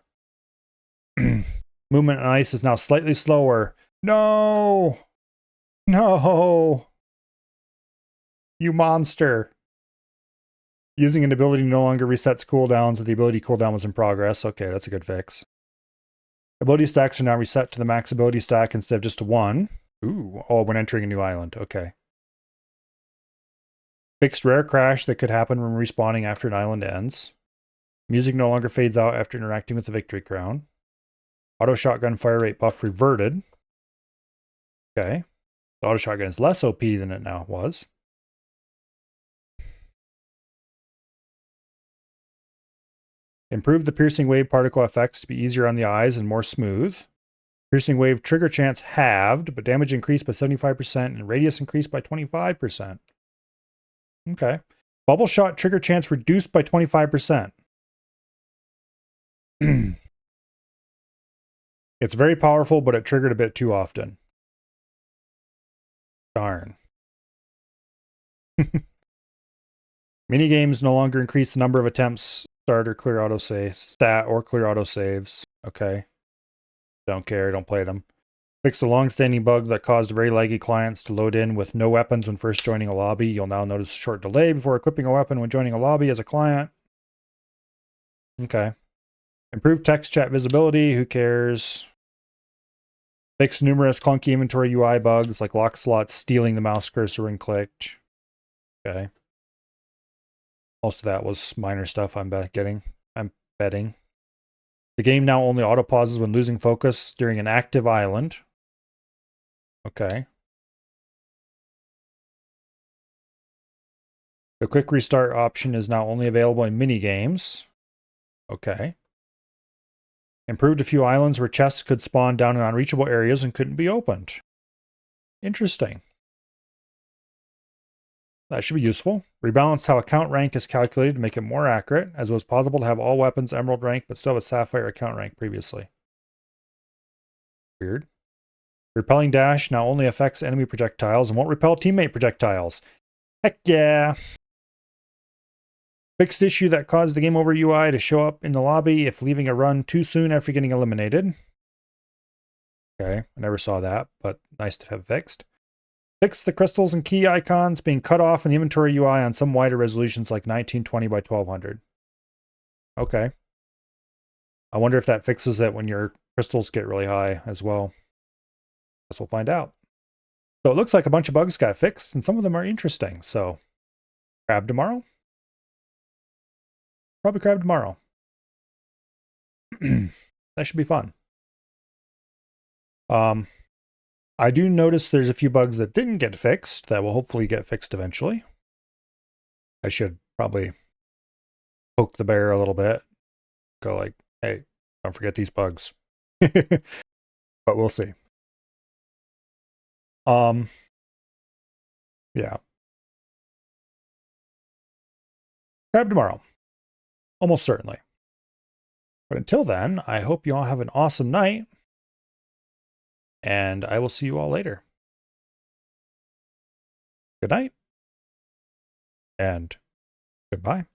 Movement on ice is now slightly slower. No! No! You monster. Using an ability no longer resets cooldowns if the ability cooldown was in progress. Okay, that's a good fix. Ability stacks are now reset to the max ability stack instead of just to 1. Ooh, oh, when entering a new island. Okay. Fixed rare crash that could happen when respawning after an island ends. Music no longer fades out after interacting with the victory crown. Auto shotgun fire rate buff reverted. Okay. The auto shotgun is less OP than it now was. Improved the piercing wave particle effects to be easier on the eyes and more smooth. Piercing wave trigger chance halved, but damage increased by 75% and radius increased by 25%. Okay. Bubble shot trigger chance reduced by 25%. It's very powerful, but it triggered a bit too often. Darn. Minigames no longer increase the number of attempts start or clear autosave, stat or clear autosaves. Okay. Don't care, don't play them. Fix the long-standing bug that caused very laggy clients to load in with no weapons when first joining a lobby. You'll now notice a short delay before equipping a weapon when joining a lobby as a client. Okay. Improved text chat visibility, who cares? Fix numerous clunky inventory UI bugs like lock slots stealing the mouse cursor when clicked. Okay. Most of that was minor stuff I'm betting. The game now only auto pauses when losing focus during an active island. Okay. The quick restart option is now only available in minigames. Okay. Improved a few islands where chests could spawn down in unreachable areas and couldn't be opened. Interesting. That should be useful. Rebalanced how account rank is calculated to make it more accurate, as it was possible to have all weapons Emerald rank but still have a Sapphire account rank previously. Weird. Repelling dash now only affects enemy projectiles and won't repel teammate projectiles. Heck yeah! Fixed issue that caused the game over UI to show up in the lobby if leaving a run too soon after getting eliminated. Okay, I never saw that, but nice to have fixed. Fix the crystals and key icons being cut off in the inventory UI on some wider resolutions like 1920 by 1200. Okay. I wonder if that fixes it when your crystals get really high as well. Guess we'll find out. So it looks like a bunch of bugs got fixed, and some of them are interesting. So, crab tomorrow? Probably crab tomorrow. That should be fun. I do notice there's a few bugs that didn't get fixed that will hopefully get fixed eventually. I should probably poke the bear a little bit. Go like, hey, don't forget these bugs. But we'll see. Yeah. Crab tomorrow. Almost certainly. But until then, I hope you all have an awesome night. And I will see you all later. Good night. And goodbye.